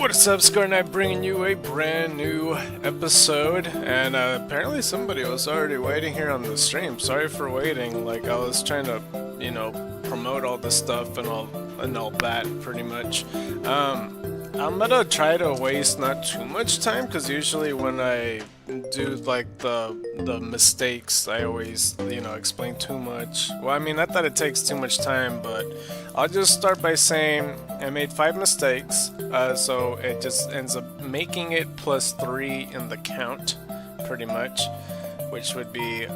What's up, ScarKnight, bringing you a brand new episode, and apparently somebody was already waiting here on the stream. Sorry for waiting. Like, I was trying to, promote all this stuff and all that, pretty much. I'm gonna try to waste not too much time, because usually when I do like the mistakes, I always explain too much. Well, I mean, not that it takes too much time, but I'll just start by saying I made 5 mistakes, so it just ends up making it +3 in the count, pretty much, which would be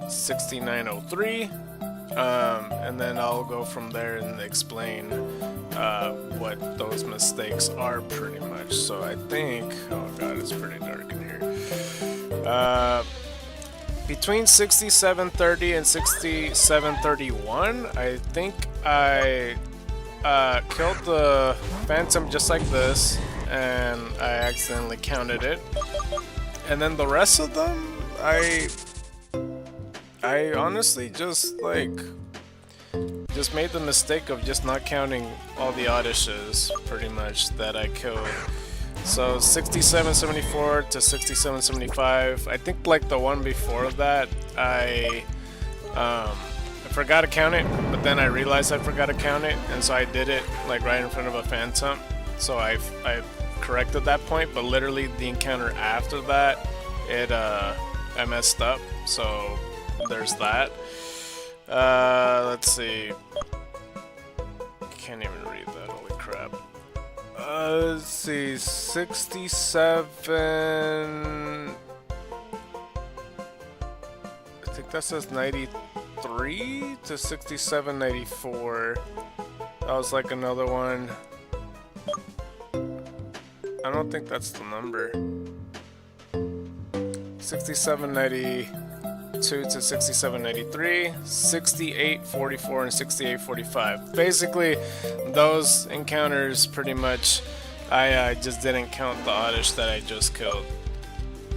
6903. And then I'll go from there and explain what those mistakes are, pretty much. So I think, oh god, it's pretty dark in here. Between 6730 and 6731, I think I killed the phantom just like this, and I accidentally counted it. And then the rest of them, I honestly just made the mistake of just not counting all the oddishes, pretty much, that I killed. So 6774 to 6775. I think like the one before that, I forgot to count it, but then I realized I forgot to count it, and so I did it like right in front of a phantom. So I corrected that point, but literally the encounter after that, I messed up. So there's that. Let's see. Can't even read that. Holy crap. Let's see. 67. I think that says 93 to 6794. That was like another one. I don't think that's the number. 6792 to 6793, 6844, and 6845. Basically, those encounters, pretty much, I just didn't count the oddish that I just killed.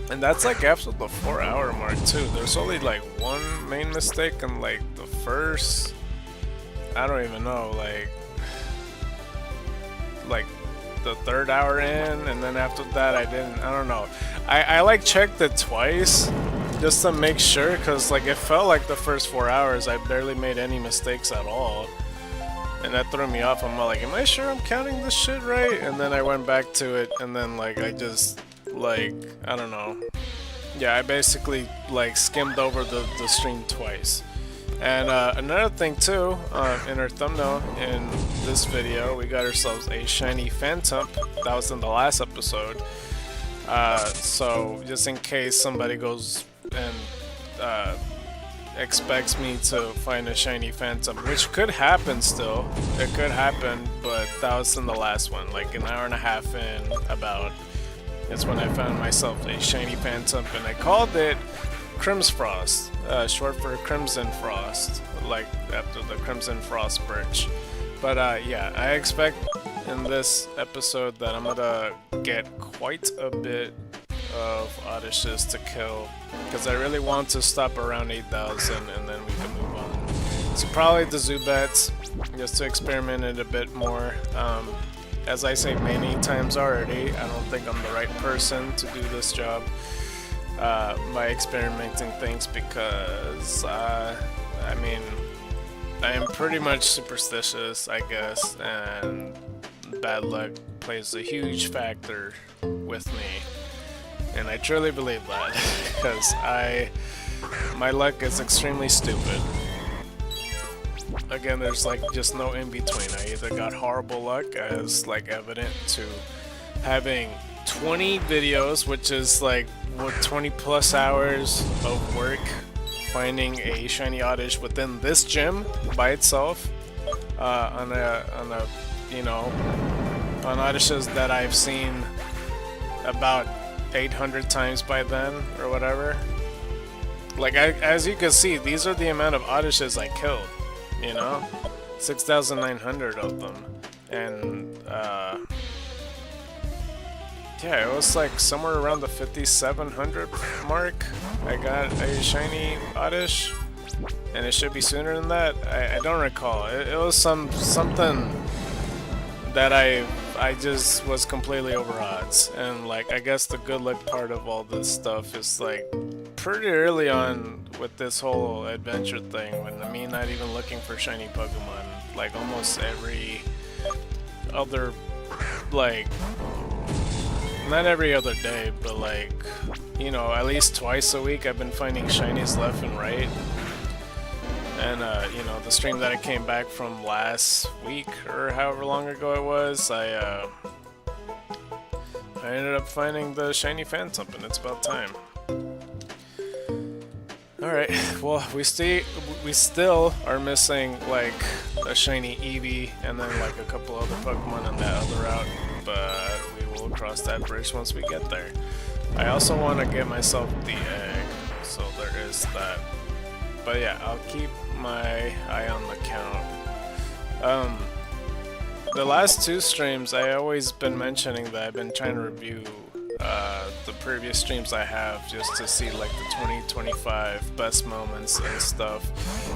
And that's like after the 4-hour mark too. There's only like one main mistake in like the first, I don't even know, like the 3rd hour in, and then after that I don't know. I like checked it twice just to make sure, because like it felt like the first 4 hours I barely made any mistakes at all, and that threw me off. I'm like, am I sure I'm counting this shit right? And then I went back to it, and then like I just I don't know. Yeah, I basically like skimmed over the stream twice. And another thing too, in our thumbnail in this video, we got ourselves a shiny phantom. That was in the last episode. So just in case somebody goes and expects me to find a shiny phantom, which could happen still. It could happen, but that was in the last one, like an hour and a half in about. It's when I found myself a shiny phantom, and I called it Crimsfrost, short for Crimson Frost, like after the Crimson Frost birch. But yeah, I expect in this episode that I'm gonna get quite a bit of oddishes to kill, because I really want to stop around 8,000, and then we can move on. So probably the Zubets, just to experiment it a bit more. As I say many times already, I don't think I'm the right person to do this job by experimenting things, because I mean, I am pretty much superstitious, I guess, and bad luck plays a huge factor with me, and I truly believe that, because my luck is extremely stupid. Again, there's like just no in between. I either got horrible luck, as like evident to having 20 videos, which is like what, 20 plus hours of work, finding a shiny oddish within this gym by itself, on oddishes that I've seen about 800 times by then or whatever. Like as you can see, these are the amount of oddishes I killed. 6,900 of them, and yeah, it was like somewhere around the 5,700 mark. I got a shiny oddish, and it should be sooner than that. I don't recall. It was something that I I just was completely over odds. And like, I guess the good luck part of all this stuff is like pretty early on with this whole adventure thing, when me not even looking for shiny Pokemon, like almost every other, like, not every other day, but like, you know, at least twice a week I've been finding shinies left and right. And you know, the stream that I came back from last week, or however long ago it was, I ended up finding the shiny Phantom, and it's about time. Alright, well, we still are missing like a shiny Eevee and then like a couple other Pokemon on that other route, but we will cross that bridge once we get there. I also want to get myself the egg, so there is that. But yeah, I'll keep my eye on the count. The last two streams, I always been mentioning that I've been trying to review the previous streams I have, just to see like the 2025 best moments and stuff.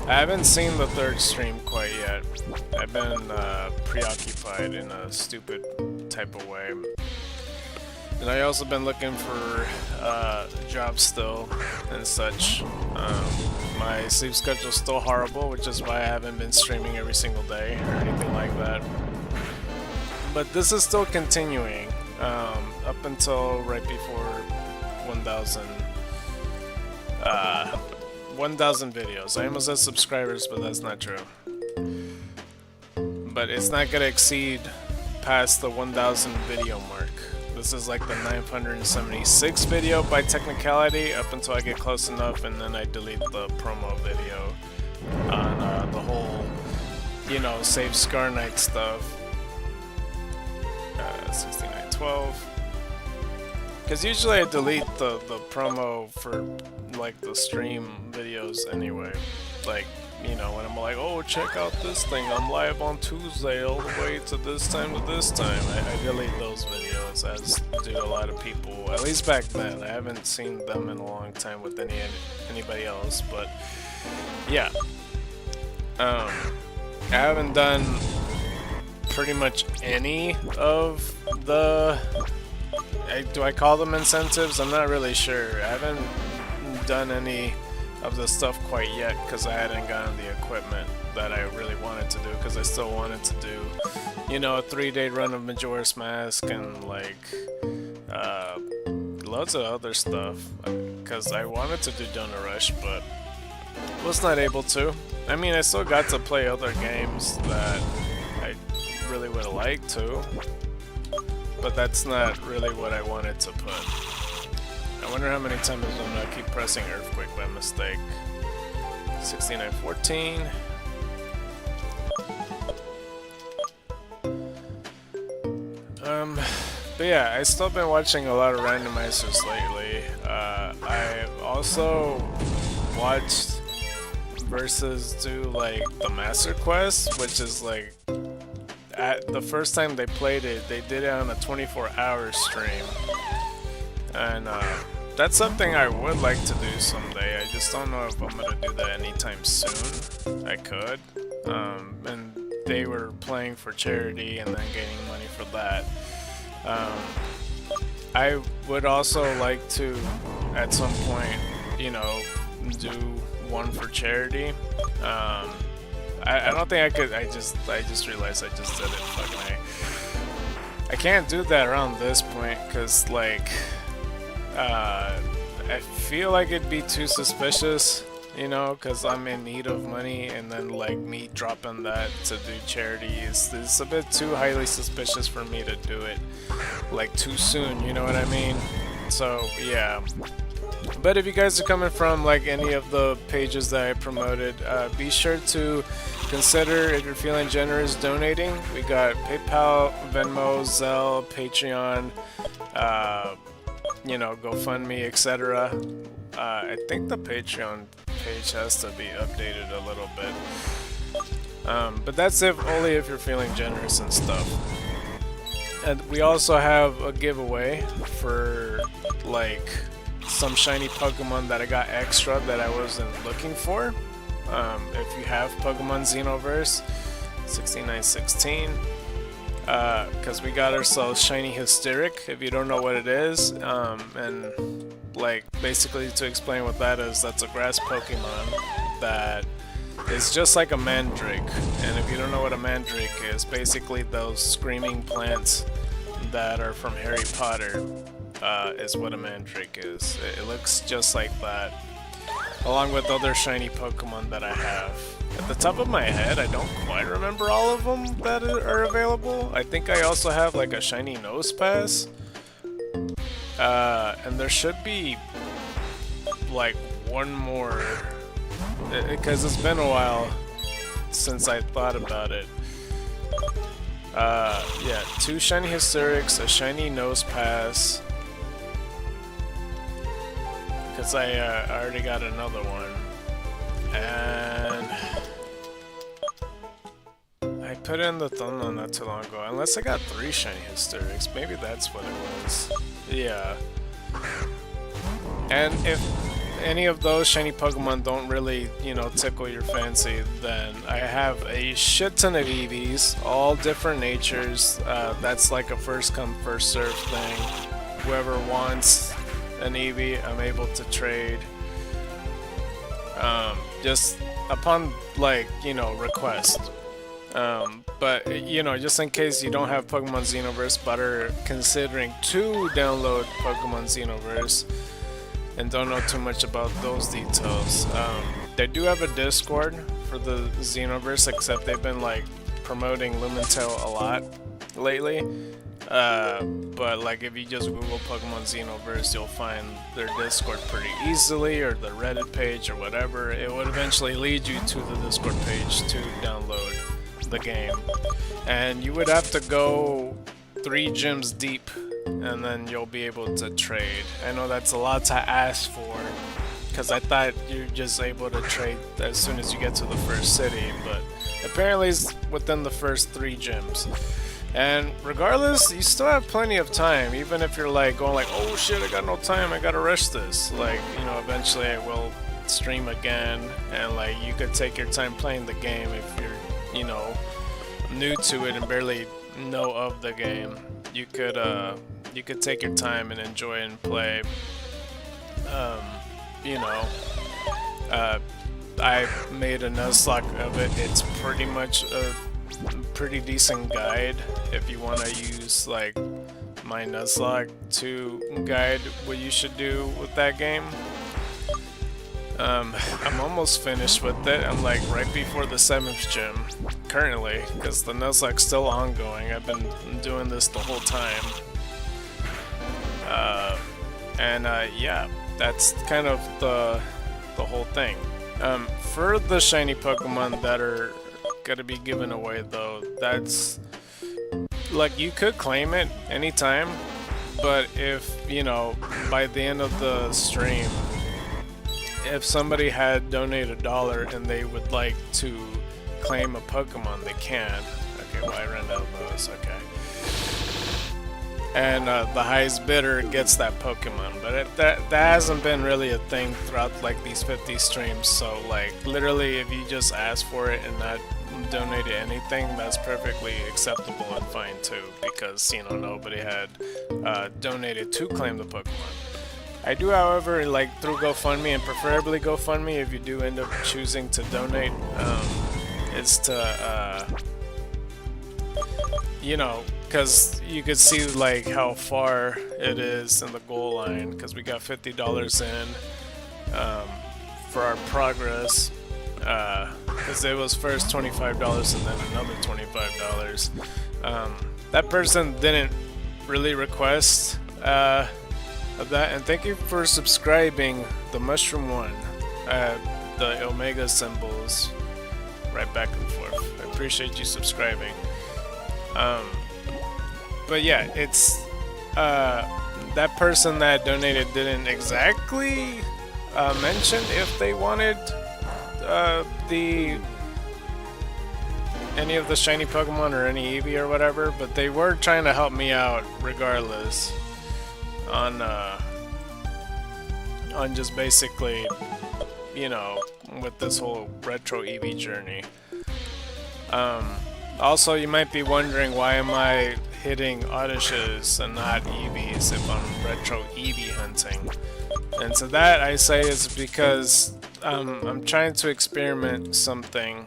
I haven't seen the third stream quite yet. I've been preoccupied in a stupid type of way. And I also been looking for jobs still and such. My sleep schedule's still horrible, which is why I haven't been streaming every single day or anything like that. But this is still continuing up until right before 1,000 videos. I almost said subscribers, but that's not true. But it's not gonna exceed past the 1,000 video mark. This is like the 976 video by technicality, up until I get close enough, and then I delete the promo video on the whole, you know, save ScarKnight stuff. 6912. Because usually I delete the promo for like the stream videos anyway. Like, you know, when I'm like, oh, check out this thing, I'm live on Tuesday all the way to this time to this time. I delete those videos, as do a lot of people, at least back then. I haven't seen them in a long time with anybody else, but yeah. I haven't done pretty much any of the, do I call them incentives? I'm not really sure. I haven't done any of the stuff quite yet because I hadn't gotten the equipment that I really wanted to do, because I still wanted to do, you know, a 3-day run of Majora's Mask and like loads of other stuff, because I wanted to do Donut Rush but was not able to. I mean, I still got to play other games that I really would have liked to, but that's not really what I wanted to put. I wonder how many times I'm gonna keep pressing Earthquake by mistake. 6914. But yeah, I still been watching a lot of randomizers lately. I've also watched Versus do like the Master Quest, which is like, at the first time they played it, they did it on a 24-hour stream. And that's something I would like to do someday. I just don't know if I'm gonna do that anytime soon. I could. And they were playing for charity and then gaining money for that. I would also like to, at some point, you know, do one for charity. I don't think I could. I just realized I just did it. Fucking I can't do that around this point, because like I feel like it'd be too suspicious, you know, because I'm in need of money, and then like me dropping that to do charity is a bit too highly suspicious for me to do it like too soon, you know what I mean? So yeah. But if you guys are coming from like any of the pages that I promoted, be sure to consider, if you're feeling generous, donating. We got PayPal, Venmo, Zelle, Patreon, you know, GoFundMe, etc. I think the Patreon page has to be updated a little bit. But that's only if you're feeling generous and stuff. And we also have a giveaway for like some shiny Pokemon that I got extra that I wasn't looking for. If you have Pokemon Xenoverse, 6916, because we got ourselves Shiny Hysteric, if you don't know what it is. And like basically to explain what that is, that's a grass Pokemon that is just like a Mandrake. And if you don't know what a Mandrake is, basically those screaming plants that are from Harry Potter is what a Mandrake is. It looks just like that, along with other shiny Pokemon that I have. At the top of my head, I don't quite remember all of them that are available. I think I also have like a shiny Nosepass. And there should be like one more, because it's been a while since I thought about it. Yeah, 2 shiny Hysterics, a shiny Nosepass, because I already got another one, and I put in the thumbnail not too long ago. Unless I got 3 shiny Hysterics, maybe that's what it was. Yeah. And if any of those shiny Pokemon don't really, you know, tickle your fancy, then I have a shit ton of Eevees, all different natures. That's like a first come first serve thing. Whoever wants an Eevee, I'm able to trade. Just upon, like, you know, request. But, you know, just in case you don't have Pokemon Xenoverse but are considering to download Pokemon Xenoverse and don't know too much about those details, they do have a Discord for the Xenoverse, except they've been like promoting Lumentail a lot lately. But like if you just Google Pokemon Xenoverse, you'll find their Discord pretty easily, or the Reddit page or whatever. It would eventually lead you to the Discord page to download the game, and you would have to go 3 gyms deep and then you'll be able to trade. I know that's a lot to ask for, because I thought you're just able to trade as soon as you get to the first city, but apparently it's within the first 3 gyms. And regardless, you still have plenty of time, even if you're like going like, oh shit, I got no time, I gotta rush this. Like, you know, eventually I will stream again, and like you could take your time playing the game if you're, you know, new to it and barely know of the game. You could take your time and enjoy and play. You know, I made a Nuzlocke of it. It's pretty much a pretty decent guide if you want to use like my Nuzlocke to guide what you should do with that game. I'm almost finished with it. I'm like right before the 7th gym currently, because the Nuzlocke's still ongoing. I've been doing this the whole time. Yeah, that's kind of the whole thing. For the shiny Pokemon that are gonna be given away though, that's like you could claim it anytime, but if, you know, by the end of the stream, if somebody had donated $1 and they would like to claim a Pokemon, they can. Okay, well I ran out of those, okay. And the highest bidder gets that Pokemon, but that hasn't been really a thing throughout like these 50 streams, so like literally if you just ask for it and not donate anything, that's perfectly acceptable and fine too, because, you know, nobody had donated to claim the Pokemon. I do, however, like through GoFundMe, and preferably GoFundMe if you do end up choosing to donate, is to, you know, because you could see like how far it is in the goal line, because we got $50 in for our progress, because it was first $25 and then another $25. That person didn't really request of that, and thank you for subscribing, the Mushroom One, the Omega symbols right back and forth. I appreciate you subscribing. But yeah, it's that person that donated didn't exactly mention if they wanted any of the shiny Pokemon or any Eevee or whatever, but they were trying to help me out regardless on just basically, you know, with this whole retro Eevee journey. Also, you might be wondering, why am I hitting Audishes and not Eevees if I'm retro Eevee hunting? And to that I say is because I'm trying to experiment something,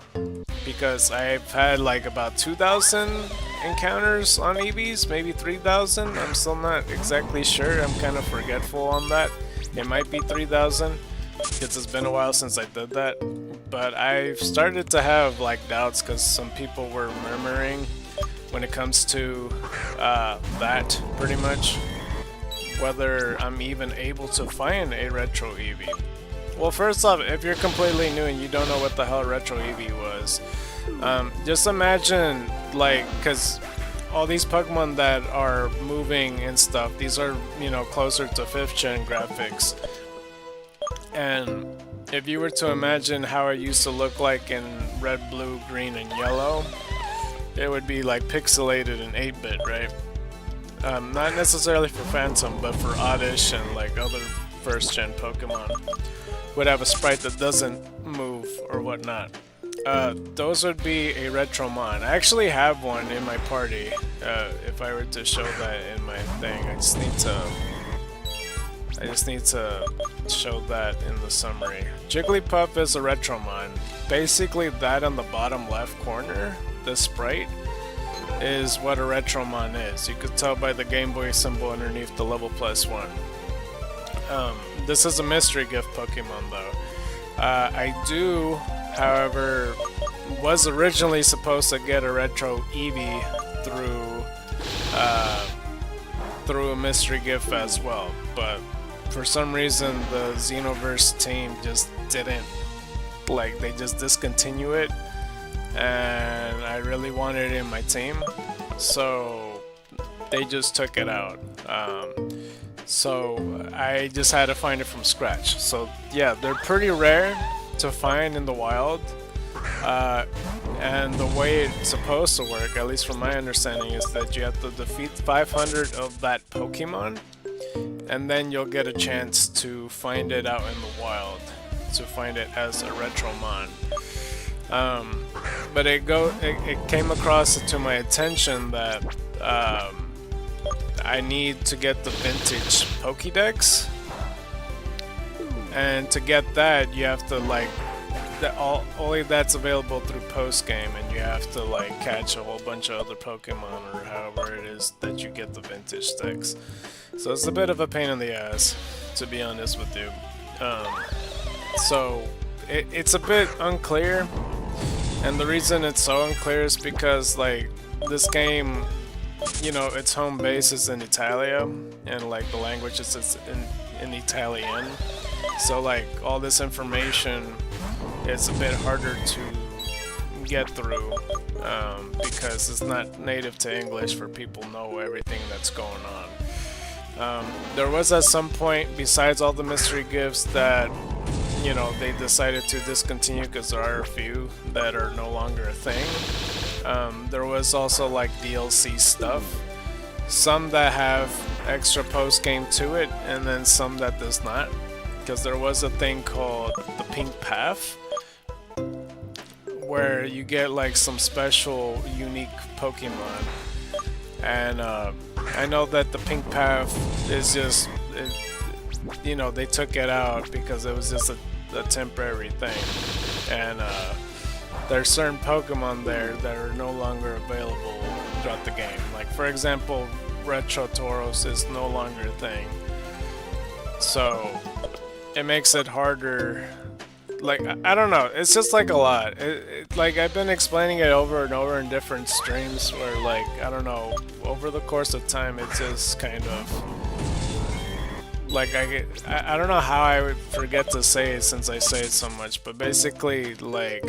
because I've had like about 2,000 encounters on Eevees, maybe 3,000. I'm still not exactly sure. I'm kind of forgetful on that. It might be 3,000 because it's been a while since I did that. But I've started to have like doubts because some people were murmuring when it comes to that, pretty much, whether I'm even able to find a retro Eevee. Well, first off, if you're completely new and you don't know what the hell retro Eevee was, just imagine, like, because all these Pokemon that are moving and stuff, these are, you know, closer to 5th gen graphics. And if you were to imagine how it used to look like in red, blue, green, and yellow, it would be like pixelated in 8-bit, right? Not necessarily for Phantom, but for Oddish and like other 1st gen Pokemon would have a sprite that doesn't move or whatnot. Those would be a Retromon. I actually have one in my party. If I were to show that in my thing, I just need to show that in the summary. Jigglypuff is a Retromon. Basically, that on the bottom left corner, the sprite, is what a Retromon is. You could tell by the Game Boy symbol underneath the level +1. This is a mystery gift Pokemon though. I do, however, was originally supposed to get a retro Eevee through a mystery gift as well, but for some reason the Xenoverse team just didn't, like, they just discontinue it, and I really wanted it in my team, so they just took it out. So I just had to find it from scratch. So yeah, they're pretty rare to find in the wild, and the way it's supposed to work, at least from my understanding, is that you have to defeat 500 of that Pokemon, and then you'll get a chance to find it out in the wild, to find it as a Retromon. But it came across to my attention that I need to get the vintage Pokédex, and to get that you have to, like, only that's available through post game, and you have to like catch a whole bunch of other Pokemon or however it is that you get the vintage sticks. So it's a bit of a pain in the ass, to be honest with you. So it's a bit unclear, and the reason it's so unclear is because, like, this game, you know, its home base is in Italia, and like the language is in Italian, so like all this information is a bit harder to get through, because it's not native to English for people to know everything that's going on. There was at some point, besides all the mystery gifts, that, you know, they decided to discontinue because there are a few that are no longer a thing. There was also like DLC stuff, some that have extra post game to it, and then some that does not, because there was a thing called the Pink Path, where you get like some special unique Pokemon, and I know that the Pink Path is just, you know, they took it out because it was just a temporary thing, and there's certain Pokemon there that are no longer available throughout the game. Like, for example, Retro Tauros is no longer a thing, so it makes it harder. Like, I don't know, it's just like a lot. Like, I've been explaining it over and over in different streams where, like, I don't know, over the course of time, it's just kind of like, I don't know how I would forget to say it since I say it so much, but basically, like,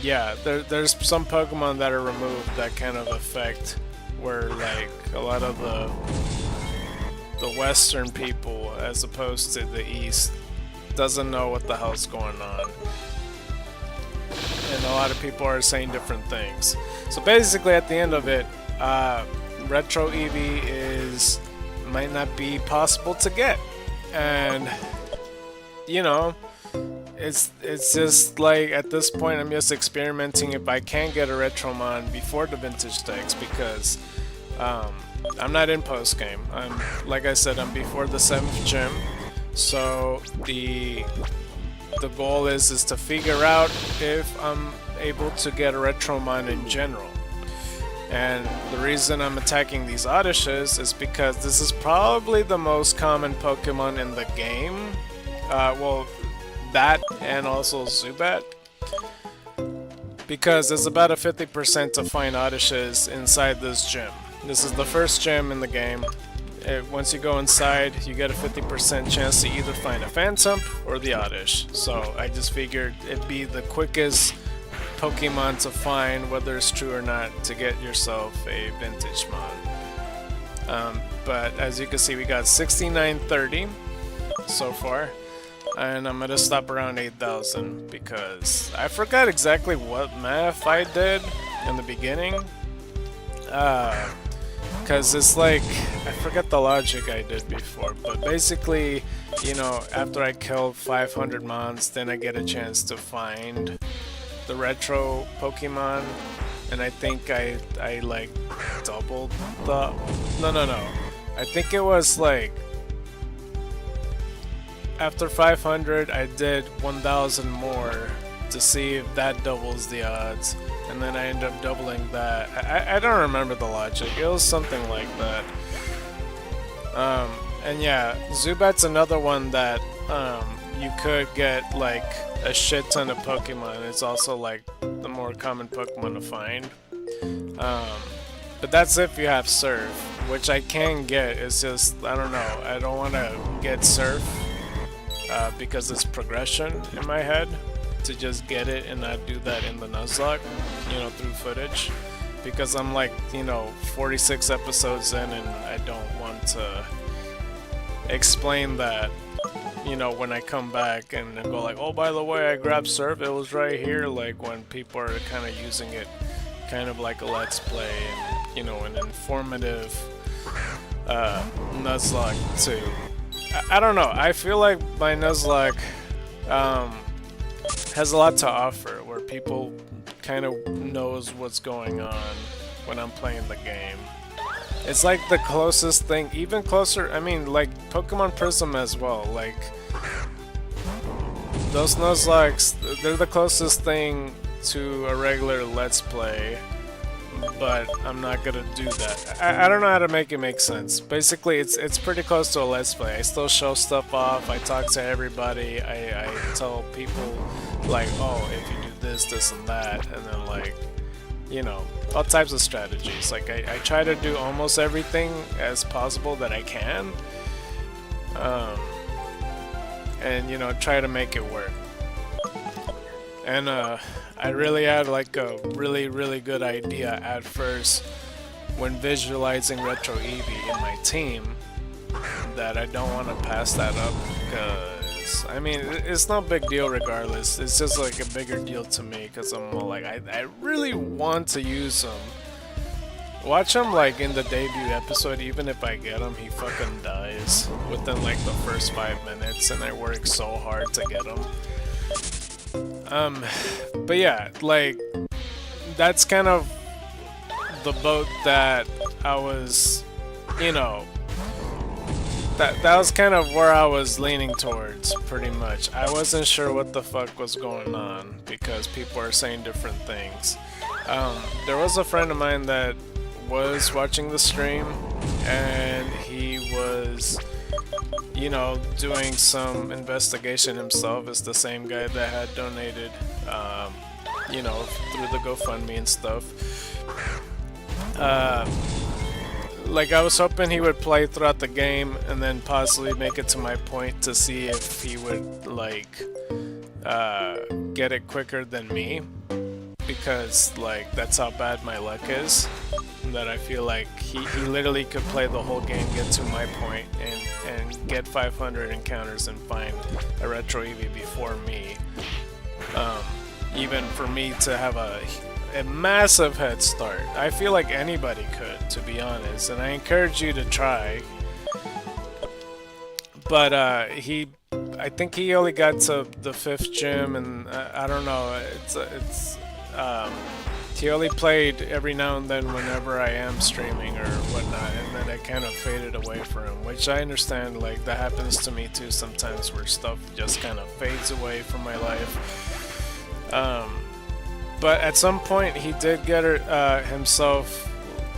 yeah, there's some Pokemon that are removed that kind of affect where, like, a lot of the Western people, as opposed to the East, doesn't know what the hell's going on, and a lot of people are saying different things. So basically, at the end of it, Retro Eevee might not be possible to get, and, you know, it's just like at this point I'm just experimenting if I can get a Retromon before the vintage decks because um, I'm not in post game. I'm like I said, I'm before the 7th gym, so the goal is to figure out if I'm able to get a Retromon in general. And the reason I'm attacking these Odysseys is because this is probably the most common Pokemon in the game. Well, that and also Zubat. Because there's about a 50% to find Odysseys inside this gym. This is the first gym in the game. Once you go inside, you get a 50% chance to either find a Phantom or the Oddish. So I just figured it'd be the quickest Pokemon to find, whether it's true or not, to get yourself a vintage mon. But as you can see, we got 6930 so far, and I'm gonna stop around 8,000 because I forgot exactly what math I did in the beginning. Because it's like, I forget the logic I did before, but basically, you know, after I kill 500 mons, then I get a chance to find the retro Pokemon, and I think I like doubled the... No. I think it was like, after 500 I did 1,000 more to see if that doubles the odds, and then I end up doubling that. I don't remember the logic, it was something like that. And yeah, Zubat's another one that you could get like a shit ton of Pokemon. It's also like the more common Pokemon to find. But that's if you have Surf, which I can get. It's just, I don't know, I don't want to get Surf because it's progression in my head to just get it and not do that in the Nuzlocke, you know, through footage. Because I'm like, you know, 46 episodes in and I don't want to explain that, you know, when I come back and go like, oh, by the way, I grabbed Surf, it was right here, like when people are kind of using it kind of like a let's play and, you know, an informative Nuzlocke too. I don't know, I feel like my Nuzlocke has a lot to offer where people kind of knows what's going on when I'm playing the game. It's like the closest thing, even closer, I mean, like Pokemon Prism as well, like those Nuzlocks, they're the closest thing to a regular Let's Play, but I'm not gonna do that. I don't know how to make it make sense. Basically, it's pretty close to a Let's Play. I still show stuff off, I talk to everybody, I tell people, like, oh, if you do this, this, and that, and then, like, you know, all types of strategies. Like, I try to do almost everything as possible that I can, and, you know, try to make it work. And, I really had, like, a really good idea at first when visualizing Retro Eevee in my team, that I don't want to pass that up, because, I mean, it's no big deal regardless. It's just like a bigger deal to me, because I'm more like, I really want to use him. Watch him, like, in the debut episode, even if I get him, he fucking dies within, like, the first 5 minutes, and I work so hard to get him. But yeah, like, that's kind of the boat that I was, you know, that was kind of where I was leaning towards, pretty much. I wasn't sure what the fuck was going on, because people are saying different things. There was a friend of mine that was watching the stream, and he was, you know, doing some investigation himself. It's the same guy that had donated, you know, through the GoFundMe and stuff. Like, I was hoping he would play throughout the game and then possibly make it to my point to see if he would, like, get it quicker than me. Because, like, that's how bad my luck is. That I feel like he literally could play the whole game, get to my point, and get 500 encounters and find a Retro Eevee before me. Even for me to have a massive head start. I feel like anybody could, to be honest, and I encourage you to try. But he I think he only got to the 5th gym, and I don't know. Um, he only played every now and then whenever I am streaming or whatnot, and then it kind of faded away from him, which I understand. Like that happens to me too sometimes, where stuff just kind of fades away from my life. But at some point, he did get himself.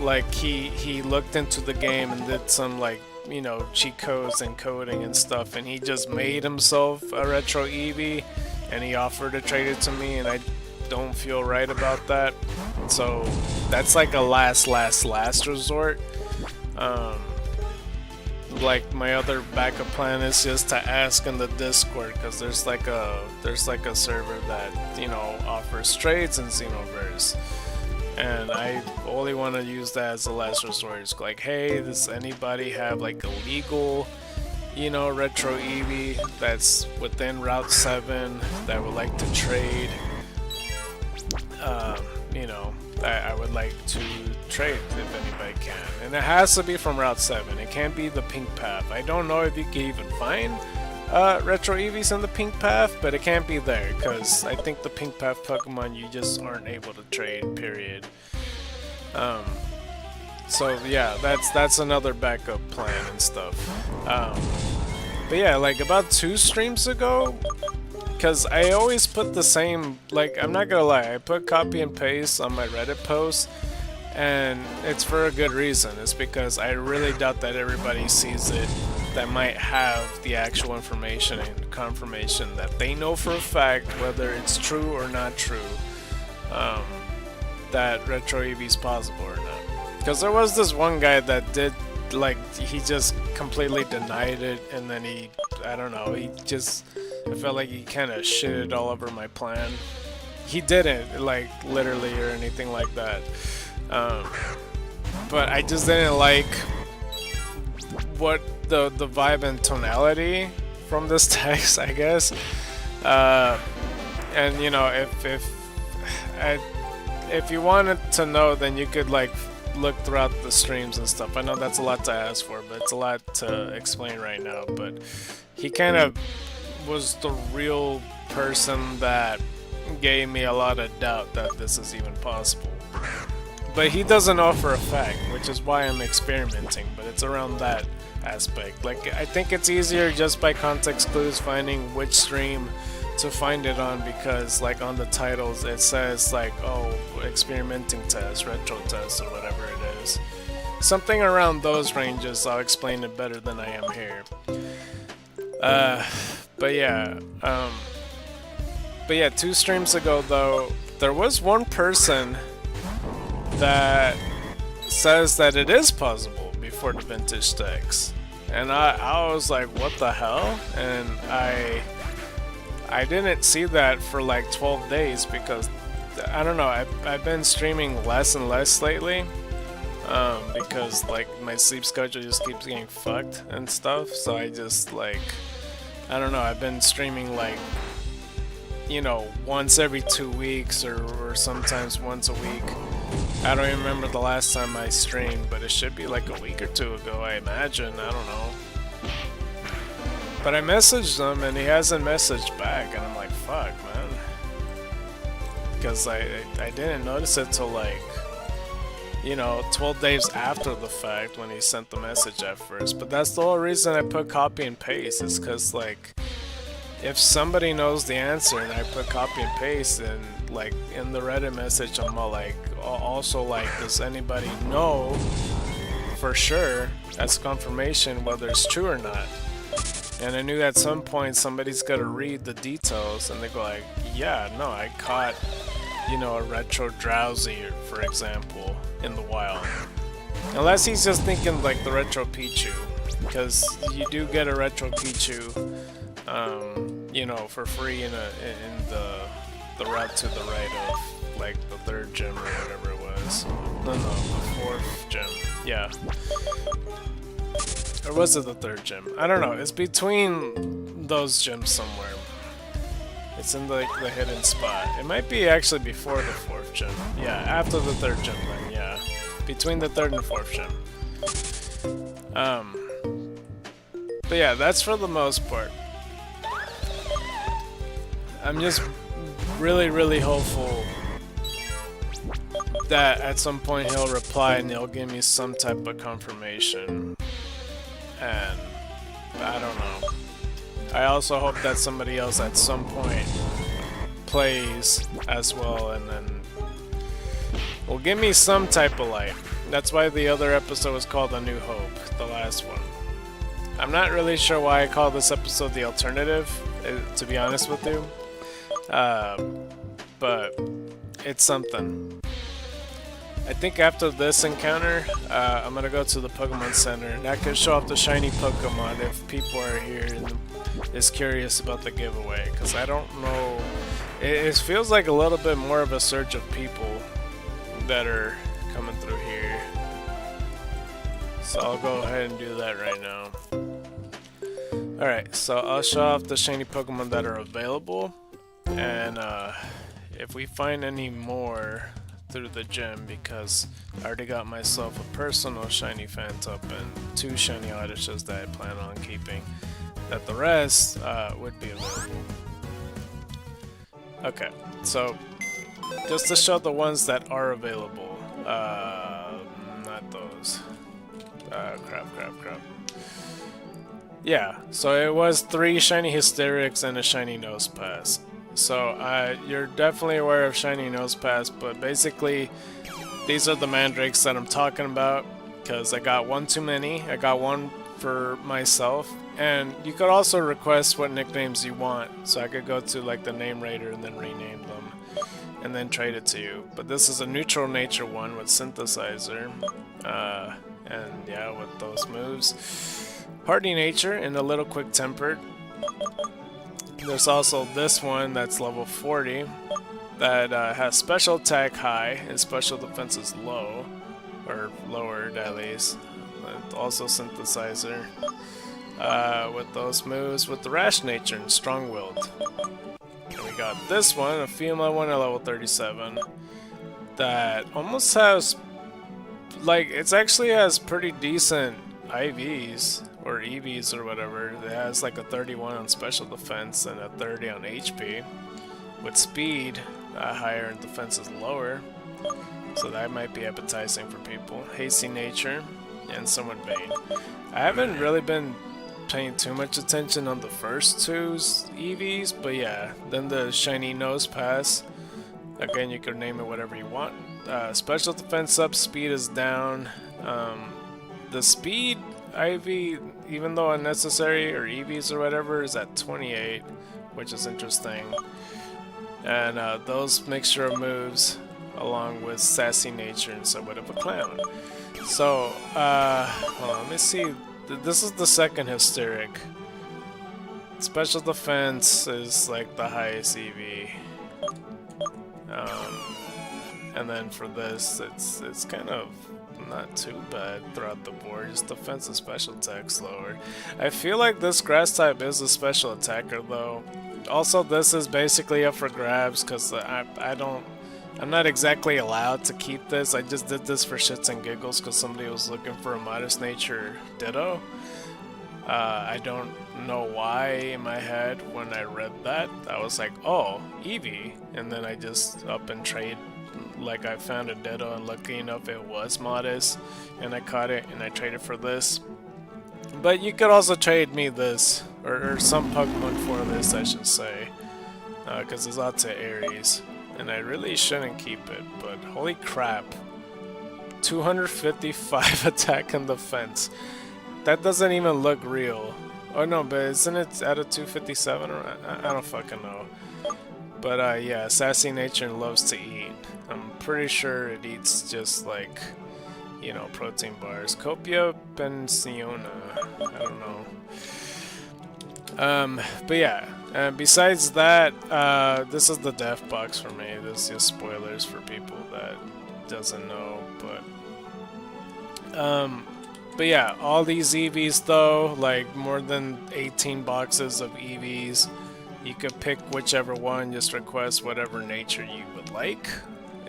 Like he looked into the game and did some like, you know, cheat codes and coding and stuff, and he just made himself a retro Eevee, and he offered to trade it to me, and I don't feel right about that. So that's like a last resort. Like my other backup plan is just to ask in the Discord, because there's like a server that, you know, offers trades in Xenoverse. And I only want to use that as a last resort. It's like, hey, does anybody have like a legal, you know, retro Eevee that's within Route 7 that would like to trade? You know, I would like to trade if anybody can. And it has to be from Route 7. It can't be the Pink Path. I don't know if you can even find retro Eevees in the Pink Path, but it can't be there, because I think the Pink Path Pokemon you just aren't able to trade, period. So yeah, that's another backup plan and stuff. But yeah, like about 2 streams ago, because I always put the same, like, I'm not gonna lie, I put copy and paste on my Reddit post, and it's for a good reason. It's because I really doubt that everybody sees it that might have the actual information and confirmation that they know for a fact, whether it's true or not true, that retro Eevee is possible or not. Because there was this one guy that did, like, he just completely denied it, and then he, I don't know, I felt like he kind of shitted all over my plan. He didn't, like, literally or anything like that. But I just didn't like what the vibe and tonality from this text, I guess. And you know, if you wanted to know, then you could like look throughout the streams and stuff. I know that's a lot to ask for, but it's a lot to explain right now. But he kind of was the real person that gave me a lot of doubt that this is even possible. But he doesn't know for a fact, which is why I'm experimenting, but it's around that aspect. Like, I think it's easier just by context clues finding which stream to find it on, because like on the titles it says like, oh, experimenting test, retro test, or whatever it is. Something around those ranges. I'll explain it better than I am here. But yeah, 2 streams ago though, there was one person that says that it is possible before the vintage decks, and I was like, what the hell? And I didn't see that for like 12 days, because I don't know, I've been streaming less and less lately, because like my sleep schedule just keeps getting fucked and stuff. So I just like, I don't know, I've been streaming like, you know, once every 2 weeks or sometimes once a week. I don't even remember the last time I streamed, but it should be like a week or 2 ago, I imagine. I don't know. But I messaged him and he hasn't messaged back, and I'm like, fuck, man. Because I didn't notice it till like, you know, 12 days after the fact when he sent the message at first. But that's the whole reason I put copy and paste, is because like, if somebody knows the answer and I put copy and paste, and like in the Reddit message I'm all like, also like, does anybody know for sure, as confirmation, whether it's true or not? And I knew at some point somebody's gotta read the details and they go like, yeah, no, I caught, you know, a retro Drowsy, for example, in the wild. Unless he's just thinking like the retro Pichu, because you do get a retro Pichu, you know, for free in the route to the right of like the 3rd gym or whatever it was. No, the 4th gym. Yeah. Or was it the 3rd gym? I don't know. It's between those gyms somewhere. It's in like the hidden spot. It might be actually before the 4th gym. Yeah, after the 3rd gym then, yeah. Between the 3rd and 4th gym. But yeah, that's for the most part. I'm just really hopeful that at some point he'll reply and he'll give me some type of confirmation. And I don't know. I also hope that somebody else at some point plays as well and then will give me some type of light. That's why the other episode was called A New Hope, the last one. I'm not really sure why I call this episode the alternative, to be honest with you. But it's something. I think after this encounter, I'm gonna go to the Pokemon Center, and I can show off the shiny Pokemon if people are here and is curious about the giveaway. Because I don't know, it feels like a little bit more of a surge of people that are coming through here. So I'll go ahead and do that right now. Alright, so I'll show off the shiny Pokemon that are available, and if we find any more through the gym, because I already got myself a personal shiny Phantom and 2 shiny Odysseus that I plan on keeping, that the rest would be available. Okay, so just to show the ones that are available, not those. Crap. Yeah, so it was 3 shiny Hysterics and a shiny Nosepass. So you're definitely aware of shiny Nosepass, but basically these are the mandrakes that I'm talking about, because I got one too many. I got one for myself, and you could also request what nicknames you want, so I could go to like the name raider and then rename them and then trade it to you. But this is a neutral nature one with Synthesizer, and yeah, with those moves. Hardy nature and a little quick tempered. There's also this one that's level 40 that has special attack high and special defense is low, or lowered at least. And also Synthesizer with those moves with the rash nature and strong-willed. And we got this one, a female one at level 37 that almost has, like, it actually has pretty decent IVs or EVs or whatever. It has like a 31 on special defense and a 30 on HP, with speed higher and defense is lower, so that might be appetizing for people. Hasty nature and somewhat vain. I haven't really been paying too much attention on the first 2's EVs, but yeah, then the shiny Nosepass, again, you can name it whatever you want. Special defense up, speed is down. The speed IV, even though unnecessary, or EVs or whatever, is at 28, which is interesting. And those mixture of moves, along with sassy nature and somewhat of a clown. So, hold on, let me see. This is the second Hysteric. Special defense is like the highest EV. And then for this, it's kind of not too bad throughout the board. Just defense and special attack's lower. I feel like this grass type is a special attacker though. Also, this is basically up for grabs because I'm not exactly allowed to keep this. I just did this for shits and giggles because somebody was looking for a modest nature Ditto. I don't know why in my head when I read that I was like, oh, Eevee, and then I just up and trade. Like, I found a Ditto, and lucky enough it was modest, and I caught it, and I traded for this. But you could also trade me this, or some Pokemon for this, I should say, because it's out to Aries, and I really shouldn't keep it, but holy crap, 255 attack and defense. That doesn't even look real. Oh no, but isn't it at a 257? Or I don't fucking know. But yeah, sassy nature and loves to eat. I'm pretty sure it eats just like, you know, protein bars. Copia Pensiona. I don't know. But yeah, besides that, this is the death box for me. This is just spoilers for people that doesn't know, but yeah, all these EVs though, like more than 18 boxes of EVs. You could pick whichever one, just request whatever nature you would like,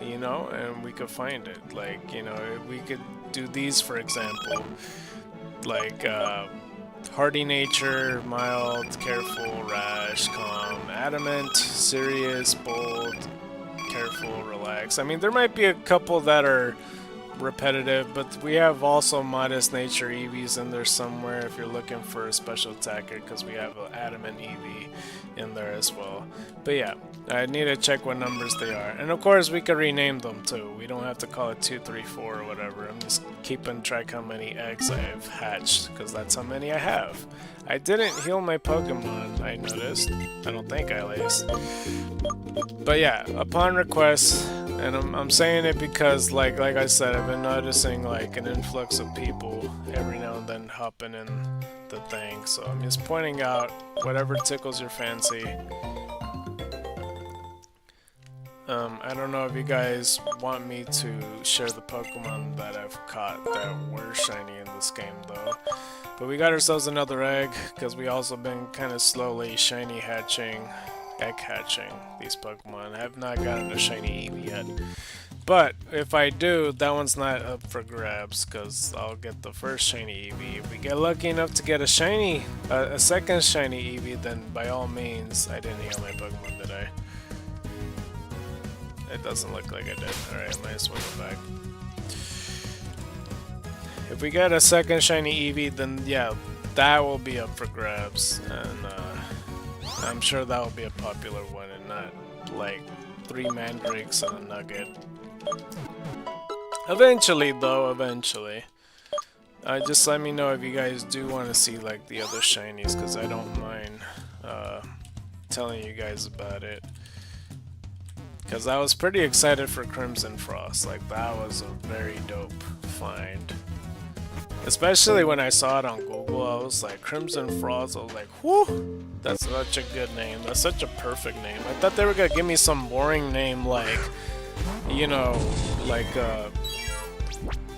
you know, and we could find it. Like, you know, we could do these, for example, like Hardy nature, mild, careful, rash, calm, adamant, serious, bold, careful, relax. I mean, there might be a couple that are repetitive, but we have also modest nature Eevees in there somewhere if you're looking for a special attacker, because we have an adamant Eevee in there as well. But yeah, I need to check what numbers they are, and of course we could rename them too. We don't have to call it 2, 3, 4 or whatever. I'm just keeping track how many eggs I've hatched, because that's how many I have. I didn't heal my Pokemon, I noticed. I don't think I at least. But yeah, upon request, and I'm saying it because like I said, I've been noticing like an influx of people every now and then hopping in the thing, so I'm just pointing out whatever tickles your fancy. I don't know if you guys want me to share the Pokemon that I've caught that were shiny in this game though. But we got ourselves another egg, because we also been kind of slowly shiny hatching, egg hatching these Pokemon. I have not gotten a shiny Eevee yet. But if I do, that one's not up for grabs, because I'll get the first shiny Eevee. If we get lucky enough to get a second shiny Eevee, then by all means, I didn't heal my Pokemon, did I? It doesn't look like I did. Alright, I might as well go back. If we get a second shiny Eevee, then yeah, that will be up for grabs, and I'm sure that will be a popular one, and not like 3 mandrakes and a nugget. Eventually though, eventually. Just let me know if you guys do want to see like the other shinies, because I don't mind telling you guys about it. Because I was pretty excited for Crimson Frost, like that was a very dope find. Especially when I saw it on Google, I was like, Crimson Frost, I was like, whoo! That's such a good name, that's such a perfect name. I thought they were gonna give me some boring name like, you know, like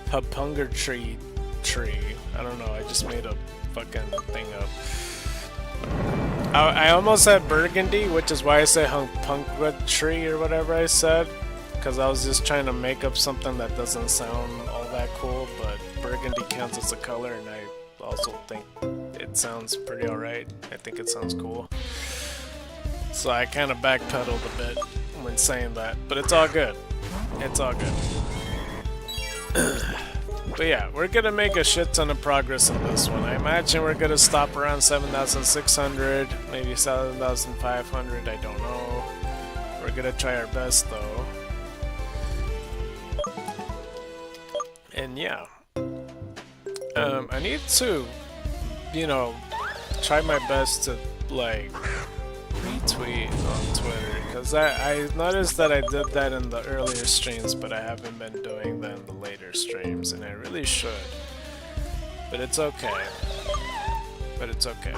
Papunga tree. I don't know, I just made a fucking thing up. I almost said Burgundy, which is why I said Punga tree or whatever I said, because I was just trying to make up something that doesn't sound all that cool, but Burgundy counts as a color, and I also think it sounds pretty alright. I think it sounds cool. So I kind of backpedaled a bit when saying that, but it's all good. It's all good. But yeah, we're gonna make a shit ton of progress in this one. I imagine we're gonna stop around 7,600, maybe 7,500, I don't know. We're gonna try our best though. And yeah, I need to, you know, try my best to like retweet on Twitter, because I noticed that I did that in the earlier streams, but I haven't been doing that in the later streams, and I really should. But it's okay. But it's okay.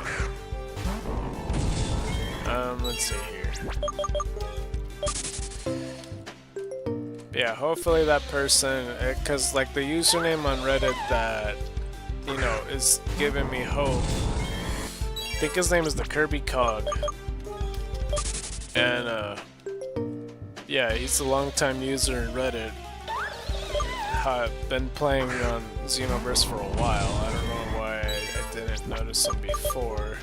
Let's see here. Yeah, hopefully that person, because like the username on Reddit that, you know, is giving me hope, I think his name is the Kirby Cog. And yeah, he's a long-time user in Reddit. I've been playing on Xenoverse for a while. I don't know why I didn't notice him before,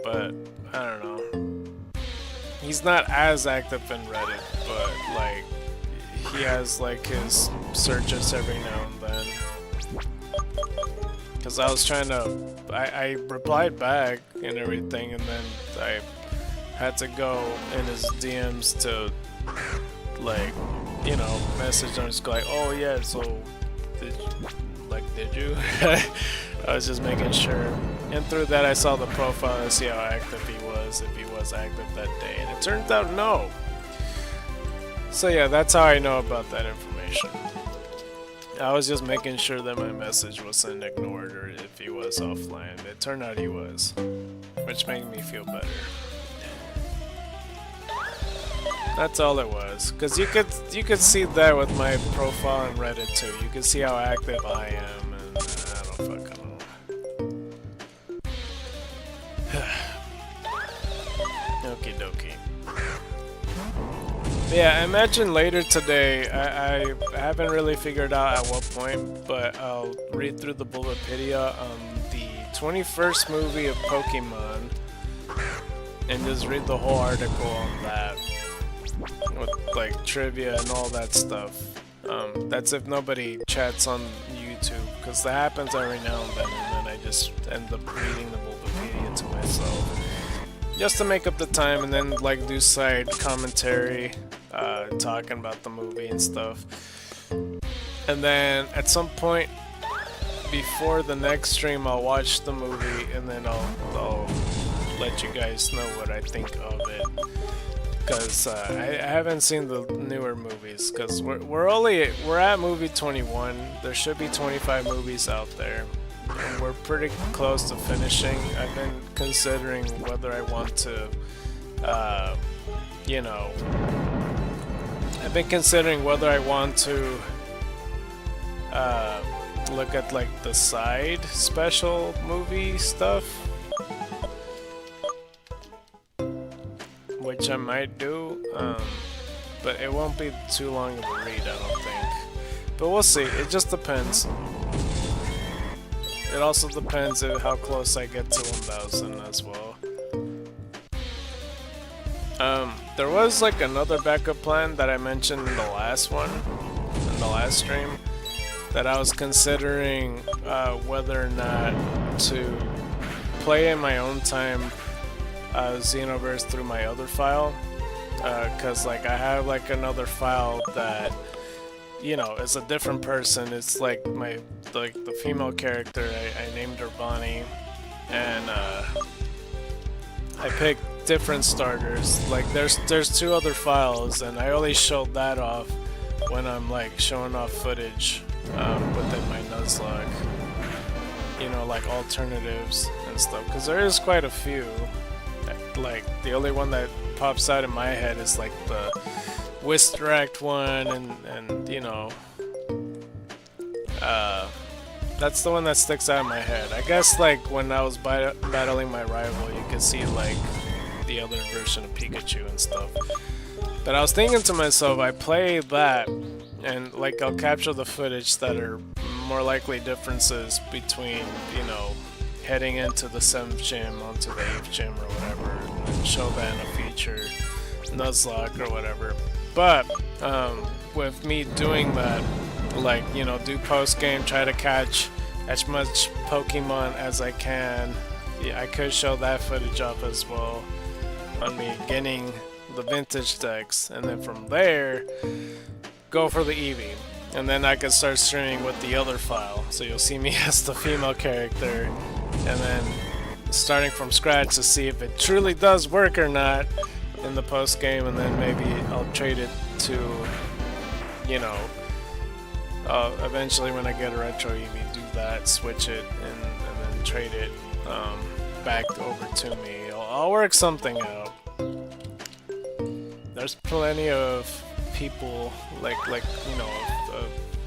but I don't know. He's not as active in Reddit, but like he has like his searches every now and then. Because I was trying to, I replied back and everything, and then I had to go in his DMs to, like, you know, message him, just go like, oh yeah, so, did you? I was just making sure. And through that I saw the profile and see how active he was, if he was active that day, and it turns out no. So yeah, that's how I know about that information. I was just making sure that my message wasn't ignored or if he was offline. It turned out he was, which made me feel better. That's all it was, because you could see that with my profile on Reddit too. You can see how active I am, and I don't fucking know. Okie dokie. Yeah, I imagine later today. I haven't really figured out at what point, but I'll read through the Bulbapedia on the 21st movie of Pokemon and just read the whole article on that with like trivia and all that stuff. That's if nobody chats on YouTube, because that happens every now and then I just end up reading the Bulbapedia to myself. Just to make up the time and then like do side commentary, talking about the movie and stuff. And then at some point before the next stream I'll watch the movie and then I'll let you guys know what I think of it. Because I haven't seen the newer movies, because we're at movie 21. There should be 25 movies out there. And we're pretty close to finishing. I've been considering whether I want to, you know, I've been considering whether I want to look at like the side special movie stuff, which I might do, but it won't be too long of a read, I don't think. But we'll see. It just depends. It also depends on how close I get to 1,000 as well. There was like another backup plan that I mentioned in the last one, in the last stream, that I was considering whether or not to play in my own time Xenoverse through my other file, because like I have like another file that, you know, is a different person. It's like the female character. I named her Bonnie, and I picked different starters. Like there's two other files, and I only showed that off when I'm like showing off footage within my Nuzlocke. You know, like alternatives and stuff, because there is quite a few. Like the only one that pops out in my head is like the Wisteract one, and you know, that's the one that sticks out in my head. I guess like when I was battling my rival, you could see like the other version of Pikachu and stuff. But I was thinking to myself, I play that and like I'll capture the footage that are more likely differences between, you know, heading into the 7th gym onto the 8th gym or whatever, and show that in a feature Nuzlocke or whatever. But with me doing that, like, you know, do post game, try to catch as much Pokemon as I can. Yeah, I could show that footage up as well on me getting the vintage decks, and then from there go for the Eevee, and then I could start streaming with the other file. So you'll see me as the female character, and then starting from scratch to see if it truly does work or not in the post game, and then maybe I'll trade it to, you know, eventually when I get a retro Eevee, do that, switch it, and then trade it back over to me. I'll work something out. There's plenty of people, like you know,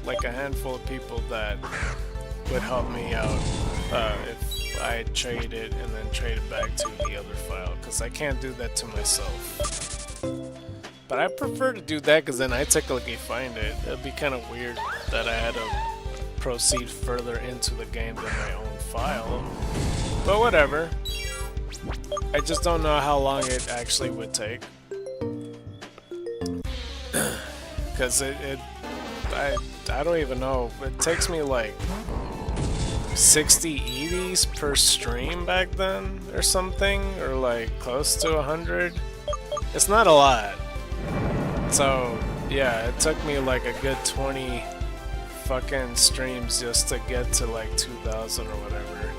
like a handful of people that would help me out if I trade it and then trade it back to the other file, because I can't do that to myself. But I prefer to do that because then I technically find it. It'd be kind of weird that I had to proceed further into the game than my own file. But whatever. I just don't know how long it actually would take. Because I don't even know. It takes me like 60 EVs per stream back then or something, or like close to 100. It's not a lot. So yeah, it took me like a good 20 fucking streams just to get to like 2,000 or whatever.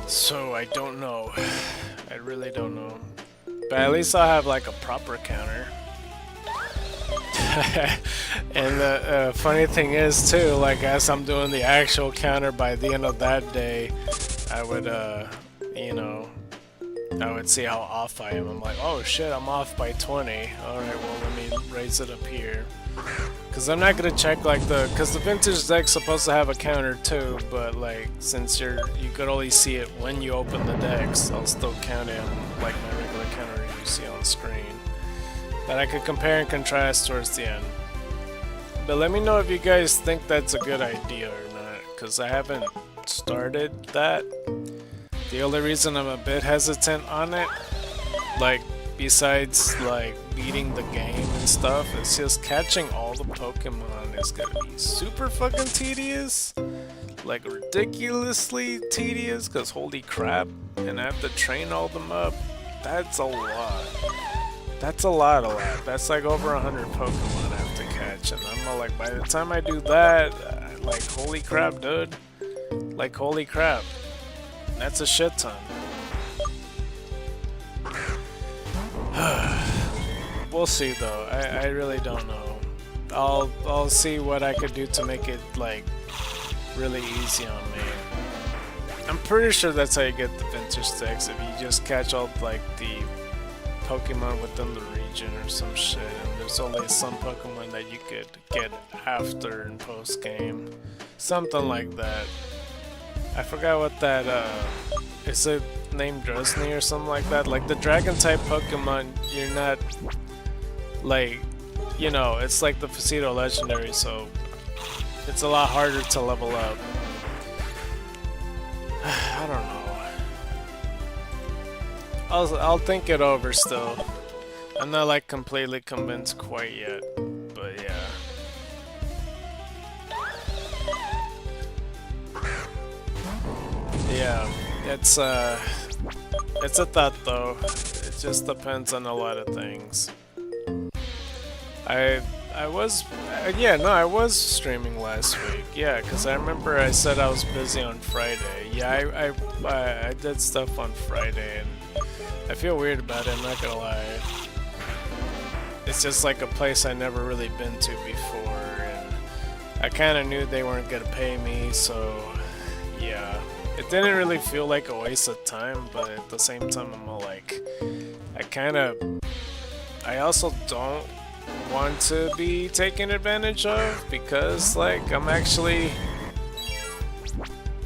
So I don't know. I really don't know. But at least I'll have like a proper counter. And the funny thing is too, like as I'm doing the actual counter, by the end of that day, I would, you know, I would see how off I am. I'm like, oh shit, I'm off by 20. Alright, well let me raise it up here. Because I'm not gonna check like because the vintage deck's supposed to have a counter too, but like since you could only see it when you open the decks, I'll still count it on like my regular counter you see on screen. that I could compare and contrast towards the end. But let me know if you guys think that's a good idea or not, because I haven't started that. The only reason I'm a bit hesitant on it, like, besides, like, beating the game and stuff, is just catching all the Pokemon is gonna be super fucking tedious. Like, ridiculously tedious, because holy crap, and I have to train all them up. That's a lot. That's a lot. That's like over 100 Pokemon I have to catch, and I'm all like, by the time I do that, like, holy crap, dude. Like, holy crap. That's a shit ton. We'll see, though. I really don't know. I'll see what I could do to make it, like, really easy on me. I'm pretty sure that's how you get the vintage sticks, if you just catch all, like, the Pokemon within the region or some shit, and there's only some Pokemon that you could get after and post game. Something like that. I forgot what that, is it named Dresney or something like that? Like, the dragon type Pokemon, you're not, like, you know, it's like the Facito legendary, so it's a lot harder to level up. I don't know. I'll think it over still. I'm not, like, completely convinced quite yet, but yeah. Yeah, it's a thought though. It just depends on a lot of things. I was streaming last week. Yeah, because I remember I said I was busy on Friday. Yeah, I did stuff on Friday, and I feel weird about it, I'm not gonna lie. It's just like a place I never really been to before, and I kind of knew they weren't gonna pay me, so yeah. It didn't really feel like a waste of time, but at the same time I'm all like, I also don't want to be taken advantage of, because, like, I'm actually,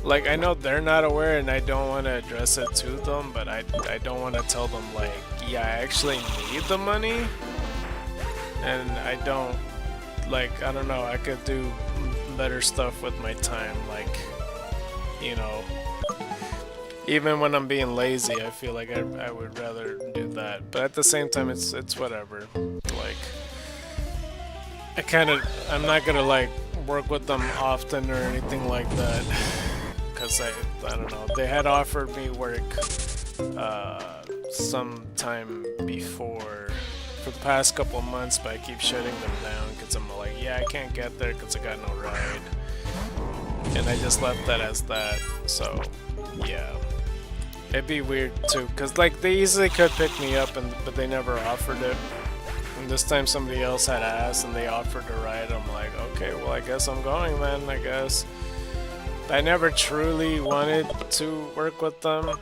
like, I know they're not aware and I don't want to address it to them, but I don't want to tell them, like, yeah, I actually need the money, and I don't, like, I don't know, I could do better stuff with my time, like, you know, even when I'm being lazy, I feel like I would rather do that. But at the same time, it's whatever. Like, I'm not gonna, like, work with them often or anything like that, because I don't know. They had offered me work sometime before for the past couple of months, but I keep shutting them down because I'm like, yeah, I can't get there because I got no ride. And I just left that as that, so yeah. It'd be weird too, because, like, they easily could pick me up, but they never offered it. And this time somebody else had asked and they offered a ride. I'm like, okay, well, I guess I'm going then, I guess. I never truly wanted to work with them.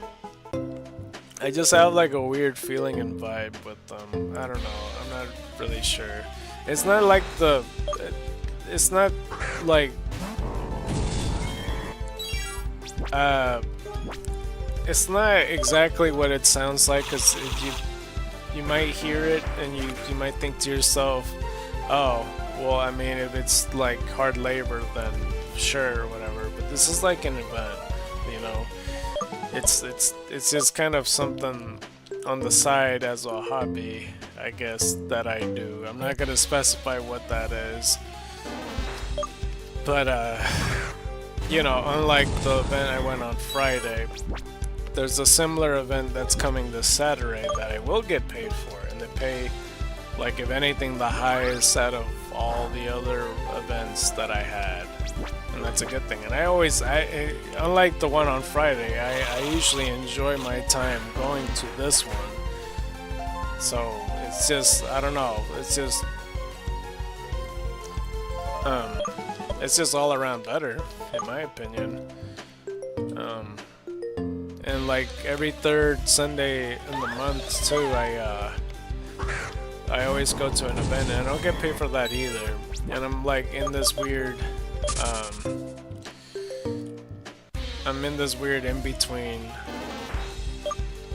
I just have, like, a weird feeling and vibe with them. I don't know, I'm not really sure. It's not like it's not like it's not exactly what it sounds like, because you might hear it and you might think to yourself, oh, well, I mean, if it's like hard labor, then sure, or whatever. But this is like an event, you know. It's just kind of something on the side as a hobby, I guess, that I do. I'm not gonna specify what that is, but you know, unlike the event I went on Friday, there's a similar event that's coming this Saturday that I will get paid for, and they pay, like, if anything, the highest out of all the other events that I had, and that's a good thing. And unlike the one on Friday, I usually enjoy my time going to this one, so it's just, I don't know, it's just all around better, in my opinion. And, like, every third Sunday in the month too, I always go to an event, and I don't get paid for that either. And I'm, like, in this weird in between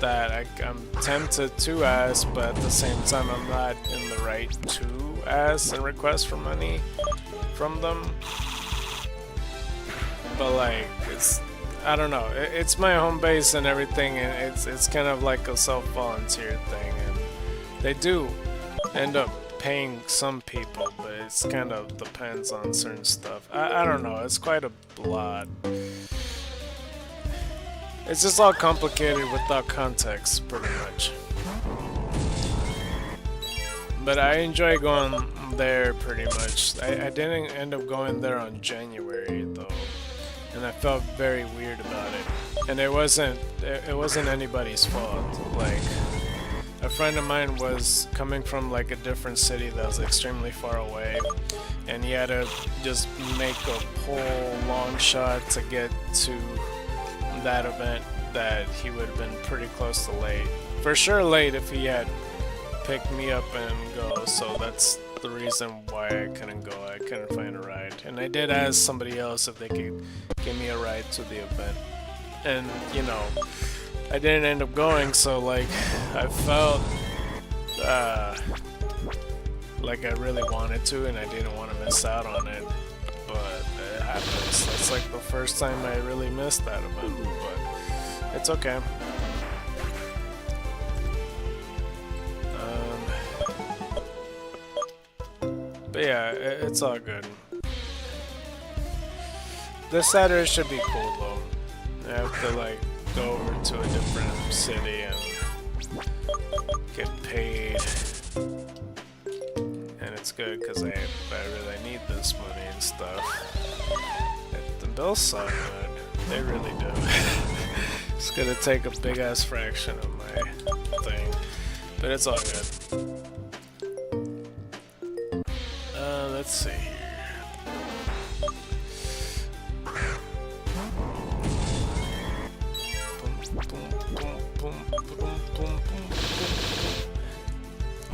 that I'm tempted to ask, but at the same time I'm not in the right to ask and request for money from them. But like, I don't know, it's my home base and everything, and it's kind of like a self-volunteer thing, and they do end up paying some people, but it's kind of depends on certain stuff. I don't know, it's quite a lot. It's just all complicated without context, pretty much. But I enjoy going there pretty much. I didn't end up going there on January though, and I felt very weird about it. And it wasn't anybody's fault. Like, a friend of mine was coming from like a different city that was extremely far away, and he had to just make a whole long shot to get to that event that he would have been pretty close to late. For sure late if he had picked me up and go, so that's the reason why I couldn't go. I couldn't find a ride. And I did ask somebody else if they could give me a ride to the event. And, you know, I didn't end up going, so like, I felt like I really wanted to, and I didn't want to miss out on it. But it happens. That's like the first time I really missed that event, but it's okay. But yeah, it's all good. This Saturday should be cool though. I have to like go over to a different city and get paid. And it's good because I really need this money and stuff. The bills suck, man. They really do. It's gonna take a big ass fraction of my thing. But it's all good. Let's see here.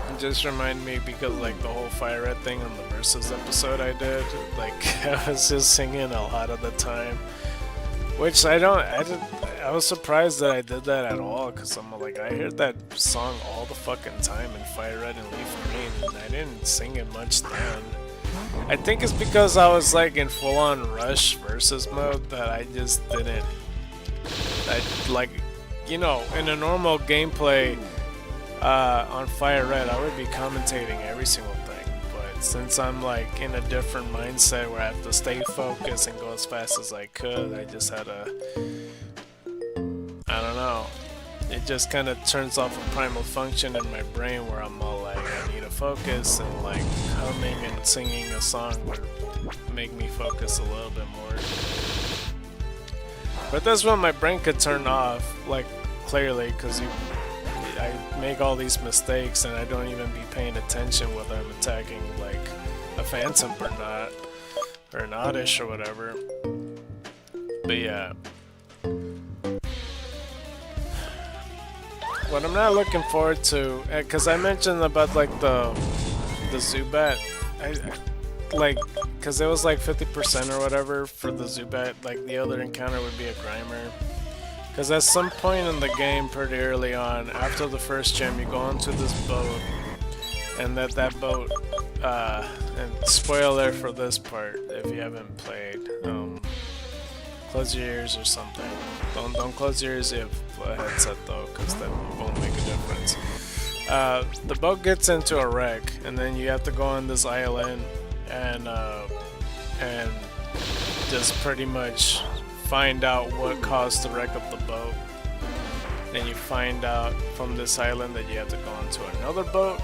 It just reminded me because like the whole fire red thing on the Versus episode I did, like I was just singing a lot of the time, which I was surprised that I did that at all, because I'm like, I heard that song all the fucking time in Fire Red and Leaf Green, and I didn't sing it much then. I think it's because I was like in full-on Rush Versus mode that I just didn't. Like, you know, in a normal gameplay on Fire Red, I would be commentating every single thing. But since I'm like in a different mindset where I have to stay focused and go as fast as I could, I just had to. I don't know. It just kind of turns off a primal function in my brain where I'm all like, I need to focus, and like humming and singing a song would make me focus a little bit more. But that's when my brain could turn off, like clearly, because I make all these mistakes and I don't even be paying attention whether I'm attacking like a Phantom or not, or an Oddish or whatever. But yeah. What I'm not looking forward to, because I mentioned about like the Zubat, like, because it was like 50% or whatever for the Zubat, like the other encounter would be a Grimer. Because at some point in the game, pretty early on, after the first gym, you go onto this boat, and that boat, and spoiler for this part if you haven't played, close your ears or something. Don't close your ears if a headset though, because that won't make a difference. The boat gets into a wreck, and then you have to go on this island and just pretty much find out what caused the wreck of the boat. Then you find out from this island that you have to go onto another boat,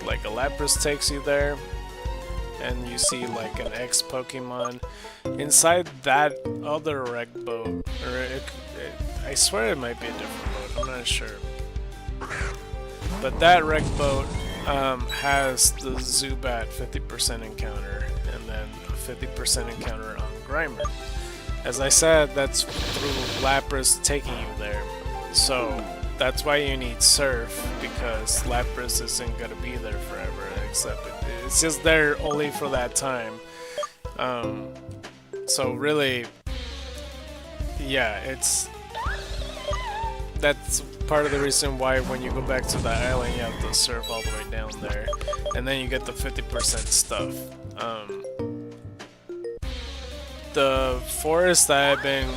like a Lapras takes you there, and you see like an X Pokemon inside that other wreck boat, or I swear it might be a different boat, I'm not sure. But that wreck boat has the Zubat 50% encounter, and then a 50% encounter on Grimer. As I said, that's through Lapras taking you there. So that's why you need Surf, because Lapras isn't gonna be there forever, except it's just there only for that time. So really, yeah, that's part of the reason why when you go back to the island you have to surf all the way down there, and then you get the 50% stuff. The forest that I've been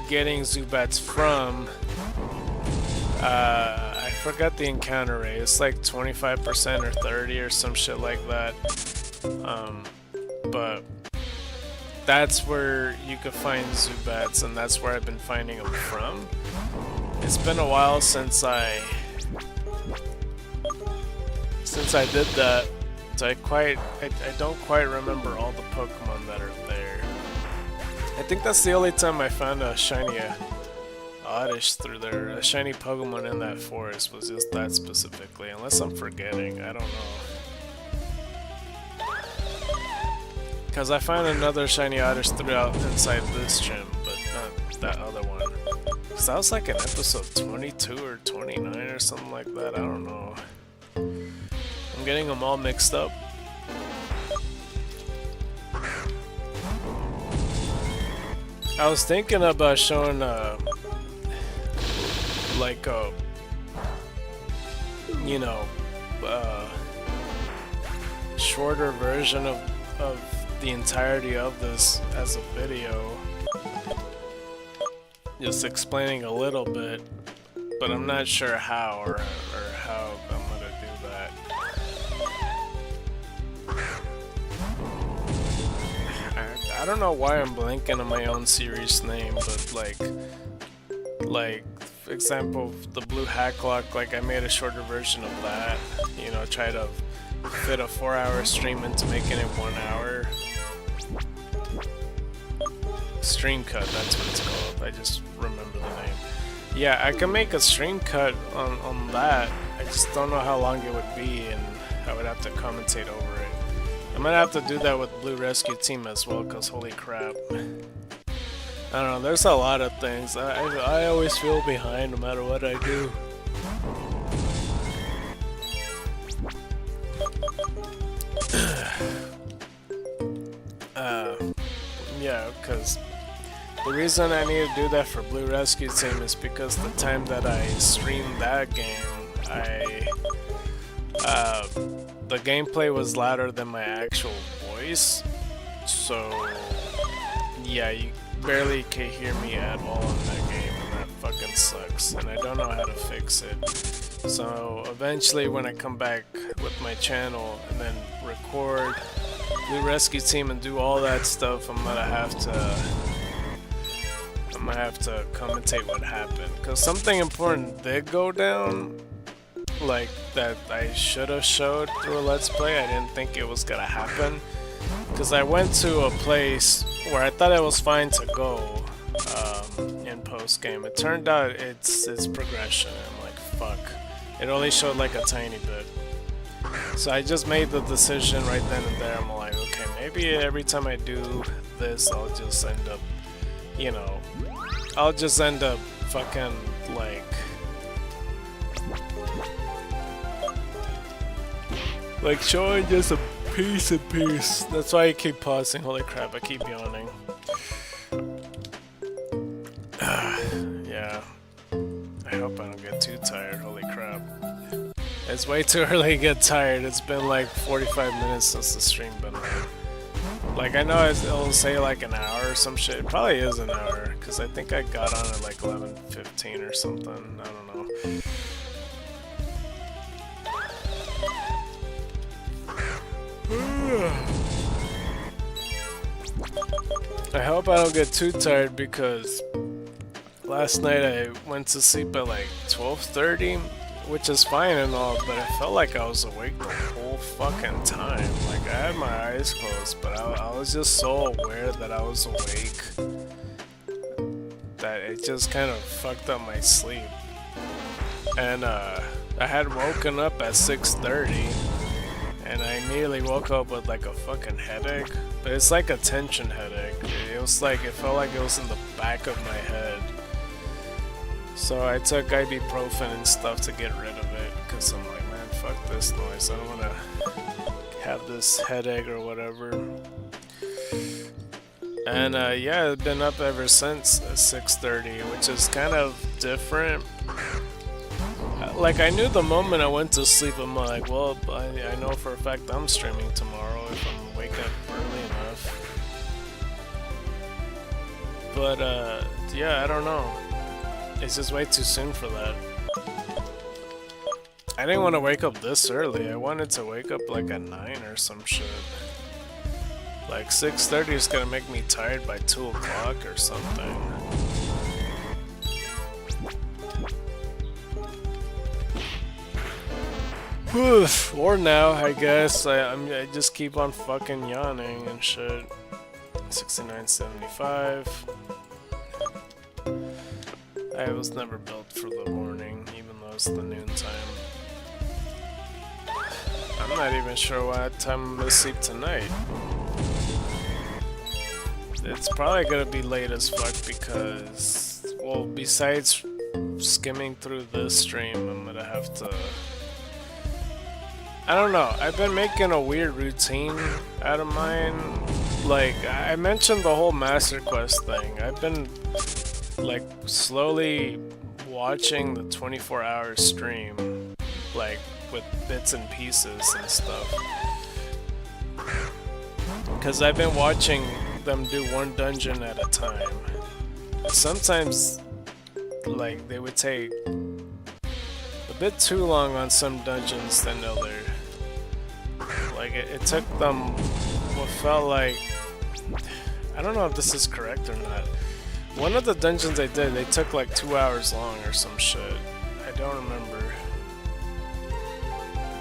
getting Zubats from, I forgot the encounter rate. It's like 25% or 30 or some shit like that. But that's where you could find Zubats, and that's where I've been finding them from. It's been a while since I did that, so I don't quite remember all the Pokemon that are there. I think that's the only time I found a shiny Oddish through there. A shiny Pokemon in that forest was just that specifically, unless I'm forgetting, I don't know. Because I found another shiny Oddish throughout inside this gym, but not that other one. Because that was like in episode 22 or 29 or something like that, I don't know. I'm getting them all mixed up. I was thinking about showing like a, you know, shorter version of the entirety of this as a video, just explaining a little bit, but I'm not sure how or how I'm gonna do that. I don't know why I'm blanking on my own series name, but like for example, the blue Hacklock, like I made a shorter version of that, you know, try to fit a 4-hour stream into making it 1 hour. Stream cut, that's what it's called. I just remember the name. Yeah, I can make a stream cut on that. I just don't know how long it would be, and I would have to commentate over it. I'm gonna have to do that with Blue Rescue Team as well, because holy crap. I don't know, there's a lot of things. I always feel behind no matter what I do. Yeah, because the reason I need to do that for Blue Rescue Team is because the time that I streamed that game, the gameplay was louder than my actual voice, so yeah, you barely can hear me at all in that game, and that fucking sucks, and I don't know how to fix it. So eventually when I come back with my channel and then record Blue Rescue Team and do all that stuff, I'm gonna have to commentate what happened, because something important did go down, like that I should have showed through a Let's Play. I didn't think it was gonna happen, because I went to a place where I thought it was fine to go in post game. It turned out it's progression. I'm like, fuck. It only showed like a tiny bit. So I just made the decision right then and there. I'm like, okay, maybe every time I do this, I'll just end up, you know, I'll just end up fucking like showing just a piece of piece. That's why I keep pausing. Holy crap, I keep yawning. Yeah. I hope I don't get too tired. Holy crap. It's way too early to get tired. It's been like 45 minutes since the stream been on. Like, I know it'll say like an hour or some shit. It probably is an hour, because I think I got on at like 11:15 or something. I don't know. I hope I don't get too tired, because last night I went to sleep at like 12:30, which is fine and all, but I felt like I was awake the whole fucking time. Like, I had my eyes closed, but I was just so aware that I was awake that it just kind of fucked up my sleep. And I had woken up at 6:30, and I immediately woke up with like a fucking headache, but it's like a tension headache. It was like, it felt like it was in the back of my head. So I took ibuprofen and stuff to get rid of it, because I'm like, man, fuck this noise. I don't want to have this headache or whatever. And yeah, I've been up ever since 6:30, which is kind of different, Like, I knew the moment I went to sleep, I'm like, well, I know for a fact I'm streaming tomorrow if I'm wake up early enough. But, yeah, I don't know. It's just way too soon for that. I didn't want to wake up this early. I wanted to wake up like at 9 or some shit. Like 6:30 is gonna make me tired by 2 o'clock or something. Or now, I guess. I just keep on fucking yawning and shit. 69.75. I was never built for the morning, even though it's the noon time. I'm not even sure what time I'm gonna sleep tonight. It's probably gonna be late as fuck because, well, besides skimming through this stream, I'm gonna have to... I don't know, I've been making a weird routine out of mine. Like, I mentioned the whole Master Quest thing. I've been, like, slowly watching the 24-hour stream, like, with bits and pieces and stuff. Because I've been watching them do one dungeon at a time. Sometimes, like, they would take a bit too long on some dungeons than other. Like, it took them what felt like... I don't know if this is correct or not. One of the dungeons I did, they took like 2 hours long or some shit. I don't remember.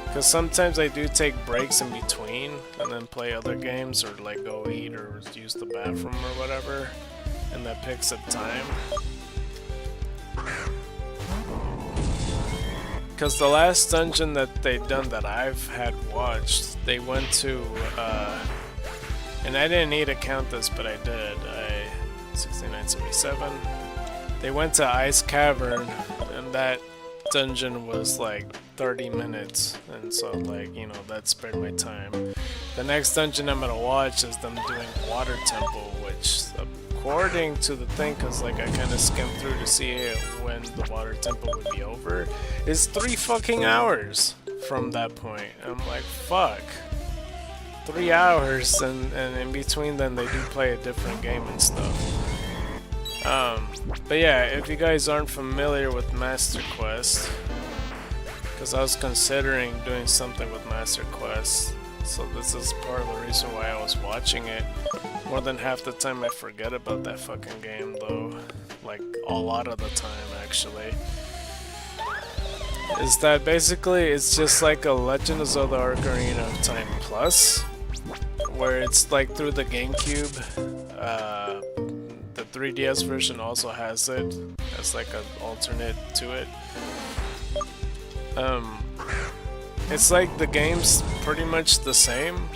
Because sometimes I do take breaks in between and then play other games or like go eat or use the bathroom or whatever. And that picks up time. Because the last dungeon that they done that I've had watched, they went to, and I didn't need to count this, but I did. 69.77. They went to Ice Cavern, and that dungeon was like 30 minutes, and so, like, you know, that spared my time. The next dungeon I'm gonna watch is them doing Water Temple, which, according to the thing, because like I kind of skimmed through to see it when the Water Temple would be over, is 3 fucking hours from that point. I'm like, fuck. 3 hours, and in between then they do play a different game and stuff. But yeah, if you guys aren't familiar with Master Quest, because I was considering doing something with Master Quest, so this is part of the reason why I was watching it. More than half the time I forget about that fucking game though, like a lot of the time actually. Is that basically it's just like a Legend of Zelda Ocarina of Time Plus, where it's like through the GameCube. The 3DS version also has it as like an alternate to it. It's like the game's pretty much the same.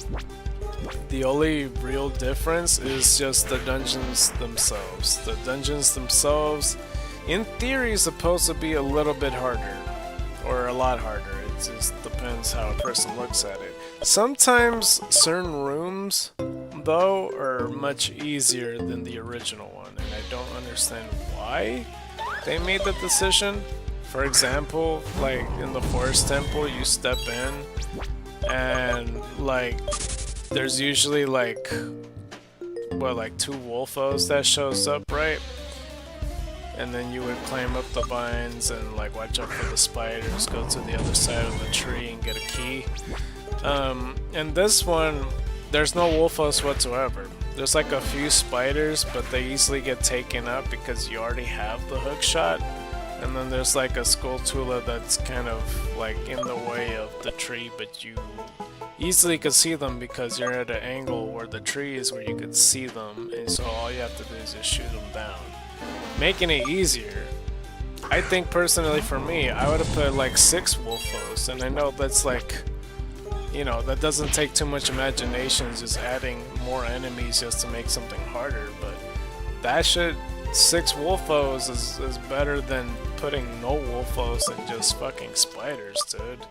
The only real difference is just the dungeons themselves. The dungeons themselves, in theory, is supposed to be a little bit harder, or a lot harder. It just depends how a person looks at it. Sometimes certain rooms, though, are much easier than the original one, and I don't understand why they made the decision. For example, like in the Forest Temple, you step in, and like there's usually like, what, like 2 Wolfos that shows up, right? And then you would climb up the vines and like watch out for the spiders, go to the other side of the tree and get a key. In this one, there's no Wolfos whatsoever. There's like a few spiders, but they easily get taken out because you already have the hook shot. And then there's like a Skulltula that's kind of like in the way of the tree, but you easily could see them because you're at an angle where the tree is where you could see them, and so all you have to do is just shoot them down, making it easier. I think personally for me, I would have put like 6 Wolfos, and I know that's like, you know, that doesn't take too much imagination, it's just adding more enemies just to make something harder, but that shit, 6 Wolfos is better than putting no Wolfos and just fucking spiders, dude.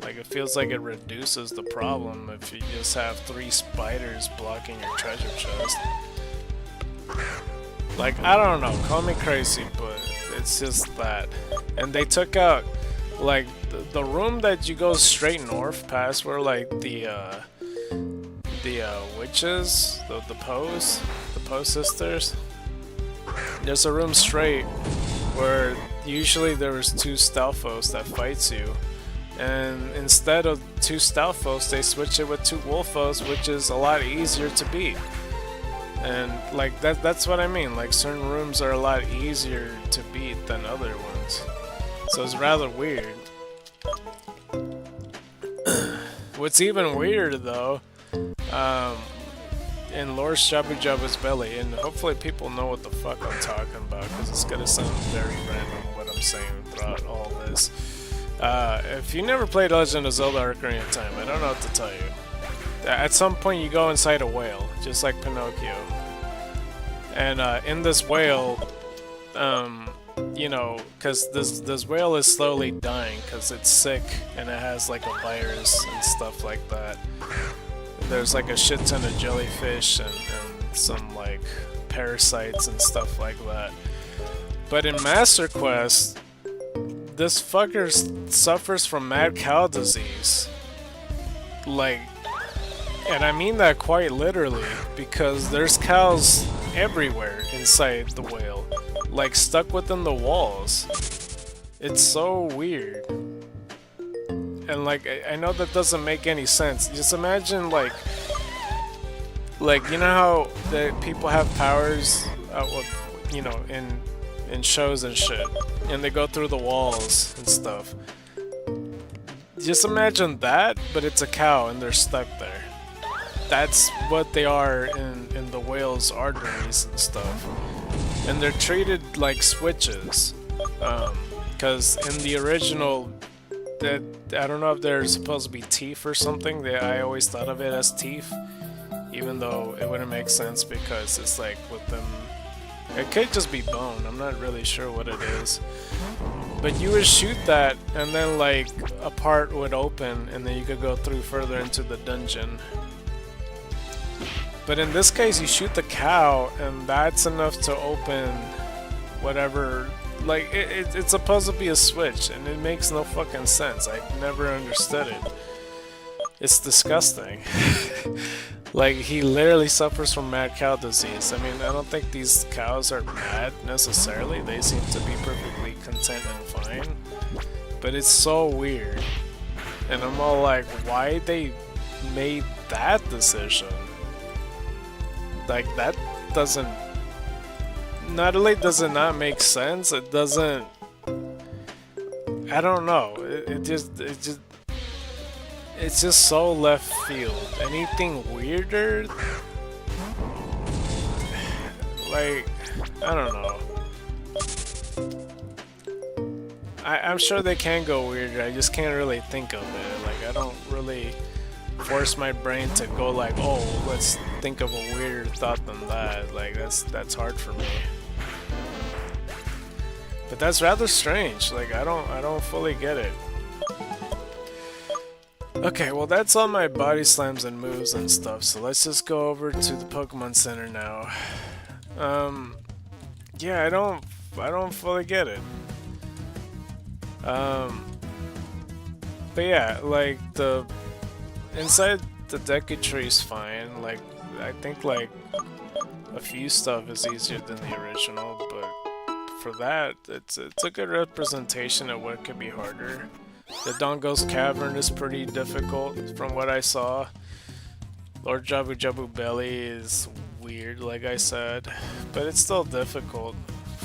Like, it feels like it reduces the problem if you just have 3 spiders blocking your treasure chest. Like, I don't know, call me crazy, but it's just that. And they took out Like the room that you go straight north past, where like the witches, the Poe sisters. There's a room straight where usually there was 2 Stalfos that fights you, and instead of 2 Stalfos, they switch it with 2 Wolfos, which is a lot easier to beat. And like that's what I mean. Like certain rooms are a lot easier to beat than other ones, so it's rather weird. What's even weirder though, in Lord's Jabu Jabu's belly, and hopefully people know what the fuck I'm talking about, because it's gonna sound very random what I'm saying throughout all this. If you never played Legend of Zelda Ocarina of Time, I don't know what to tell you. At some point you go inside a whale, just like Pinocchio. And in this whale, you know, because this whale is slowly dying because it's sick and it has like a virus and stuff like that. There's like a shit ton of jellyfish and some like parasites and stuff like that. But in Master Quest, this fucker suffers from mad cow disease. Like, and I mean that quite literally, because there's cows everywhere inside the whale, like stuck within the walls. It's so weird. And like, I know that doesn't make any sense. Just imagine like you know how the people have powers, you know, in shows and shit, and they go through the walls and stuff. Just imagine that, but it's a cow and they're stuck there. That's what they are in the whale's arteries and stuff. And they're treated like switches. Because in the original, that I don't know if they're supposed to be teeth or something. I always thought of it as teeth, even though it wouldn't make sense because it's like with them. It could just be bone. I'm not really sure what it is. But you would shoot that, and then like a part would open, and then you could go through further into the dungeon. But in this case, you shoot the cow, and that's enough to open whatever. Like, it's supposed to be a switch, and it makes no fucking sense. I never understood it. It's disgusting. Like, he literally suffers from mad cow disease. I mean, I don't think these cows are mad necessarily. They seem to be perfectly content and fine. But it's so weird. And I'm all like, why they made that decision? Like, that doesn't... Not only does it not make sense, it doesn't... I don't know. It's just so left field. Anything weirder? Like, I don't know. I'm sure they can go weirder, I just can't really think of it. Like, I don't really force my brain to go like, oh, let's think of a weirder thought than that. Like, that's hard for me. But that's rather strange. Like, I don't fully get it. Okay, well that's all my body slams and moves and stuff, so let's just go over to the Pokemon Center now. Yeah, I don't fully get it. But yeah, like the inside the Deku Tree is fine. Like, I think like a few stuff is easier than the original, but for that, it's a good representation of what could be harder. The Dongo's Cavern is pretty difficult from what I saw. Lord Jabu Jabu Belly is weird, like I said, but it's still difficult.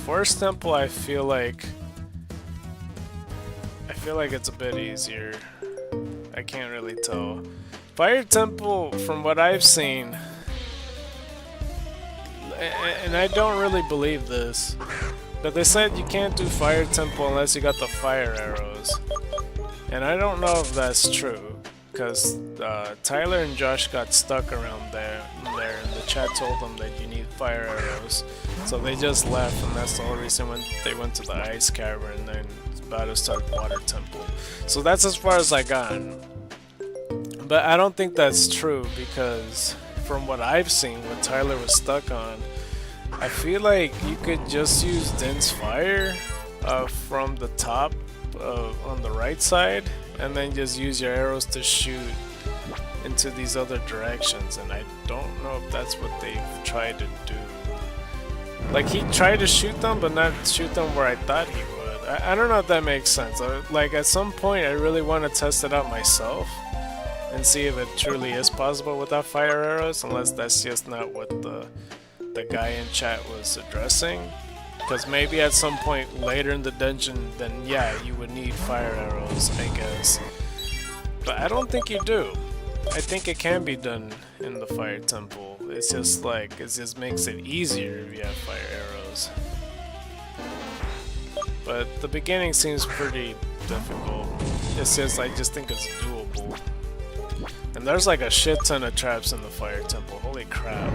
Forest Temple, I feel like it's a bit easier. I can't really tell. Fire Temple, from what I've seen, and I don't really believe this, but they said you can't do Fire Temple unless you got the fire arrows. And I don't know if that's true, because Tyler and Josh got stuck around there, and the chat told them that you need fire arrows. So they just left, and that's the whole reason when they went to the Ice Cavern and then about to start Water Temple. So that's as far as I got. But I don't think that's true, because from what I've seen, what Tyler was stuck on, I feel like you could just use Din's Fire from the top on the right side, and then just use your arrows to shoot into these other directions, and I don't know if that's what they've tried to do. Like, he tried to shoot them, but not shoot them where I thought he would. I don't know if that makes sense. Like, at some point, I really want to test it out myself and see if it truly is possible without fire arrows, unless that's just not what the guy in chat was addressing. Because maybe at some point later in the dungeon, then yeah, you would need fire arrows, I guess. But I don't think you do. I think it can be done in the fire temple. It's just like, it just makes it easier if you have fire arrows. But the beginning seems pretty difficult. It's just, I just think it's doable. And there's like a shit ton of traps in the fire temple, holy crap.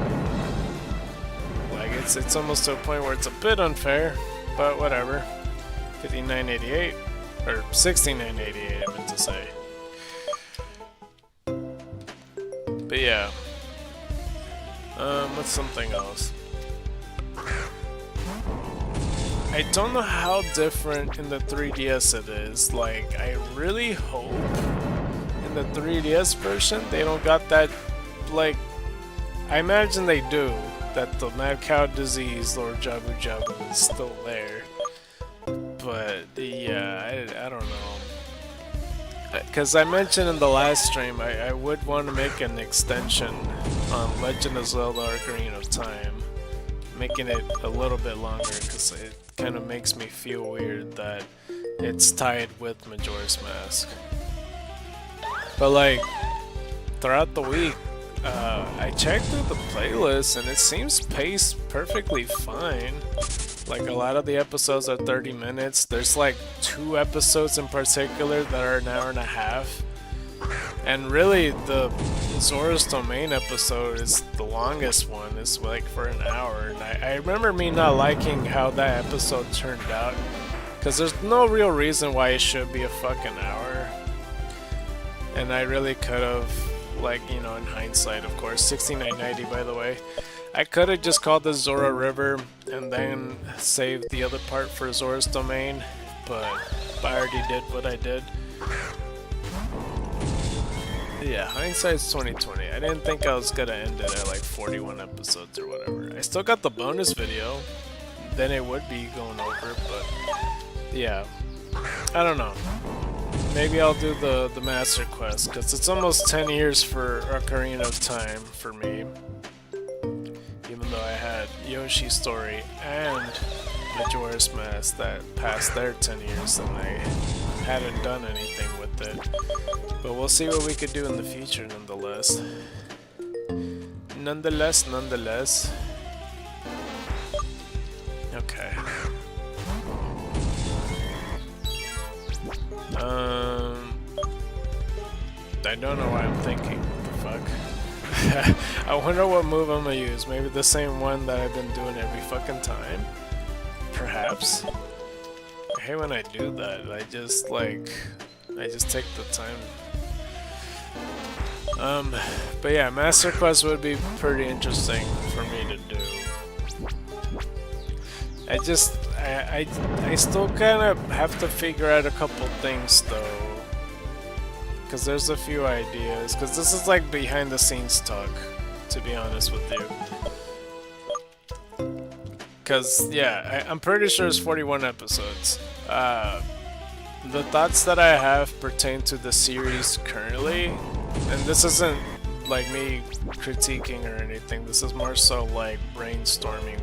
Like, it's almost to a point where it's a bit unfair, but whatever. 5988, or 6988 I meant to say. But yeah. What's something else? I don't know how different in the 3DS it is. Like, I really hope in the 3DS version they don't got that, like, I imagine they do, that the mad cow disease, Lord Jabu Jabu, is still there. But yeah, I don't know. Because I mentioned in the last stream, I would want to make an extension on Legend of Zelda Ocarina of Time, making it a little bit longer, because it kind of makes me feel weird that it's tied with Majora's Mask. But like, throughout the week, I checked through the playlist and it seems paced perfectly fine. Like, a lot of the episodes are 30 minutes. There's like 2 episodes in particular that are an hour and a half. And really, the Zora's Domain episode is the longest one. It's like for an hour. And I remember me not liking how that episode turned out, because there's no real reason why it should be a fucking hour. And I really could have, like, you know, in hindsight, of course, 6990 by the way, I could have just called the Zora River and then saved the other part for Zora's Domain, but I already did what I did. Yeah, hindsight's 2020. I didn't think I was gonna end it at like 41 episodes or whatever. I still got the bonus video, then it would be going over, but yeah, I don't know. Maybe I'll do the Master Quest, because it's almost 10 years for Ocarina of Time for me. Even though I had Yoshi's Story and Majora's Mask that passed their 10 years and I hadn't done anything with it. But we'll see what we could do in the future nonetheless. Nonetheless. Okay. I don't know why I'm thinking. What the fuck? I wonder what move I'm gonna use. Maybe the same one that I've been doing every fucking time? Perhaps? I hate when I do that. I just take the time. But yeah, Master Quest would be pretty interesting for me to do. I still kind of have to figure out a couple things though, because there's a few ideas, because this is like behind the scenes talk, to be honest with you. Because yeah, I'm pretty sure it's 41 episodes. The thoughts that I have pertain to the series currently, and this isn't like me critiquing or anything, this is more so like brainstorming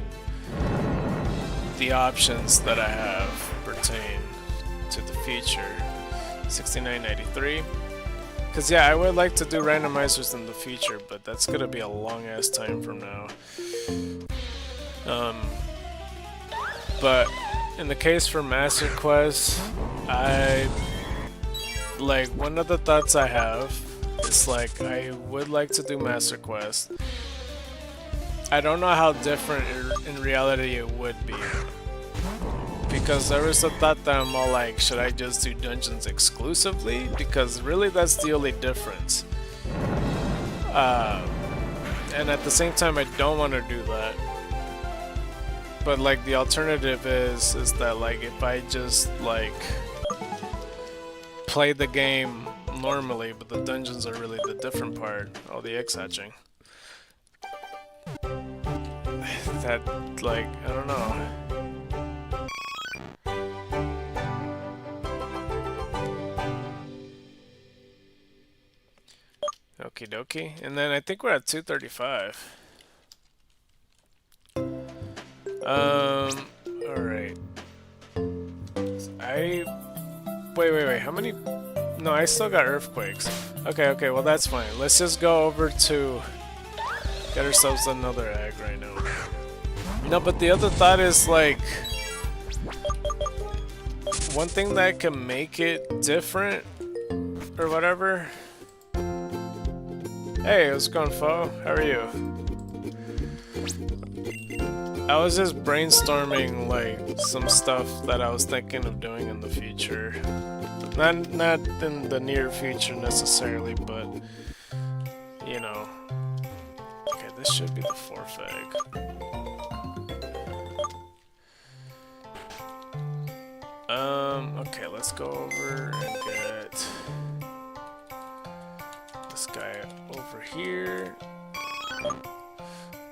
the options that I have pertain to the future. 6993. Because yeah, I would like to do randomizers in the future, but that's gonna be a long ass time from now. But in the case for Master Quest, one of the thoughts I have is like, I would like to do Master Quest. I don't know how different in reality it would be, because there was a thought that I'm all like, should I just do dungeons exclusively? Because really that's the only difference. And at the same time, I don't want to do that. But like the alternative is that like if I just like play the game normally, but the dungeons are really the different part. All the eggs hatching. That, like, I don't know. Okie dokie. And then I think we're at 235. Alright. Wait, how many? No, I still got earthquakes. Okay, well that's fine. Let's just go over to get ourselves another egg right now. No, but the other thought is, like, one thing that can make it different or whatever. Hey, how's it going, Fo? How are you? I was just brainstorming, like, some stuff that I was thinking of doing in the future. Not in the near future necessarily, but, you know. Okay, this should be the fourth egg. Okay, let's go over and get this guy over here.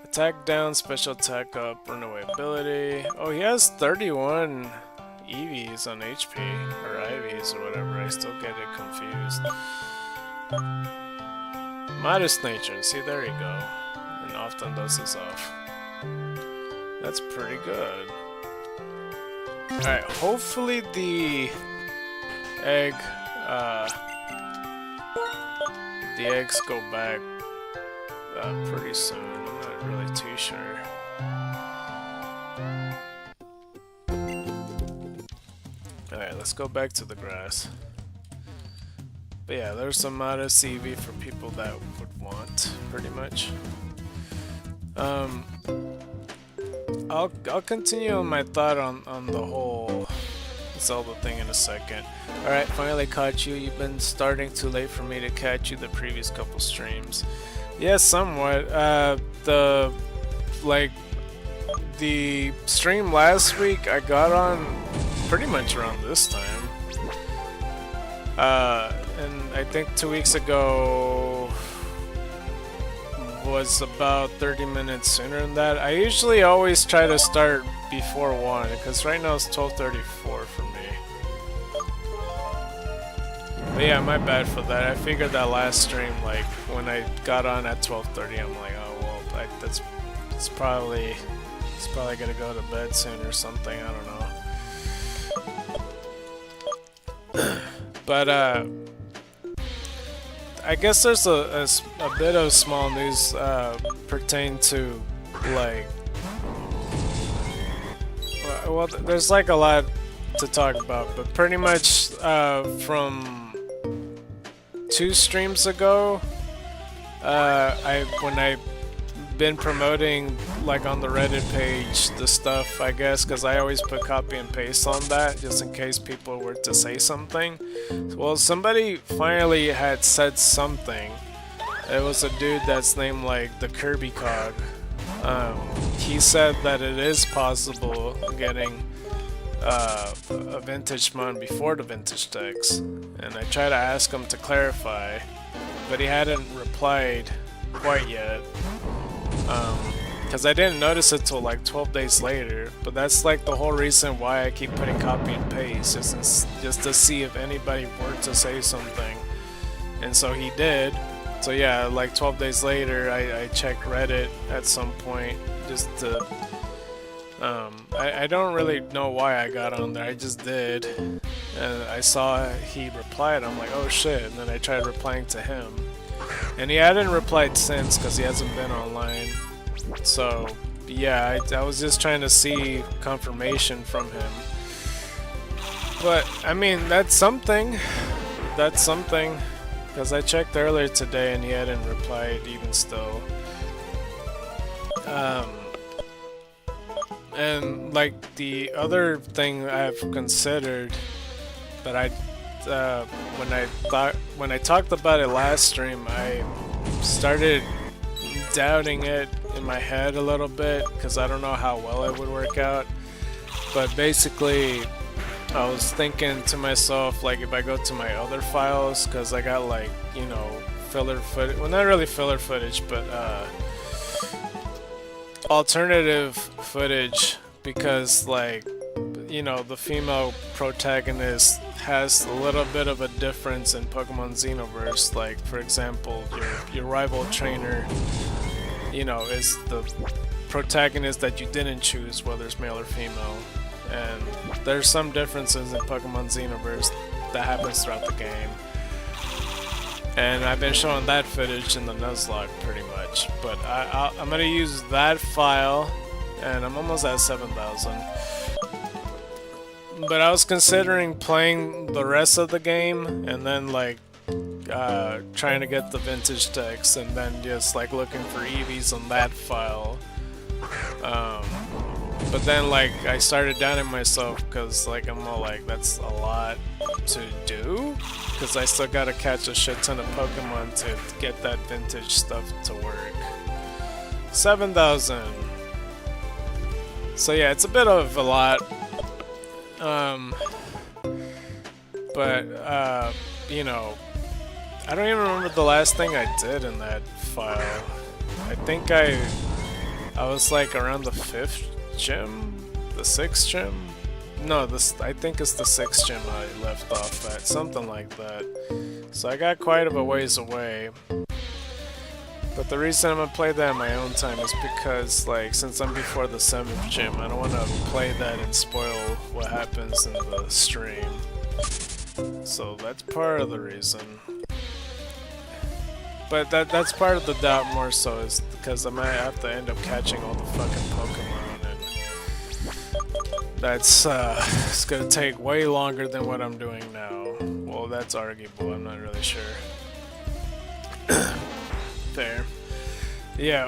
Attack down, special attack up, runaway ability. Oh, he has 31 Eevees on HP, or IVs or whatever. I still get it confused. Modest nature, see, there you go. And often does this off. That's pretty good. Alright, hopefully the eggs go back pretty soon. I'm not really too sure. Alright, let's go back to the grass. But yeah, there's some modest Eevee for people that would want, pretty much. I'll continue on my thought on the whole Zelda thing in a second. Alright, finally caught you. You've been starting too late for me to catch you the previous couple streams. Yeah, somewhat. The stream last week I got on pretty much around this time. And I think 2 weeks ago was about 30 minutes sooner than that. I usually always try to start before 1, because right now it's 12:34 for me. But yeah, my bad for that. I figured that last stream, like, when I got on at 12:30, I'm like, oh well, it's probably gonna go to bed soon or something, I don't know. But I guess there's a bit of small news pertaining to, like, well, there's like a lot to talk about, but pretty much from 2 streams ago, when I've been promoting, like, on the Reddit page the stuff, I guess, because I always put copy and paste on that just in case people were to say something. Well, somebody finally had said something. It was a dude that's named, like, the Kirby Cog. He said that it is possible getting a vintage mon before the vintage decks, and I tried to ask him to clarify, but he hadn't replied quite yet. Because I didn't notice it till like 12 days later, but that's like the whole reason why I keep putting copy and paste, just to see if anybody were to say something. And so he did. So yeah, like 12 days later, I checked Reddit at some point just to... I don't really know why I got on there, I just did. And I saw he replied, I'm like, oh shit, and then I tried replying to him. And he hadn't replied since because he hasn't been online. So yeah, I was just trying to see confirmation from him. But I mean, that's something. That's something. Because I checked earlier today and he hadn't replied even still. And like the other thing I've considered that when I talked about it last stream, I started doubting it in my head a little bit because I don't know how well it would work out. But basically, I was thinking to myself, like, if I go to my other files, because I got, like, you know, filler footage, well, not really filler footage, but alternative footage, because, like, you know, the female protagonist has a little bit of a difference in Pokemon Xenoverse. Like, for example, your rival trainer, you know, is the protagonist that you didn't choose, whether it's male or female. And there's some differences in Pokemon Xenoverse that happens throughout the game. And I've been showing that footage in the Nuzlocke pretty much. But I'm gonna use that file, and I'm almost at 7,000. But I was considering playing the rest of the game and then like trying to get the vintage text and then just like looking for Eevees on that file. But then like I started doubting myself because like I'm all like, that's a lot to do, because I still gotta catch a shit ton of Pokemon to get that vintage stuff to work. 7,000. So yeah, it's a bit of a lot. But you know, I don't even remember the last thing I did in that file. I think I was like around the 5th gym? The 6th gym? No, I think it's the 6th gym I left off at, something like that. So I got quite of a ways away. But the reason I'm gonna play that in my own time is because, like, since I'm before the 7th gym, I don't want to play that and spoil what happens in the stream. So that's part of the reason. But that's part of the doubt more so, is because I might have to end up catching all the fucking Pokemon, and that's it's gonna take way longer than what I'm doing now. Well, that's arguable, I'm not really sure. Fair. Yeah.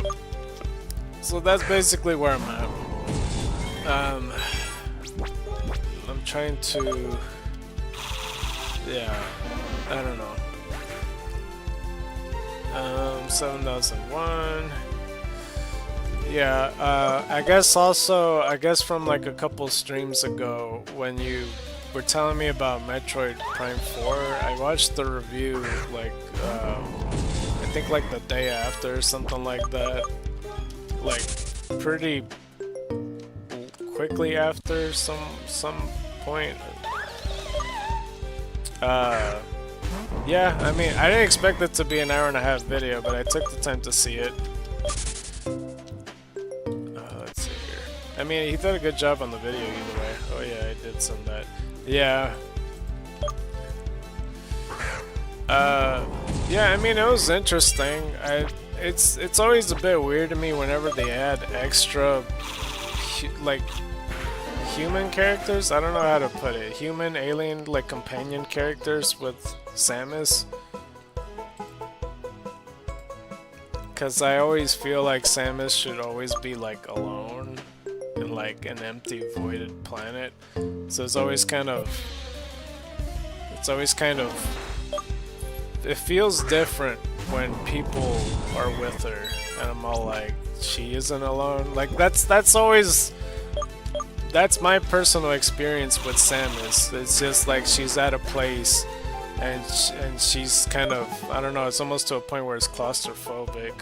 So that's basically where I'm at. I'm trying to... Yeah. I don't know. 7001. Yeah, I guess from like a couple streams ago when you were telling me about Metroid Prime 4, I watched the review like I think like the day after or something like that. Like pretty quickly after some point. Yeah, I mean, I didn't expect it to be an hour-and-a-half video, but I took the time to see it. Let's see here. I mean, he did a good job on the video either way. Oh yeah, I did some of that. Yeah. Yeah, I mean, it was interesting. It's always a bit weird to me whenever they add extra, like, human characters? I don't know how to put it. Human, alien, like, companion characters with Samus. Because I always feel like Samus should always be, like, alone in, like, an empty, voided planet. So it's always kind of... It feels different when people are with her, and I'm all like, she isn't alone. Like, that's always... That's my personal experience with Samus. It's just like she's at a place and she's kind of, I don't know, it's almost to a point where it's claustrophobic.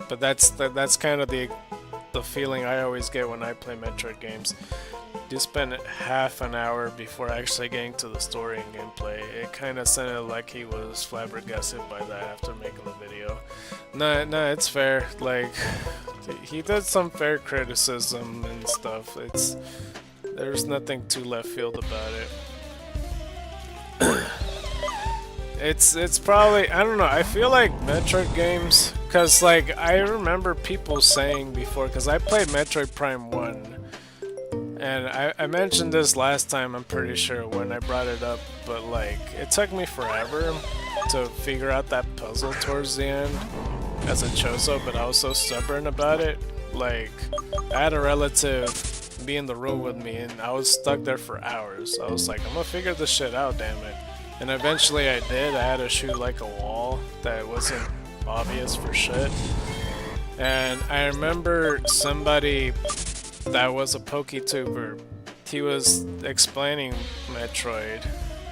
But that's kind of the feeling I always get when I play Metroid games. You spend half an hour before actually getting to the story and gameplay. It kind of sounded like he was flabbergasted by that after making the video. No, it's fair. Like, he did some fair criticism and stuff. There's nothing too left field about it. It's probably, I don't know, I feel like Metroid games, cause like I remember people saying before, cause I played Metroid Prime 1. And I mentioned this last time, I'm pretty sure, when I brought it up, but like, it took me forever to figure out that puzzle towards the end as a Chozo, but I was so stubborn about it. Like, I had a relative be in the room with me, and I was stuck there for hours. I was like, I'm gonna figure this shit out, damn it. And eventually I did. I had to shoot like a wall that wasn't obvious for shit. And I remember somebody that was a PokeTuber he was explaining Metroid.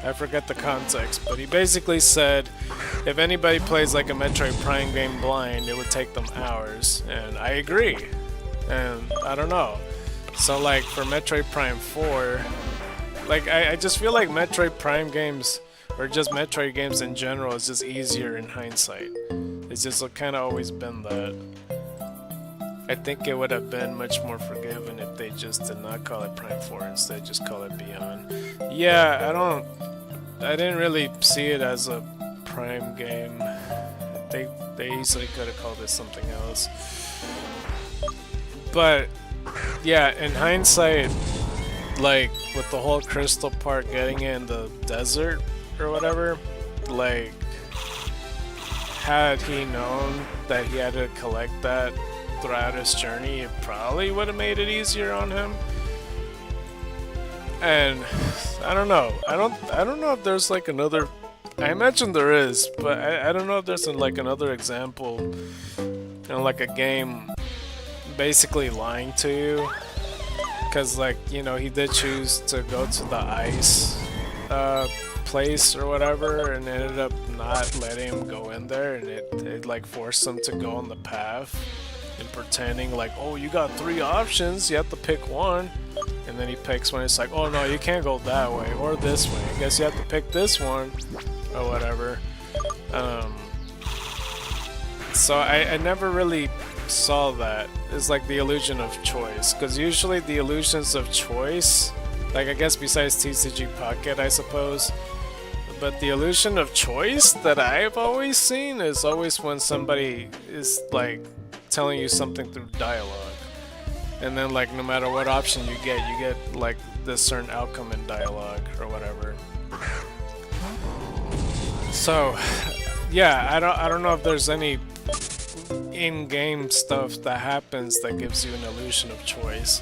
I forget the context, but he basically said if anybody plays like a Metroid Prime game blind, it would take them hours, and I agree. And I don't know. So like for Metroid Prime 4, like I just feel like Metroid Prime games, or just Metroid games in general, is just easier in hindsight. It's just kind of always been that. I think it would have been much more forgiving if they just did not call it Prime 4, instead just call it Beyond. Yeah, I didn't really see it as a Prime game. They easily could have called it something else. But yeah, in hindsight, like with the whole crystal part getting in the desert or whatever, like had he known that he had to collect that throughout his journey, it probably would have made it easier on him. And I don't know. I don't know if there's like another. I imagine there is, but I don't know if there's like another example, like a game basically lying to you, because like he did choose to go to the ice place or whatever, and ended up not letting him go in there, and it like forced him to go on the path and pretending like, oh, you got 3 options, you have to pick one, and then he picks one. It's like, oh no, you can't go that way or this way, I guess you have to pick this one or whatever. So I never really saw that. It's like the illusion of choice, because usually the illusions of choice, like I guess besides TCG Pocket I suppose, but the illusion of choice that I've always seen is always when somebody is like telling you something through dialogue, and then like no matter what option you get like this certain outcome in dialogue or whatever. So yeah, I don't know if there's any in-game stuff that happens that gives you an illusion of choice.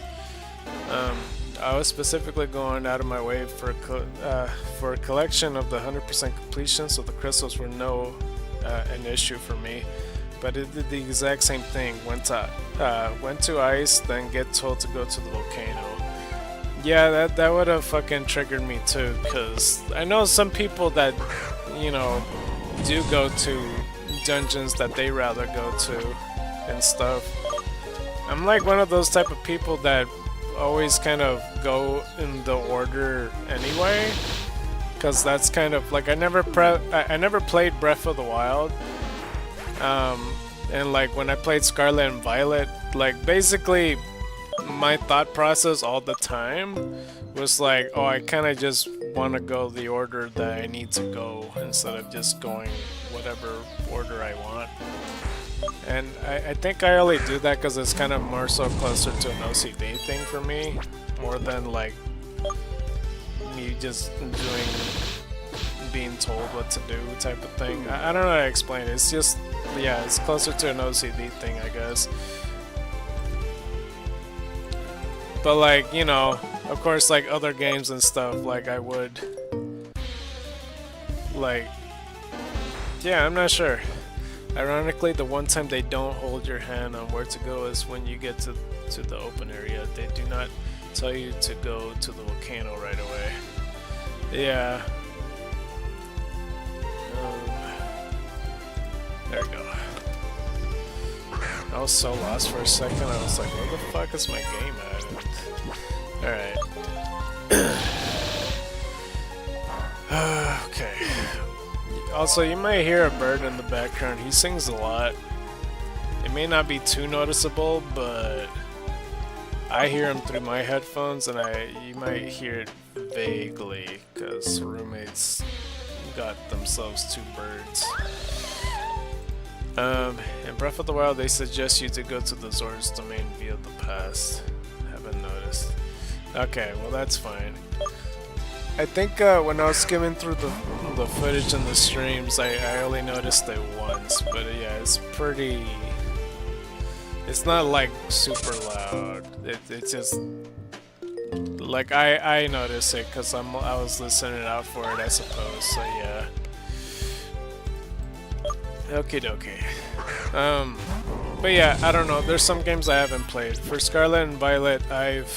I was specifically going out of my way for a collection of the 100% completion, so the crystals were an issue for me. But it did the exact same thing. Went to ice, then get told to go to the volcano. Yeah, that would have fucking triggered me too, because I know some people that do go to dungeons that they rather go to and stuff. I'm like one of those type of people that always kind of go in the order anyway, because that's kind of like I never played Breath of the Wild, and like when I played Scarlet and Violet, like basically my thought process all the time was like, oh, I kind of just want to go the order that I need to go instead of just going whatever order I want. And I think I only do that because it's kind of more so closer to an OCD thing for me, more than like me just being told what to do type of thing. I don't know how to explain it. It's just, yeah, it's closer to an OCD thing, I guess. But like, of course, like other games and stuff, like I would, like, yeah, I'm not sure. Ironically, the one time they don't hold your hand on where to go is when you get to the open area. They do not tell you to go to the volcano right away. Yeah. There we go. I was so lost for a second. I was like, where the fuck is my game at? Alright. Okay. Also, you might hear a bird in the background. He sings a lot. It may not be too noticeable, but I hear him through my headphones, and you might hear it vaguely, because roommates got themselves 2 birds. In Breath of the Wild, they suggest you to go to the Zor's domain via the past. Haven't noticed. Okay, well that's fine. I think when I was skimming through the footage and the streams, I only noticed it once, but yeah, it's pretty. It's not like super loud. It's just like I noticed it because I was listening out for it, I suppose. So yeah. Okie dokie. But yeah, I don't know. There's some games I haven't played. For Scarlet and Violet, I've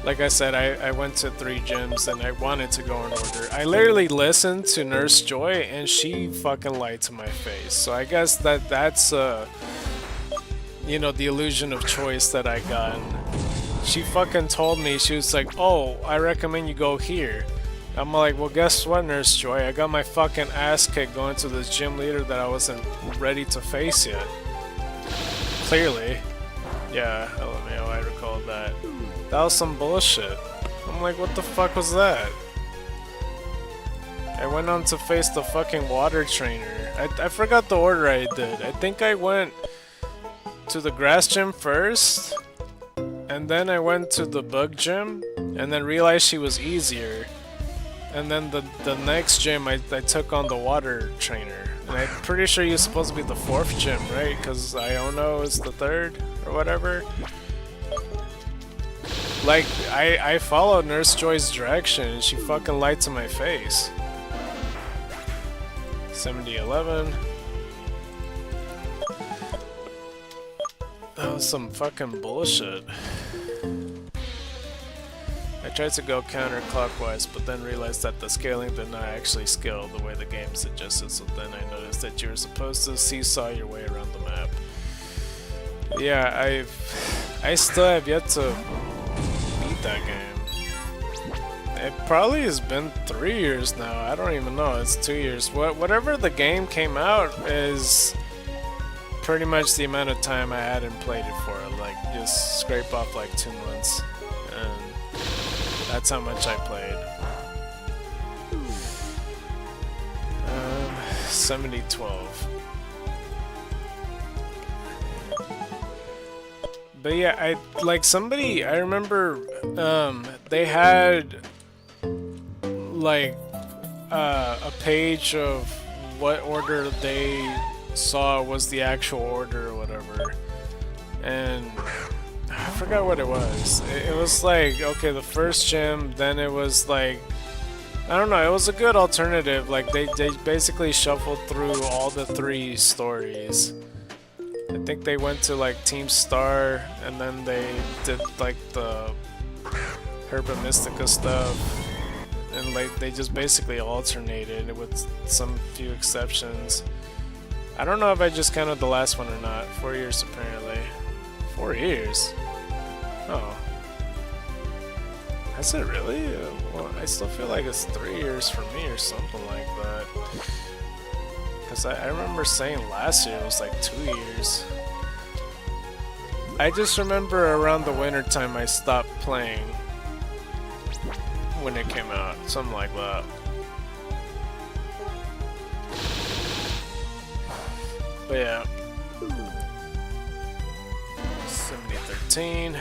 Like I said, I went to 3 gyms and I wanted to go in order. I literally listened to Nurse Joy and she fucking lied to my face. So I guess that's you know, the illusion of choice that I got. She fucking told me, she was like, oh, I recommend you go here. I'm like, well, guess what, Nurse Joy? I got my fucking ass kicked going to this gym leader that I wasn't ready to face yet. Clearly. Yeah, LMAO, I recall that. That was some bullshit. I'm like, what the fuck was that? I went on to face the fucking water trainer. I forgot the order I did. I think I went to the grass gym first, and then I went to the bug gym, and then realized she was easier. And then the next gym I took on the water trainer. And I'm pretty sure you're supposed to be the 4th gym, right? Because Iono is the 3rd or whatever. Like, I followed Nurse Joy's direction and she fucking lied to my face. 7011. That was some fucking bullshit. I tried to go counterclockwise, but then realized that the scaling did not actually scale the way the game suggested, so then I noticed that you were supposed to seesaw your way around the map. Yeah, I still have yet to beat that game. It probably has been 3 years now, I don't even know, it's 2 years. Whatever the game came out is pretty much the amount of time I hadn't played it for, like just scrape off like 2 months. And that's how much I played. 7012. But yeah, I remember they had like a page of what order they saw was the actual order or whatever, and I forgot what it was. It was like, okay, the first gym, then it was like, I don't know, it was a good alternative. Like they basically shuffled through all the 3 stories. I think they went to like Team Star, and then they did like the Herba Mystica stuff, and like they just basically alternated with some few exceptions. I don't know if I just counted the last one or not. 4 years apparently. 4 years? Oh. Has it really? Well, I still feel like it's 3 years for me or something like that. Because I remember saying last year it was like 2 years. I just remember around the winter time I stopped playing when it came out. Something like that. But yeah. 7013.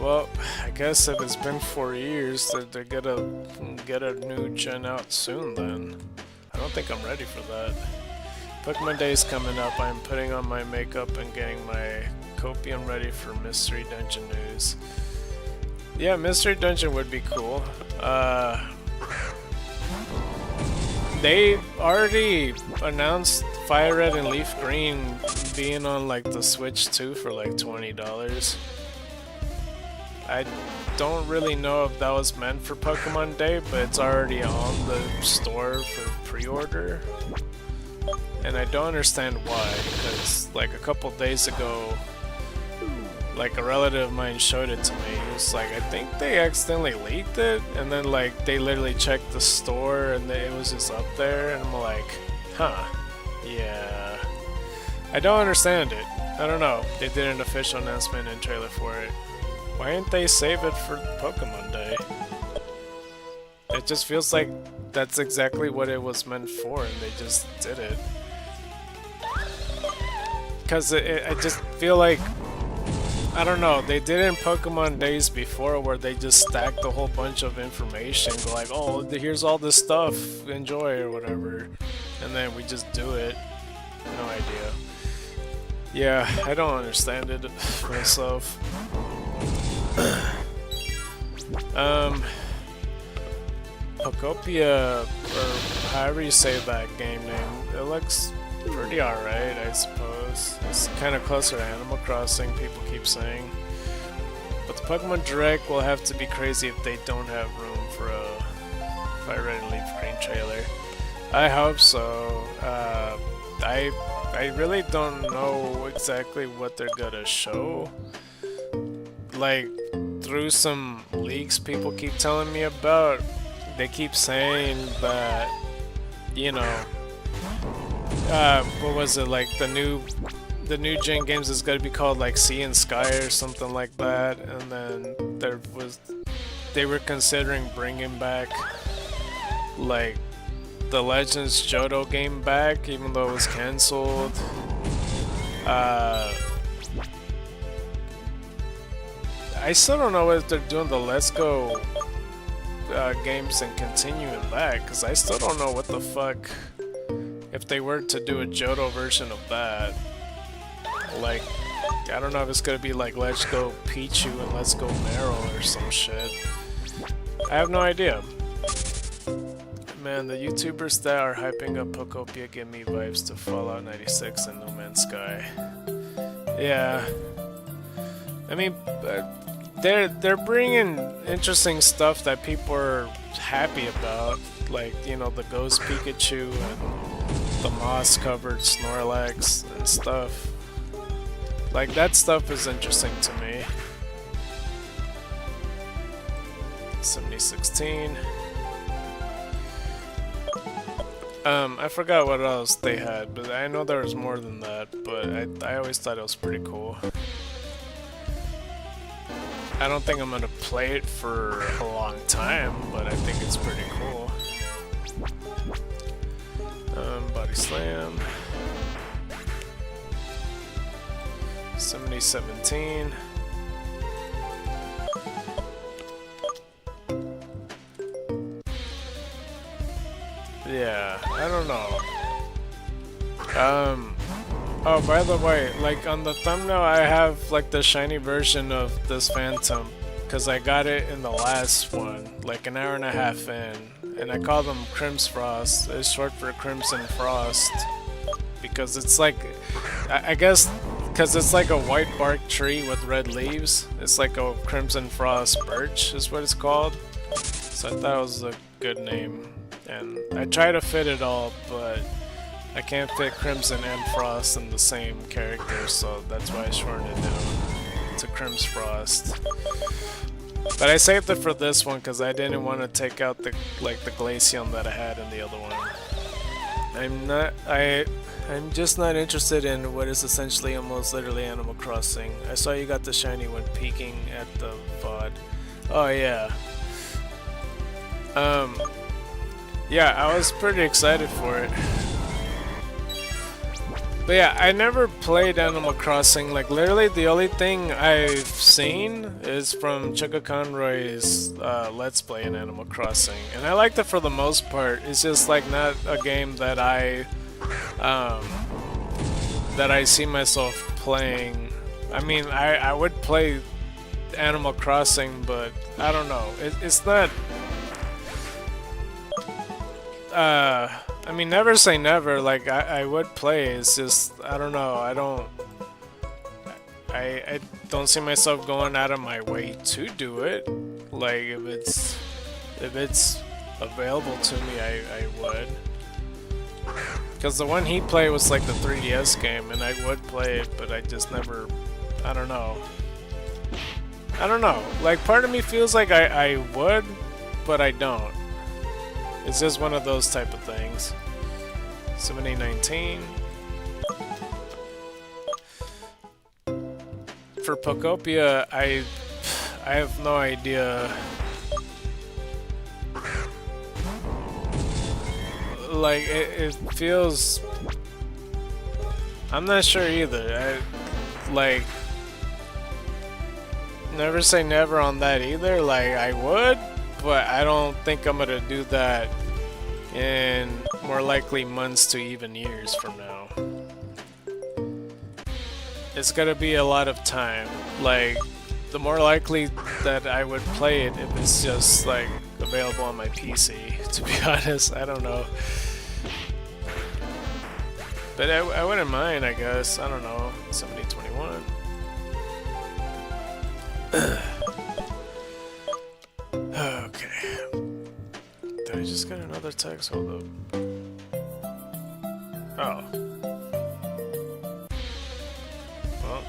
Well, I guess if it's been 4 years, they're gonna get a new gen out soon then. I don't think I'm ready for that. Pokemon Day is coming up. I'm putting on my makeup and getting my copium ready for Mystery Dungeon news. Yeah, Mystery Dungeon would be cool. They already announced Fire Red and Leaf Green being on like the Switch 2 for like $20. I don't really know if that was meant for Pokemon Day, but it's already on the store for pre-order. And I don't understand why, because like a couple days ago, like a relative of mine showed it to me. He was like, I think they accidentally leaked it, and then like they literally checked the store and it was just up there, and I'm like, huh, yeah. I don't understand it. I don't know. They did an official announcement and trailer for it. Why didn't they save it for Pokemon Day? It just feels like that's exactly what it was meant for, and they just did it. Because I just feel like, I don't know, they did it in Pokemon Days before where they just stacked a whole bunch of information, like, oh, here's all this stuff, enjoy or whatever, and then we just do it. No idea. Yeah, I don't understand it myself. Pokopia, or however you say that game name, it looks pretty alright, I suppose. It's kind of closer to Animal Crossing, people keep saying. But the Pokemon Direct will have to be crazy if they don't have room for a Fire Red and Leaf Green trailer. I hope so. I really don't know exactly what they're gonna show. Like, through some leaks people keep telling me about, they keep saying that, you know, what was it, like the new gen games is gonna be called like Sea and Sky or something like that, and then they were considering bringing back like the Legends Johto game back, even though it was cancelled. I still don't know if they're doing the Let's Go games and continuing that, because I still don't know what the fuck if they were to do a Johto version of that. Like, I don't know if it's gonna be like Let's Go Pichu and Let's Go Meryl or some shit. I have no idea. Man, the YouTubers that are hyping up Pokopia give me vibes to Fallout 96 and No Man's Sky. Yeah. I mean, they're bringing interesting stuff that people are happy about, like, you know, the Ghost Pikachu and the moss-covered Snorlax and stuff. Like, that stuff is interesting to me. 7016. I forgot what else they had, but I know there was more than that, but I always thought it was pretty cool. I don't think I'm gonna play it for a long time, but I think it's pretty cool. Body Slam. 7017. Yeah, I don't know. Oh, by the way, like on the thumbnail I have like the shiny version of this Phantom, because I got it in the last one, like an hour and a half in, and I call them Crimsfrost. It's short for Crimson Frost, because it's like, I guess, because it's like a white bark tree with red leaves. It's like a Crimson Frost birch is what it's called. So I thought it was a good name. And I try to fit it all, but I can't fit Crimson and Frost in the same character, so that's why I shortened it down to Crimsfrost. But I saved it for this one because I didn't want to take out the Glaceon that I had in the other one. I'm just not interested in what is essentially almost literally Animal Crossing. I saw you got the shiny when peeking at the VOD. Oh yeah. Yeah, I was pretty excited for it. But yeah, I never played Animal Crossing. Like, literally the only thing I've seen is from Chugga Conroy's Let's Play in Animal Crossing. And I liked it for the most part. It's just like not a game that I see myself playing. I mean, I would play Animal Crossing, but I don't know. It's not... I mean, never say never. Like, I would play. It's just, I don't know. I don't see myself going out of my way to do it. Like, if it's available to me, I would. Because the one he played was like the 3DS game, and I would play it, but I just never, I don't know. I don't know. Like, part of me feels like I would, but I don't. It's just one of those type of things. 7019. For Pokopia, I have no idea. Like, it feels... I'm not sure either. Like... Never say never on that either. Like, I would, but I don't think I'm gonna do that in more likely months to even years from now. It's gonna be a lot of time. Like, the more likely that I would play it if it's just like available on my PC, to be honest. I don't know. But I wouldn't mind, I guess. I don't know. 7021. Okay. Did I just get another text? Hold up. Oh. Well.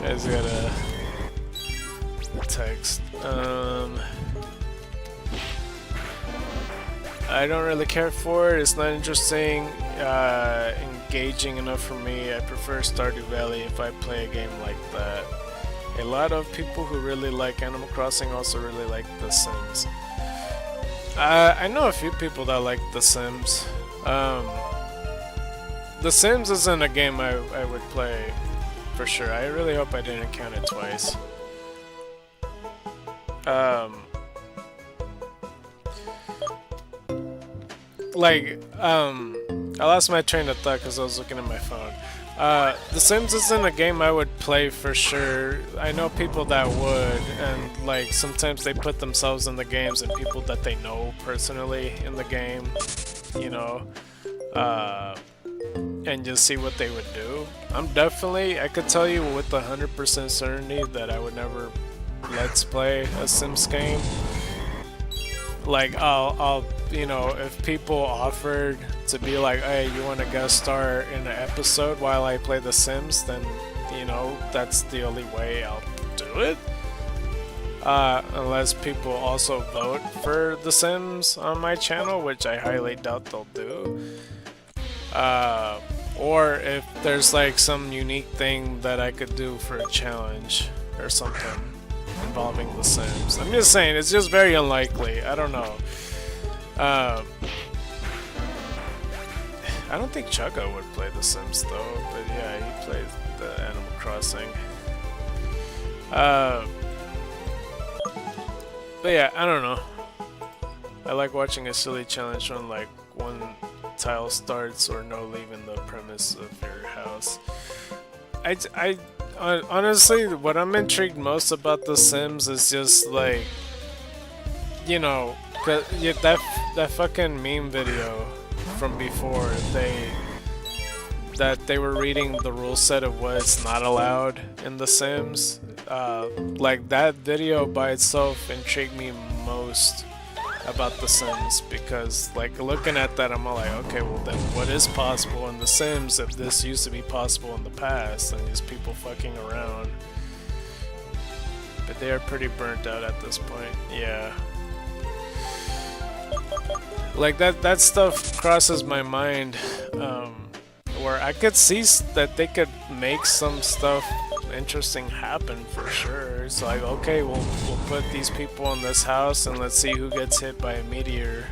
I just got a text. I don't really care for it. It's not interesting, engaging enough for me. I prefer Stardew Valley if I play a game like that. A lot of people who really like Animal Crossing also really like The Sims. I know a few people that like The Sims. The Sims isn't a game I would play for sure. I really hope I didn't count it twice. I lost my train of thought because I was looking at my phone. The Sims isn't a game I would play for sure. I know people that would, and like sometimes they put themselves in the games and people that they know personally in the game, you know, and just see what they would do. I could tell you with 100% certainty that I would never let's play a Sims game. Like I'll you know, if people offered to be like, hey, you want to guest star in an episode while I play The Sims, then, you know, that's the only way I'll do it. Unless people also vote for The Sims on my channel, which I highly doubt they'll do. Or if there's like some unique thing that I could do for a challenge or something involving The Sims. I'm just saying, it's just very unlikely. I don't know. I don't think Chugga would play The Sims though, but yeah, he plays the Animal Crossing. But yeah, I don't know. I like watching a silly challenge when like one tile starts or no leaving the premise of your house. Honestly, what I'm intrigued most about The Sims is just like, you know, that fucking meme video from before, that they were reading the rule set of what's not allowed in The Sims. Like that video by itself intrigued me most about The Sims, because like looking at that I'm all like, okay, well then what is possible in The Sims if this used to be possible in the past and these people fucking around? But they are pretty burnt out at this point. Yeah. Like that stuff crosses my mind, where I could see that they could make some stuff interesting happen for sure. It's like, okay, we'll put these people in this house and let's see who gets hit by a meteor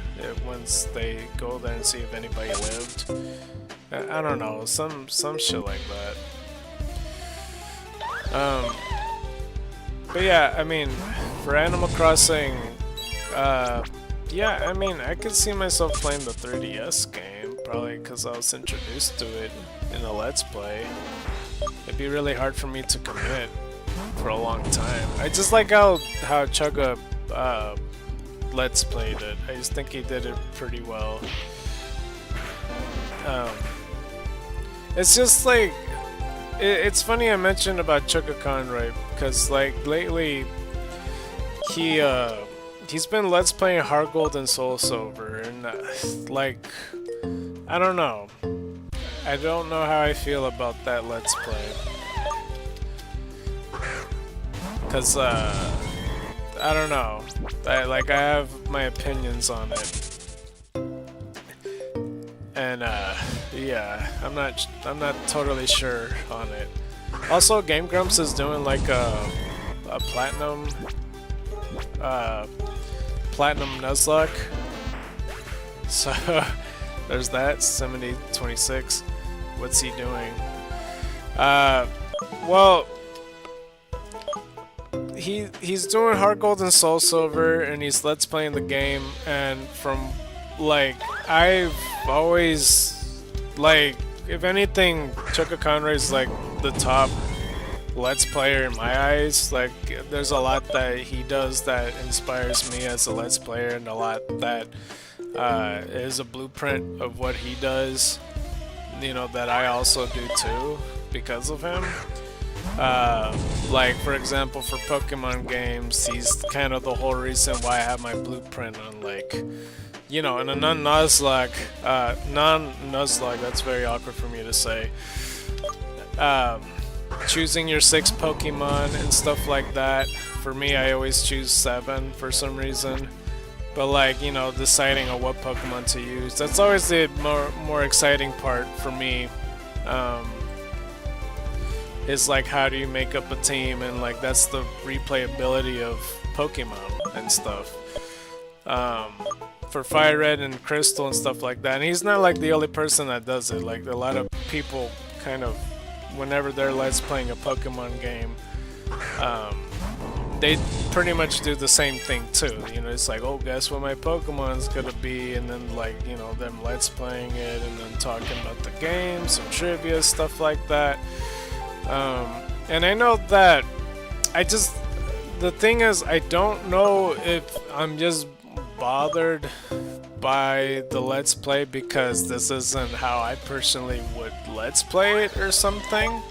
once they go there and see if anybody lived. I don't know, some shit like that. But yeah, I mean, for Animal Crossing, yeah, I mean, I could see myself playing the 3DS game, probably because I was introduced to it in a Let's Play. It'd be really hard for me to commit for a long time. I just like how Chugga Let's Played it. I just think he did it pretty well. It's just like, it's funny I mentioned about Chugga, right? Because like lately, he's been Let's Playing Heart Gold and Soul Silver, and like, I don't know. I don't know how I feel about that Let's Play. Cause I don't know. I have my opinions on it. And yeah, I'm not totally sure on it. Also, Game Grumps is doing like a platinum Nuzlocke. So there's that. 7026. What's he doing? Well, he's doing Heart Gold and Soul Silver, and he's Let's Playing the game. And from like, I've always like, if anything, Chugga Conroy's like the top Let's Player in my eyes. Like, there's a lot that he does that inspires me as a Let's Player, and a lot that is a blueprint of what he does, you know, that I also do too because of him. Like for example, for Pokemon games, he's kind of the whole reason why I have my blueprint on, like, you know, in a non-Nuzlocke, that's very awkward for me to say. Choosing your 6 Pokemon and stuff like that. For me, I always choose 7 for some reason. But like, you know, deciding on what Pokemon to use, that's always the more exciting part for me. Is like, how do you make up a team, and like that's the replayability of Pokemon and stuff. For Fire Red and Crystal and stuff like that, and he's not like the only person that does it. Like a lot of people kind of, whenever they're let's playing a Pokemon game, they pretty much do the same thing too. You know, it's like, oh, guess what my Pokemon's gonna be, and then like, you know, them let's playing it and then talking about the game, some trivia, stuff like that. And I know that the thing is, I don't know if I'm just bothered by the let's play because this isn't how I personally would let's play it or something.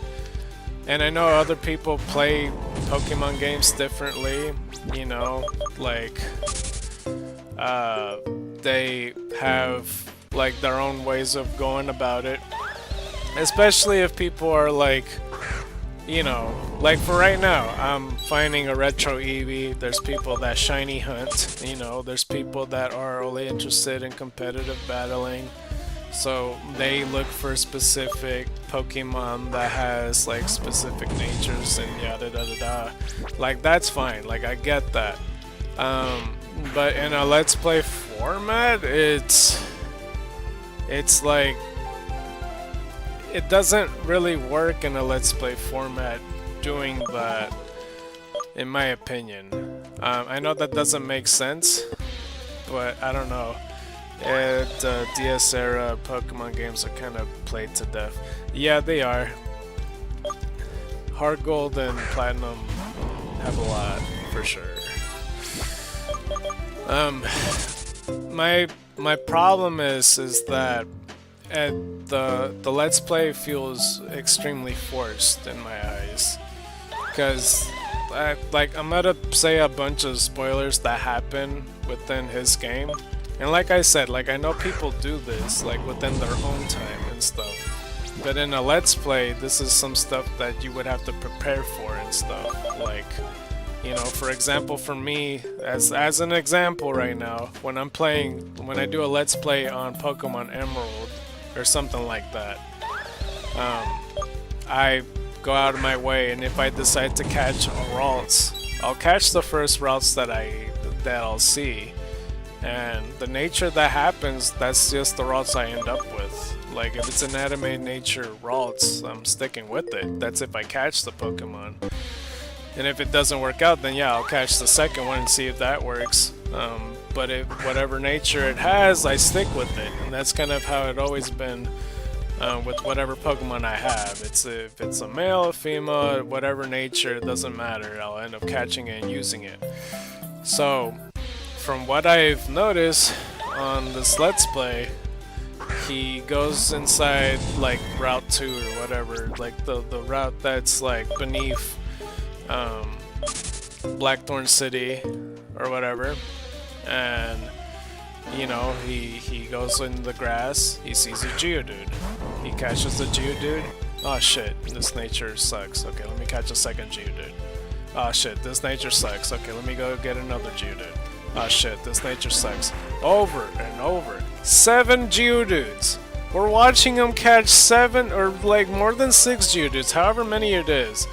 And I know other people play Pokemon games differently, you know, like they have like their own ways of going about it, especially if people are like, you know, like for right now, I'm finding a retro Eevee. There's people that shiny hunt, you know, there's people that are only interested in competitive battling. So they look for specific Pokemon that has like specific natures and yada da da da. Like that's fine, like I get that. But in a let's play format, it's like, it doesn't really work in a let's play format doing that, in my opinion. I know that doesn't make sense, but I don't know. DS era Pokemon games are kind of played to death. Yeah, they are. Heart Gold and Platinum have a lot, for sure. My problem is that the let's play feels extremely forced in my eyes, because like I'm gonna say a bunch of spoilers that happen within his game, and like I said, like I know people do this like within their own time and stuff, but in a let's play, this is some stuff that you would have to prepare for and stuff. Like, you know, for example, for me, as an example right now, when I do a let's play on Pokemon Emerald or something like that, I go out of my way, and if I decide to catch a Ralts, I'll catch the first Ralts that I'll see, and the nature that happens, that's just the Ralts I end up with. Like if it's an anime nature Ralts, I'm sticking with it. That's if I catch the Pokemon. And if it doesn't work out, then yeah, I'll catch the second one and see if that works. But if whatever nature it has, I stick with it, and that's kind of how it always been with whatever Pokemon I have. If it's a male, a female, whatever nature, it doesn't matter. I'll end up catching it and using it. So, from what I've noticed on this Let's Play, he goes inside like Route 2 or whatever, like the route that's like beneath Blackthorn City or whatever, and you know, he goes in the grass, he sees a Geodude, he catches the Geodude. Oh shit, this nature sucks. Okay, let me catch a second Geodude. Oh shit, this nature sucks. Okay, let me go get another Geodude. Oh shit, this nature sucks. Over and over. 7 Geodudes. We're watching him catch 7 or like more than 6 Geodudes, however many it is.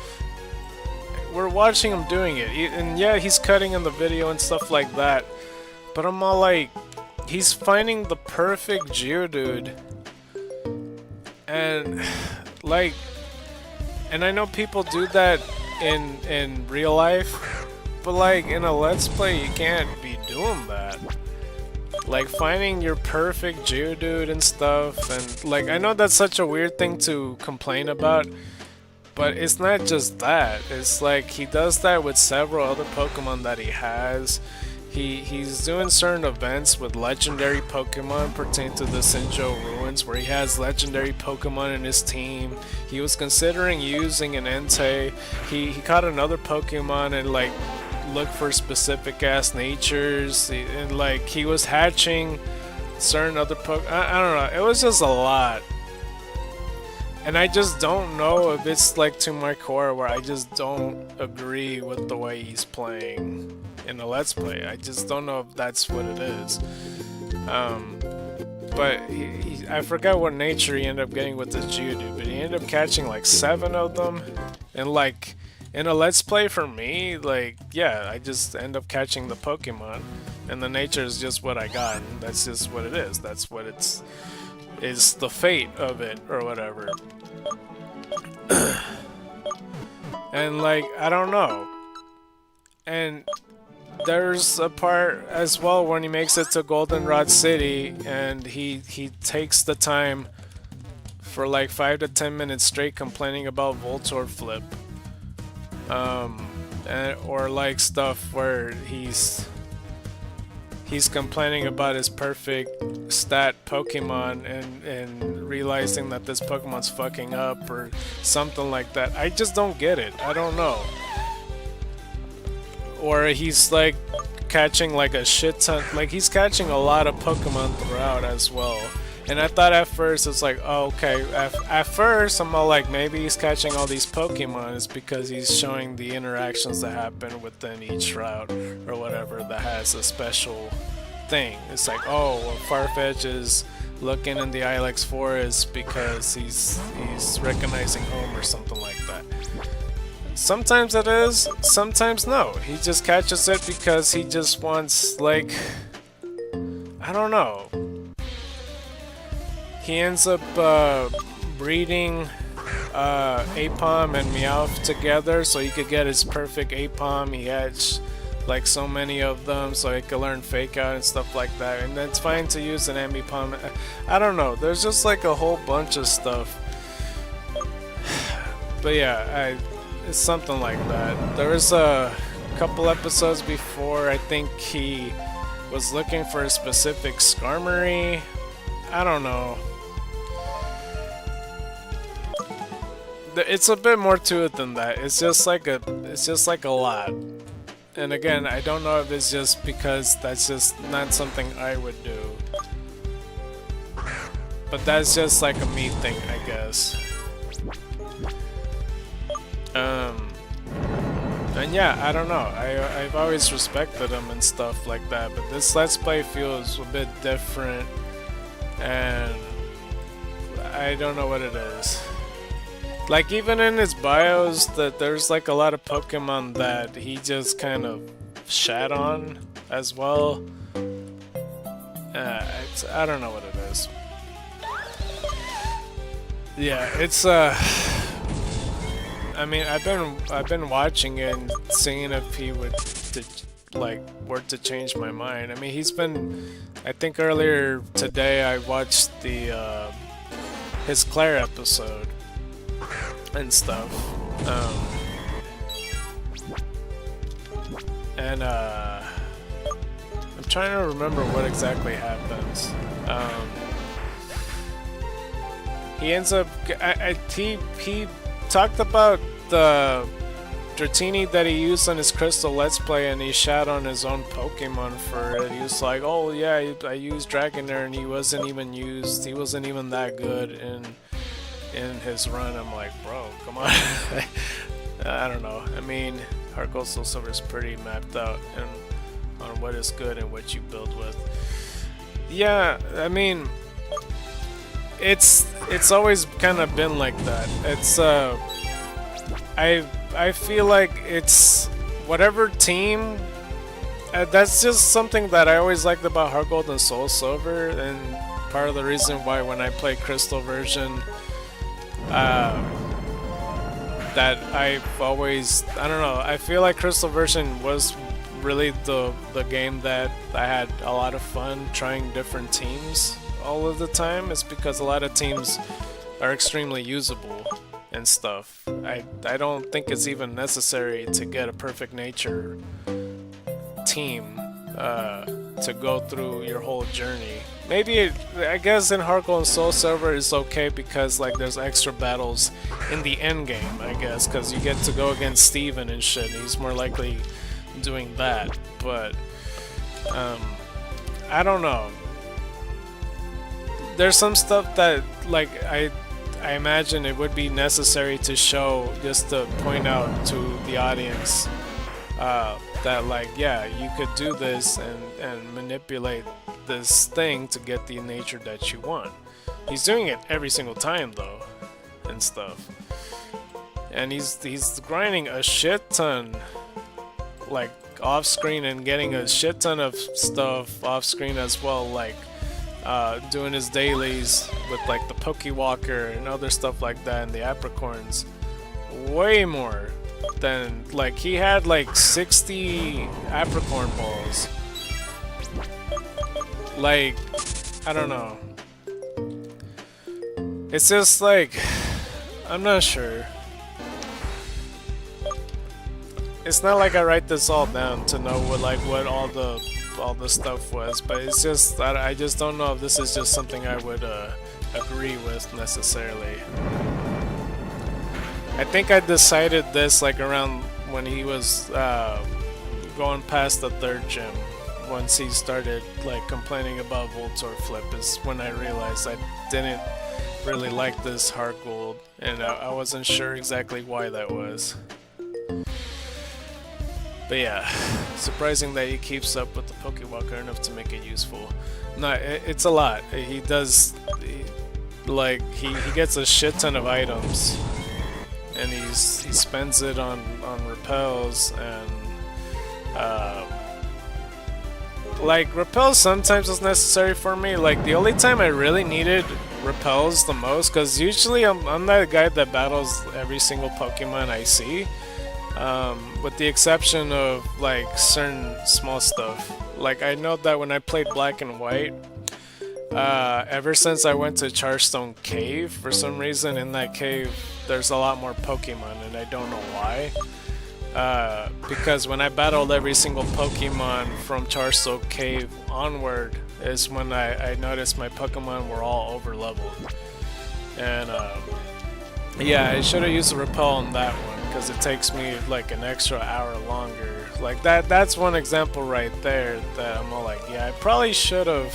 We're watching him doing it, and yeah, he's cutting in the video and stuff like that, but I'm all like, he's finding the perfect Geodude, and like, and I know people do that in real life, but like in a Let's Play, you can't be doing that. Like finding your perfect Geodude and stuff, and like, I know that's such a weird thing to complain about, but it's not just that. It's like he does that with several other Pokemon that he has. He's doing certain events with legendary Pokemon pertaining to the Sinjo Ruins, where he has legendary Pokemon in his team. He was considering using an Entei. He caught another Pokemon and like looked for specific ass natures, and like he was hatching certain other I don't know. It was just a lot. And I just don't know if it's like to my core where I just don't agree with the way he's playing in the Let's Play. I just don't know if that's what it is. But I forgot what nature he ended up getting with this Geodude, but he ended up catching like 7 of them. And like in a Let's Play for me, like yeah, I just end up catching the Pokemon, and the nature is just what I got, and that's just what it is. That's what is the fate of it or whatever. And like I don't know. And there's a part as well when he makes it to Goldenrod City and he takes the time for like 5 to 10 minutes straight complaining about Voltorb Flip. Or like stuff where he's complaining about his perfect stat Pokemon and realizing that this Pokemon's fucking up or something like that. I just don't get it. I don't know. Or he's like catching like a shit ton, like he's catching a lot of Pokemon throughout as well. And I thought at first it's like, oh, okay, at first I'm all like, maybe he's catching all these Pokemon is because he's showing the interactions that happen within each route or whatever that has a special thing. It's like, oh, well, Farfetch is looking in the Ilex forest because he's recognizing home or something like that. Sometimes it is, sometimes no. He just catches it because he just wants, like, I don't know. He ends up breeding Apom and Meowth together so he could get his perfect Apom. He hatched like so many of them so he could learn Fake Out and stuff like that. And then it's fine to use an Ambipom. I don't know. There's just like a whole bunch of stuff. But yeah, it's something like that. There was a couple episodes before, I think he was looking for a specific Skarmory. I don't know. It's a bit more to it than that. It's just like a lot. And again, I don't know if it's just because that's just not something I would do. But that's just like a me thing, I guess. And yeah, I don't know. I've always respected him and stuff like that, but this Let's Play feels a bit different, and I don't know what it is. Like even in his bios, that there's like a lot of Pokemon that he just kind of shat on as well. I don't know what it is. Yeah, it's I mean, I've been watching it and seeing if he would were to change my mind. I mean, he's been. I think earlier today I watched the his Claire episode and stuff. And I'm trying to remember what exactly happens. He ends up. He talked about the Dratini that he used on his Crystal Let's Play, and he shat on his own Pokemon for it. He was like, "Oh yeah, I used Dragonair, and he wasn't even that good in his run." I'm like, bro, come on. I don't know. I mean, Heart Gold Soul Silver is pretty mapped out and on what is good and what you build with. Yeah, I mean, it's always kind of been like that. It's I feel like it's whatever team. That's just something that I always liked about Heart Gold and Soul Silver, and part of the reason why when I play Crystal version, that I've always, I don't know, I feel like Crystal version was really the game that I had a lot of fun trying different teams all of the time. It's because a lot of teams are extremely usable and stuff. I don't think it's even necessary to get a perfect nature team. to go through your whole journey. Maybe I guess in Heart Gold and Soul Silver it's okay because like there's extra battles in the end game, I guess, because you get to go against Steven and shit. And he's more likely doing that, but I don't know. There's some stuff that like I imagine it would be necessary to show just to point out to the audience that like, yeah, you could do this and manipulate this thing to get the nature that you want. He's doing it every single time though and stuff, and he's grinding a shit ton like off screen and getting a shit ton of stuff off screen as well, like doing his dailies with like the Pokewalker and other stuff like that and the Apricorns. Way more than like he had like 60 Apricorn balls. Like, I don't know. It's just like, I'm not sure. It's not like I write this all down to know what all the stuff was, but it's just that I just don't know if this is just something I would agree with necessarily. I think I decided this like around when he was going past the 3rd gym. Once he started like complaining about Voltor Flip is when I realized I didn't really like this Heart Gold, and I wasn't sure exactly why that was. But yeah, surprising that he keeps up with the Pokewalker enough to make it useful. No, it's a lot. He does, like, he gets a shit ton of items, and he spends it on repels, and like, repels sometimes is necessary for me. Like, the only time I really needed repels the most, because usually I'm that guy that battles every single Pokemon I see. With the exception of like certain small stuff. Like, I know that when I played Black and White, ever since I went to Charstone Cave, for some reason in that cave there's a lot more Pokemon, and I don't know why. Because when I battled every single Pokemon from Charstone Cave onward is when I noticed my Pokemon were all over leveled. And yeah, I should have used a repel on that one, because it takes me like an extra hour longer. Like that's one example right there that I'm all like, yeah, I probably should have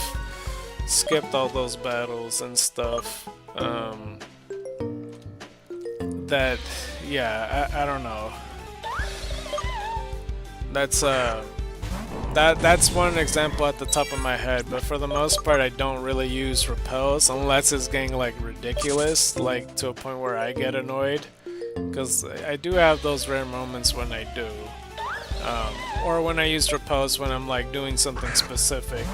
skipped all those battles and stuff. That, yeah, I don't know. That's one example at the top of my head, but for the most part I don't really use repels unless it's getting like ridiculous, like to a point where I get annoyed, because I do have those rare moments when I do, or when I use repels when I'm like doing something specific,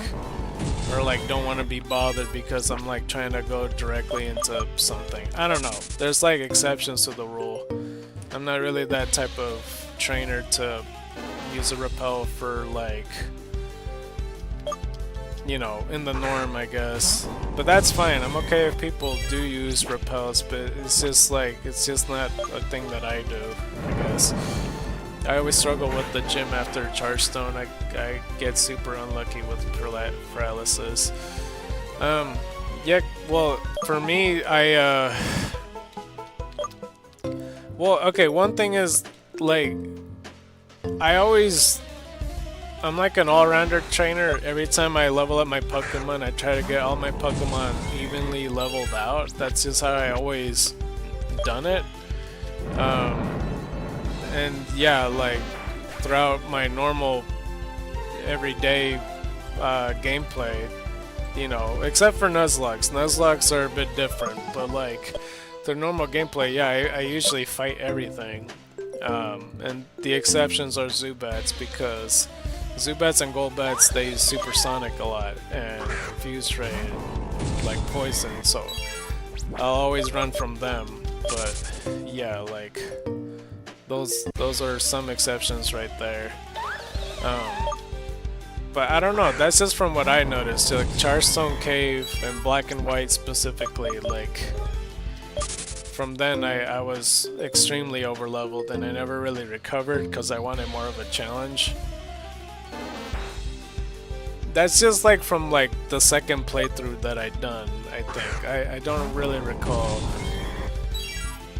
or like don't want to be bothered because I'm like trying to go directly into something. I don't know, there's like exceptions to the rule. I'm not really that type of trainer to use a repel for, like, you know, in the norm, I guess. But that's fine. I'm okay if people do use repels, but it's just like, it's just not a thing that I do, I guess. I always struggle with the gym after Charstone. I get super unlucky with paralysis. Yeah, well, for me, well, okay, one thing is, like, I'm like an all-rounder trainer. Every time I level up my Pokemon, I try to get all my Pokemon evenly leveled out. That's just how I always done it. And yeah, like throughout my normal everyday gameplay, you know, except for Nuzlocke. Nuzlocke are a bit different, but like the normal gameplay, yeah, I usually fight everything. And the exceptions are Zubats, because Zubats and Golbats, they use Supersonic a lot, and Fuse Ray, and like Poison, so I'll always run from them. But yeah, like those are some exceptions right there. But I don't know, that's just from what I noticed. Like Charstone Cave and Black and White specifically, like from then I was extremely overleveled, and I never really recovered because I wanted more of a challenge. That's just like from like the second playthrough that I done, I think. I don't really recall.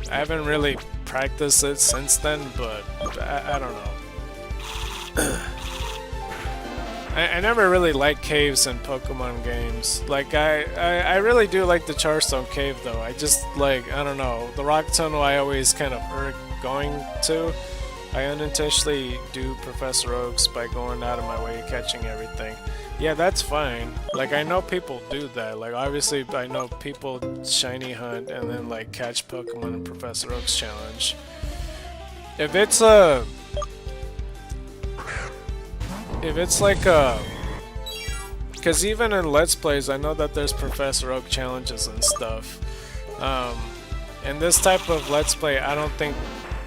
I haven't really practiced it since then, but I don't know. I never really liked caves in Pokemon games. Like, I really do like the Charstone Cave, though. I just, like, I don't know. The Rock Tunnel I always kind of irk going to. I unintentionally do Professor Oak's by going out of my way catching everything. Yeah, that's fine. Like, I know people do that. Like, obviously, I know people shiny hunt and then, like, catch Pokemon in Professor Oak's challenge. If it's like a... Because even in Let's Plays, I know that there's Professor Oak challenges and stuff. In this type of Let's Play, I don't think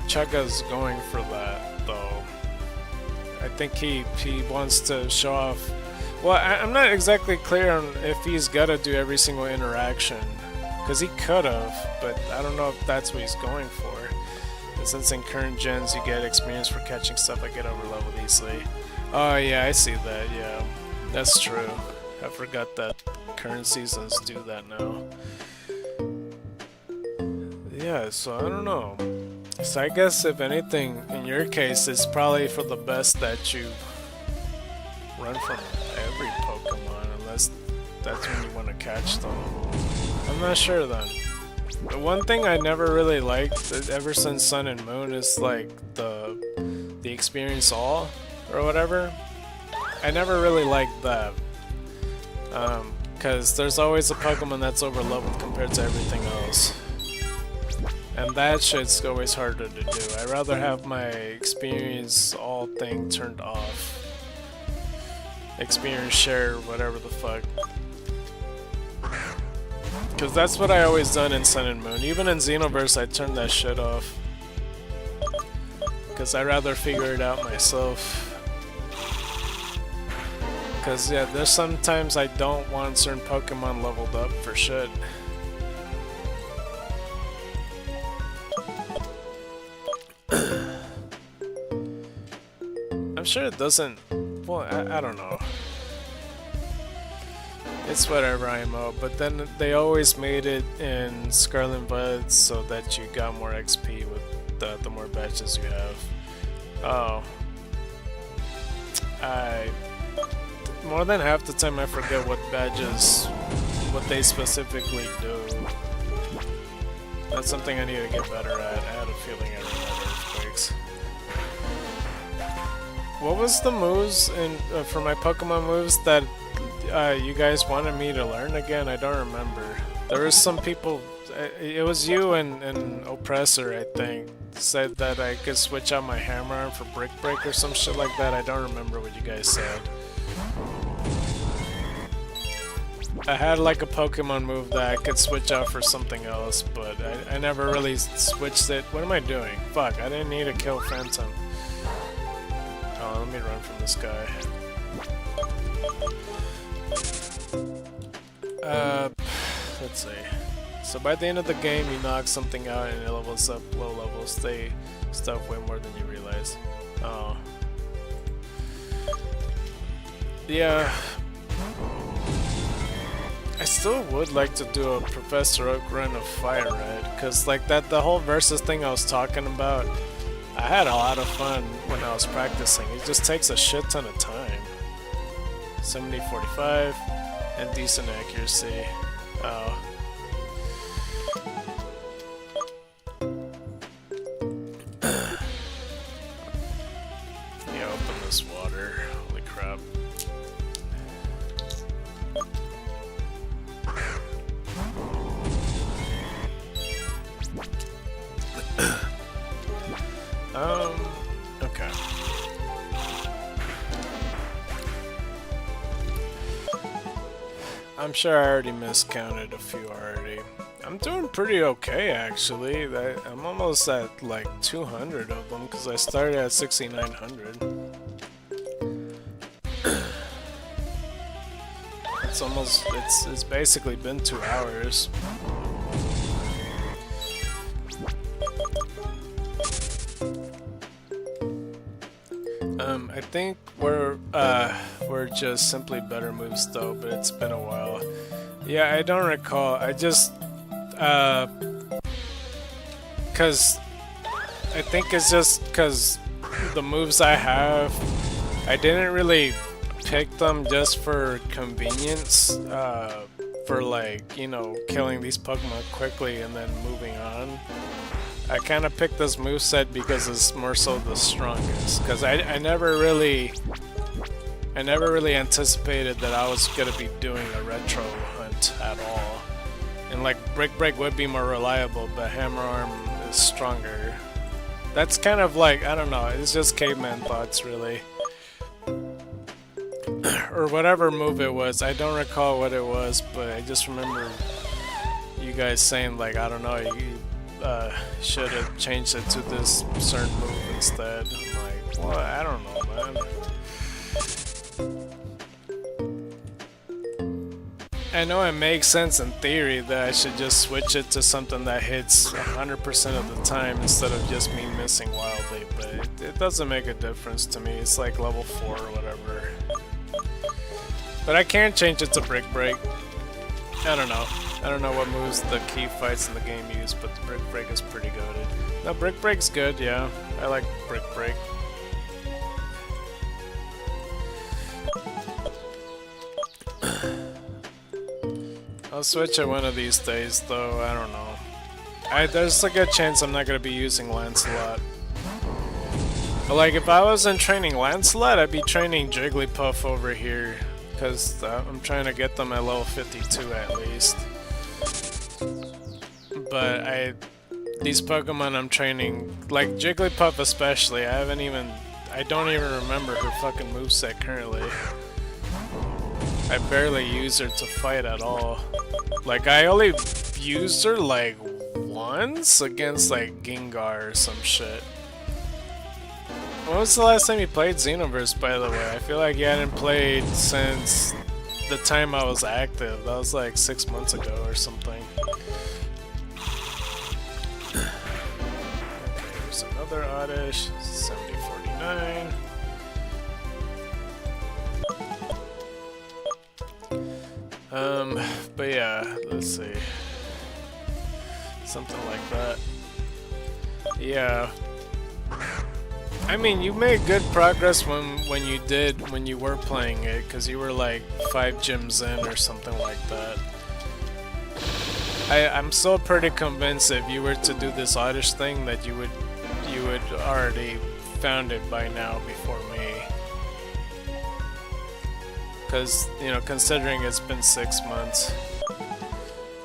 Chugga's going for that, though. I think he wants to show off... Well, I'm not exactly clear on if he's gotta do every single interaction. Because he could've, but I don't know if that's what he's going for. And since in current gens you get experience for catching stuff, I get over-leveled easily. Oh yeah, I see that, yeah. That's true. I forgot that current seasons do that now. Yeah, so I don't know. So I guess if anything, in your case, it's probably for the best that you run from every Pokemon, unless that's when you want to catch them. I'm not sure then. The one thing I never really liked, ever since Sun and Moon, is like the experience all, or whatever. I never really liked that. Because there's always a Pokemon that's over-leveled compared to everything else. And that shit's always harder to do. I'd rather have my experience all thing turned off. Experience share, whatever the fuck. Because that's what I always done in Sun and Moon. Even in Xenoverse, I turned that shit off. Because I'd rather figure it out myself. Because, yeah, there's sometimes I don't want certain Pokemon leveled up for shit. I'm sure it doesn't... Well, I don't know. It's whatever, IMO. But then they always made it in Scarlet Violet so that you got more XP with the more badges you have. Oh. More than half the time I forget what badges, what they specifically do. That's something I need to get better at. I had a feeling I remember earthquakes. What was the moves in for my Pokemon moves that you guys wanted me to learn again? I don't remember. There was some people, it was you and Oppressor, I think, said that I could switch out my Hammer Arm for Brick Break or some shit like that. I don't remember what you guys said. I had like a Pokemon move that I could switch out for something else, but I never really switched it. What am I doing? Fuck, I didn't need to kill Phantom. Oh, let me run from this guy. Let's see. So by the end of the game, you knock something out and it levels up low levels. They stuff way more than you realize. Oh. Yeah. I still would like to do a Professor Oak run of Fire Red, because like the whole versus thing I was talking about, I had a lot of fun when I was practicing. It just takes a shit ton of time. 70-45 and decent accuracy. Oh. Yeah, open this water. Holy crap. Okay. I'm sure I already miscounted a few already. I'm doing pretty okay, actually. I'm almost at like 200 of them because I started at 6,900. It's basically been 2 hours. I think we're just simply better moves though, but it's been a while. Yeah, I don't recall. I just cause I think it's just cause the moves I have, I didn't really pick them just for convenience. For like, you know, killing these Pokemon quickly and then moving on. I kind of picked this moveset because it's more so the strongest. Because I never really anticipated that I was gonna be doing a retro hunt at all. And like Brick Break would be more reliable, but Hammer Arm is stronger. That's kind of like, I don't know, it's just caveman thoughts really. Or whatever move it was, I don't recall what it was, but I just remember you guys saying like, I don't know, you should have changed it to this certain move instead. I'm like, well, I don't know, man. I know it makes sense in theory that I should just switch it to something that hits 100% of the time instead of just me missing wildly, but it doesn't make a difference to me. It's like level 4 or whatever. But I can change it to Brick Break. I don't know. I don't know what moves the key fights in the game use, but the Brick Break is pretty goated. No, Brick Break's good, yeah. I like Brick Break. I'll switch it one of these days, though. I don't know. There's a good chance I'm not gonna be using Lancelot. But like, if I wasn't training Lancelot, I'd be training Jigglypuff over here. Because I'm trying to get them at level 52 at least. But these Pokemon I'm training, like Jigglypuff especially, I don't even remember her fucking moveset currently. I barely use her to fight at all. Like, I only used her like once against like Gengar or some shit. When was the last time you played Xenoverse, by the way? I feel like you hadn't played since the time I was active. That was like 6 months ago or something. Okay, here's another Oddish. 7049. But yeah, let's see. Something like that. Yeah. I mean, you made good progress when you were playing it, because you were like 5 gyms in or something like that. I'm still pretty convinced if you were to do this Oddish thing that you would already found it by now before me. Because, you know, considering it's been 6 months,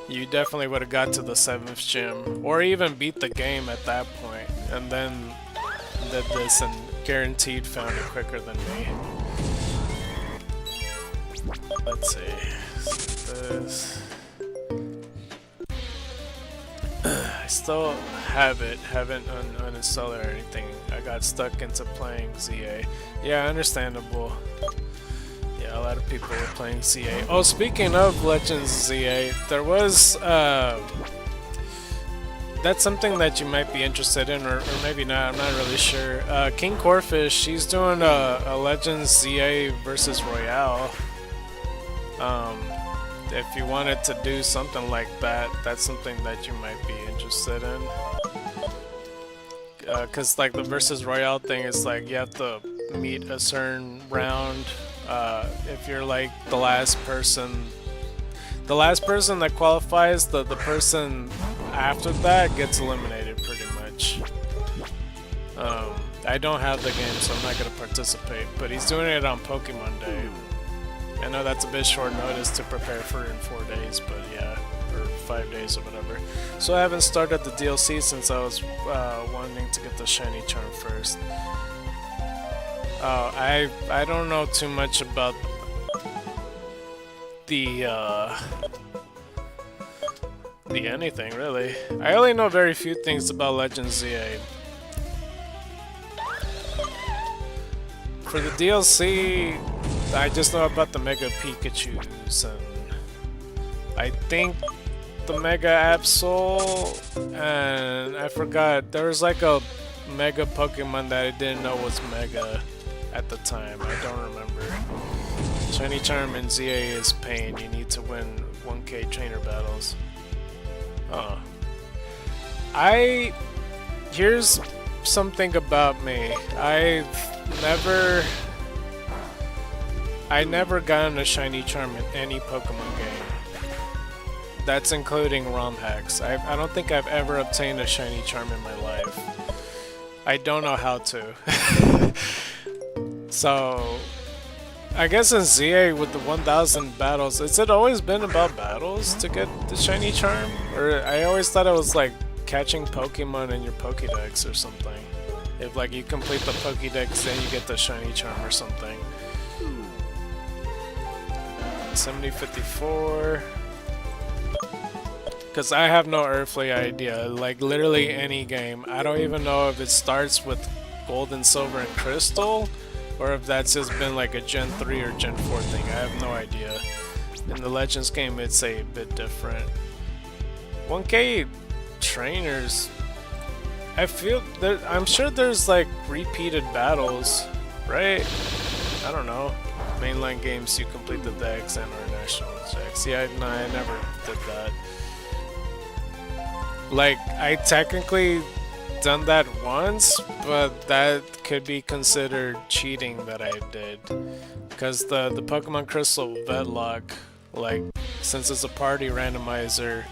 you definitely would have got to the 7th gym, or even beat the game at that point, and then did this and guaranteed found it quicker than me. Let's see. This. I still haven't uninstalled it or anything. I got stuck into playing ZA. Yeah, understandable. Yeah, a lot of people were playing ZA. Oh, speaking of Legends ZA, there was that's something that you might be interested in, or maybe not, I'm not really sure. King Corfish, she's doing a Legends ZA versus Royale. If you wanted to do something like that, that's something that you might be interested in. Cause like the versus Royale thing is like you have to meet a certain round. If you're like the last person that qualifies, the person after that gets eliminated pretty much. I don't have the game, so I'm not gonna participate, but he's doing it on Pokemon Day. I know that's a bit short notice to prepare for in 4 days, but yeah, or 5 days or whatever. So I haven't started the DLC since I was wanting to get the shiny charm first. I don't know too much about the anything really. I only know very few things about Legends ZA. For the DLC, I just know about the Mega Pikachus, and I think the Mega Absol, and I forgot, there was like a Mega Pokemon that I didn't know was Mega. at the time. I don't remember. Shiny Charm in ZA is pain. You need to win 1K trainer battles. Oh. Here's something about me. I never gotten a Shiny Charm in any Pokemon game. That's including ROM hacks. I don't think I've ever obtained a Shiny Charm in my life. I don't know how to. So, I guess in ZA with the 1000 battles, has it always been about battles to get the Shiny Charm? Or I always thought it was like catching Pokemon in your Pokédex or something. If like you complete the Pokédex, then you get the Shiny Charm or something. 7054. Because I have no earthly idea. Like literally any game. I don't even know if it starts with Gold and Silver and Crystal, or if that's just been like a Gen 3 or Gen 4 thing. I have no idea. In the Legends game, it's a bit different. 1K trainers. I feel there. I'm sure there's like repeated battles, right? I don't know. Mainline games, you complete the decks and international checks. Yeah, no, I never did that. Like, I technically done that once, but that could be considered cheating that I did. Because the Pokemon Crystal Vedlock, like, since it's a party randomizer,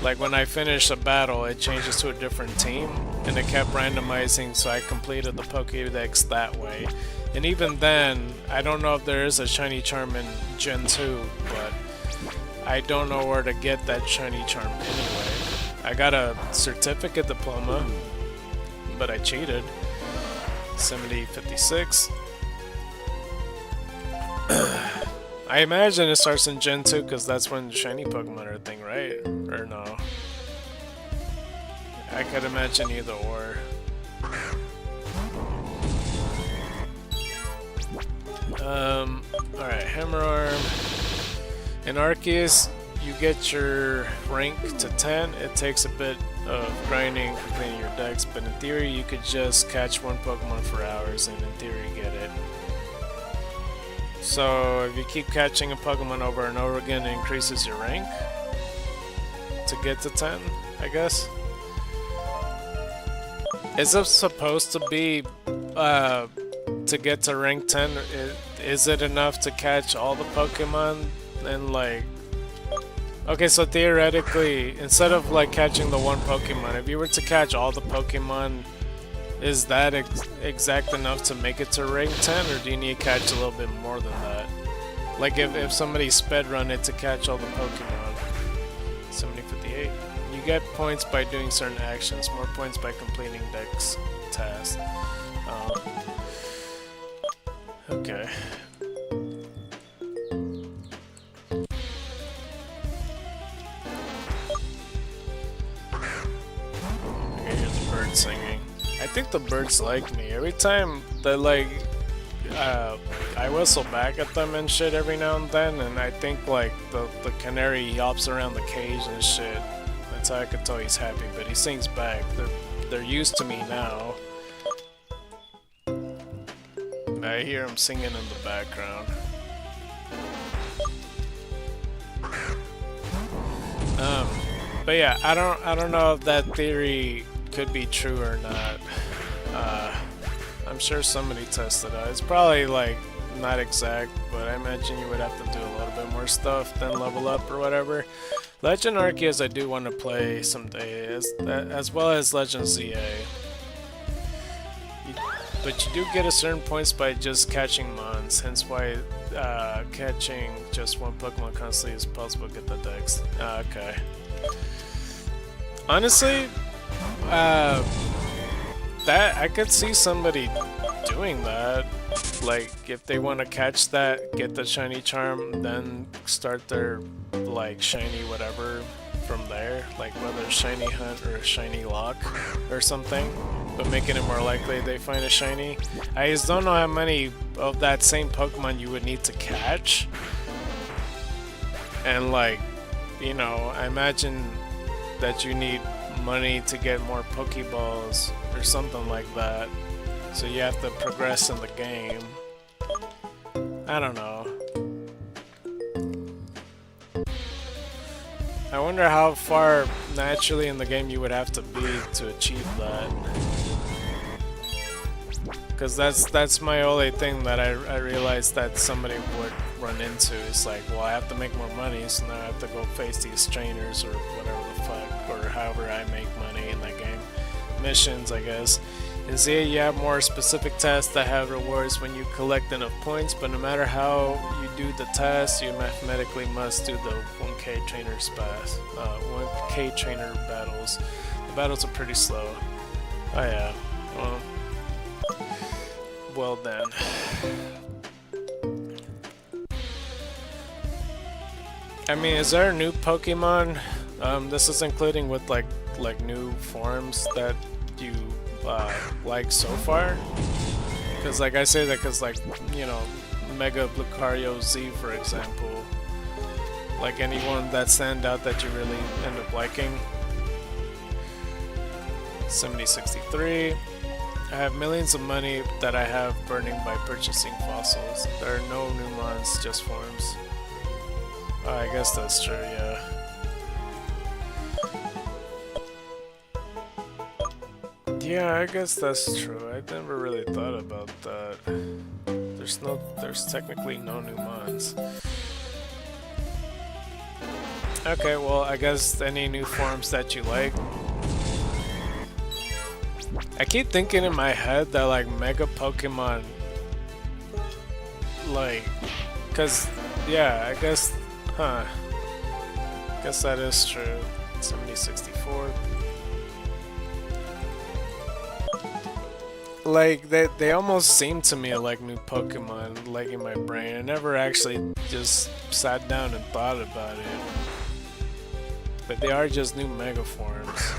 like when I finish a battle, it changes to a different team, and it kept randomizing, so I completed the Pokédex that way. And even then, I don't know if there is a Shiny Charm in Gen 2, but I don't know where to get that Shiny Charm anyway. I got a certificate diploma, but I cheated. 7056. I imagine it starts in Gen 2 because that's when shiny Pokemon are a thing, right? Or no? I could imagine either or. Alright, Hammer Arm. In Arceus, you get your rank to 10. It takes a bit of grinding, completing your decks, but in theory you could just catch one Pokemon for hours and in theory get it. So if you keep catching a Pokemon over and over again, it increases your rank to get to 10, I guess. Is it supposed to be to get to rank 10? Is it enough to catch all the Pokemon and like... Okay, so theoretically, instead of like catching the one Pokemon, if you were to catch all the Pokemon, is that exact enough to make it to rank 10, or do you need to catch a little bit more than that? Like if somebody speedrun it to catch all the Pokemon. 7058. You get points by doing certain actions, more points by completing Dex tasks. Okay. Singing. I think the birds like me. Every time they like I whistle back at them and shit every now and then, and I think like the canary hops around the cage and shit. That's how I could tell he's happy, but he sings back. They're used to me now. I hear him singing in the background. But yeah, I don't know if that theory could be true or not. I'm sure somebody tested it. It's probably like not exact, but I imagine you would have to do a little bit more stuff than level up or whatever. Legend Arceus I do want to play someday, as well as Legend ZA. But you do get a certain points by just catching mons, hence why catching just one Pokemon constantly is possible to get the Dex. Okay. Honestly, that I could see somebody doing that. Like if they want to catch that, get the shiny charm, then start their like shiny whatever from there, like whether shiny hunt or a shiny lock or something, but making it more likely they find a shiny. I just don't know how many of that same Pokemon you would need to catch, and like, you know, I imagine that you need money to get more Pokeballs or something like that. So you have to progress in the game. I don't know. I wonder how far naturally in the game you would have to be to achieve that. Because that's my only thing that I realized that somebody would run into. Is like, well, I have to make more money, so now I have to go face these trainers or whatever the fuck, or however I make money in that game. Missions, I guess. In Zelle, you have more specific tasks that have rewards when you collect enough points, but no matter how you do the tasks, you mathematically must do the 1K trainers pass, 1K trainer battles. The battles are pretty slow. Oh yeah. Well then. I mean, is there a new Pokemon? This is including with like new forms that you like so far? Because like I say that because like, you know, Mega Lucario Z for example, like anyone that stand out that you really end up liking. 7063. I have millions of money that I have burning by purchasing fossils. There are no new mons, just forms. Oh, I guess that's true, yeah. Yeah, I guess that's true. I never really thought about that. There's technically no new mons. Okay, well, I guess any new forms that you like. I keep thinking in my head that like Mega Pokemon, like, cause yeah, I guess, guess that is true. 7064. Like they almost seem to me like new Pokemon, like in my brain. I never actually just sat down and thought about it, but they are just new Mega forms.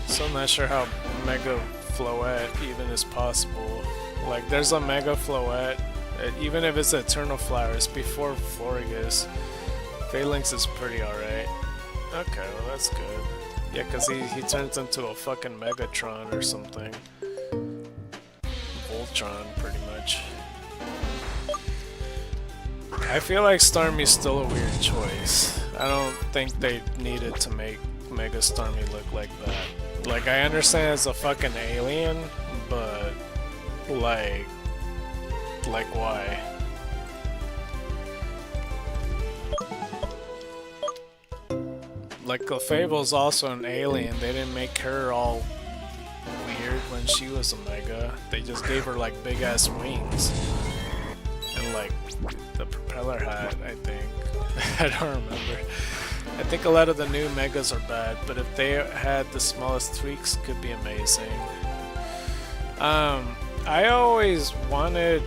So I'm not sure how Mega Floette even is possible. Like there's a Mega Floette, even if it's Eternal Flowers before Florigus. Phalanx is pretty alright. Okay, well that's good. Yeah, cause he turns into a fucking Megatron or something. Voltron, pretty much. I feel like Starmie's still a weird choice. I don't think they needed to make Mega Starmie look like that. Like, I understand it's a fucking alien, but like why? Like, Clefable's also an alien. They didn't make her all weird when she was a Mega. They just gave her like big ass wings and like the propeller hat, I think. I don't remember. I think a lot of the new Megas are bad, but if they had the smallest tweaks, could be amazing. I always wanted,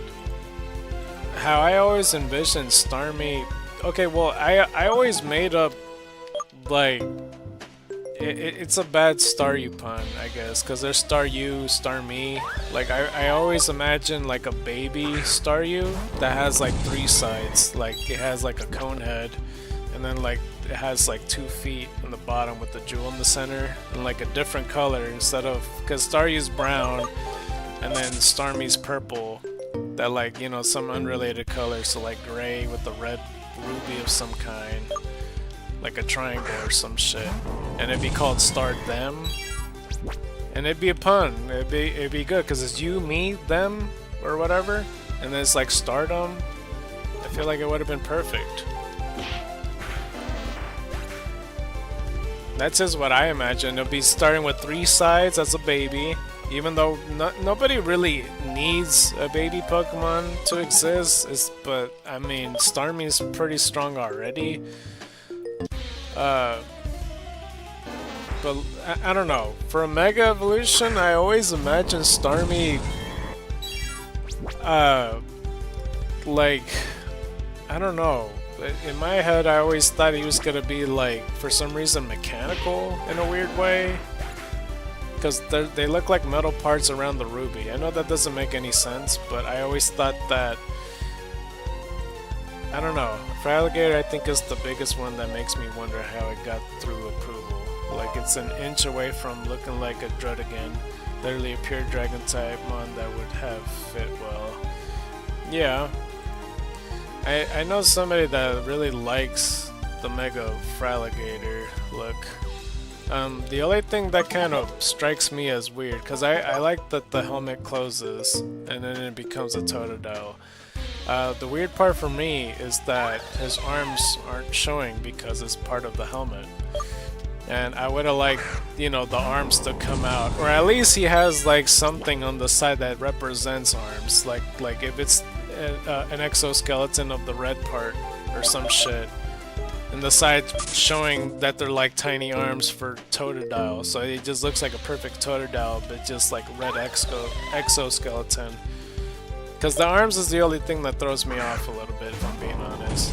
how I always envisioned Starmie. Okay, well, I always made up like it's a bad Staryu pun, I guess, because there's Staryu, Starmie. Like I always imagine like a baby Staryu that has like 3 sides. Like it has like a cone head, and then like it has like 2 feet in the bottom with the jewel in the center, and like a different color instead of, because Staryu's brown and then Starmie's purple, that like, you know, some unrelated color, so like gray with the red ruby of some kind, like a triangle or some shit, and it'd be called Star Them, and it'd be a pun. It'd be good because it's you, me, them, or whatever, and then it's like Stardom. I feel like it would have been perfect. That's just what I imagine. It'll be starting with 3 sides as a baby, even though nobody really needs a baby Pokemon to exist. But I mean, Starmie's pretty strong already. But I don't know. For a Mega Evolution, I always imagine Starmie, like, I don't know. In my head, I always thought he was gonna be like, for some reason, mechanical in a weird way. Because they look like metal parts around the ruby. I know that doesn't make any sense, but I always thought that I don't know. Fraligator, I think, is the biggest one that makes me wonder how it got through approval. Like, it's an inch away from looking like a Druddigan. Literally a pure dragon type mon that would have fit well. Yeah. I know somebody that really likes the Mega Fraligator look. The only thing that kind of strikes me as weird, because I like that the helmet closes and then it becomes a Totodile. The weird part for me is that his arms aren't showing because it's part of the helmet. And I would have liked, you know, the arms to come out, or at least he has like something on the side that represents arms, like if it's an exoskeleton of the red part or some shit, and the side showing that they're like tiny arms for Totodile, so it just looks like a perfect Totodile, but just like red exoskeleton. Because the arms is the only thing that throws me off a little bit, if I'm being honest.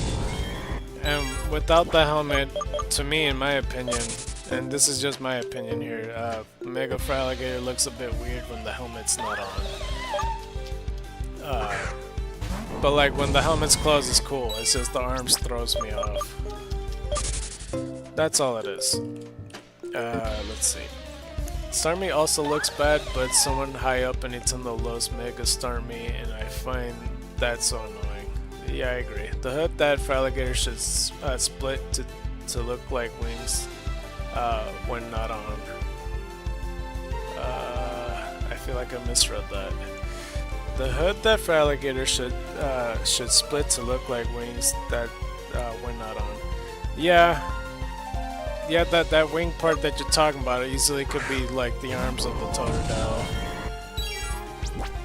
And without the helmet, to me, in my opinion, and this is just my opinion here, Mega Fraligator looks a bit weird when the helmet's not on. But like when the helmet's closed, it's cool. It's just the arms throws me off. That's all it is. Let's see. Starmie also looks bad, but someone high up in Nintendo loves Mega Starmie, and I find that so annoying. Yeah, I agree. The hood that Fraligator should split to look like wings when not on. I feel like I misread that. The hood that Fraligator should split to look like wings that when not on. Yeah. Yeah, that wing part that you're talking about, it easily could be like the arms of the Totodile.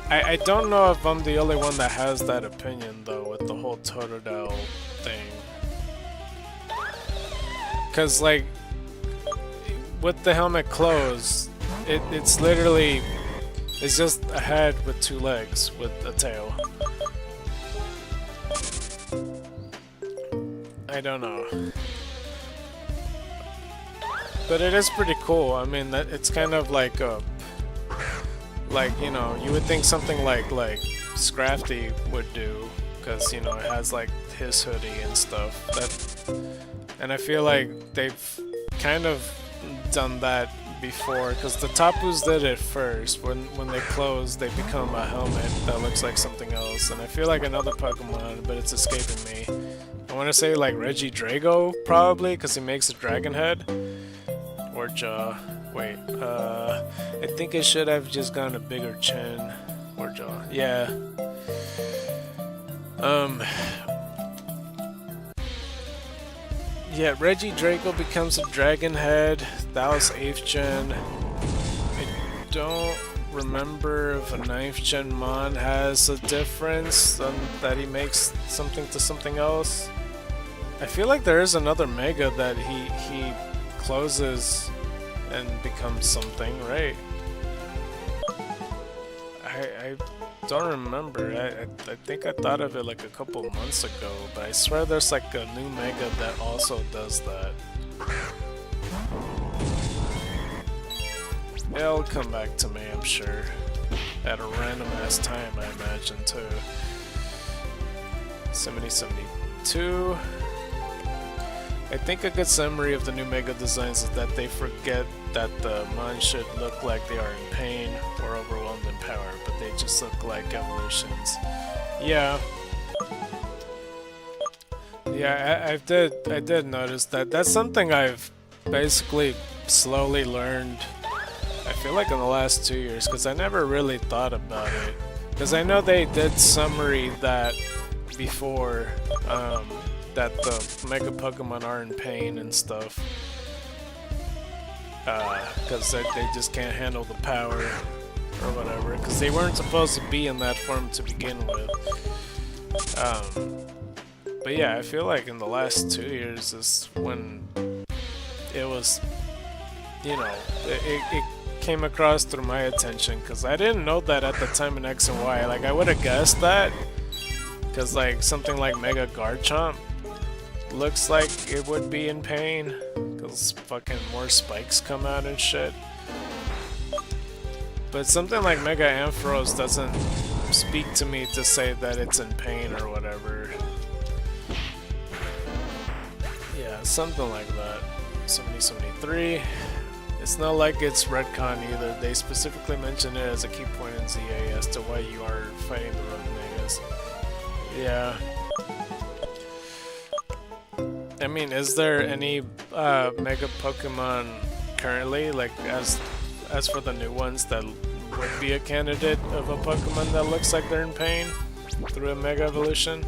I don't know if I'm the only one that has that opinion though with the whole Totodile thing. Cause like with the helmet closed, it's literally it's just a head with two legs with a tail. I don't know. But it is pretty cool. I mean, that it's kind of like a, like, you know, you would think something like Scrafty would do, because you know it has like his hoodie and stuff. And I feel like they've kind of done that before, because the Tapus did it first. When they close, they become a helmet that looks like something else. And I feel like another Pokemon, but it's escaping me. I want to say like Regidrago probably, because he makes a dragon head. Or jaw. Wait, I think it should have just gotten a bigger chin. Or jaw. Yeah. Yeah, Regidrago becomes a dragon head. That was 8th gen. I don't remember if a 9th gen Mon has a difference that he makes something to something else. I feel like there is another Mega that he closes and becomes something, right? I don't remember. I think I thought of it like a couple months ago, but I swear there's like a new Mega that also does that. It'll come back to me, I'm sure. At a random ass time, I imagine, too. 7072. I think a good summary of the new Mega designs is that they forget that the Mon should look like they are in pain or overwhelmed in power, but they just look like evolutions. Yeah. Yeah, I did notice that. That's something I've basically slowly learned, I feel like in the last 2 years, because I never really thought about it. Because I know they did summary that before, that the Mega Pokemon are in pain and stuff. Because they just can't handle the power or whatever. Because they weren't supposed to be in that form to begin with. But yeah, I feel like in the last 2 years is when it was, you know, it came across through my attention. Because I didn't know that at the time in X and Y. Like, I would have guessed that. Because like something like Mega Garchomp looks like it would be in pain, because fucking more spikes come out and shit. But something like Mega Ampharos doesn't speak to me to say that it's in pain or whatever. something like that. 7073. It's not like it's retcon either. They specifically mention it as a key point in ZA as to why you are fighting the rogue megas. Yeah. I mean, is there any mega Pokemon currently, like as for the new ones, that would be a candidate of a Pokemon that looks like they're in pain through a Mega Evolution?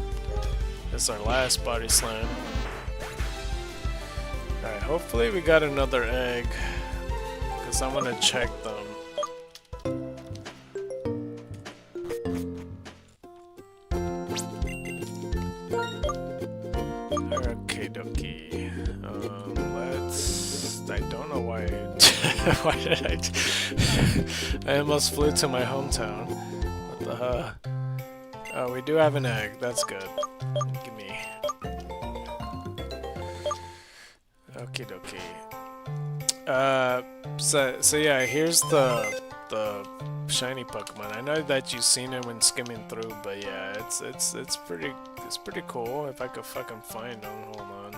This is our last Body Slam. Alright, hopefully we got another egg, because I want to check them. Okay, dokie. Let's... I don't know why... why did I almost flew to my hometown. What the hell? Oh, we do have an egg. That's good. Give me. Okie dokie. So yeah, here's the shiny Pokemon. I know that you've seen it when skimming through, but yeah, it's pretty cool. If I could fucking find them, hold on.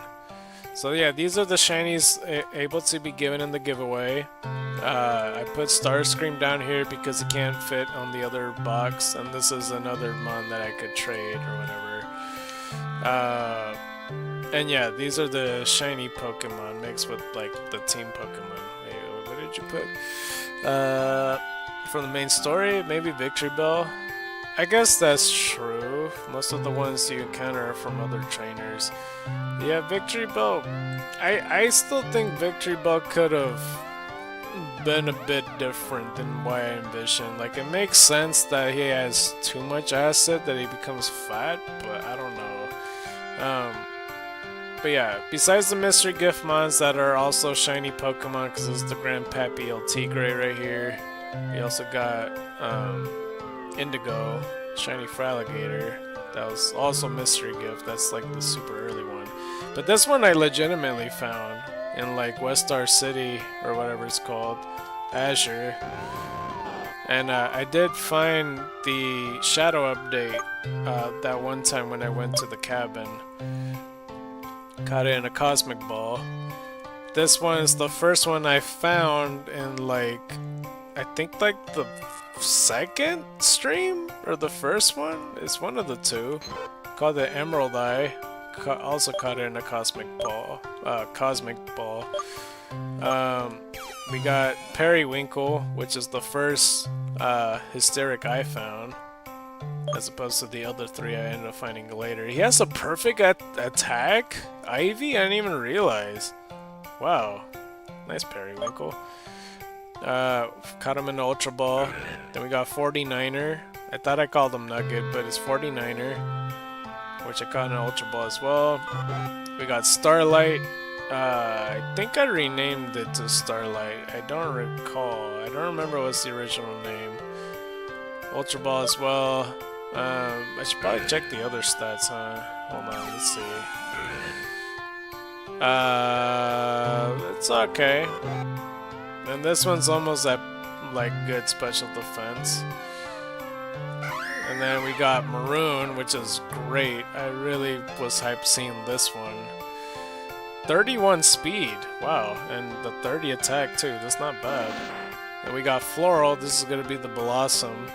So yeah, these are the shinies able to be given in the giveaway. I put Starscream down here because it can't fit on the other box, and this is another mon that I could trade or whatever. And yeah, these are the shiny Pokemon mixed with like the team Pokemon. Wait, what did you put? From the main story, maybe Victory Bell. I guess that's true. Most of the ones you encounter are from other trainers. Yeah, Victory Bell. I still think Victory Bell could have been a bit different than what I envisioned. Like, it makes sense that he has too much acid that he becomes fat, but I don't know. But yeah, besides the mystery gift mons that are also shiny Pokemon, because it's the Grandpappy El Tigre right here. We also got Indigo, shiny Fraligator. That was also mystery gift. That's like the super early one. But this one I legitimately found in like West Star City or whatever it's called, Azure. And I did find the Shadow update that one time when I went to the cabin. Caught it in a Cosmic Ball. This one is the first one I found in like, I think like the second stream or the first one. It's one of the two. Called the Emerald Eye. Also caught it in a Cosmic Ball. We got Periwinkle, which is the first Hysteric I found, as opposed to the other three I ended up finding later. He has a perfect attack? Eevee? I didn't even realize. Wow. Nice Periwinkle. Caught him in the Ultra Ball. Then we got 49er. I thought I called him Nugget, but it's 49er, which I caught in an Ultra Ball as well. We got Starlight. I think I renamed it to Starlight. I don't recall. I don't remember what's the original name. Ultra Ball as well. I should probably check the other stats, huh? Hold on, let's see. It's okay. And this one's almost at like good special defense. And then we got Maroon, which is great. I really was hyped seeing this one. 31 speed, wow, and the 30 attack too, that's not bad. And we got Floral, this is gonna be the Blossom.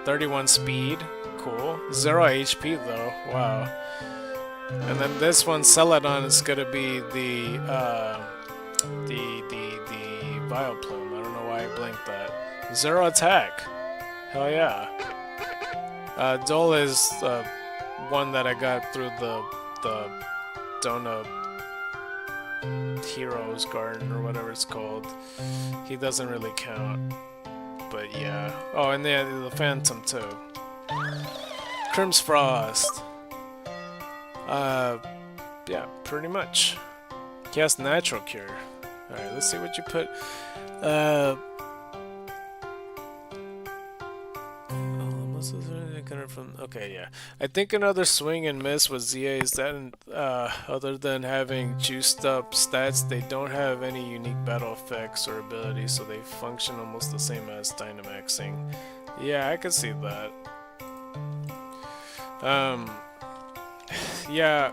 31 speed, cool. 0 HP though, wow. And then this one, Celadon, is gonna be the Vileplume. I don't know why I blinked that. 0 attack, hell yeah. Dole is one that I got through the Donut Heroes Garden or whatever it's called. He doesn't really count, but yeah. Oh, and the Phantom too. Crim's Frost. Yeah, pretty much. He has Natural Cure. Alright, let's see what you put. Okay, yeah. I think another swing and miss with ZA is that other than having juiced up stats, they don't have any unique battle effects or abilities, so they function almost the same as Dynamaxing. Yeah, I can see that. Yeah,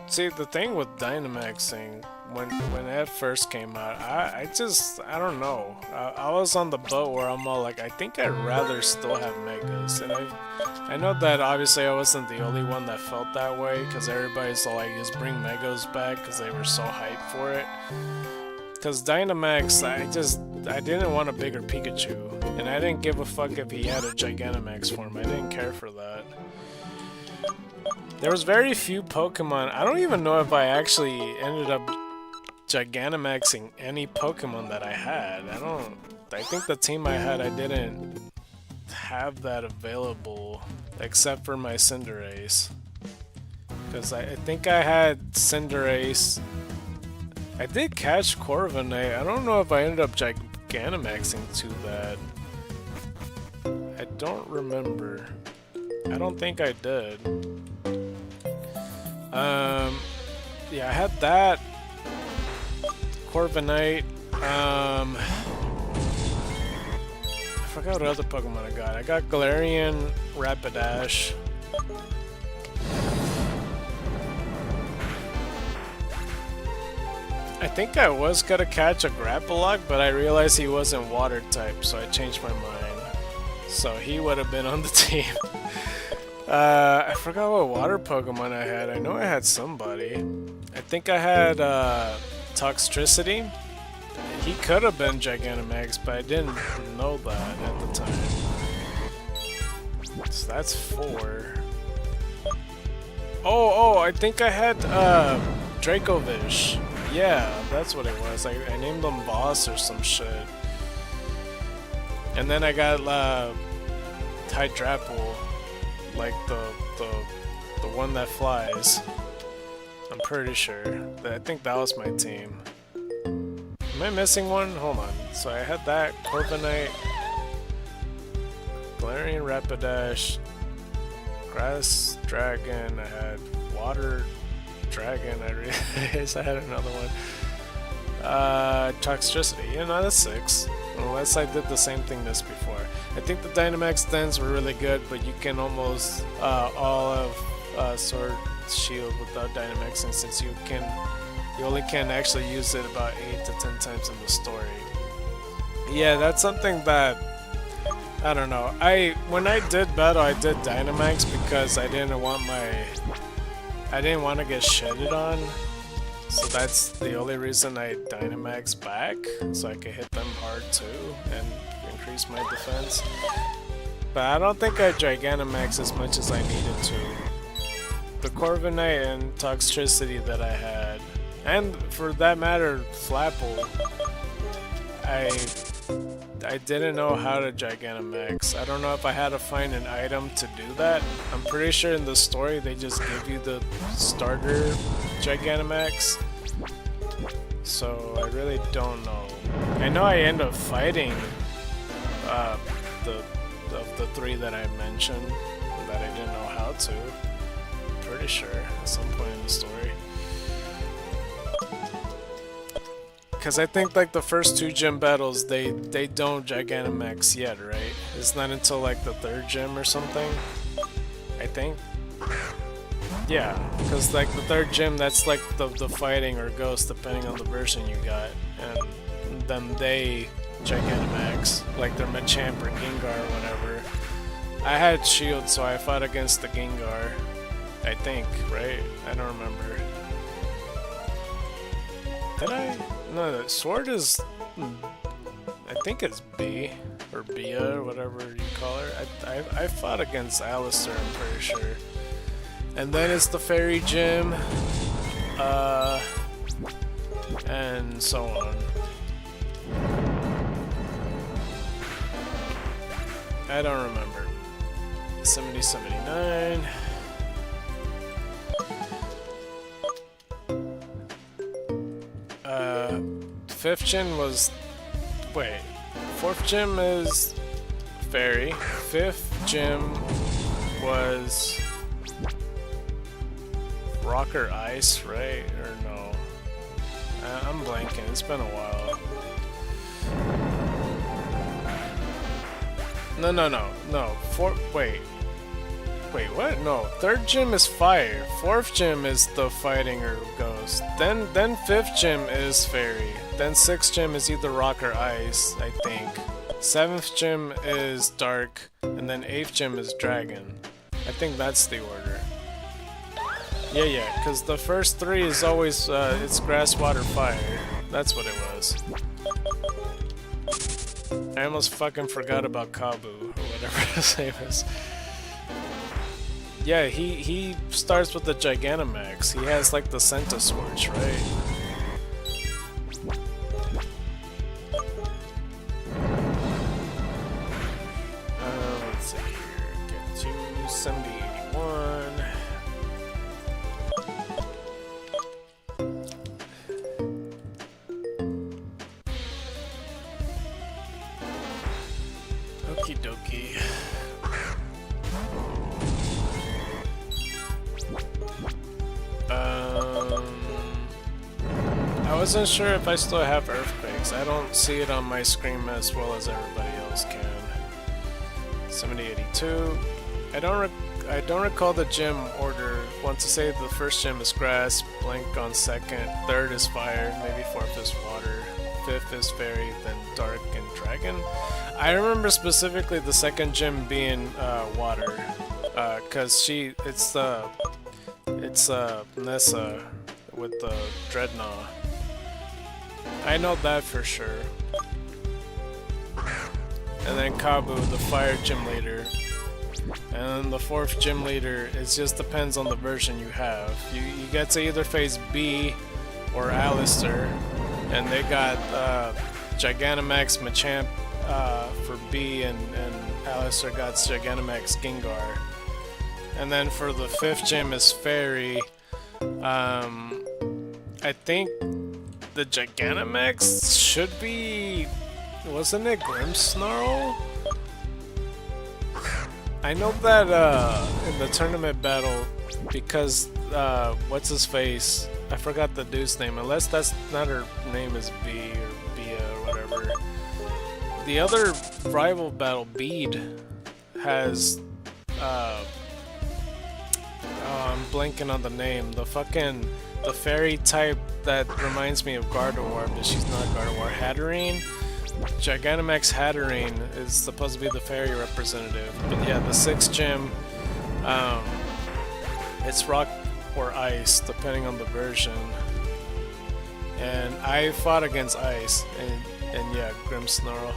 See, the thing with Dynamaxing, when it first came out, I don't know. I was on the boat where I'm all like, I think I'd rather still have Megas. And I know that obviously I wasn't the only one that felt that way, because everybody's all like, just bring Megas back, because they were so hyped for it. Because Dynamax, I didn't want a bigger Pikachu. And I didn't give a fuck if he had a Gigantamax form. I didn't care for that. There was very few Pokemon. I don't even know if I actually ended up Gigantamaxing any Pokemon that I had. I think the team I had, I didn't have that available except for my Cinderace. Because I think I had Cinderace. I did catch Corviknight. I don't know if I ended up Gigantamaxing to that. I don't remember. I don't think I did. Yeah, I had that. Corviknight. I forgot what other Pokemon I got. I got Galarian, Rapidash. I think I was gonna catch a Grapploct, but I realized he wasn't water type, so I changed my mind. So he would have been on the team. I forgot what water Pokemon I had. I know I had somebody. I think I had Toxtricity. He could have been Gigantamax, but I didn't know that at the time. So that's 4. Oh, I think I had Dracovish. Yeah, that's what it was. I named him Boss or some shit. And then I got Hydrapple. Like the one that flies. I'm pretty sure. I think that was my team. Am I missing one? Hold on. So I had that, Corviknight, Galarian Rapidash, Grass Dragon, I had Water Dragon, I realized I had another one. Toxtricity, you know, that's 6. Unless I did the same thing this before. I think the Dynamax stands were really good, but you can almost all of Sword Shield without Dynamaxing, since you only can actually use it about 8 to 10 times in the story. Yeah, that's something that I don't know. When I did battle, I did Dynamax because I didn't want to get shitted on. So that's the only reason I Dynamax back, so I could hit them hard too and increase my defense. But I don't think I Gigantamax as much as I needed to. The Corviknight and Toxtricity that I had, and for that matter, Flapple, I didn't know how to Gigantamax. I don't know if I had to find an item to do that. I'm pretty sure in the story they just give you the starter Gigantamax. So I really don't know. I know I end up fighting the 3 that I mentioned that I didn't know how to. I'm pretty sure at some point in the story. Because I think like the first 2 gym battles, they don't Gigantamax yet, right? It's not until like the 3rd gym or something, I think. Yeah, because like the 3rd gym, that's like the fighting or ghost, depending on the version you got, and then they Gigantamax, like their Machamp or Gengar or whatever. I had Shield, so I fought against the Gengar, I think, right? I don't remember. Did I? No, the Sword is, I think it's B, or Bia, or whatever you call her. I fought against Alistair, I'm pretty sure. And then it's the Fairy Gym, and so on. I don't remember. 70-79. Fifth gym was, wait, 4th gym is Fairy. 5th gym was Rock or Ice, right? Or no? I'm blanking. It's been a while. No. Wait. Wait, what? No, 3rd gym is fire. 4th gym is the fighting or ghost. Then 5th gym is fairy. Then 6th gym is either rock or ice, I think. 7th gym is dark, and then 8th gym is dragon. I think that's the order. Yeah, because the first 3 is always, it's grass, water, fire. That's what it was. I almost fucking forgot about Kabu, or whatever his name is. Yeah, he starts with the Gigantamax. He has like the Centiswarch, right? Let's see here. Get to 7081. Okie dokie. I wasn't sure if I still have earthquakes. I don't see it on my screen as well as everybody else can. 7082. I don't recall the gym order. Want to say the first gym is grass, blank on 2nd, 3rd is fire, maybe 4th is water, 5th is fairy, then dark and dragon. I remember specifically the 2nd gym being water, cause it's Nessa with the Dreadnought. I know that for sure. And then Kabu, the fire gym leader. And then the 4th gym leader, it just depends on the version you have. You get to either face B or Alistair, and they got Gigantamax Machamp for B, and Alistair got Gigantamax Gengar. And then for the 5th gym is Fairy. I think the Gigantamax should be... wasn't it Grimmsnarl? I know that in the tournament battle, because what's his face? I forgot the dude's name, unless that's not her name is B or Bia or whatever. The other rival battle, Bede, has I'm blanking on the name. The fairy type that reminds me of Gardevoir, but she's not Gardevoir. Hatterene? Gigantamax Hatterene is supposed to be the fairy representative. But yeah, the 6th gym, it's rock or ice, depending on the version. And I fought against ice, and yeah, Grimmsnarl.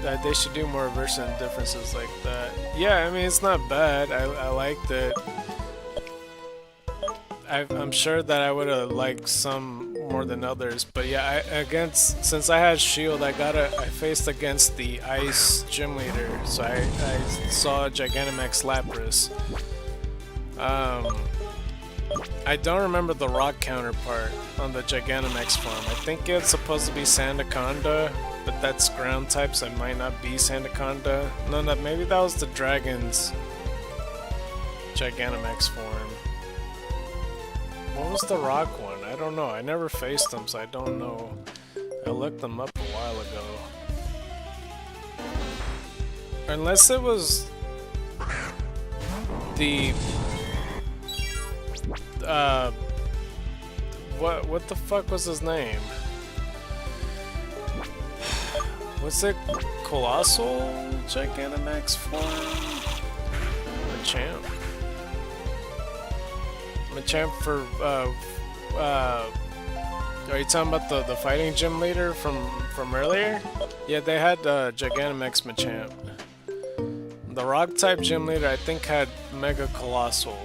They should do more version differences like that. Yeah, I mean, it's not bad. I liked it. I'm sure that I would have liked some more than others, but yeah, since I had Shield, I faced against the Ice Gym Leader, so I saw Gigantamax Lapras. I don't remember the rock counterpart on the Gigantamax form. I think it's supposed to be Sandaconda, but that's ground type, so it might not be Sandaconda. No, maybe that was the Dragon's Gigantamax form. What was the rock one? I don't know. I never faced them, so I don't know. I looked them up a while ago. Unless it was the what the fuck was his name? Was it Colossal Gigantamax form? Machamp. Machamp for are you talking about the fighting gym leader from earlier? Yeah, they had Gigantamax Machamp. The rock type gym leader I think had Mega Colossal.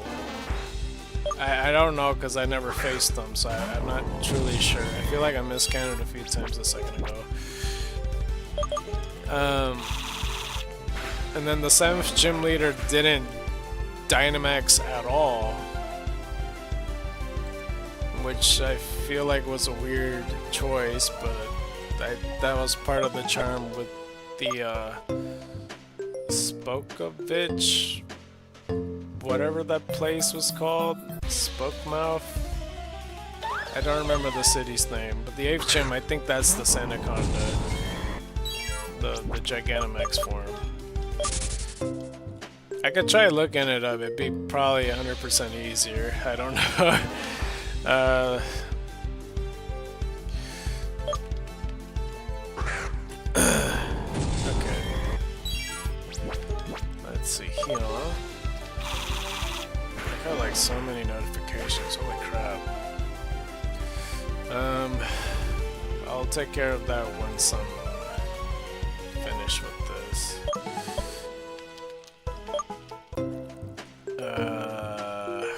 I don't know because I never faced them, so I'm not truly sure. I feel like I miscounted a few times a second ago. And then the 7th gym leader didn't Dynamax at all, which I feel like was a weird choice, but that was part of the charm with the Spokovich, whatever that place was called, Spokemouth. I don't remember the city's name, but the 8th gym, I think that's the Sandaconda, the Gigantamax form. I could try looking it up. It'd be probably 100% easier. I don't know. Okay. Let's see here. I got like so many notifications. Holy crap. I'll take care of that once I'm finished with this.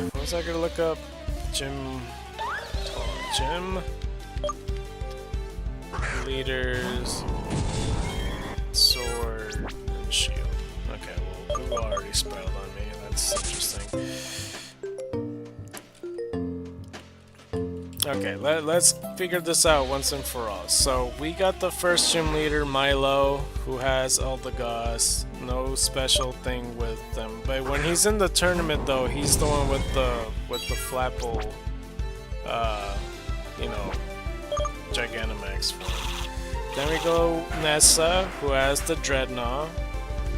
What was I gonna look up? Gym leaders, sword, and shield. Okay, well, Google already spelled on me. That's interesting. Okay, let's figure this out once and for all. So we got the first gym leader, Milo, who has all the goss. No special thing with them. But when he's in the tournament, though, he's the one with the Flapple, you know, Gigantamax form. Then we go Nessa, who has the Dreadnought,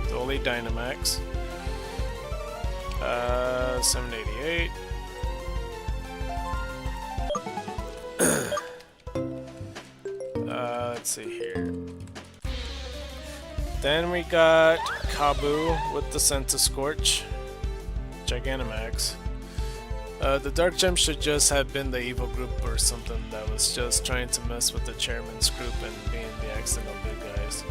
the only Dynamax. 788. Let's see here. Then we got Kabu with the Centiskorch, Gigantamax. The Dark Gem should just have been the evil group or something that was just trying to mess with the chairman's group and being the accidental good guys.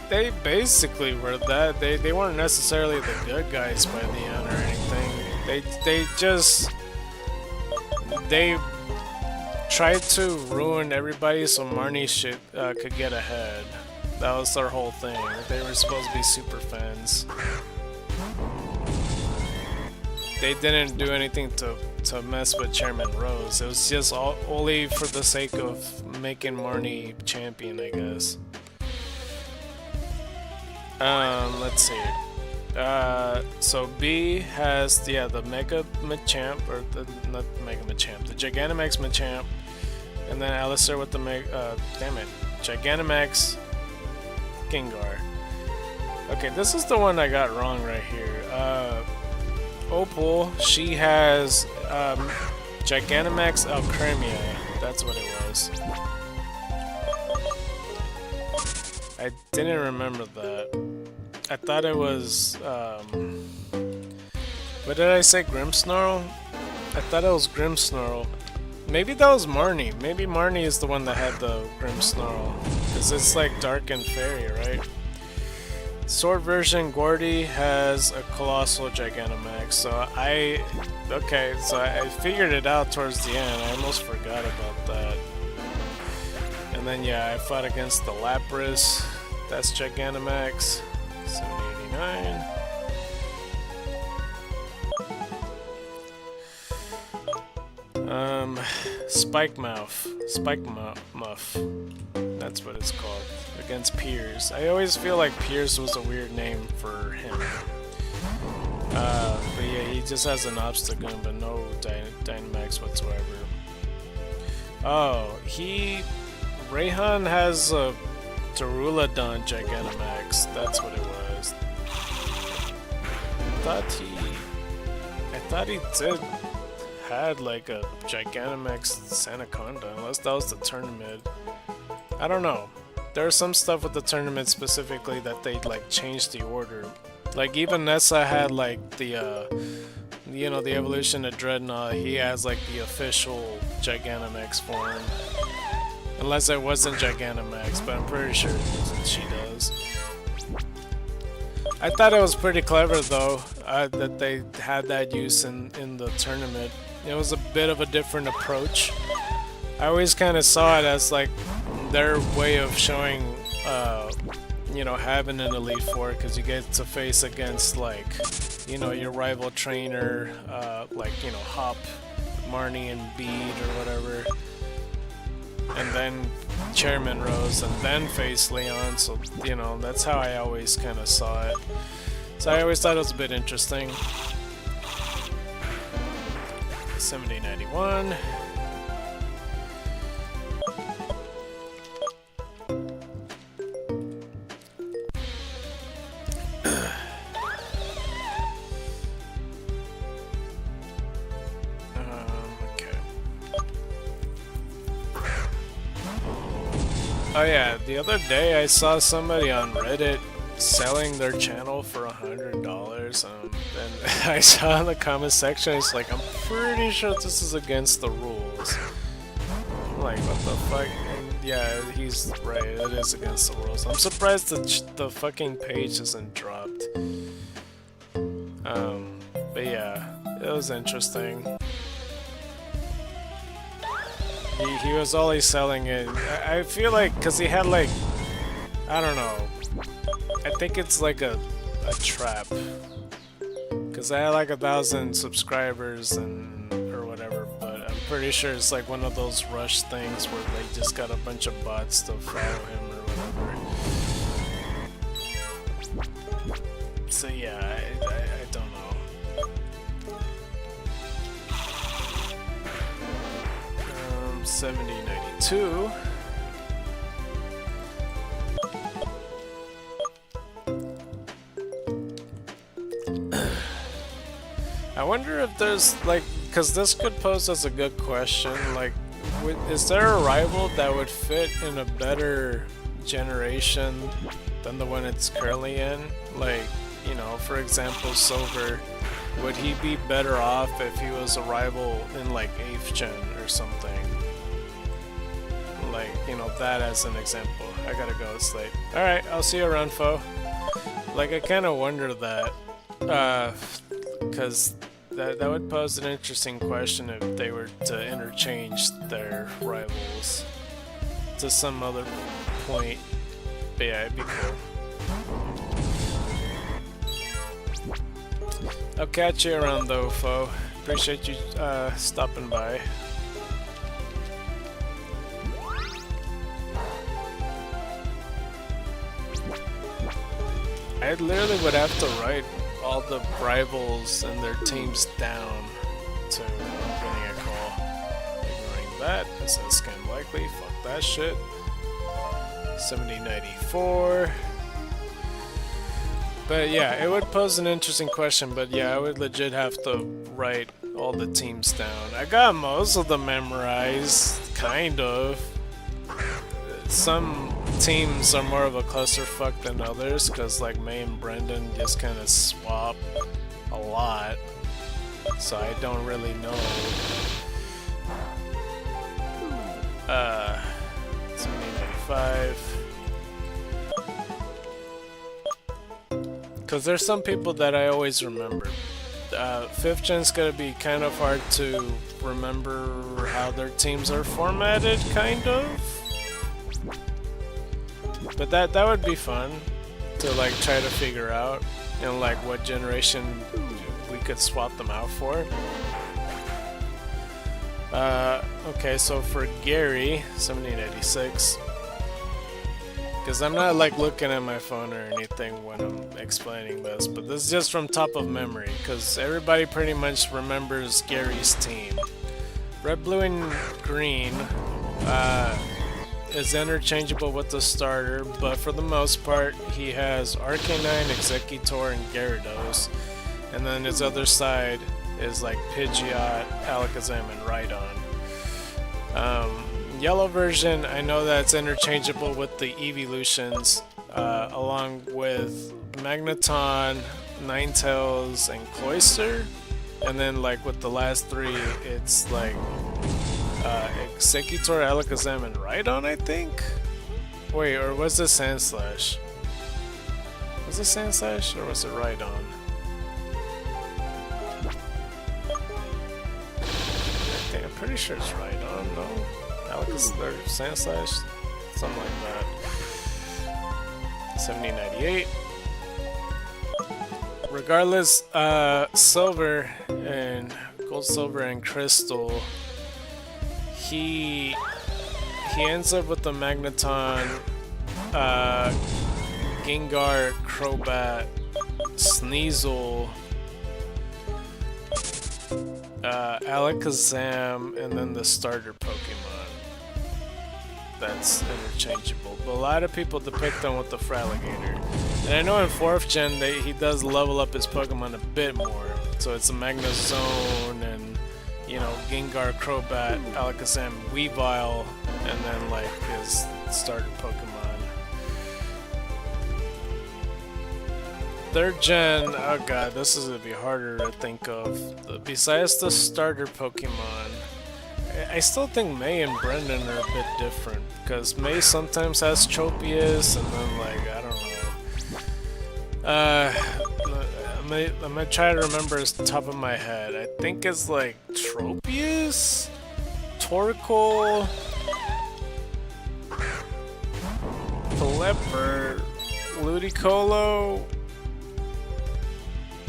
They basically were that. They weren't necessarily the good guys by the end or anything. They tried to ruin everybody so Marnie could get ahead. That was their whole thing. They were supposed to be super fans. They didn't do anything to mess with Chairman Rose. It was just only for the sake of making Marnie champion, I guess. Let's see. So B has the Mega Machamp, or not Mega Machamp, the Gigantamax Machamp, and then Alistair with the Gigantamax Gengar. Okay, this is the one I got wrong right here. Opal, she has Gigantamax Alcremia. That's what it was. I didn't remember that. I thought it was, what did I say, Grimmsnarl? I thought it was Grimmsnarl. Maybe that was Marnie. Maybe Marnie is the one that had the Grimmsnarl. Because it's like dark and fairy, right? Sword version, Gordy has a Colossal Gigantamax. So I figured it out towards the end. I almost forgot about that. And then yeah, I fought against the Lapras. That's Gigantamax. 789. Spike Muff. That's what it's called. Against Piers. I always feel like Piers was a weird name for him. But yeah, he just has an Obstagoon, but no Dynamax whatsoever. Oh, Rayhan has a Darulodon Gigantamax. That's what it was. I thought he did had like a Gigantamax Sandaconda, unless that was the tournament. I don't know. There's some stuff with the tournament specifically that they like changed the order. Like even Nessa had like the the evolution of Dreadnought. He has like the official Gigantamax form. Unless it wasn't Gigantamax, but I'm pretty sure she does. I thought it was pretty clever though, that they had that use in the tournament. It was a bit of a different approach. I always kind of saw it as like their way of showing, having an Elite Four, because you get to face against like, your rival trainer, Hop, Marnie, and Bede or whatever. And then Chairman Rose, and then face Leon, so, that's how I always kind of saw it. So I always thought it was a bit interesting. 7091. Oh yeah, the other day I saw somebody on Reddit selling their channel for $100, and I saw in the comment section, it's like, I'm pretty sure this is against the rules. I'm like, what the fuck? And yeah, he's right, it is against the rules. I'm surprised the fucking page isn't dropped. But yeah, it was interesting. He was always selling it. I feel like, cause he had like, I don't know. I think it's like a trap. Cause I had like 1,000 subscribers and or whatever, but I'm pretty sure it's like one of those rush things where they just got a bunch of bots to follow him or whatever. So yeah, I don't know. 7092. I wonder if there's like, because this could pose as a good question, like, is there a rival that would fit in a better generation than the one it's currently in? Like, you know, for example, Silver, would he be better off if he was a rival in like 8th gen or something? Like, you know, that as an example. I gotta go, it's late. Alright, I'll see you around, foe. Like, I kinda wonder that, cause that would pose an interesting question if they were to interchange their rivals to some other point. But yeah, it'd be cool. I'll catch you around though, foe. Appreciate you stopping by. I literally would have to write all the rivals and their teams down to winning a call. Ignoring that, it says scam likely, fuck that shit. 7094. But yeah, it would pose an interesting question, but yeah, I would legit have to write all the teams down. I got most of them memorized, kind of. Some teams are more of a clusterfuck than others, because like May and Brendan just kind of swap a lot, so I don't really know. 7095. Because there's some people that I always remember. 5th gen's gonna be kind of hard to remember how their teams are formatted, kind of. But that would be fun to like try to figure out, and like what generation we could swap them out for. Okay, so for Gary, 1786, because I'm not like looking at my phone or anything when I'm explaining this, but this is just from top of memory, because everybody pretty much remembers Gary's team. Red, blue, and green is interchangeable with the starter, but for the most part he has Arcanine, Executor, and Gyarados, and then his other side is like Pidgeot, Alakazam, and Rhydon. Yellow version, I know that's interchangeable with the evolutions, along with Magneton, Ninetales, and Cloyster, and then like with the last three it's like Executor, Alakazam, and Rhydon, I think? Wait, or was it Sandslash? Was it Sandslash, or was it Rhydon? I'm pretty sure it's Rhydon, no? Alakazam, or Sandslash? Something like that. 7098. Regardless, Silver, and Gold, Silver, and Crystal, he ends up with the Magneton, Gengar, Crobat, Sneasel, Alakazam, and then the starter Pokemon. That's interchangeable, but a lot of people depict them with the Fraligator. And I know in 4th gen he does level up his Pokemon a bit more, so it's a Magnezone and, you know, Gengar, Crobat, Alakazam, Weavile, and then like his starter Pokemon. Third gen, oh god, this is gonna be harder to think of. Besides the starter Pokemon, I still think May and Brendan are a bit different, because May sometimes has Tropius, and then like, I don't know. I'm gonna try to remember off the top of my head. I think it's like Tropius, Torkoal, Pelipper, Ludicolo.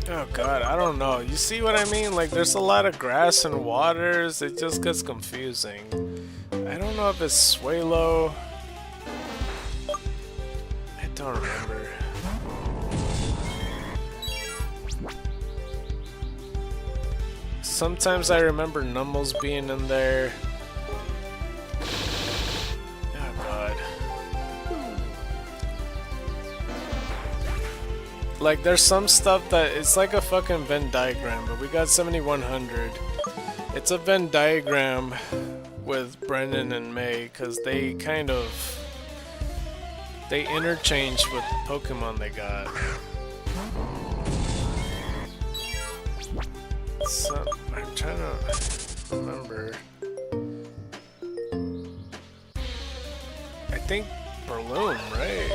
Oh god, I don't know. You see what I mean? Like, there's a lot of grass and waters. It just gets confusing. I don't know if it's Swalo. I don't remember. Sometimes I remember Numbles being in there. Oh god. Like, there's some stuff that it's like a fucking Venn diagram, but we got 7100. It's a Venn diagram with Brendan and May, because they kind of they interchange with the Pokemon they got. So I'm trying to remember. I think Breloom, right?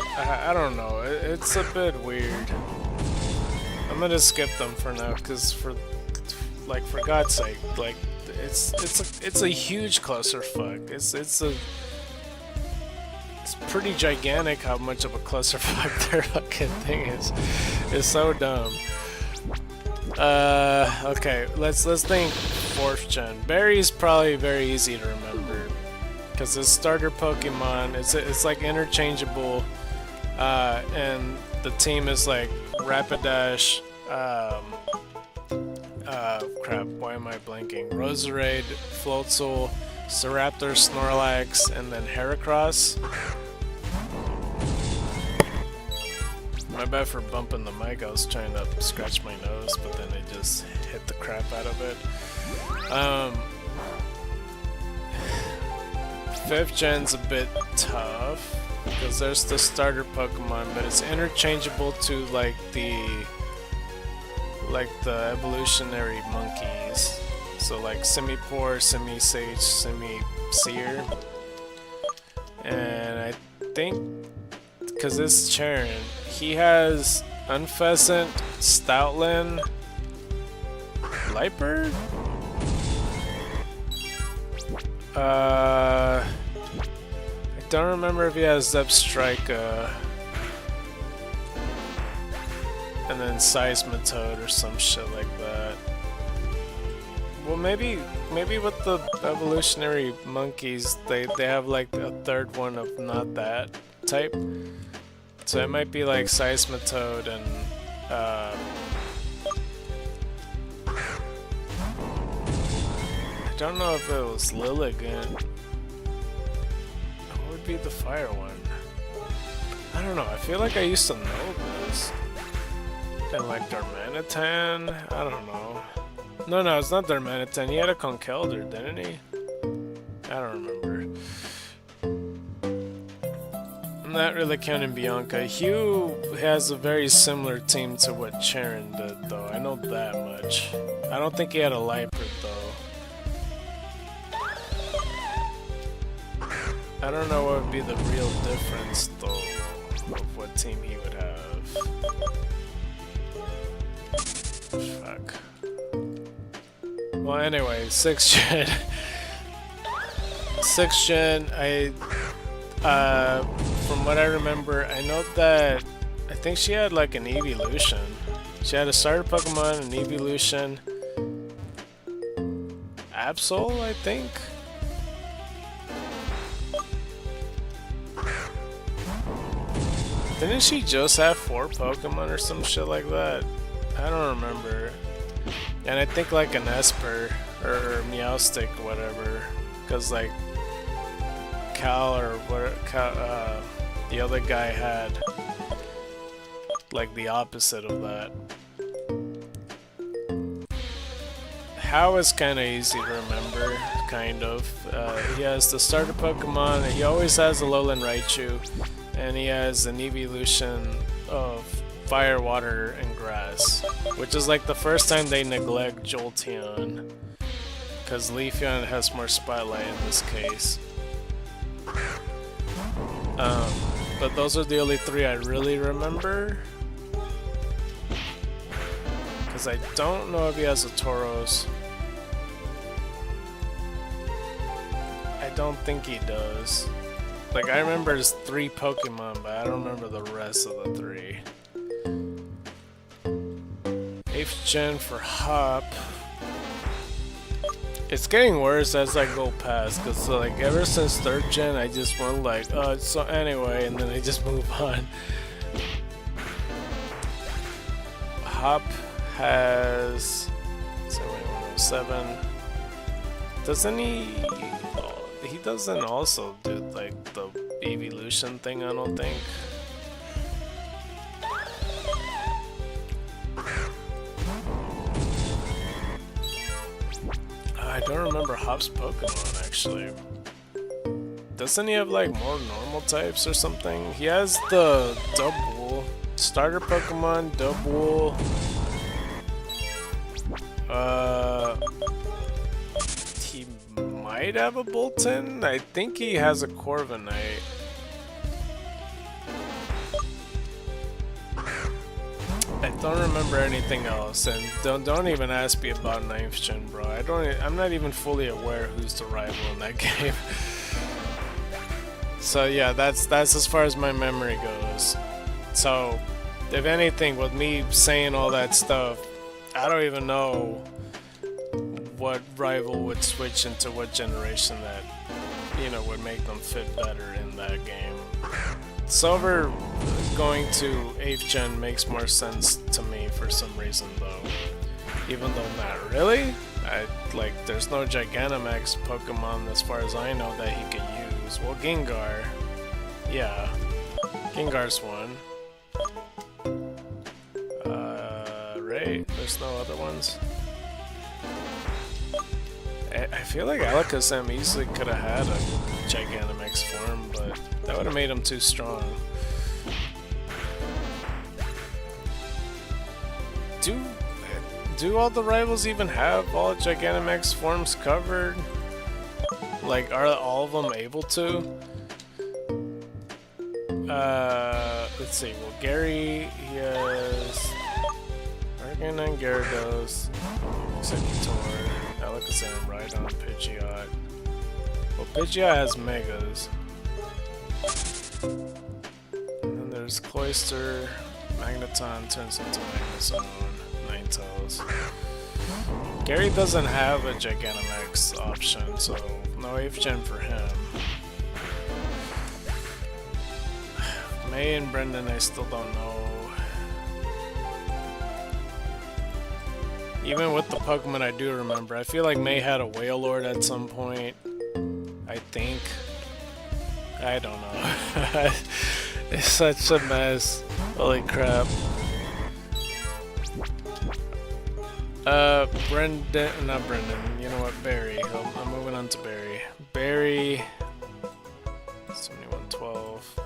I don't know. It's a bit weird. I'm gonna skip them for now, because for God's sake, like it's a huge clusterfuck. It's pretty gigantic how much of a clusterfuck their fucking thing is. It's so dumb. Okay, let's think 4th gen. Barry's probably very easy to remember, because his starter Pokemon, it's like interchangeable, and the team is like Rapidash, crap, why am I blanking? Roserade, Floatzel, Staraptor, Snorlax, and then Heracross. My bad for bumping the mic, I was trying to scratch my nose, but then I just hit the crap out of it. 5th gen's a bit tough, because there's the starter Pokemon, but it's interchangeable to like the evolutionary monkeys. So like Simipour, Simisage, Simisear. And I think, because it's Charon, he has Unpheasant, Stoutland, Lightbird? I don't remember if he has Zebstrika, and then Seismitoad or some shit like that. Well, maybe with the evolutionary monkeys, they have like a third one of not that type. So it might be like Seismitoad and I don't know if it was Lilligant. What would be the fire one? I don't know, I feel like I used to know this. And like Darmanitan? I don't know. No, it's not Darmanitan. He had a Conkeldurr, didn't he? I don't remember. I'm not really counting Bianca. Hugh has a very similar team to what Charon did, though. I know that much. I don't think he had a Lightbird, though. I don't know what would be the real difference, though, of what team he would have. Fuck. Well, anyway, 6th gen. 6th gen, from what I remember, I know that I think she had like an evolution. She had a starter Pokemon, an evolution. Absol, I think. Didn't she just have 4 Pokemon or some shit like that? I don't remember. And I think like an Esper or Meowstic or whatever, because like Cal or what the other guy had like the opposite of that. How is kind of easy to remember, kind of. He has the starter Pokemon, he always has a Alolan Raichu, and he has an evolution of Fire, Water, and Grass, which is like the first time they neglect Jolteon, because Leafeon has more spotlight in this case. But those are the only three I really remember. Because I don't know if he has a Tauros. I don't think he does. Like, I remember his 3 Pokemon, but I don't remember the rest of the 3. 8th gen for Hop. It's getting worse as I go past, because like ever since 3rd gen I just went like, so anyway, and then I just move on. Hop has 7107. Doesn't he? He doesn't also do like the evolution thing, I don't think. I don't remember Hop's Pokemon actually. Doesn't he have like more normal types or something? He has the Dubwool. Starter Pokemon, Dubwool. He might have a Bolton. I think he has a Corviknight. I don't remember anything else, and don't even ask me about 9th gen, bro. I'm not even fully aware who's the rival in that game. So yeah, that's as far as my memory goes. So if anything, with me saying all that stuff, I don't even know what rival would switch into what generation that, you know, would make them fit better in that game. Silver going to 8th gen makes more sense to me for some reason though. Even though not really. There's no Gigantamax Pokemon as far as I know that he could use. Well, Gengar. Yeah. Gengar's one. Right? There's no other ones? I feel like Alakazam easily could have had a Gigantamax form, but that would have made him too strong. Do all the rivals even have all Gigantamax forms covered? Like, are all of them able to? Let's see. Well, Gary, he has Arcanine, Gyarados, Exeggutor, Alakazam, Rhydon, Pidgeot. Well, Pidgeot has Megas. And then there's Cloyster, Magneton turns into Magnezone, Ninetales. Gary doesn't have a Gigantamax option, so no 8th gen for him. May and Brendan, I still don't know. Even with the Pokemon I do remember, I feel like May had a Wailord at some point. I think. I don't know. It's such a mess. Holy crap. Brendan, not Brendan, you know what, Barry. I'm moving on to Barry. Barry, 7112.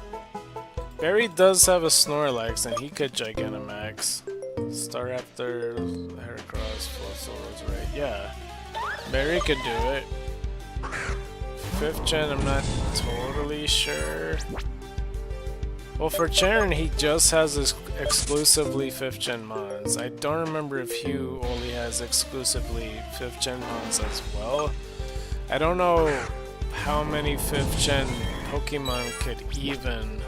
Barry does have a Snorlax, and he could Gigantamax. Staraptor, Heracross, Flossos, right? Yeah. Barry could do it. 5th gen, I'm not totally sure. Well, for Charen, he just has his exclusively 5th gen mons. I don't remember if Hugh only has exclusively 5th gen mons as well. I don't know how many 5th gen Pokemon could even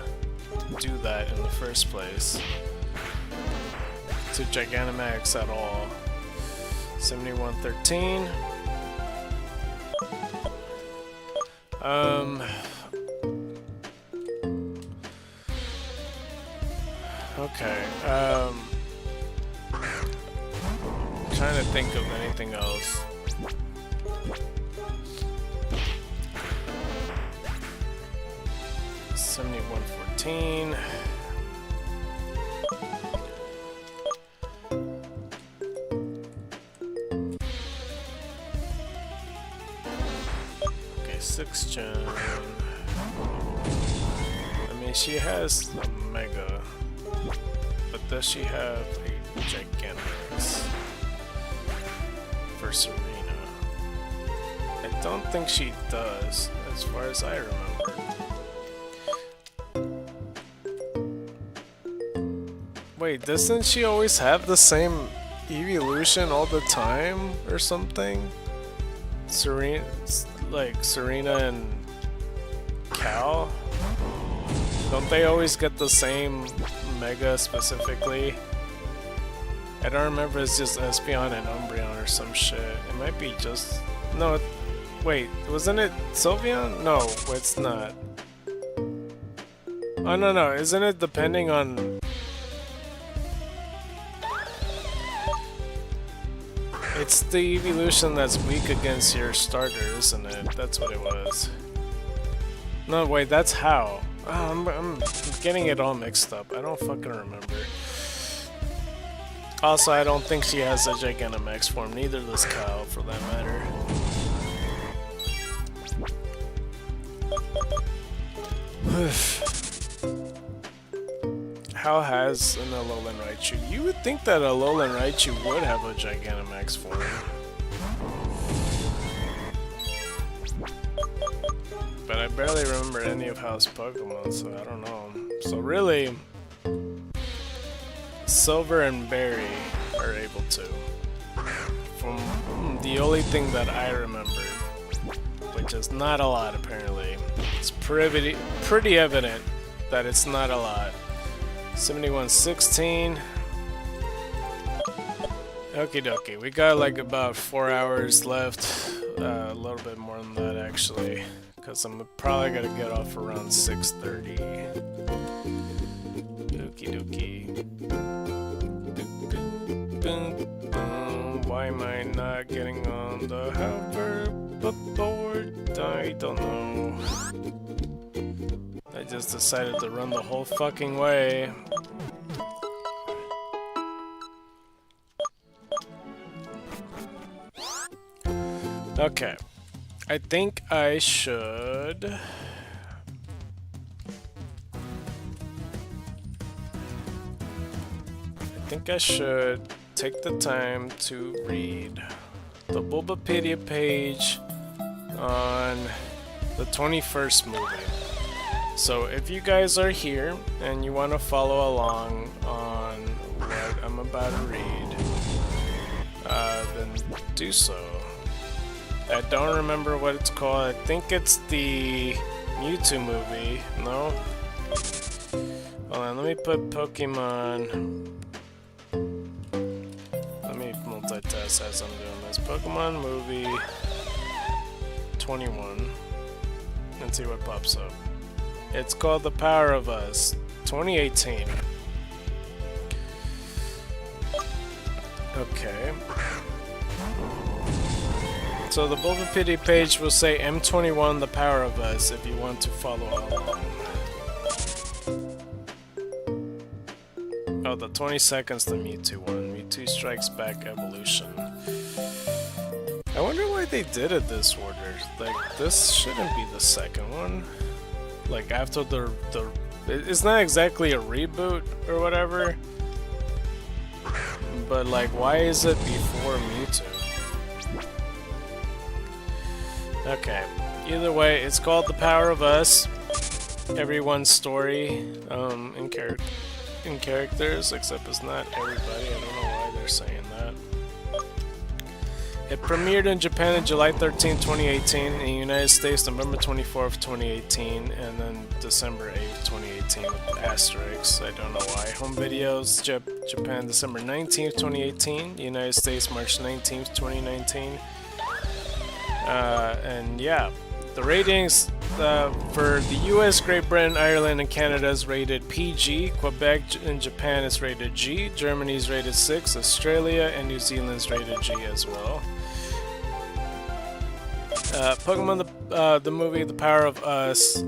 do that in the first place. To Gigantamax at all. 7113. Okay, trying to think of anything else. $7114. 6th gen. I mean, she has a Mega, but does she have a Gigantamax for Serena? I don't think she does, as far as I remember. Wait, doesn't she always have the same evolution all the time or something? Serena, like Serena and Cal? Don't they always get the same Mega specifically? I don't remember, it's just Espeon and Umbreon or some shit. It might be just... No, wait, wasn't it Sylveon? No, it's not. Oh, no, isn't it depending on... It's the evolution that's weak against your starter, isn't it? That's what it was. No, wait, that's how. Oh, I'm getting it all mixed up. I don't fucking remember. Also, I don't think she has a Gigantamax form. Neither does Kyle, for that matter. How has an Alolan Raichu? You would think that Alolan Raichu would have a Gigantamax form. But I barely remember any of House Pokemon, so I don't know. So really, Silver and Berry are able to. From the only thing that I remember, which is not a lot apparently. It's pretty evident that it's not a lot. 7116. Okie dokie, we got like about 4 hours left. A little bit more than that actually, because I'm probably gonna get off around 6:30. Okie dokie. Why am I not getting on the hoverboard? I don't know. I just decided to run the whole fucking way. Okay. I think I should... take the time to read the Bulbapedia page on the 21st movie. So if you guys are here and you want to follow along on what I'm about to read, then do so. I don't remember what it's called. I think it's the Mewtwo movie. No? Hold on, let me put Pokemon... Let me multitask as I'm doing this. Pokemon movie 21. And see what pops up. It's called The Power of Us 2018. Okay. So the Bulbapedia page will say M21 The Power of Us if you want to follow along. Oh, the 22nd's the Mewtwo one. Mewtwo Strikes Back Evolution. I wonder why they did it this order. Like, this shouldn't be the second one. Like, after the it's not exactly a reboot or whatever. But, like, why is it before Mewtwo? Okay, either way, it's called The Power of Us. Everyone's story in characters, except it's not everybody. I don't know why they're saying that. It premiered in Japan on July 13, 2018, in the United States November 24th, 2018, and then December 8th, 2018 with asterisks. I don't know why. Home videos, Japan December 19th, 2018, United States March 19th, 2019. And yeah, the ratings for the US, Great Britain, Ireland, and Canada is rated PG. Quebec and Japan is rated G. Germany is rated 6. Australia and New Zealand is rated G as well. Pokemon the movie The Power of Us.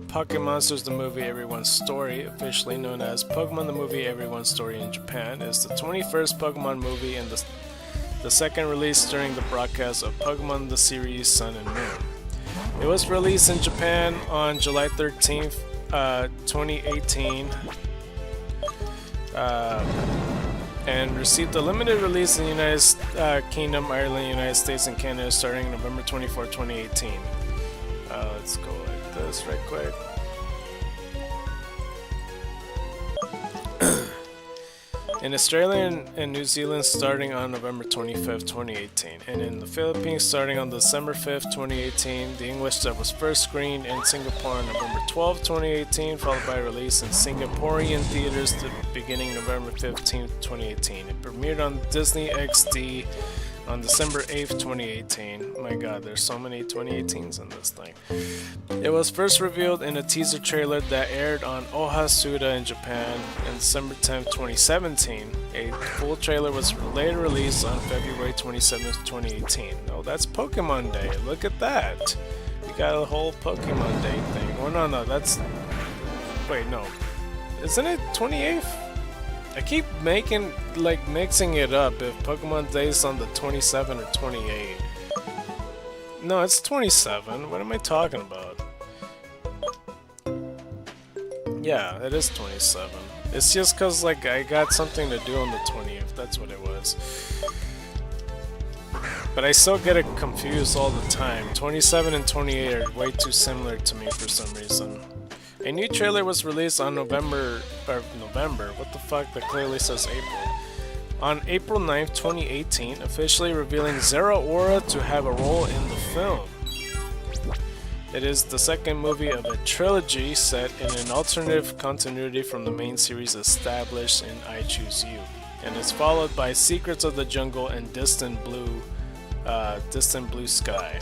Pocket Monsters the movie Everyone's Story, officially known as Pokemon the movie Everyone's Story in Japan, is the 21st Pokemon movie and the second release during the broadcast of Pokemon the series Sun and Moon. It was released in Japan on July 13th, 2018, and received a limited release in the United Kingdom, Ireland, United States, and Canada starting November 24, 2018. Let's go like this right quick. In Australia and New Zealand starting on November 25th, 2018, and in the Philippines starting on December 5th, 2018. The English dub was first screened in Singapore on November 12th, 2018, followed by release in Singaporean theaters beginning November 15th, 2018. It premiered on Disney XD on December 8th, 2018. My god, there's so many 2018s in this thing. It was first revealed in a teaser trailer that aired on Oha Suda in Japan on December 10th, 2017. A full trailer was later released on February 27th, 2018. Oh, that's Pokemon Day. Look at that. We got a whole Pokemon Day thing. Oh, no, that's... Wait, no. Isn't it 28th? I keep mixing it up if Pokemon Day is on the 27 or 28. No, it's 27. What am I talking about? Yeah, it is 27. It's just cause I got something to do on the 20th. That's what it was. But I still get it confused all the time. 27 and 28 are way too similar to me for some reason. A new trailer was released on November, what the fuck, that clearly says April. On April 9th, 2018, officially revealing Zeraora to have a role in the film. It is the second movie of a trilogy set in an alternative continuity from the main series established in I Choose You, and is followed by Secrets of the Jungle and Distant Blue Sky.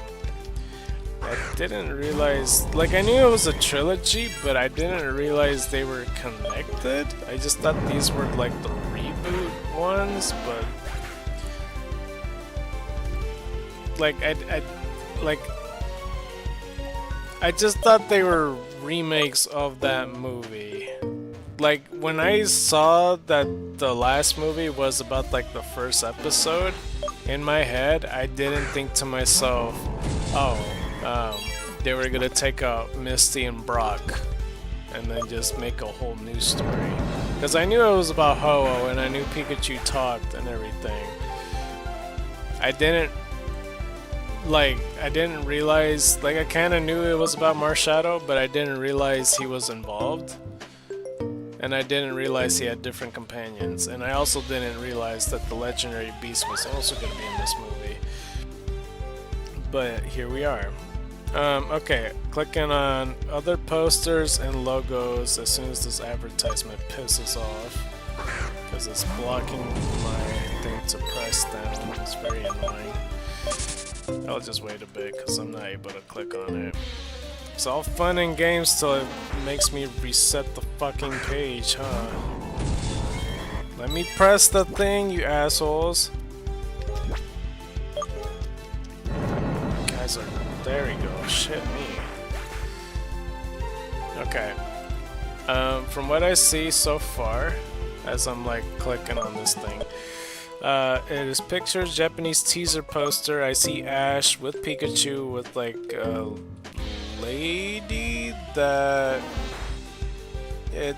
I didn't realize, I knew it was a trilogy, but I didn't realize they were connected. I just thought these were the reboot ones, but I just thought they were remakes of that movie. When I saw that the last movie was about the first episode, in my head I didn't think to myself, oh, they were gonna take out Misty and Brock and then just make a whole new story. Because I knew it was about Ho-Oh and I knew Pikachu talked and everything. I didn't realize, I kinda knew it was about Marshadow, but I didn't realize he was involved. And I didn't realize he had different companions. And I also didn't realize that the legendary beast was also gonna be in this movie. But here we are. Okay, clicking on other posters and logos as soon as this advertisement pisses off, because it's blocking my thing to press down. It's very annoying. I'll just wait a bit because I'm not able to click on it. It's all fun and games till it makes me reset the fucking page, huh? Let me press the thing, you assholes. Guys are... There we go. Shit me. Okay. From what I see so far, as I'm clicking on this thing, it is pictures, Japanese teaser poster. I see Ash with Pikachu with a lady that it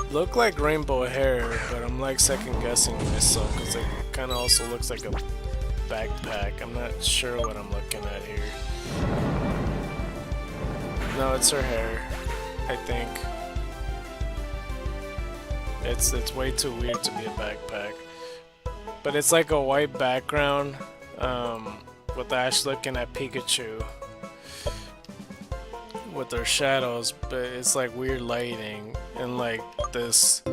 looked like rainbow hair, but I'm second guessing myself because it kind of also looks like a backpack. I'm not sure what I'm looking at here. No, it's her hair, I think. It's way too weird to be a backpack. But it's a white background with Ash looking at Pikachu with their shadows, but it's weird lighting and this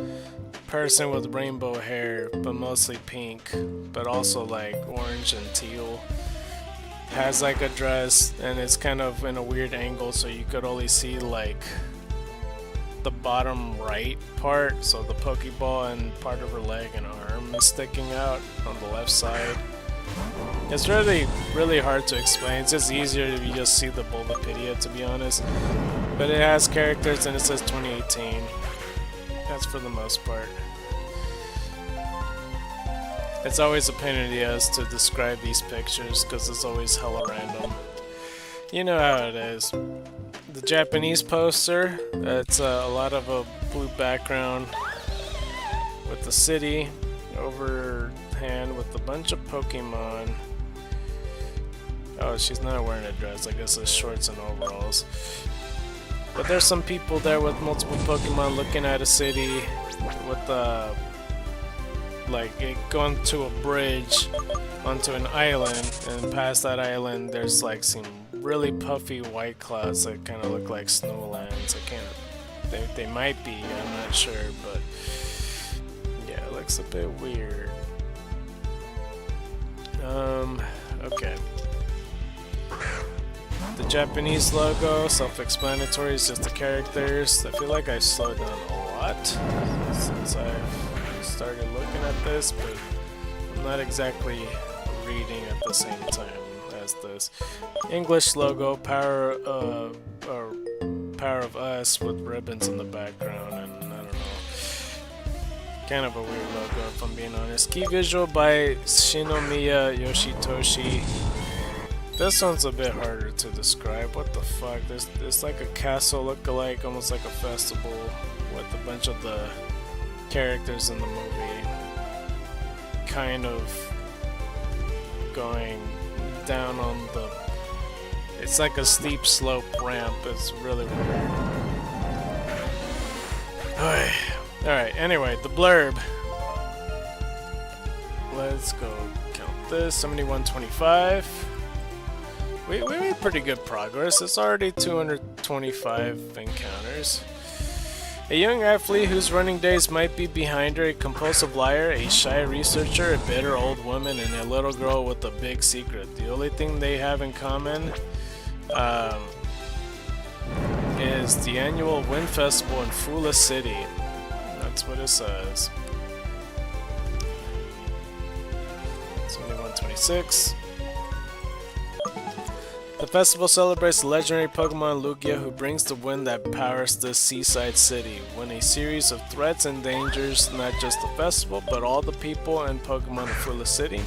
person with rainbow hair, but mostly pink, but also orange and teal. Has a dress and it's kind of in a weird angle, so you could only see the bottom right part, so the Pokeball and part of her leg and arm is sticking out on the left side. It's really hard to explain. It's just easier if you just see the Bulbapedia, to be honest. But it has characters and it says 2018. That's for the most part. It's always a pain in the ass to describe these pictures because it's always hella random. You know how it is. The Japanese poster, it's a lot of a blue background with the city overhand with a bunch of Pokemon. Oh, she's not wearing a dress. I guess it's shorts and overalls. But there's some people there with multiple Pokemon looking at a city with like it going to a bridge onto an island, and past that island there's like some really puffy white clouds that kind of look like snowlands. They might be, I'm not sure, but yeah, it looks a bit weird. Okay. The Japanese logo, self-explanatory, it's just the characters. I feel like I slowed down a lot since I started looking at this, but I'm not exactly reading at the same time as this. English logo, power of us with ribbons in the background, and I don't know. Kind of a weird logo if I'm being honest. Key visual by Shinomiya Yoshitoshi. This one's a bit harder to describe. What the fuck? There's like a castle look-alike, almost like a festival with a bunch of the characters in the movie kind of going down on the... It's like a steep slope ramp. It's really weird. Alright, anyway, the blurb. Let's go count this. 7125. We made pretty good progress. It's already 225 encounters. A young athlete whose running days might be behind her, a compulsive liar, a shy researcher, a bitter old woman, and a little girl with a big secret. The only thing they have in common is the annual Wind Festival in Fula City. That's what it says. 7126. The festival celebrates the legendary Pokemon Lugia, who brings the wind that powers this seaside city. When a series of threats and dangers not just the festival, but all the people and Pokemon of Fula City.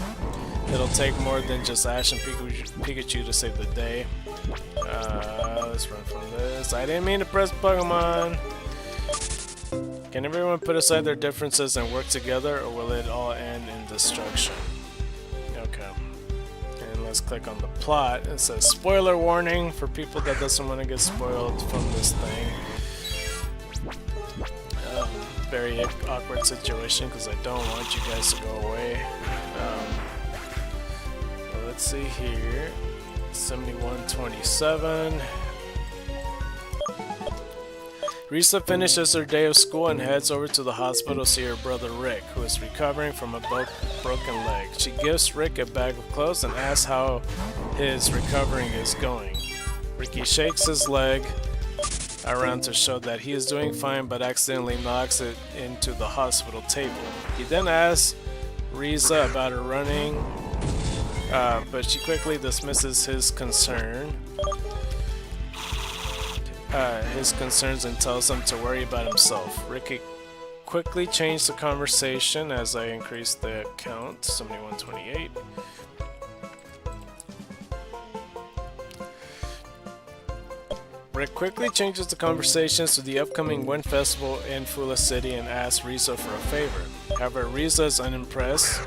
It'll take more than just Ash and Pikachu to save the day. Let's run from this. I didn't mean to press Pokemon. Can everyone put aside their differences and work together, or will it all end in destruction? Okay. Let's click on the plot. It says spoiler warning for people that doesn't want to get spoiled from this thing. Very awkward situation because I don't want you guys to go away. Let's see here. 7127. Risa finishes her day of school and heads over to the hospital to see her brother Rick, who is recovering from a broken leg. She gives Rick a bag of clothes and asks how his recovering is going. Ricky shakes his leg around to show that he is doing fine, but accidentally knocks it into the hospital table. He then asks Risa about her running, but she quickly dismisses his concerns and tells him to worry about himself. Ricky quickly changed the conversation as I increased the count. 7128. Rick quickly changes the conversations to the upcoming Wind Festival in Fula City and asks Risa for a favor. However, Risa is unimpressed.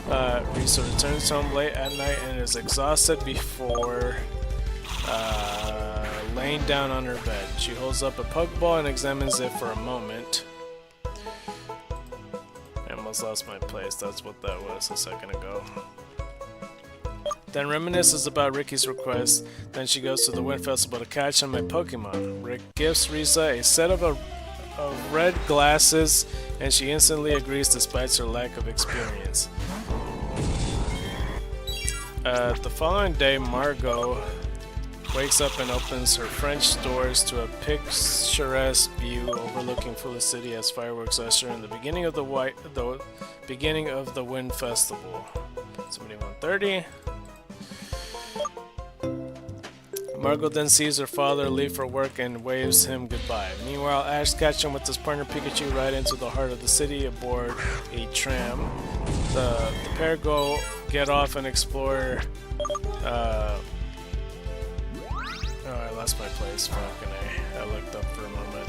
Risa returns home late at night and is exhausted before laying down on her bed. She holds up a Pokeball and examines it for a moment. I almost lost my place. That's what that was a second ago. Then reminisces about Ricky's request. Then she goes to the Wind Festival to catch him a Pokemon. Rick gives Risa a set of red glasses, and she instantly agrees despite her lack of experience. The following day, Margot wakes up and opens her French doors to a picturesque view overlooking Fula City as fireworks usher in the beginning of the Wind Festival. 7130. Margot then sees her father leave for work and waves him goodbye. Meanwhile, Ash catches him with his partner Pikachu right into the heart of the city aboard a tram. The pair get off and explore lost my place. Fucking A. I looked up for a moment.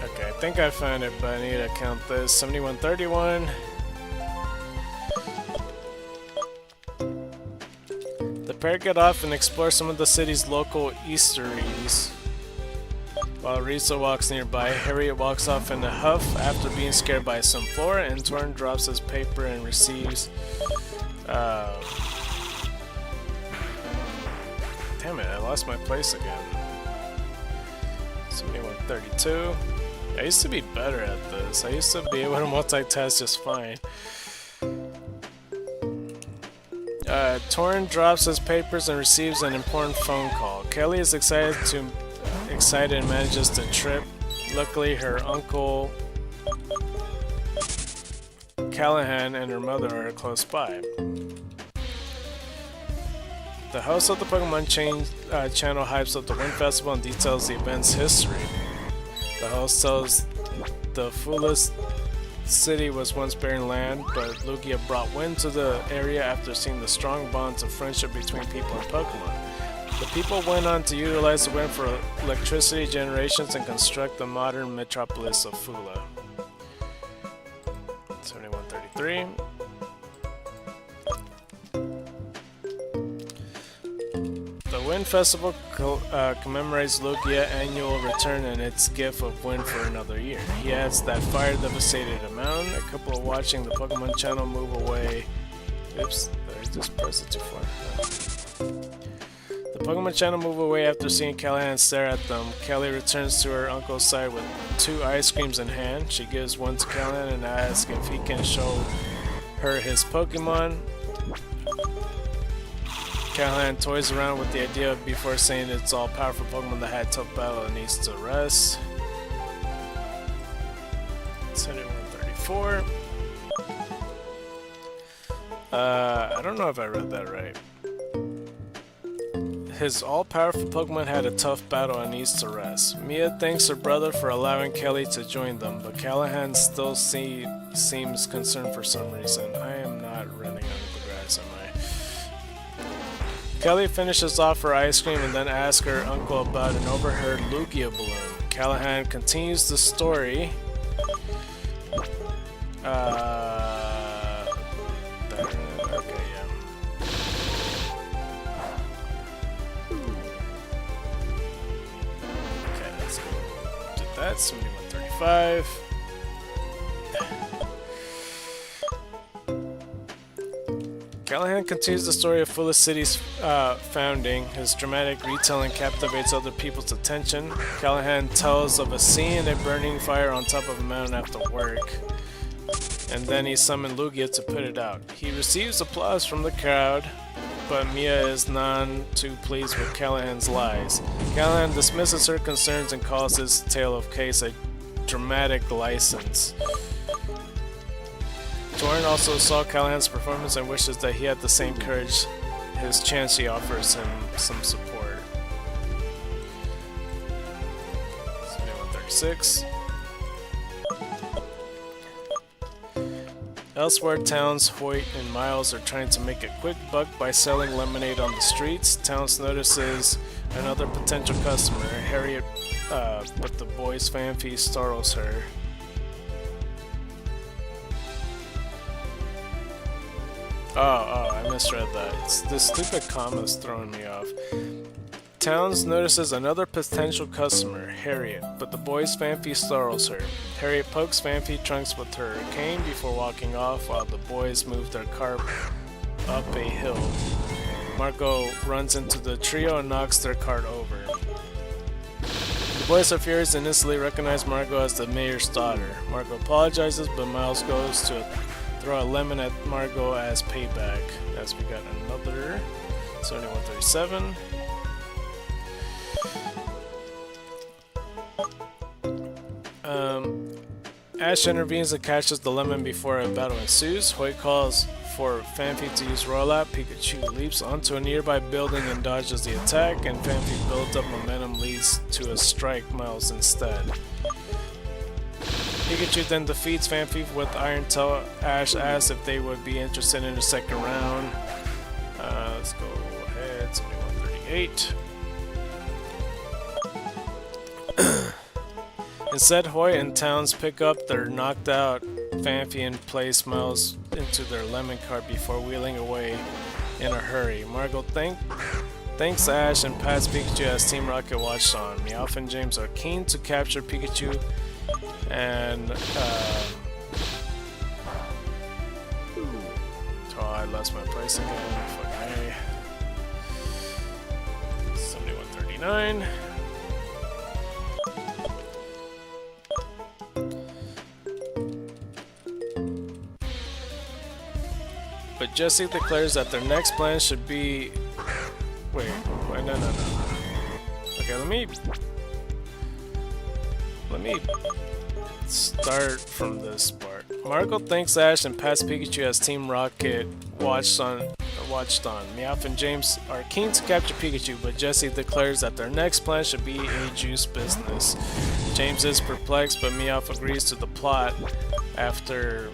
Okay, I think I found it, but I need to count this. 7131. The pair get off and explore some of the city's local eateries. While Risa walks nearby, Harriet walks off in a huff after being scared by some flora, and Torn drops his paper and receives... Damn it, I lost my place again. 7132. I used to be better at this. I used to be able to multitask just fine. Torn drops his papers and receives an important phone call. Kelly is excited and manages to trip. Luckily, her uncle Callahan and her mother are close by. The host of the Pokemon channel hypes up the Wind Festival and details the event's history. The host tells the Fullest City was once barren land, but Lugia brought wind to the area after seeing the strong bonds of friendship between people and Pokemon. The people went on to utilize the wind for electricity generations and construct the modern metropolis of Fula. 7133. The Wind Festival commemorates Lugia's annual return and its gift of wind for another year. He adds that fire devastated a mountain. A couple are watching the Pokemon channel move away. Oops, I just pressed it too far. The Pokemon channel move away after seeing Callahan stare at them. Kelly returns to her uncle's side with 2 ice creams in hand. She gives one to Callahan and asks if he can show her his Pokemon. Callahan toys around with the idea before saying it's all powerful Pokemon that had tough battle and needs to rest. 7134. I don't know if I read that right. His all-powerful Pokemon had a tough battle and needs to rest. Mia thanks her brother for allowing Kelly to join them, but Callahan still seems concerned for some reason. I am not running under the grass, am I? Kelly finishes off her ice cream and then asks her uncle about an overheard Lugia balloon. Callahan continues the story. Okay, yeah. Okay, let's go. Did that. 7135. Callahan continues the story of Fullest City's founding. His dramatic retelling captivates other people's attention. Callahan tells of a scene in a burning fire on top of a mountain after work, and then he summoned Lugia to put it out. He receives applause from the crowd, but Mia is none too pleased with Callahan's lies. Callahan dismisses her concerns and calls his tale of case a dramatic license. Torn also saw Callahan's performance and wishes that he had the same courage. His Chansey offers him some support. 7136. Elsewhere, Towns, Hoyt, and Miles are trying to make a quick buck by selling lemonade on the streets. Towns notices another potential customer, Harriet, but the boy's fanfare startles her. Oh, I misread that. This stupid comma's throwing me off. Towns notices another potential customer, Harriet, but the boy's fanfare startles her. Harriet pokes fanfare trunks with her cane before walking off while the boys move their car up a hill. Marco runs into the trio and knocks their cart over. The boys are furious and instantly recognize Marco as the mayor's daughter. Marco apologizes, but Miles goes to throw a lemon at Marco as payback. As we got another 7137. Ash intervenes and catches the lemon before a battle ensues. Hoyt calls for Fanfy to use Rollout. Pikachu leaps onto a nearby building and dodges the attack, and Fanfy builds up momentum, leads to a strike Miles instead. Pikachu then defeats Fanpy with Iron Tail. Ash asks if they would be interested in the second round. Let's go ahead, 7138. Instead, Hoy and Towns pick up their knocked out Fanpy and place Smiles into their lemon cart before wheeling away in a hurry. Margot thanks Ash and pats Pikachu as Team Rocket watched on. Meowth and James are keen to capture Pikachu and oh, I lost my place again. Fucking A. 7139. But Jesse declares that their next plan should be... Wait, no. Okay, let me start from this part. Margot thanks Ash and pats Pikachu as Team Rocket watched on. Meowth and James are keen to capture Pikachu, but Jesse declares that their next plan should be a juice business. James is perplexed, but Meowth agrees to the plot after...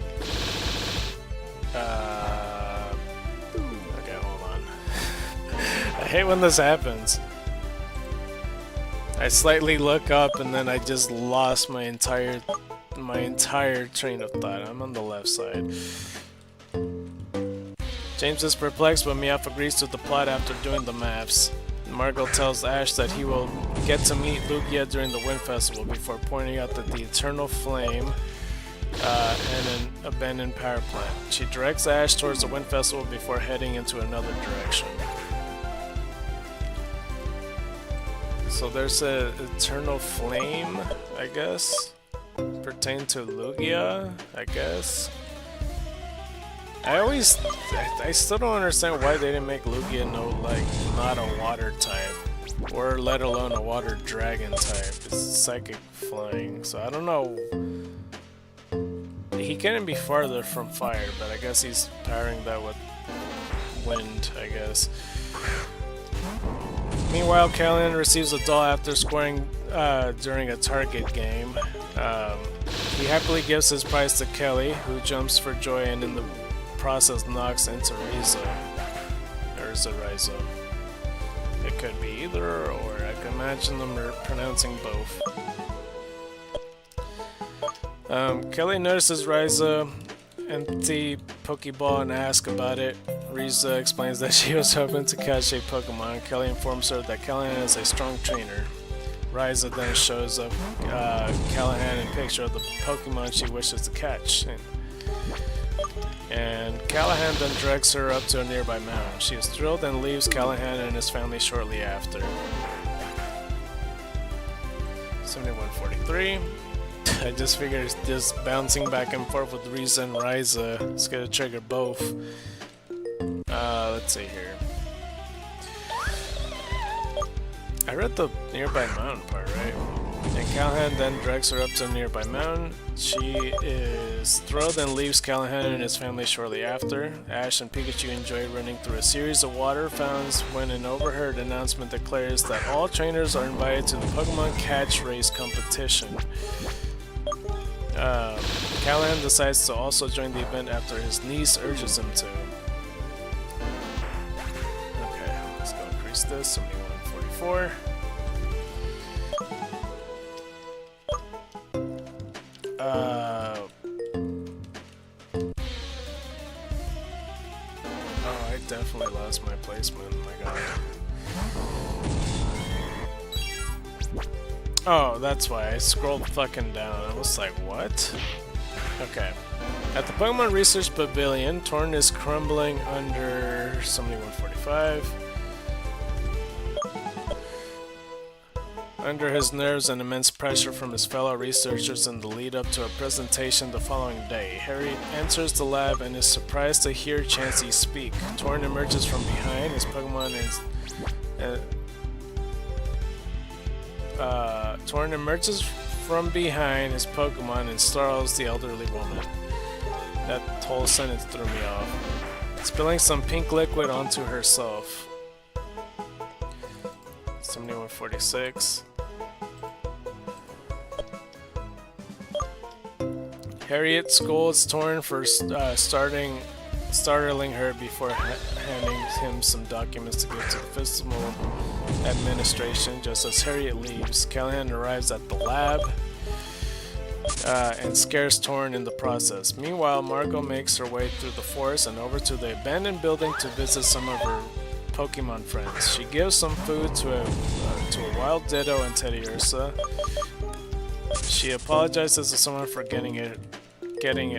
Okay, hold on. I hate when this happens. I slightly look up and then I just lost my entire train of thought. I'm on the left side. James is perplexed, but Meowth agrees to the plot after doing the maths. Margot tells Ash that he will get to meet Lugia during the Wind Festival before pointing out that the Eternal Flame and an abandoned power plant. She directs Ash towards the Wind Festival before heading into another direction. So there's a Eternal Flame, I guess, pertain to Lugia, I guess. I still don't understand why they didn't make Lugia not a water type, or let alone a water dragon type. It's psychic flying, so I don't know. He couldn't be farther from fire, but I guess he's powering that with wind, I guess. Meanwhile, Callahan receives a doll after scoring during a Target game. He happily gives his prize to Kelly, who jumps for joy and in the process knocks into Riza. Or is it Riza? It could be either, or I can imagine them pronouncing both. Kelly notices Riza empty Pokeball and asks about it. Riza explains that she was hoping to catch a Pokemon. Kelly informs her that Callahan is a strong trainer. Riza then shows up Callahan a picture of the Pokemon she wishes to catch. And Callahan then directs her up to a nearby mountain. She is thrilled and leaves Callahan and his family shortly after. 7143. I just figured just bouncing back and forth with Riza and Riza is gonna trigger both. Let's see here. I read the nearby mountain part, right? And Callahan then directs her up to a nearby mountain. She is thrilled and leaves Callahan and his family shortly after. Ash and Pikachu enjoy running through a series of water fountains when an overheard announcement declares that all trainers are invited to the Pokemon Catch Race competition. Callahan decides to also join the event after his niece urges him to. Okay, let's go increase this, 7144. Oh, I definitely lost my placement, oh my god. Oh, that's why I scrolled fucking down. I was like, what? Okay. At the Pokemon Research Pavilion, Torn is crumbling under 7145. Under his nerves and immense pressure from his fellow researchers in the lead up to a presentation the following day, Harry enters the lab and is surprised to hear Chansey speak. Torn emerges from behind his Pokemon and Torn emerges from behind his Pokemon and startles the elderly woman. That whole sentence threw me off. Spilling some pink liquid onto herself. 7146. Harriet scolds Torn for startling her before handing him some documents to give to the festival administration. Just as Harriet leaves, Callahan arrives at the lab and scares Torn in the process. Meanwhile, Margot makes her way through the forest and over to the abandoned building to visit some of her Pokemon friends. She gives some food to a wild Ditto and Teddy Ursa. She apologizes to someone for getting it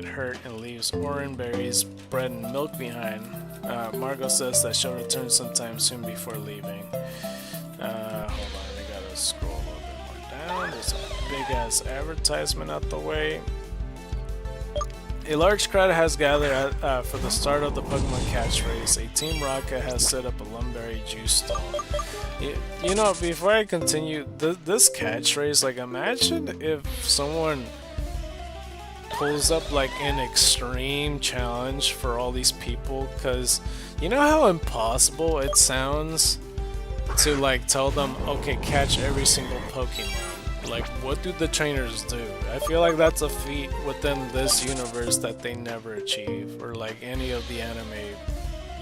hurt and leaves orange berries, bread, and milk behind. Margot says that she'll return sometime soon before leaving. Hold on, I gotta scroll a little bit more down. There's a big ass advertisement out the way. A large crowd has gathered for the start of the Pokemon catch race. A Team Rocket has set up a Lumberry juice stall. You know, before I continue, this catch race, like, imagine if someone pulls up like an extreme challenge for all these people, because you know how impossible it sounds to like tell them, okay, catch every single Pokemon. Like, what do the trainers do? I feel like that's a feat within this universe that they never achieve, or like any of the anime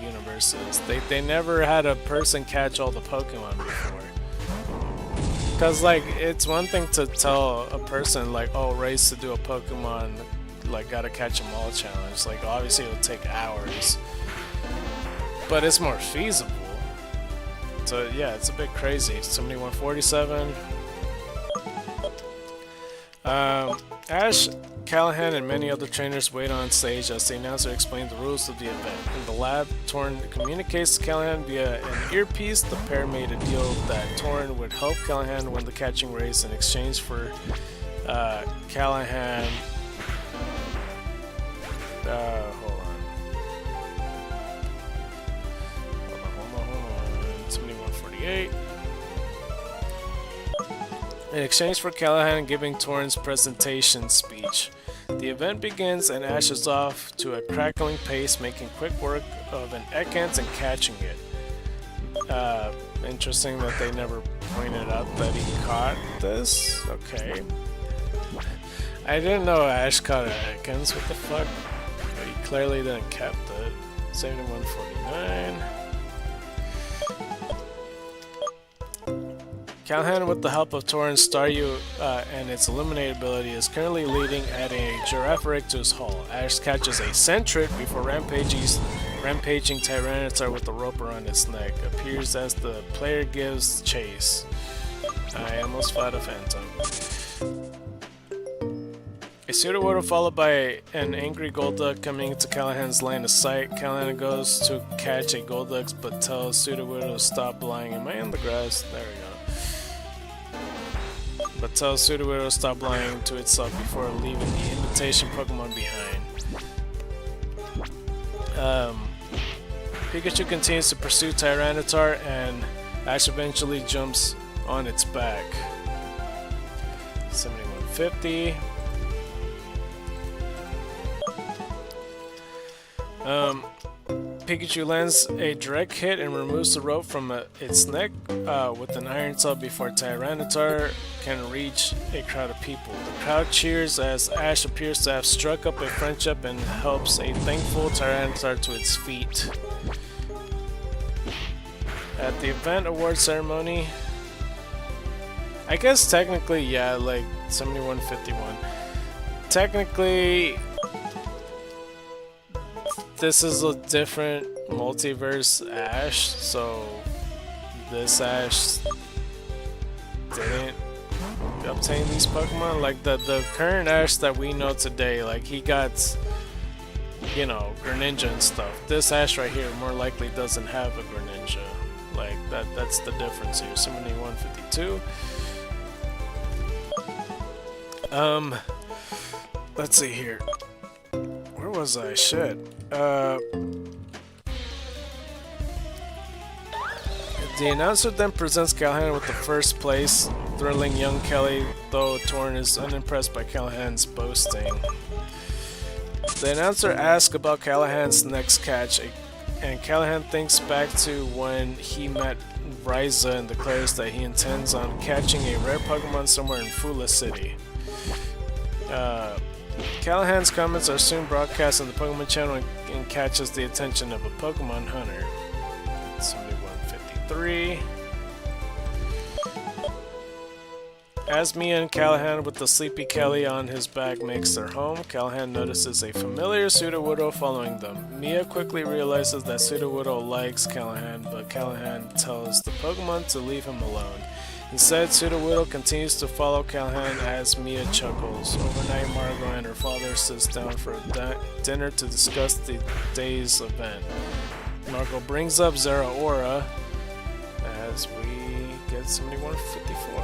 universes. They never had a person catch all the Pokemon before. Because like, it's one thing to tell a person like, oh, race to do a Pokemon, like, gotta catch them all challenge. Like, obviously it'll take hours, but it's more feasible. So yeah, it's a bit crazy. 7147. Ash, Callahan, and many other trainers wait on stage as the announcer explains the rules of the event. In the lab, Torn communicates to Callahan via an earpiece. The pair made a deal that Torn would help Callahan win the catching race in exchange for Callahan. Hold on. 7148. In exchange for Callahan giving Torrance presentation speech. The event begins and Ash is off to a crackling pace, making quick work of an Ekans and catching it. Interesting that they never pointed out that he caught this. Okay. I didn't know Ash caught an Ekans, what the fuck? But he clearly didn't kept it. 7149. Callahan, with the help of Torrance, Staryu, and its Illuminate ability, is currently leading, adding a Girafarig to his haul. Ash catches a Sentret before rampaging Tyranitar with the rope around its neck. Appears as the player gives chase. I almost fought a Phantom. A Sudowoodo followed by an angry Golduck coming into Callahan's line of sight. Callahan goes to catch a Golduck but tells Sudowoodo to stop lying. Am I in the grass? There we go. But tells Sudowoodo to stop lying to itself before leaving the imitation Pokemon behind. Pikachu continues to pursue Tyranitar and Ash eventually jumps on its back. 7150. Pikachu lands a direct hit and removes the rope from its neck with an iron tail before Tyranitar can reach a crowd of people. The crowd cheers as Ash appears to have struck up a friendship and helps a thankful Tyranitar to its feet. At the event award ceremony, I guess technically, yeah, like 7151. Technically, this is a different multiverse Ash, so this Ash didn't obtain these Pokemon. Like the current Ash that we know today, like he got, you know, Greninja and stuff. This Ash right here more likely doesn't have a Greninja. Like that's the difference here. 7152. Let's see here. Where was I? Shit. The announcer then presents Callahan with the first place, thrilling young Kelly, though Torn is unimpressed by Callahan's boasting. The announcer asks about Callahan's next catch, and Callahan thinks back to when he met Ryza and declares that he intends on catching a rare Pokemon somewhere in Fula City. Callahan's comments are soon broadcast on the Pokemon channel and catches the attention of a Pokemon hunter. 7153. As Mia and Callahan with the Sleepy Kelly on his back makes their home, Callahan notices a familiar Sudowoodo following them. Mia quickly realizes that Sudowoodo likes Callahan, but Callahan tells the Pokemon to leave him alone. Instead, Sudowoodo continues to follow Callahan as Mia chuckles. Overnight, Margot and her father sits down for dinner to discuss the day's event. Margot brings up Zeraora as we get 7154.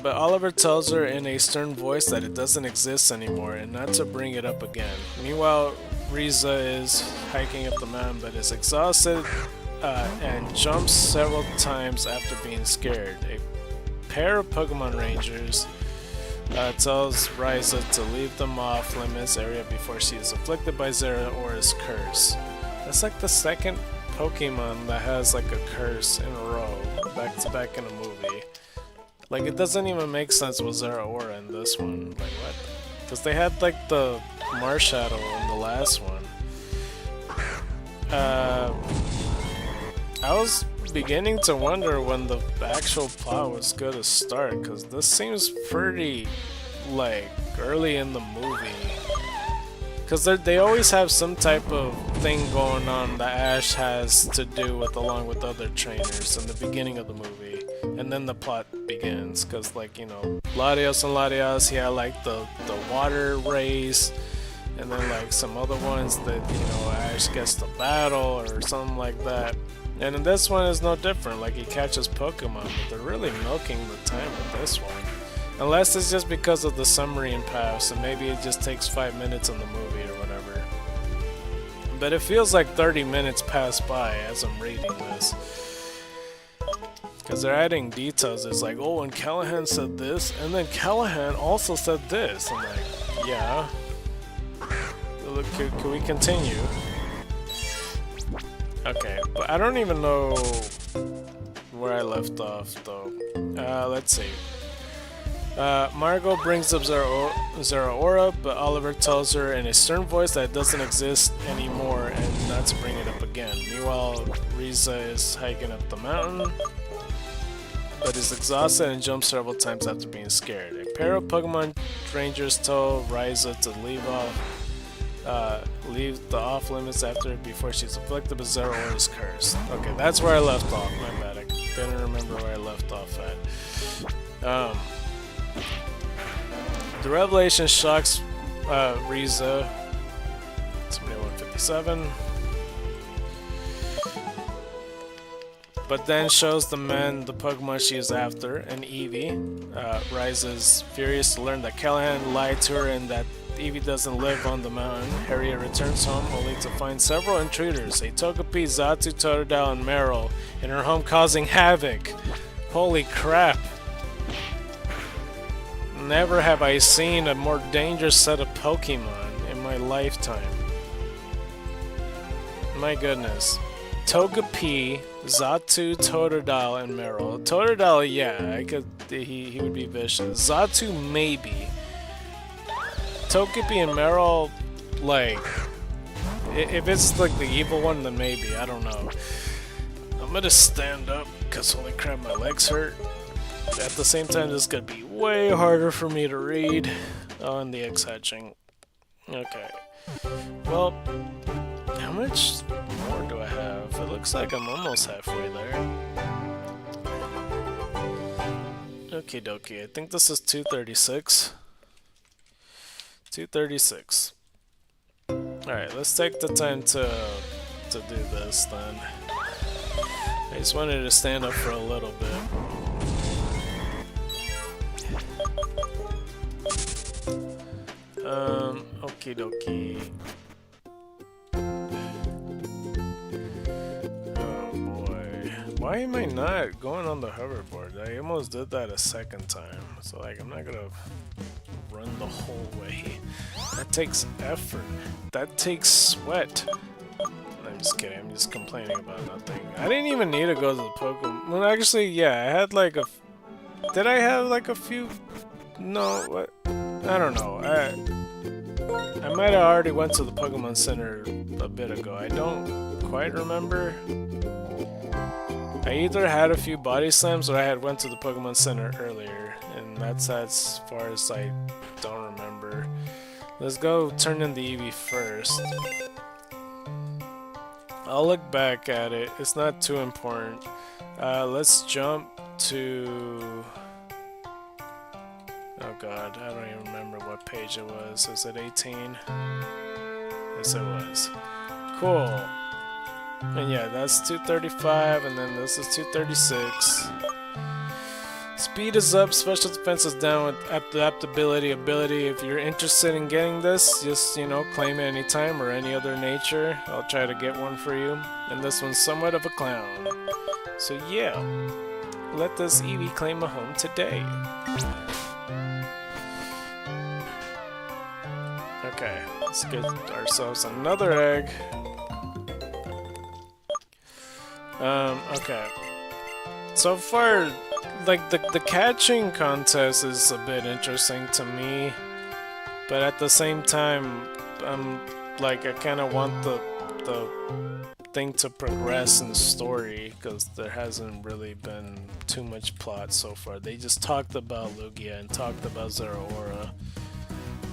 But Oliver tells her in a stern voice that it doesn't exist anymore and not to bring it up again. Meanwhile, Riza is hiking up the mountain but is exhausted and jumps several times after being scared. A pair of Pokemon Rangers tells Riza to leave them off limits area before she is afflicted by Zeraora's curse. That's like the second Pokemon that has like a curse in a row, back to back in a movie. Like, it doesn't even make sense with Zeraora in this one. Like, what? Because they had like the Marshadow in the last one. I was beginning to wonder when the actual plot was going to start, because this seems pretty like early in the movie. Because they always have some type of thing going on that Ash has to do with along with other trainers in the beginning of the movie. And then the plot begins. Because, like, you know, Latios and Latios, he had like the water race. And then like some other ones that, you know, Ash gets the battle or something like that. And in this one is no different. Like, he catches Pokemon, but they're really milking the time with this one. Unless it's just because of the submarine pass, and maybe it just takes 5 minutes in the movie or whatever. But it feels like 30 minutes pass by as I'm reading this. Because they're adding details. It's like, oh, and Callahan said this, and then Callahan also said this. I'm like, yeah. Look, can we continue? Okay, but I don't even know where I left off, though. Let's see. Margot brings up Zeraora, but Oliver tells her in a stern voice that it doesn't exist anymore and not to bring it up again. Meanwhile, Riza is hiking up the mountain, but is exhausted and jumps several times after being scared. A pair of Pokemon Rangers tell Riza to leave the off limits before she's afflicted with Zeraora's curse. Okay, that's where I left off. My bad, I didn't remember where I left off at. The revelation shocks Riza. 7157. But then shows the men the Pokemon she is after, and Eevee. Riza's furious to learn that Callahan lied to her and that Eevee doesn't live on the mountain. Harriet returns home only to find several intruders, a Togepi, Xatu, Totodile, and Meryl, in her home causing havoc. Holy crap. Never have I seen a more dangerous set of Pokemon in my lifetime. My goodness. Togepi, Xatu, Totodile, and Meryl. Totodile, yeah, he would be vicious. Xatu, maybe. Togepi and Meryl, like, if it's like the evil one, then maybe, I don't know. I'm gonna stand up, because holy crap, my legs hurt. At the same time, this is gonna be way harder for me to read. Oh, and the eggs hatching. Okay. Well, how much more do I have? It looks like I'm almost halfway there. Okie dokie, I think this is 236. 236. Alright, let's take the time to do this then. I just wanted to stand up for a little bit. Okie dokie. Oh boy. Why am I not going on the hoverboard? I almost did that a second time. So like, I'm not gonna run the whole way. That takes effort. That takes sweat. I'm just kidding. I'm just complaining about nothing. I didn't even need to go to the Pokemon. Well, actually, yeah, I had like a Did I have like a few? No, what? I don't know. I might have already went to the Pokemon Center a bit ago. I don't quite remember. I either had a few body slams or I had went to the Pokemon Center earlier, and that's as far as I don't remember. Let's go turn in the Eevee first. I'll look back at it. It's not too important. Let's jump to... Oh god, I don't even remember what page it was. Was it 18? Yes, it was. Cool. And yeah, that's 235, and then this is 236. Speed is up, special defense is down with adaptability ability. If you're interested in getting this, just, you know, claim it anytime or any other nature. I'll try to get one for you. And this one's somewhat of a clown. So yeah, let this Eevee claim a home today. Okay, let's get ourselves another egg. Okay. So far, like, the catching contest is a bit interesting to me, but at the same time, like, I kind of want the thing to progress in story, because there hasn't really been too much plot so far. They just talked about Lugia and talked about Zeraora.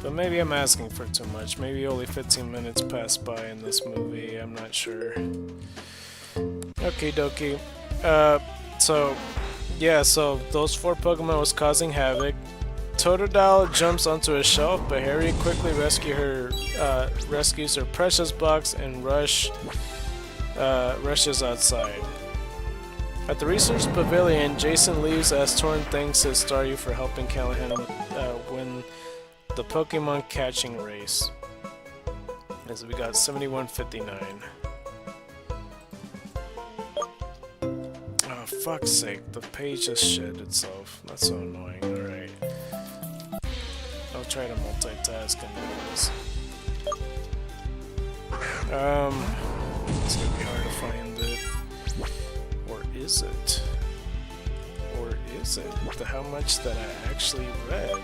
But maybe I'm asking for too much. Maybe only 15 minutes passed by in this movie, I'm not sure. Okie dokie. So those 4 Pokemon was causing havoc. Totodile jumps onto a shelf, but Harriet quickly rescues her precious box and rushes outside. At the research pavilion, Jason leaves as Torn thanks his Staryu for helping Callahan win the Pokemon catching race. As we got 7159. Oh, fuck's sake, the page just shit itself. That's so annoying. Alright. I'll try to multitask and do this. It's gonna be hard to find it. Or is it? Or is it? How much that I actually read?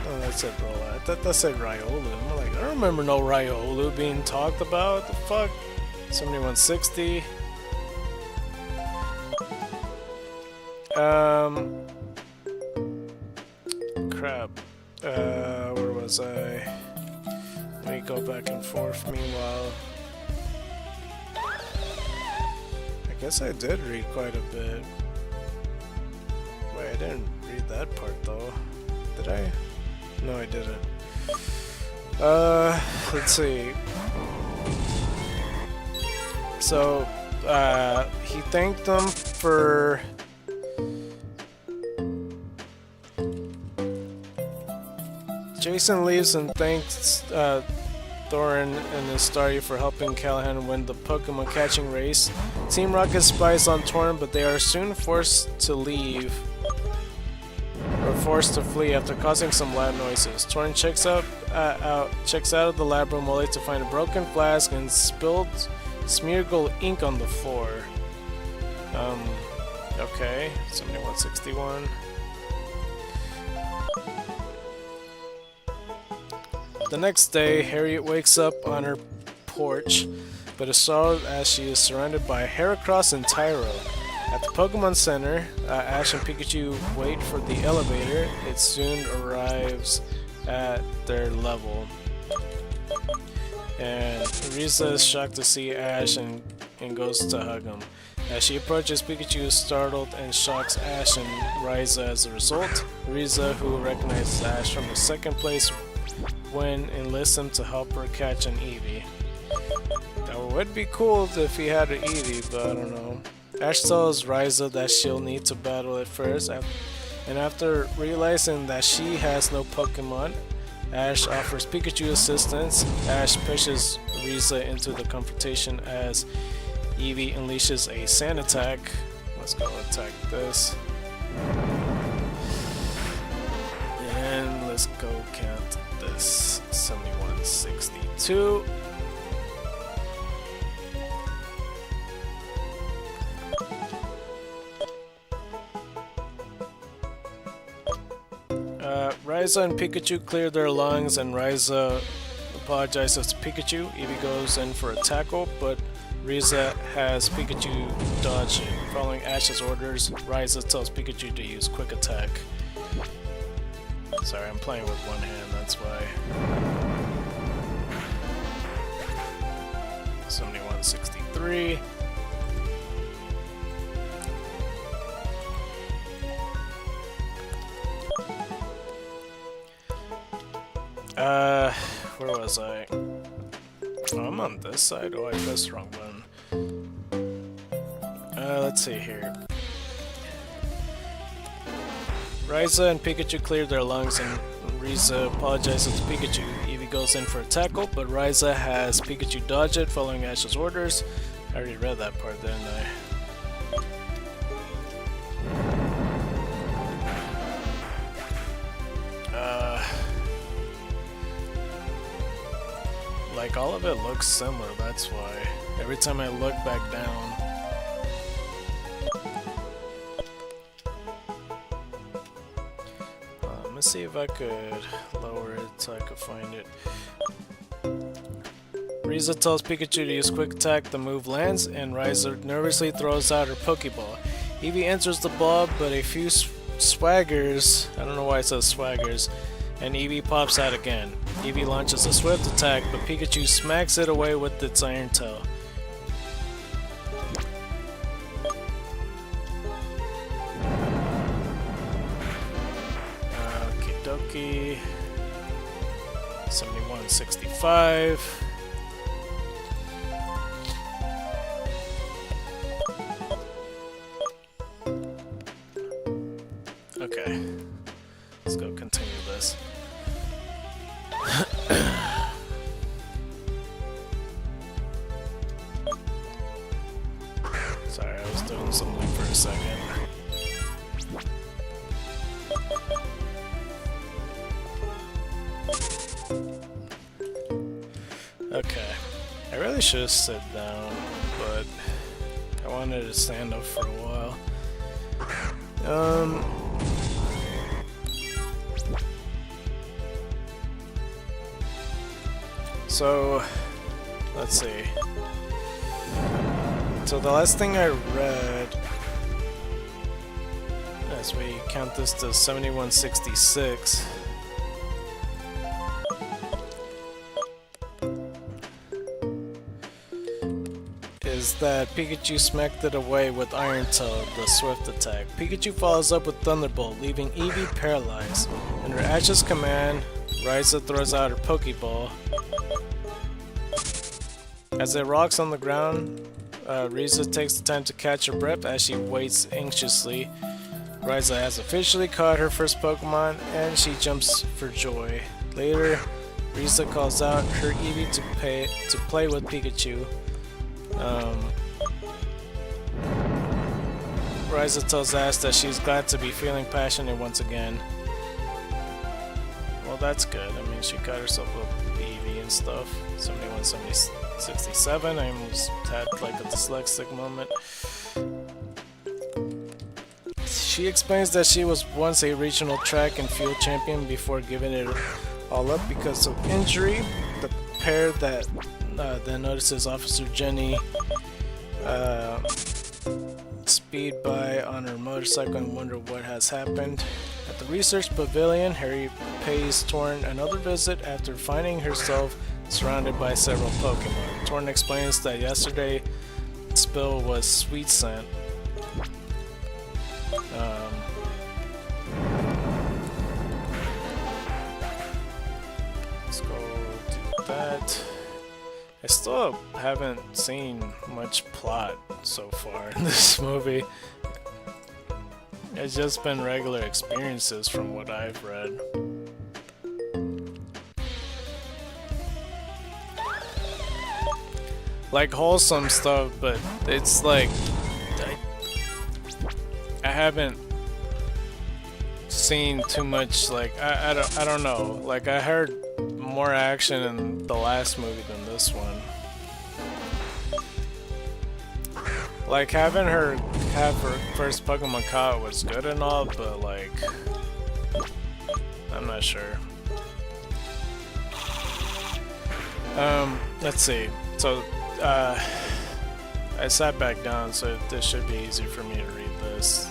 Oh, that said Rolla. I thought that said Riolu. I'm like, I don't remember no Riolu being talked about. What the fuck? 7160. Crap. Where was I? Let me go back and forth. Meanwhile, I guess I did read quite a bit. Wait, I didn't read that part though. Did I? No, I didn't. Let's see. So, he thanked them for... Jason leaves and thanks Thorin and his Staryu for helping Callahan win the Pokemon catching race. Team Rocket spies on Thorin, but they are soon forced to leave. Or forced to flee after causing some loud noises. Thorin checks out of the lab room only to find a broken flask and spilled Smeargle ink on the floor. Okay, 7161. The next day, Harriet wakes up on her porch, but is startled as she is surrounded by Heracross and Tyro. At the Pokemon Center, Ash and Pikachu wait for the elevator. It soon arrives at their level. And Riza is shocked to see Ash and goes to hug him. As she approaches, Pikachu is startled and shocks Ash and Riza as a result. Riza, who recognizes Ash from the second place win, enlists him to help her catch an Eevee. That would be cool if he had an Eevee, but I don't know. Ash tells Riza that she'll need to battle it first, and after realizing that she has no Pokemon, Ash offers Pikachu assistance. Ash pushes Riza into the confrontation as Eevee unleashes a sand attack. Let's go attack this. And let's go count this. 7162. Ryza and Pikachu clear their lungs, and Ryza apologizes to Pikachu. Eevee goes in for a tackle, but Ryza has Pikachu dodge it. Following Ash's orders, Ryza tells Pikachu to use Quick Attack. Sorry, I'm playing with one hand, that's why. 7163. Where was I? Oh, I'm on this side. Oh, I pressed the wrong button. Let's see here. Ryza and Pikachu cleared their lungs, and Ryza apologizes to Pikachu. Eevee goes in for a tackle, but Ryza has Pikachu dodge it, following Ash's orders. I already read that part, didn't I? Like, all of it looks similar, that's why. Every time I look back down. Let me see if I could lower it so I could find it. Ryza tells Pikachu to use Quick Attack, the move lands, and Ryza nervously throws out her Pokeball. Eevee enters the ball, but a few swaggers, I don't know why it says swaggers, and Eevee pops out again. Eevee launches a swift attack, but Pikachu smacks it away with its Iron Tail. Okie dokie. 7165. Okay, let's go continue this. Sorry, I was doing something for a second. Okay, I really should sit down, but I wanted to stand up for a while. So, let's see. So the last thing I read, as we count this to 7166, is that Pikachu smacked it away with Iron Tail, the swift attack. Pikachu follows up with Thunderbolt, leaving Eevee paralyzed. Under Ash's command, Ryza throws out her Pokeball. As it rocks on the ground, Ryza takes the time to catch her breath as she waits anxiously. Ryza has officially caught her first Pokemon, and she jumps for joy. Later, Ryza calls out her Eevee to play with Pikachu. Ryza tells Ash that she's glad to be feeling passionate once again. Well, that's good. I mean, she got herself a Eevee and stuff. 71, 67. I almost had like a dyslexic moment. She explains that she was once a regional track and field champion before giving it all up because of injury. The pair that then notices Officer Jenny speed by on her motorcycle and wonder what has happened. At the research pavilion, Harry pays Torn another visit after finding herself surrounded by several Pokemon. Torn explains that yesterday spill was Sweet Scent. Let's go do that. I still haven't seen much plot so far in this movie. It's just been regular experiences from what I've read. Like wholesome stuff, but it's like I haven't seen too much. Like I don't know. Like I heard more action in the last movie than this one. Like having her have her first Pokemon caught was good and all, but like I'm not sure. Let's see. So, I sat back down, so this should be easy for me to read this.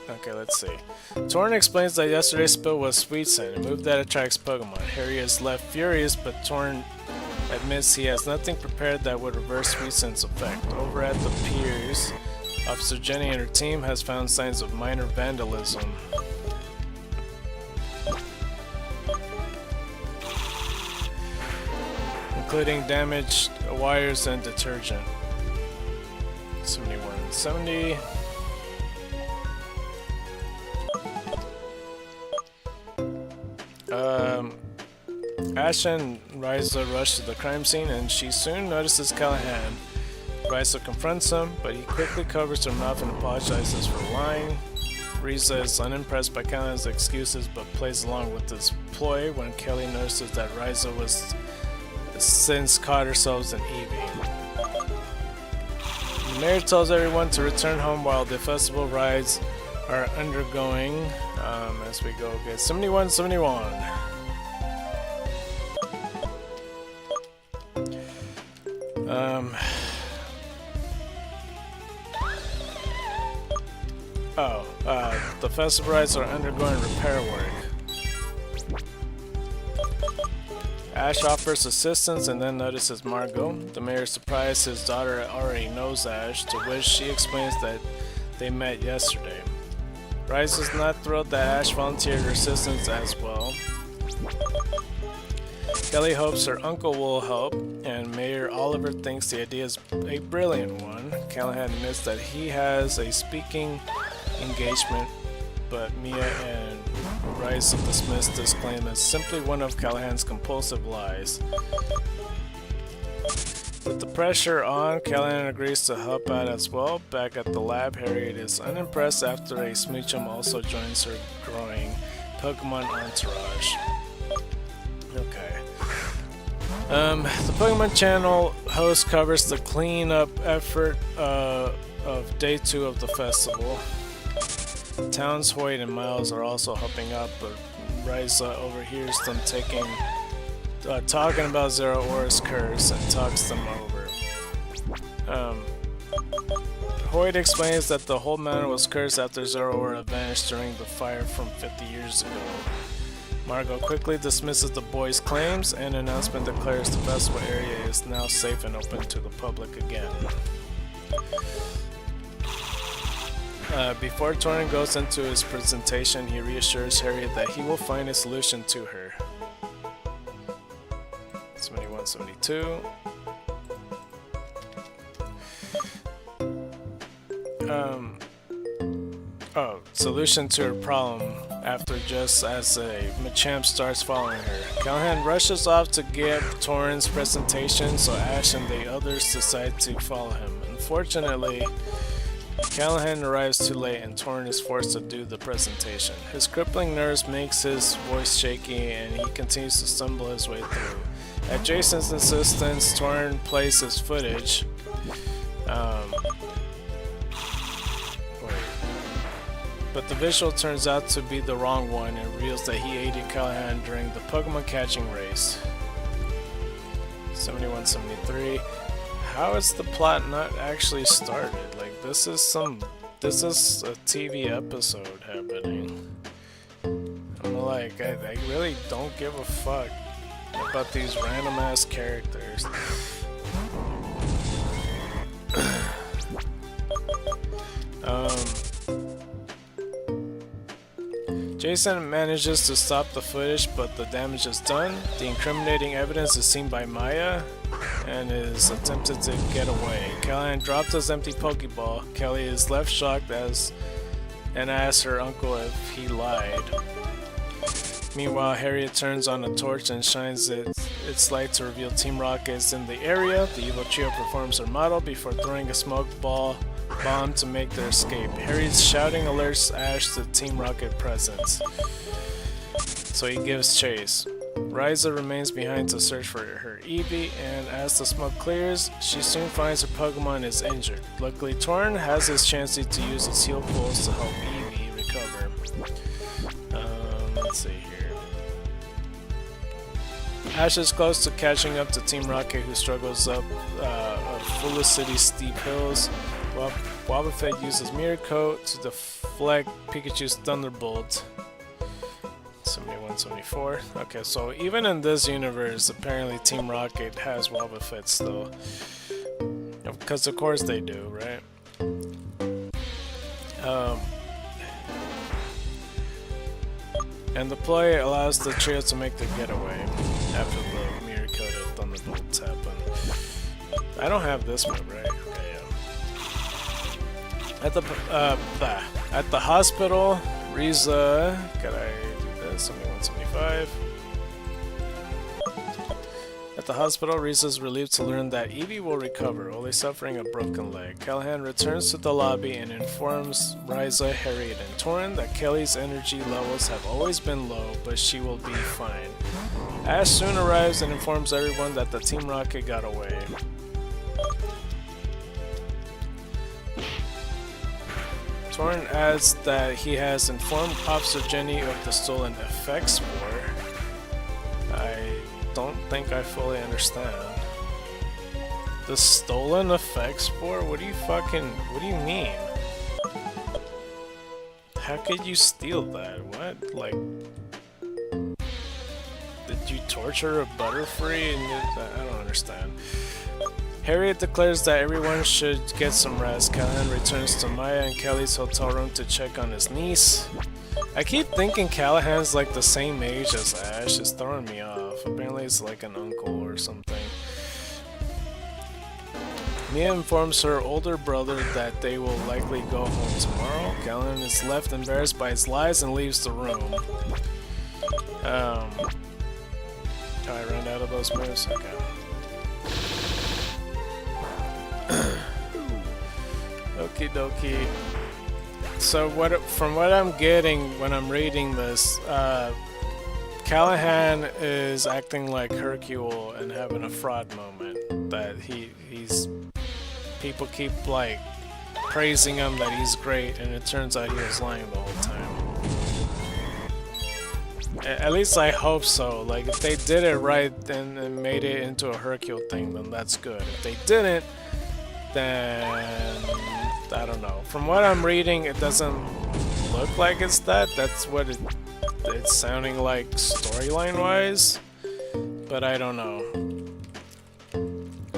Okay, let's see. Torn explains that yesterday's spill was Sweet Scent, a move that attracts Pokemon. Harry is left furious, but Torn admits he has nothing prepared that would reverse Sweet Scent's effect. Over at the piers, Officer Jenny and her team has found signs of minor vandalism. Including damaged wires and detergent. 7170. Ash and Ryza rush to the crime scene and she soon notices Callahan. Ryza confronts him, but he quickly covers her mouth and apologizes for lying. Ryza is unimpressed by Callahan's excuses but plays along with this ploy when Kelly notices that Ryza was since caught herself in Eevee. The mayor tells everyone to return home while the festival rides are undergoing. As we go get 7171. The festival rides are undergoing repair work. Ash offers assistance and then notices Margot. The mayor is surprised his daughter already knows Ash, to which she explains that they met yesterday. Rice is not thrilled that Ash volunteered her assistance as well. Kelly hopes her uncle will help, and Mayor Oliver thinks the idea is a brilliant one. Callahan admits that he has a speaking engagement, but Mia and Rice dismiss this claim as simply one of Callahan's compulsive lies. With the pressure on, Callahan agrees to help out as well. Back at the lab, Harriet is unimpressed after a Smoochum also joins her growing Pokemon entourage. Okay. The Pokemon Channel host covers the cleanup effort of day 2 of the festival. Towns, Hoyt, and Miles are also helping out, but Ryza overhears them talking about Zeraora's curse and talks them over. Hoyt explains that the whole mountain was cursed after Zeraora vanished during the fire from 50 years ago. Margot quickly dismisses the boys' claims, and an announcement declares the festival area is now safe and open to the public again. Before Torrin goes into his presentation, he reassures Harriet that he will find a solution to her. 7172. Solution to her problem after just as a Machamp starts following her. Callahan rushes off to give Torrin's presentation, so Ash and the others decide to follow him. Unfortunately, Callahan arrives too late and Torrin is forced to do the presentation. His crippling nerves makes his voice shaky and he continues to stumble his way through. At Jason's insistence, Torrin plays his footage. But the visual turns out to be the wrong one and reveals that he aided Callahan during the Pokemon catching race. 7173. How is the plot not actually started? Like, this is a TV episode happening. I'm like, I really don't give a fuck about these random ass characters. Jason manages to stop the footage, but the damage is done. The incriminating evidence is seen by Maya and is attempted to get away. Callahan dropped his empty Pokeball. Kelly is left shocked and asks her uncle if he lied. Meanwhile, Harriet turns on a torch and shines its light to reveal Team Rocket is in the area. The evil trio performs their model before throwing a smoke bomb to make their escape. Harry's shouting alerts Ash to Team Rocket presence, so he gives chase. Ryza remains behind to search for her Eevee, and as the smoke clears, she soon finds her Pokemon is injured. Luckily, Torn has his chance to use his heal pulls to help Eevee recover. let's see here. Ash is close to catching up to Team Rocket, who struggles up Felicity steep hills. Wobbuffet uses Mirror Coat to deflect Pikachu's Thunderbolt. 71, 74. Okay, so even in this universe, apparently Team Rocket has Wobbuffet still. Because of course they do, right? And the play allows the trio to make their getaway after the Mirror Coated Thunderbolts happen. I don't have this one, right? Okay, yeah. At the hospital, Riza, could I do this? 71, 75. At the hospital, Riza is relieved to learn that Eevee will recover, only suffering a broken leg. Callahan returns to the lobby and informs Riza, Harriet, and Torrin that Kelly's energy levels have always been low, but she will be fine. Ash soon arrives and informs everyone that the Team Rocket got away. Torrin adds that he has informed Officer Jenny of the stolen effects spore. I don't think I fully understand. The stolen effects spore? What do you mean? How could you steal that? What? Like, did you torture a Butterfree? I don't understand. Harriet declares that everyone should get some rest. Callahan returns to Maya and Kelly's hotel room to check on his niece. I keep thinking Callahan's like the same age as Ash. It's throwing me off. Apparently it's like an uncle or something. Mia informs her older brother that they will likely go home tomorrow. Callahan is left embarrassed by his lies and leaves the room. Oh, I ran out of those moves? Okay. Okie dokie. So from what I'm getting when I'm reading this, Callahan is acting like Hercule and having a fraud moment. That people keep like praising him that he's great, and it turns out he was lying the whole time. At least I hope so. Like if they did it right and made it into a Hercule thing, then that's good. If they didn't, then I don't know. From what I'm reading, it doesn't look like it's that. That's what it's sounding like storyline-wise, but I don't know.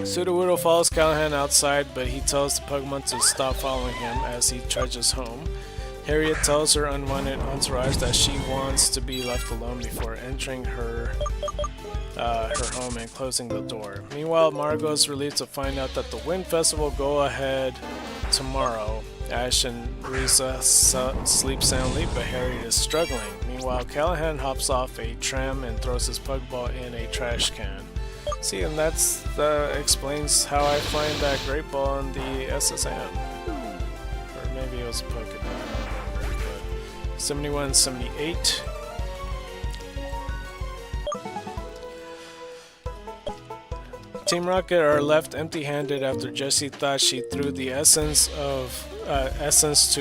Sudowoodo follows Callahan outside, but he tells the Pokemon to stop following him as he trudges home. Harriet tells her unwanted entourage that she wants to be left alone before entering her home and closing the door. Meanwhile, Margot is relieved to find out that the Wind Festival will go ahead tomorrow. Ash and Riza sleep soundly, but Harriet is struggling. Meanwhile, Callahan hops off a tram and throws his Pokeball in a trash can. See, and that's explains how I find that Great Ball in the SSM. Or maybe it was a Pokeball, I don't remember. But 71, 78. Team Rocket are left empty-handed after Jessie thought she threw the essence to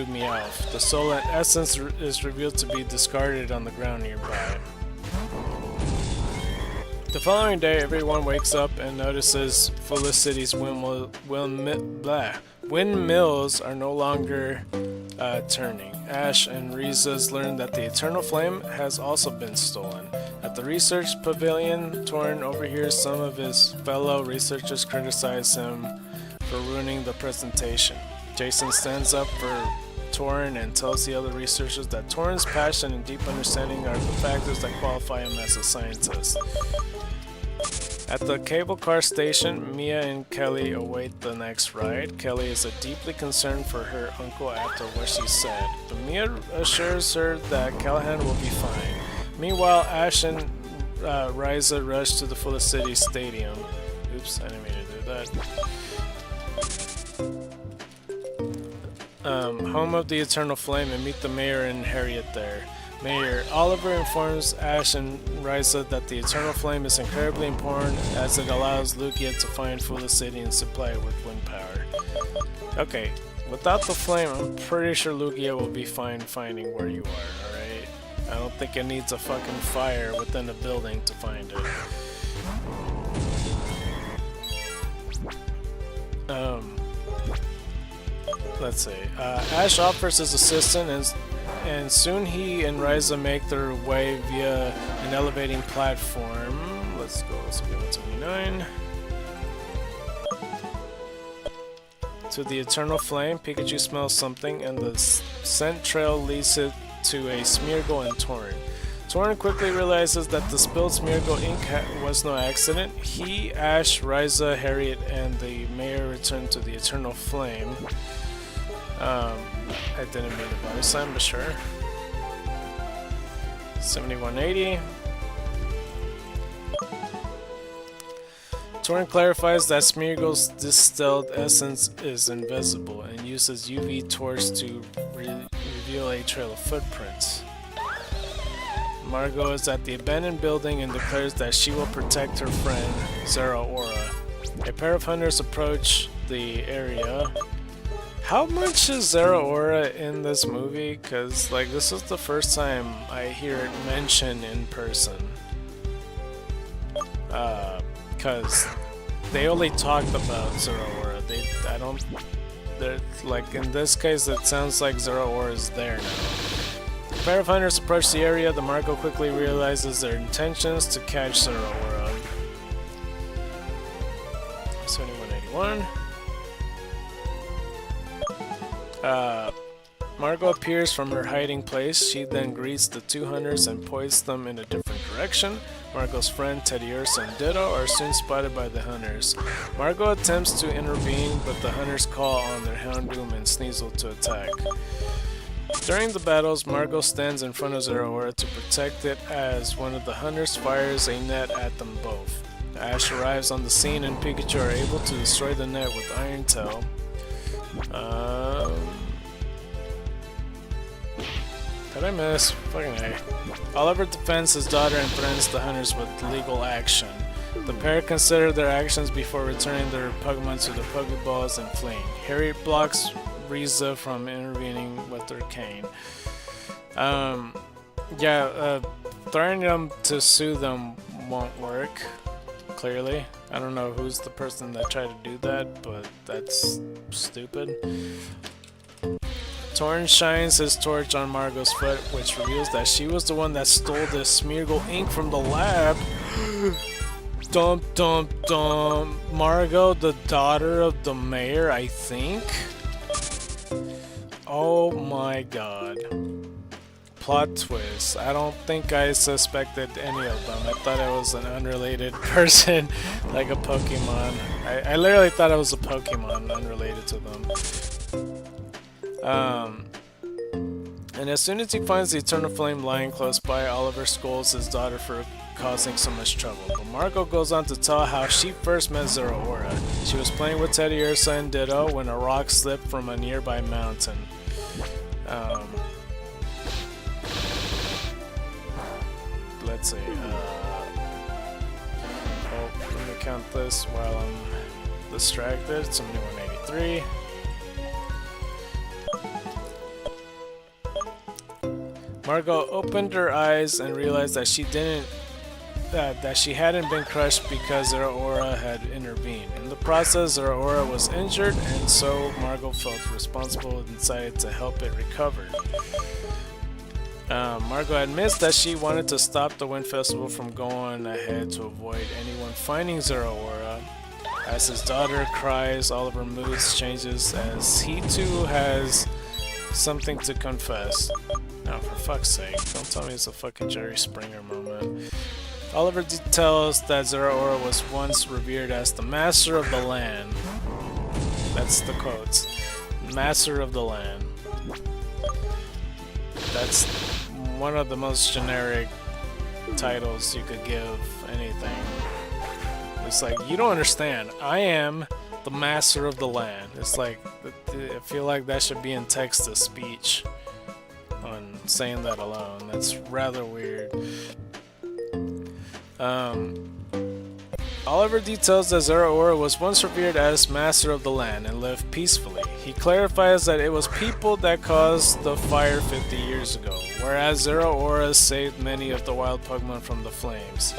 Meowth. The stolen essence is revealed to be discarded on the ground nearby. The following day, everyone wakes up and notices Felicity's windmills are no longer turning. Ash and Riza's learn that the Eternal Flame has also been stolen. At the research pavilion, Torrin overhears some of his fellow researchers criticize him for ruining the presentation. Jason stands up for Torrin and tells the other researchers that Torrin's passion and deep understanding are the factors that qualify him as a scientist. At the cable car station, Mia and Kelly await the next ride. Kelly is deeply concerned for her uncle after what she said, but Mia assures her that Callahan will be fine. Meanwhile, Ash and Riza rush to the Felicity Stadium. Oops, I didn't mean to do that. Home of the Eternal Flame, and meet the mayor and Harriet there. Mayor Oliver informs Ash and Riza that the Eternal Flame is incredibly important as it allows Lugia to find Felicity and supply it with wind power. Okay, without the flame, I'm pretty sure Lugia will be fine finding where you are, alright? I don't think it needs a fucking fire within a building to find it. Let's see. Ash offers his assistance, and soon he and Ryza make their way via an elevating platform. Let's go. Let's go 179. To the Eternal Flame. Pikachu smells something, and the scent trail leads it to a Smeargle and Torn. Torn quickly realizes that the spilled Smeargle ink was no accident. He, Ash, Ryza, Harriet, and the mayor return to the Eternal Flame. I didn't mean the body slam, but sure. 7180. Torn clarifies that Smeargle's distilled essence is invisible and uses UV torch to reveal a trail of footprints. Margot is at the abandoned building and declares that she will protect her friend, Zeraora. A pair of hunters approach the area. How much is Zeraora in this movie? Because, like, this is the first time I hear it mentioned in person. Because they only talked about Zeraora. They're, like, in this case, it sounds like Zeraora is there now. A pair of hunters approach the area. The Margot quickly realizes their intentions to catch Zeraora. 7181. Margot appears from her hiding place. She then greets the two hunters and points them in a different direction. Margot's friend Teddiursa and Ditto are soon spotted by the hunters. Margot attempts to intervene, but the hunters call on their Houndoom and Sneasel to attack. During the battles, Margot stands in front of Zeraora to protect it as one of the hunters fires a net at them both. Ash arrives on the scene and Pikachu are able to destroy the net with Iron Tail. Did I miss? Fucking A. Oliver defends his daughter and threatens the hunters with legal action. The pair consider their actions before returning their Pokemon to the Pokeballs and fleeing. Harriet blocks Ryza from intervening with her cane. Threatening them to sue them won't work, clearly. I don't know who's the person that tried to do that, but that's stupid. Torn shines his torch on Margot's foot, which reveals that she was the one that stole the Smeargle ink from the lab. Dum dum dum. Margot, the daughter of the mayor, I think? Oh my god. Plot twist. I don't think I suspected any of them. I thought it was an unrelated person, like a Pokemon. I literally thought it was a Pokemon unrelated to them. And as soon as he finds the Eternal Flame lying close by, Oliver scolds his daughter for causing so much trouble. But Margot goes on to tell how she first met Zeraora. She was playing with Teddiursa and Ditto when a rock slipped from a nearby mountain. Let's see. Let me count this while I'm distracted. 7183. Margot opened her eyes and realized that she hadn't been crushed because Zeraora had intervened. In the process, Zeraora was injured, and so Margot felt responsible and decided to help it recover. Margot admits that she wanted to stop the Wind Festival from going ahead to avoid anyone finding Zeraora. As his daughter cries, Oliver's mood changes as he too has something to confess. Now, for fuck's sake, don't tell me it's a fucking Jerry Springer moment. Oliver details that Zeraora was once revered as the master of the land. That's the quotes. Master of the land. That's one of the most generic titles you could give anything. It's like, you don't understand. I am the master of the land. It's like, I feel like that should be in text-to-speech. On saying that alone, that's rather weird. Oliver details that Zeraora was once revered as master of the land and lived peacefully. He clarifies that it was people that caused the fire 50 years centuries ago, whereas Zeraora saved many of the wild Pokemon from the flames.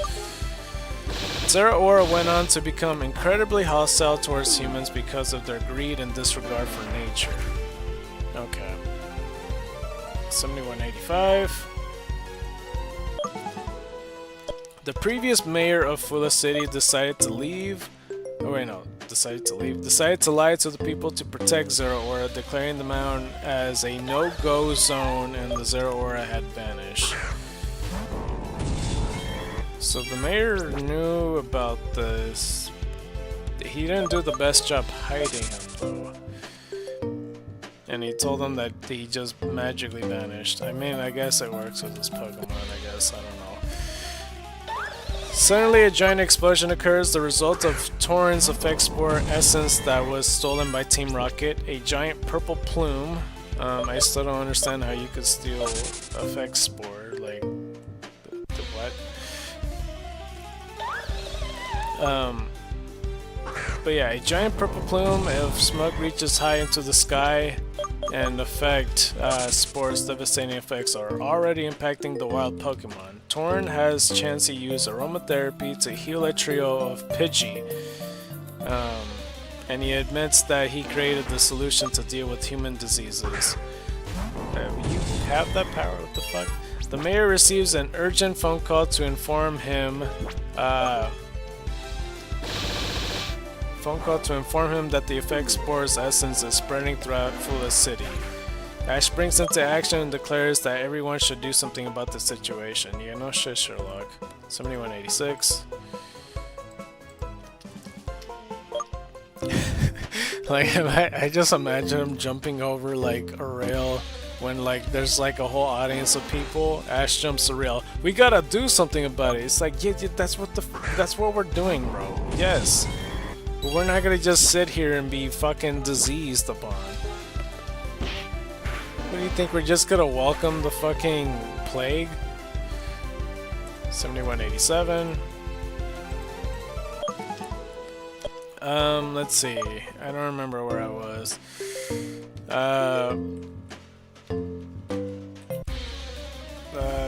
Zeraora went on to become incredibly hostile towards humans because of their greed and disregard for nature. Okay. 7185. The previous mayor of Fulla City decided to leave. Oh wait, no. Decided to lie to the people to protect Zeraora, declaring the mountain as a no-go zone, and the Zeraora had vanished. So the mayor knew about this. He didn't do the best job hiding him, though. And he told them that he just magically vanished. I mean, I guess it works with this Pokemon, I guess. I don't know. Suddenly, a giant explosion occurs, the result of Torrent's Effect Spore essence that was stolen by Team Rocket. A giant purple plume. I still don't understand how you could steal Effect Spore. Like, the what? But yeah, a giant purple plume of smoke reaches high into the sky, and effect Spore's devastating effects are already impacting the wild Pokemon. Torn has Chansey use aromatherapy to heal a trio of Pidgey, and he admits that he created the solution to deal with human diseases. You have that power? What the fuck? The mayor receives an urgent phone call to inform him that the Effect Spore's essence is spreading throughout Fulla City. Ash springs into action and declares that everyone should do something about the situation. Yeah, no shit, Sherlock. 7186. Like, I just imagine him jumping over like a rail when like there's like a whole audience of people. Ash jumps the rail. We gotta do something about it. It's like, yeah, that's what we're doing, bro. Yes. But we're not gonna just sit here and be fucking diseased upon. What do you think? We're just gonna welcome the fucking plague? 7187. Let's see. I don't remember where I was.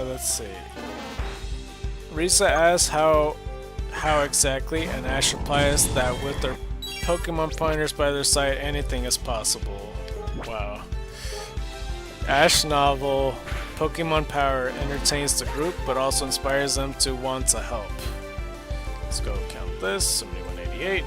Let's see. Risa asks how exactly, and Ash replies that with their Pokemon pointers by their side, anything is possible. Wow. Ash novel, Pokemon Power entertains the group, but also inspires them to want to help. Let's go count this. 7188.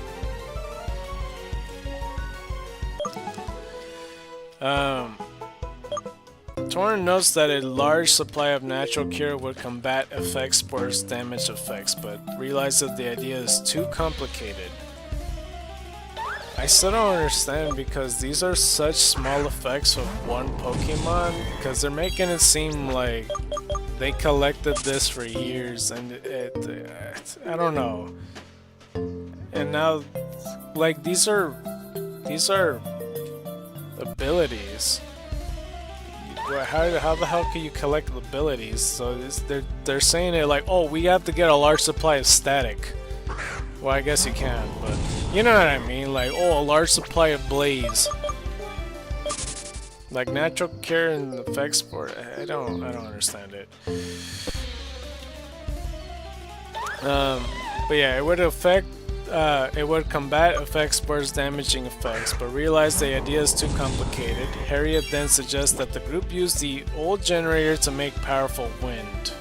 Torn notes that a large supply of natural cure would combat Effect Spore's damage effects, but realizes the idea is too complicated. I still don't understand, because these are such small effects of one Pokemon, because they're making it seem like they collected this for years, and I don't know. And now, like, these are abilities. How the hell can you collect abilities? So they're saying it like, oh, we have to get a large supply of static. Well, I guess you can, but you know what I mean? Like, oh, a large supply of blaze. Like natural cure and Effect Spore. I don't understand it. But yeah, it would combat Effect Spore's damaging effects, but realized the idea is too complicated. Harriet then suggests that the group use the old generator to make powerful wind.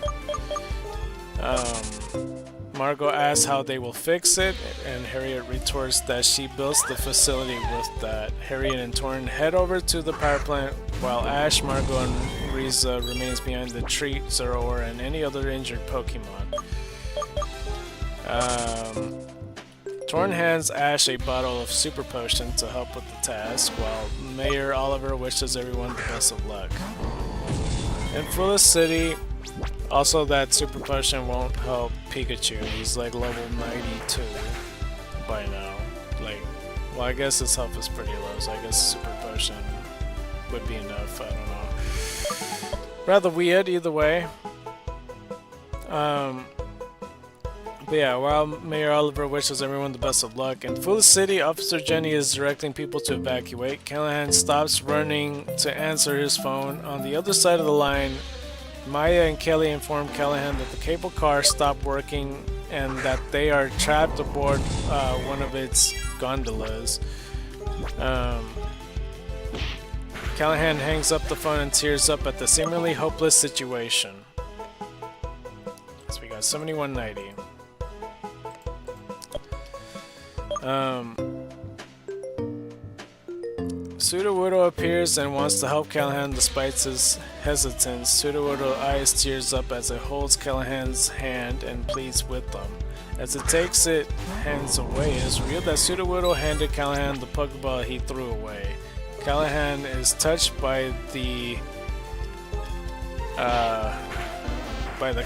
Margot asks how they will fix it, and Harriet retorts that she builds the facility with that. Harriet and Torn head over to the power plant, while Ash, Margot, and Riza remains behind to treat Zeraora and any other injured Pokemon. Torn hands Ash a bottle of Super Potion to help with the task, while Mayor Oliver wishes everyone the best of luck. In Fulla City, also that Super Potion won't help Pikachu. He's like level 92 by now. Like, well, I guess his health is pretty low, so I guess Super Potion would be enough. I don't know. Rather weird either way. But yeah, while Mayor Oliver wishes everyone the best of luck, in Full City, Officer Jenny is directing people to evacuate. Callahan stops running to answer his phone. On the other side of the line, Maya and Kelly inform Callahan that the cable car stopped working and that they are trapped aboard one of its gondolas. Callahan hangs up the phone and tears up at the seemingly hopeless situation. So we got 7190. Sudowoodo appears and wants to help Callahan despite his hesitance. Sudowoodo's eyes tears up as it holds Callahan's hand and pleads with them. As it takes its hands away, it is revealed that Sudowoodo handed Callahan the Pokeball he threw away. Callahan is touched by the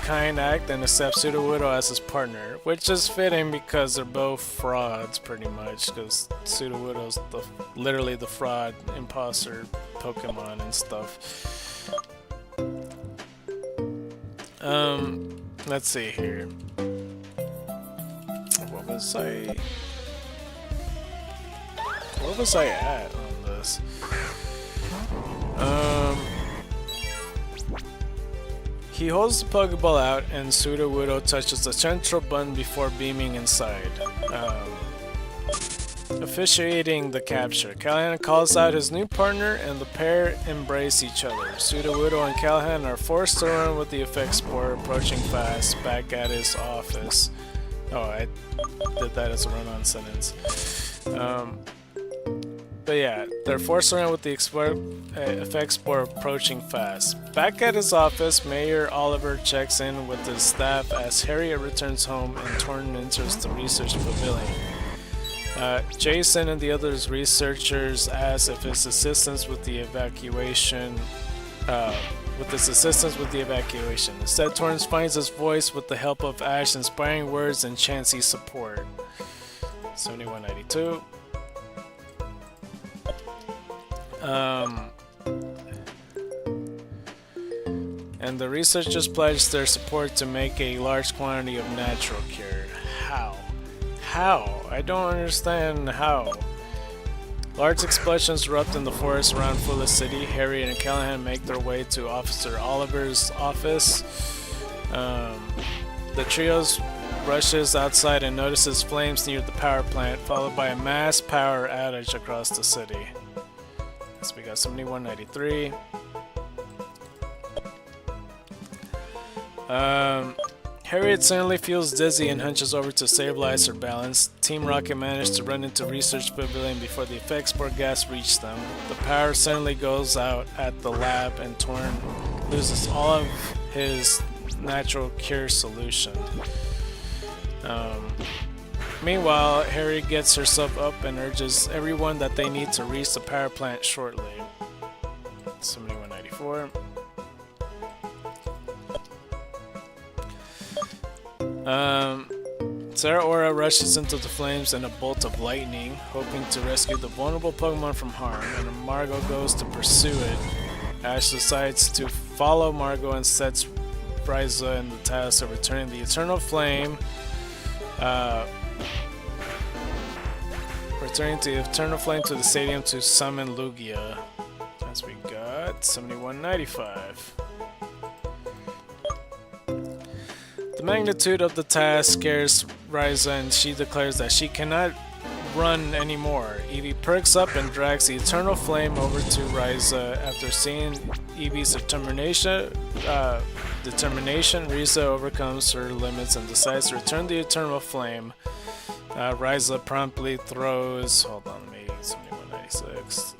kind act and accepts Sudowoodo as his partner, which is fitting because they're both frauds pretty much, because Sudowoodo's literally the fraud imposter Pokemon and stuff. Let's see here. What was I at on this? He holds the Pokeball out and Sudowoodo touches the central button before beaming inside, officiating the capture. Callahan calls out his new partner and the pair embrace each other. Sudowoodo and Callahan are forced to run with the effect spore approaching fast back at his office. Oh, I did that as a run-on sentence. But yeah, they're forced around with the effect spore approaching fast. Back at his office, Mayor Oliver checks in with his staff as Harriet returns home and Torn enters the research pavilion. Jason and the other researchers ask if his assistance with the evacuation. Instead, Torrance finds his voice with the help of Ash, inspiring words and Chansey's support. 7192. And the researchers pledged their support to make a large quantity of natural cure. How? How? I don't understand how. Large explosions erupt in the forest around Fulla City. Harriet and Callahan make their way to Officer Oliver's office. The trio rushes outside and notices flames near the power plant, followed by a mass power outage across the city. So we got 7193. Harriet suddenly feels dizzy and hunches over to stabilize her balance. Team Rocket managed to run into Research Pavilion before the effect spore gas reached them. The power suddenly goes out at the lab and Torn loses all of his natural cure solution. Meanwhile, Harriet gets herself up and urges everyone that they need to reach the power plant shortly. 7194. Sarah Aura rushes into the flames in a bolt of lightning, hoping to rescue the vulnerable Pokemon from harm, and Margot goes to pursue it. Ash decides to follow Margot and sets Bryza in the task of returning the Eternal Flame. Returning the Eternal Flame to the stadium to summon Lugia. As we got 7195. The magnitude of the task scares Ryza and she declares that she cannot run anymore. Eevee perks up and drags the Eternal Flame over to Ryza. After seeing Eevee's determination, Ryza overcomes her limits and decides to return the Eternal Flame. Ryza promptly throws... Hold on, maybe 7196.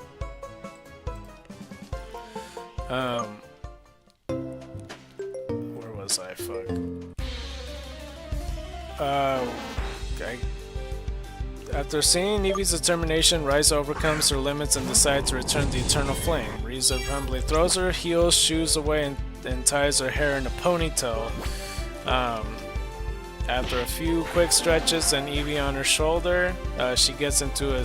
Where was I? Fuck. Okay. After seeing Eevee's determination, Ryza overcomes her limits and decides to return the Eternal Flame. Ryza promptly throws her heels, shoes away, and ties her hair in a ponytail. After a few quick stretches and Eevee on her shoulder, she gets into a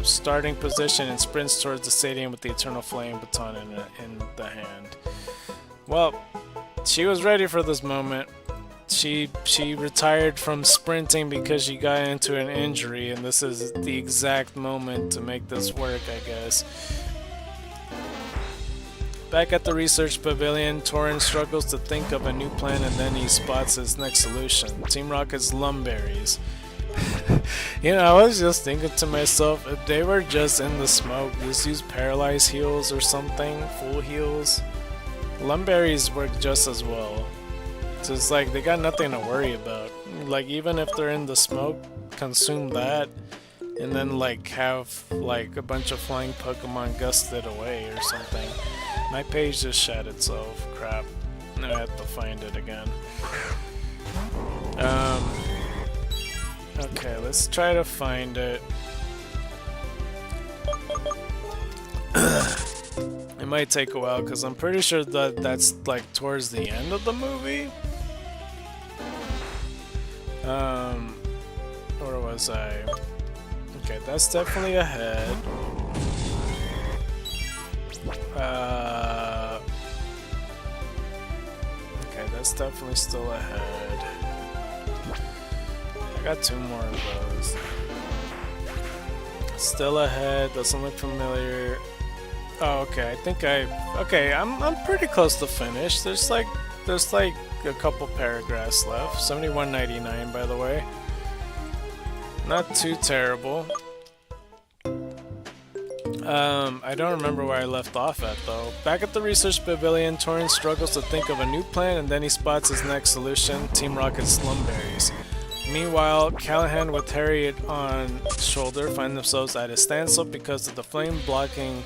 starting position and sprints towards the stadium with the Eternal Flame baton in the hand. Well, she was ready for this moment. she retired from sprinting because she got into an injury, and this is the exact moment to make this work, I guess. Back at the research pavilion, Torin struggles to think of a new plan, and then he spots his next solution. Team Rocket's Lumberries. You know, I was just thinking to myself, if they were just in the smoke, just use paralyzed heals or something, full heals. Lumberries work just as well. So it's like they got nothing to worry about. Like even if they're in the smoke, consume that, and then like have like a bunch of flying Pokemon gusted away or something. My page just shat itself. Crap. I have to find it again. Okay, let's try to find it. It might take a while because I'm pretty sure that that's like towards the end of the movie. Where was I? Okay, that's definitely ahead. Okay, that's definitely still ahead. I got 2 more of those. Still ahead, doesn't look familiar. Oh, okay, I think I'm pretty close to finish. There's like a couple paragraphs left. 71.99 by the way. Not too terrible. I don't remember where I left off at though. Back at the research pavilion, Torin struggles to think of a new plan, and then he spots his next solution, Team Rocket's Slumberries. Meanwhile, Callahan with Harriet on shoulder find themselves at a standstill because of the flames blocking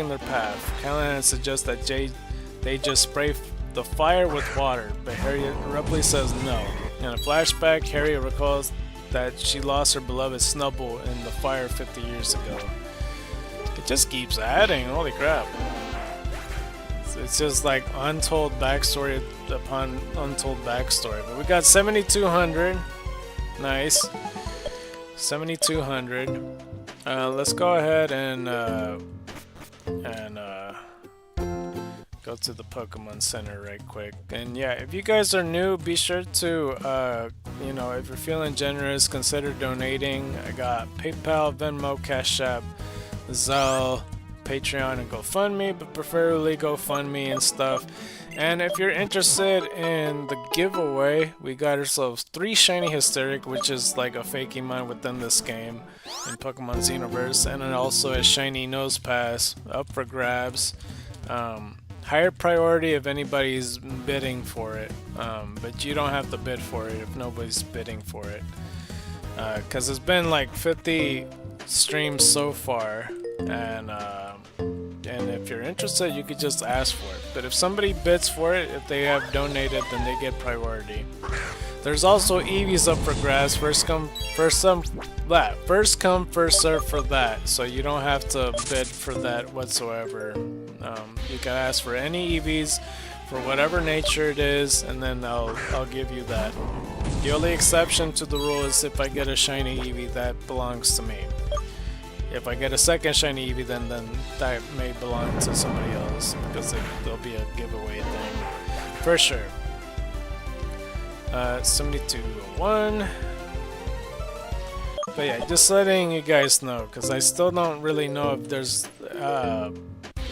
their path. Callahan suggests that they just spray the fire with water, but Harriet abruptly says no. In a flashback, Harriet recalls that she lost her beloved Snubbull in the fire 50 years ago. It just keeps adding, holy crap. It's just like untold backstory upon untold backstory. But we got 7,200. Nice. 7,200. Let's go ahead and go to the Pokemon Center right quick. And yeah, if you guys are new, be sure to, you know, if you're feeling generous, consider donating. I got PayPal, Venmo, Cash App, Zelle, Patreon, and GoFundMe, but preferably GoFundMe and stuff. And if you're interested in the giveaway, we got ourselves 3 Shiny Hysteric, which is like a fake Emon within this game in Pokemon Xenoverse, and then also a Shiny Nose Pass up for grabs. Higher priority if anybody's bidding for it, but you don't have to bid for it if nobody's bidding for it, because it's been like 50 streams so far, and if you're interested, you could just ask for it. But if somebody bids for it, if they have donated, then they get priority. There's also Eevees up for grabs. First come, first serve for that. So you don't have to bid for that whatsoever. You can ask for any Eevees for whatever nature it is, and then I'll give you that. The only exception to the rule is if I get a shiny Eevee that belongs to me. If I get a second shiny Eevee, then that may belong to somebody else, because there'll be a giveaway thing for sure. 7201. But yeah, just letting you guys know, because I still don't really know if there's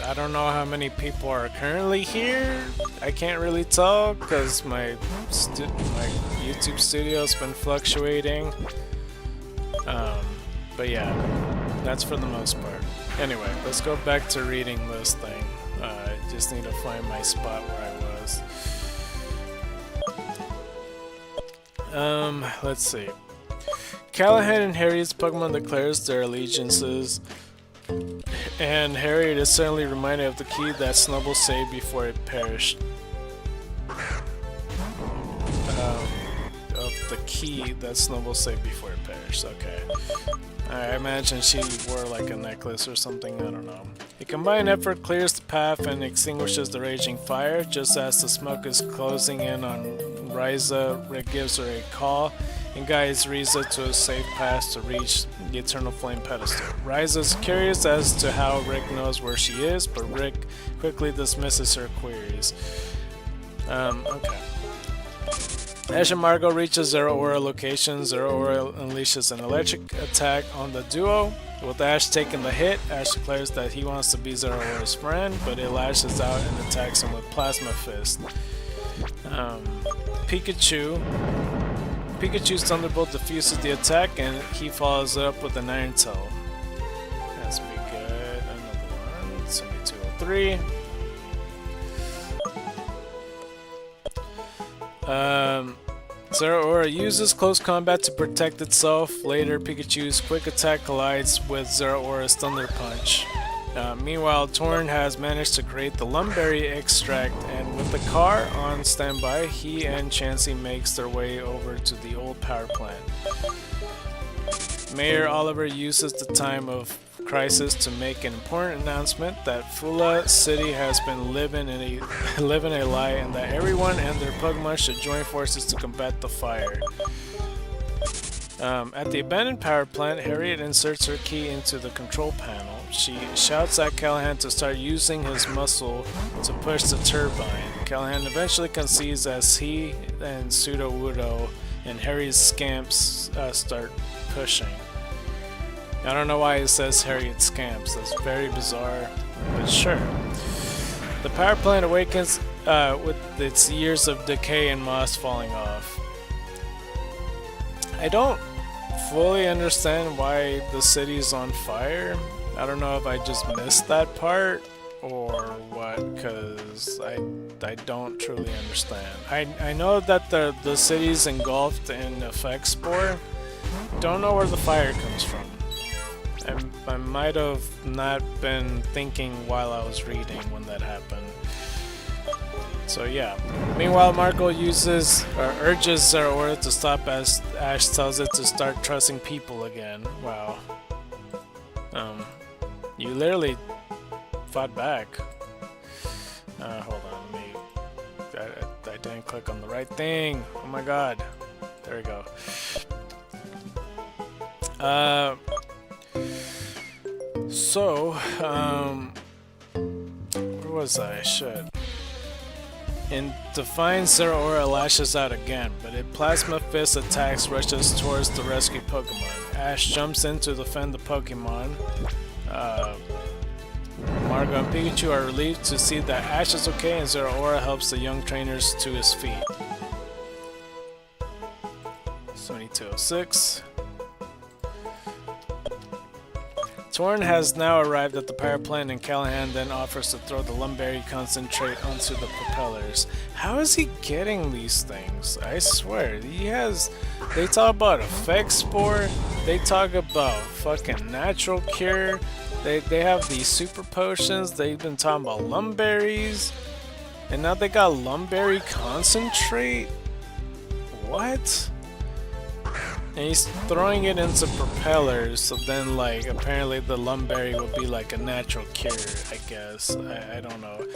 I don't know how many people are currently here. I can't really tell because my YouTube studio's been fluctuating. But yeah, that's for the most part. Anyway, let's go back to reading this thing. I just need to find my spot where I was. Let's see. Callahan and Harriet's Pokemon declares their allegiances, and Harriet is certainly reminded of the key that Snubbull saved before it perished. Of the key that Snubbull saved before it perished, okay. I imagine she wore like a necklace or something, I don't know. A combined effort clears the path and extinguishes the raging fire. Just as the smoke is closing in on Ryza, Rick gives her a call and guides Riza to a safe path to reach the Eternal Flame pedestal. Ryza's curious as to how Rick knows where she is, but Rick quickly dismisses her queries. Okay. Ash and Margot reaches Zero Aura location. Zero Aura unleashes an electric attack on the duo. With Ash taking the hit, Ash declares that he wants to be Zero Aura's friend, but it lashes out and attacks him with Plasma Fist. Pikachu's Thunderbolt diffuses the attack, and he follows it up with an Iron Tail. That's pretty good. Another one. 7203. Zero Aura uses close combat to protect itself. Later, Pikachu's quick attack collides with Zero Aura's Thunder Punch. Meanwhile, Torn has managed to create the Lumberry extract, and with the car on standby, he and Chansey makes their way over to the old power plant. Mayor Oliver uses the time of crisis to make an important announcement that Fula City has been living a lie, and that everyone and their Pokemon should join forces to combat the fire. At the abandoned power plant, Harriet inserts her key into the control panel. She shouts at Callahan to start using his muscle to push the turbine. Callahan eventually concedes as he and Sudowoodo and Harry's scamps start pushing. I don't know why it says Harriet scamps, that's very bizarre, but sure. The power plant awakens with its years of decay and moss falling off. I don't fully understand why the city's on fire. I don't know if I just missed that part or what, because I don't truly understand. I know that the city's engulfed in effect spore. Don't know where the fire comes from. I might have not been thinking while I was reading when that happened. So yeah. Meanwhile, Marco urges Zero Aura to stop as Ash tells it to start trusting people again. Wow. You literally fought back. Hold on, I didn't click on the right thing. Oh my god. There we go. Where was I? Shit. In Defiance, Zero Aura lashes out again, but a Plasma Fist attacks rushes towards the rescued Pokemon. Ash jumps in to defend the Pokemon. Margo and Pikachu are relieved to see that Ash is okay, and Zero Aura helps the young trainers to his feet. 7206. Torn has now arrived at the power plant, and Callahan then offers to throw the Lumberry concentrate onto the propellers. How is he getting these things? I swear, they talk about effect spore, they talk about fucking natural cure, they have these super potions, they've been talking about Lumberries, and now they got Lumberry concentrate? What? And he's throwing it into propellers, so then like apparently the Lumberry would be like a natural cure, I guess. I don't know.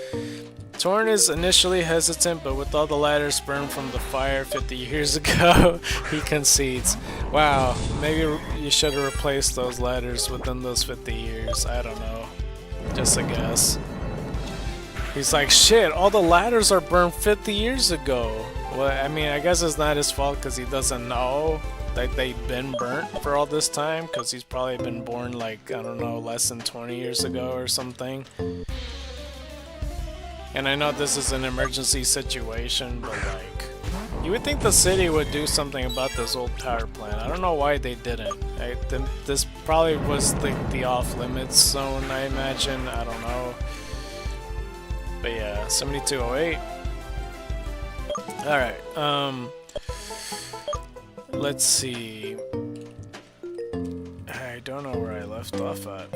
Torn is initially hesitant, but with all the ladders burned from the fire 50 years ago, he concedes. Wow, maybe you should have replaced those ladders within those 50 years. I don't know. Just a guess. He's like, shit, all the ladders are burned 50 years ago. Well, I mean, I guess it's not his fault because he doesn't know that they've been burnt for all this time, because he's probably been born like, I don't know, less than 20 years ago or something. And I know this is an emergency situation, but like, you would think the city would do something about this old power plant. I don't know why they didn't. This probably was the off-limits zone, I imagine. I don't know. But yeah, 7208. Alright, let's see. I don't know where I left off at.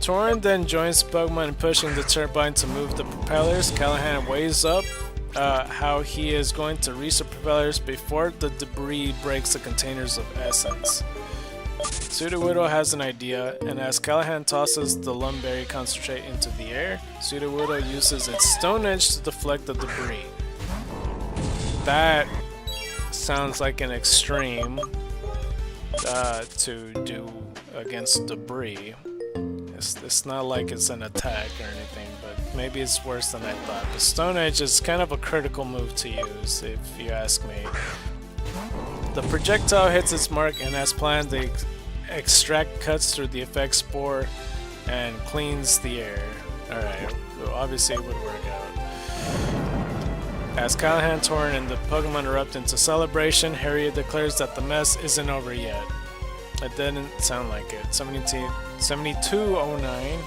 Torrent then joins Pokemon in pushing the turbine to move the propellers. Callahan weighs up how he is going to reset propellers before the debris breaks the containers of essence. Sudowoodo has an idea, and as Callahan tosses the Lumberry concentrate into the air, Sudowoodo uses its Stone Edge to deflect the debris. That sounds like an extreme to do against debris. It's not like it's an attack or anything, maybe it's worse than I thought. But Stone Edge is kind of a critical move to use, if you ask me. The projectile hits its mark, and as planned, the extract cuts through the effect spore and cleans the air. Alright, well, obviously it would work out. As Callahan, Torn, and the Pokemon erupt into celebration, Harriet declares that the mess isn't over yet. It didn't sound like it. 7209.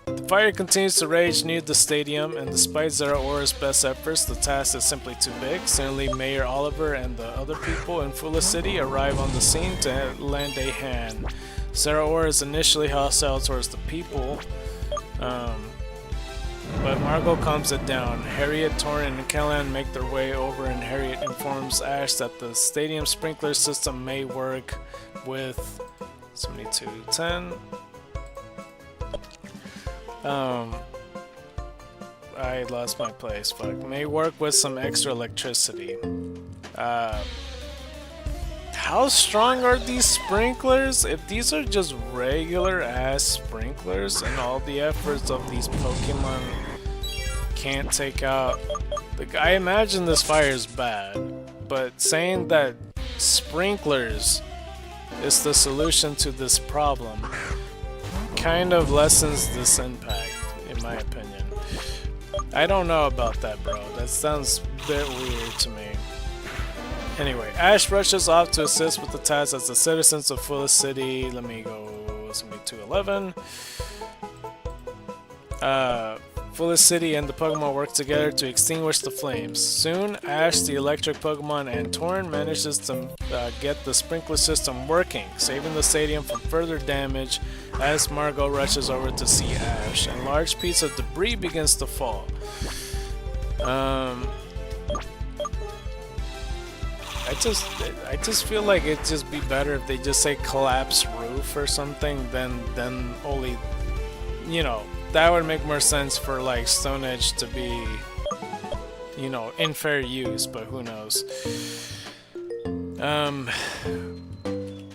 The fire continues to rage near the stadium, and despite Zeraora's best efforts, the task is simply too big. Suddenly, Mayor Oliver and the other people in Fulla City arrive on the scene to lend a hand. Zeraora is initially hostile towards the people, but Margot calms it down. Harriet, Torrent, and Callahan make their way over, and Harriet informs Ash that the stadium sprinkler system may work with 7210. I lost my place. Fuck. May work with some extra electricity. How strong are these sprinklers? If these are just regular ass sprinklers and all the efforts of these Pokemon can't take out... Like, I imagine this fire is bad, but saying that sprinklers is the solution to this problem kind of lessens this impact, in my opinion. I don't know about that, bro. That sounds a bit weird to me. Anyway, Ash rushes off to assist with the task as the citizens of Fulla City. Let me go 7211. Fulla City and the Pokemon work together to extinguish the flames. Soon, Ash, the electric Pokemon, and Torn manages to get the sprinkler system working, saving the stadium from further damage as Margot rushes over to see Ash. A large piece of debris begins to fall. I just feel like it'd just be better if they just say collapse roof or something than only, you know, that would make more sense for like Stone Edge to be, you know, in fair use, but who knows.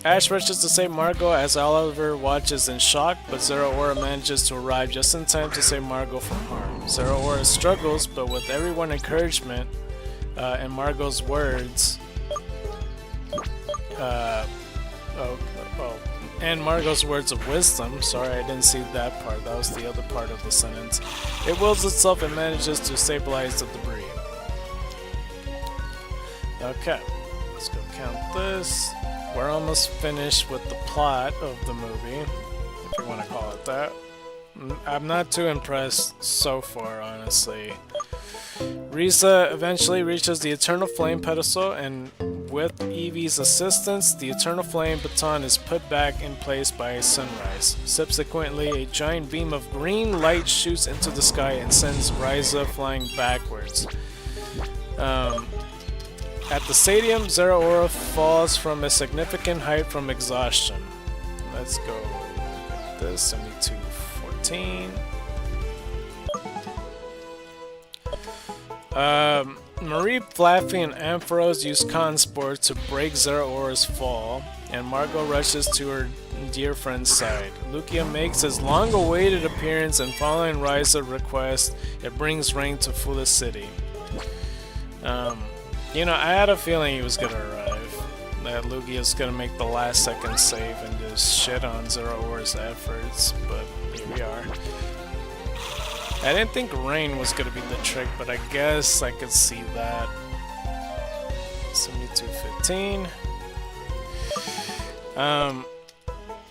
Ash rushes to save Margot as Oliver watches in shock, but Zeraora manages to arrive just in time to save Margot from harm. Zeraora struggles, but with everyone's encouragement and Margot's words, and Margot's words of wisdom, sorry I didn't see that part, that was the other part of the sentence, it wills itself and manages to stabilize the debris. Okay, let's go count this. We're almost finished with the plot of the movie, if you want to call it that. I'm not too impressed so far, honestly. Risa eventually reaches the Eternal Flame pedestal, and with Eevee's assistance, the Eternal Flame baton is put back in place by a sunrise. Subsequently, a giant beam of green light shoots into the sky and sends Risa flying backwards. At the stadium, Zeraora falls from a significant height from exhaustion. Let's go with this, 7214. Marie, Flaffy, and Ampharos use Consport to break Zeraora's fall, and Margot rushes to her dear friend's side. Lugia makes his long-awaited appearance, and following Risa's request, it brings rain to Fulla City. You know, I had a feeling he was gonna arrive. That Lugia's gonna make the last second save and just shit on Zeraora's efforts, but here we are. I didn't think rain was gonna be the trick, but I guess I could see that. 7215.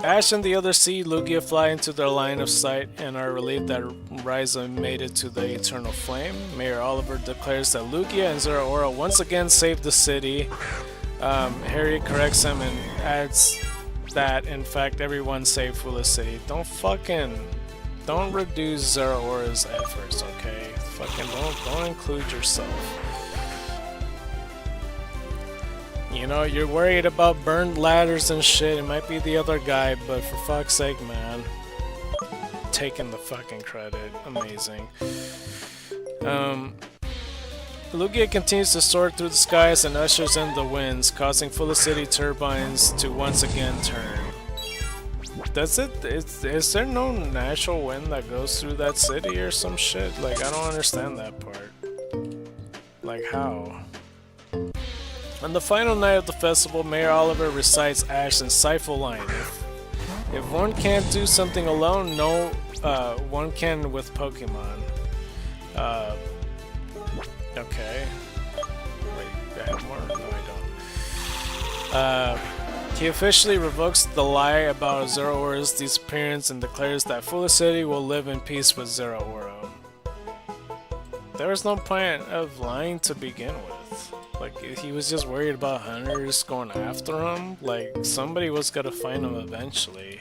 Ash and the others see Lugia fly into their line of sight and are relieved that Risa made it to the Eternal Flame. Mayor Oliver declares that Lugia and Zeraora once again saved the city. Harry corrects him and adds that, in fact, everyone saved Fulla City. Don't reduce Zeraora's efforts, okay? Fucking don't include yourself. You know, you're worried about burned ladders and shit. It might be the other guy, but for fuck's sake, man. Taking the fucking credit. Amazing. Lugia continues to soar through the skies and ushers in the winds, causing Fulla City turbines to once again turn. Does it? Is there no natural wind that goes through that city or some shit? Like, I don't understand that part. Like, how? On the final night of the festival, Mayor Oliver recites Ash's insightful line. If one can't do something alone, no, one can with Pokemon. Okay. Wait, I have more? No, I don't. He officially revokes the lie about Zeraora's disappearance and declares that Full City will live in peace with Zeraora. There was no point of lying to begin with. Like, he was just worried about hunters going after him. Like, somebody was gonna find him eventually.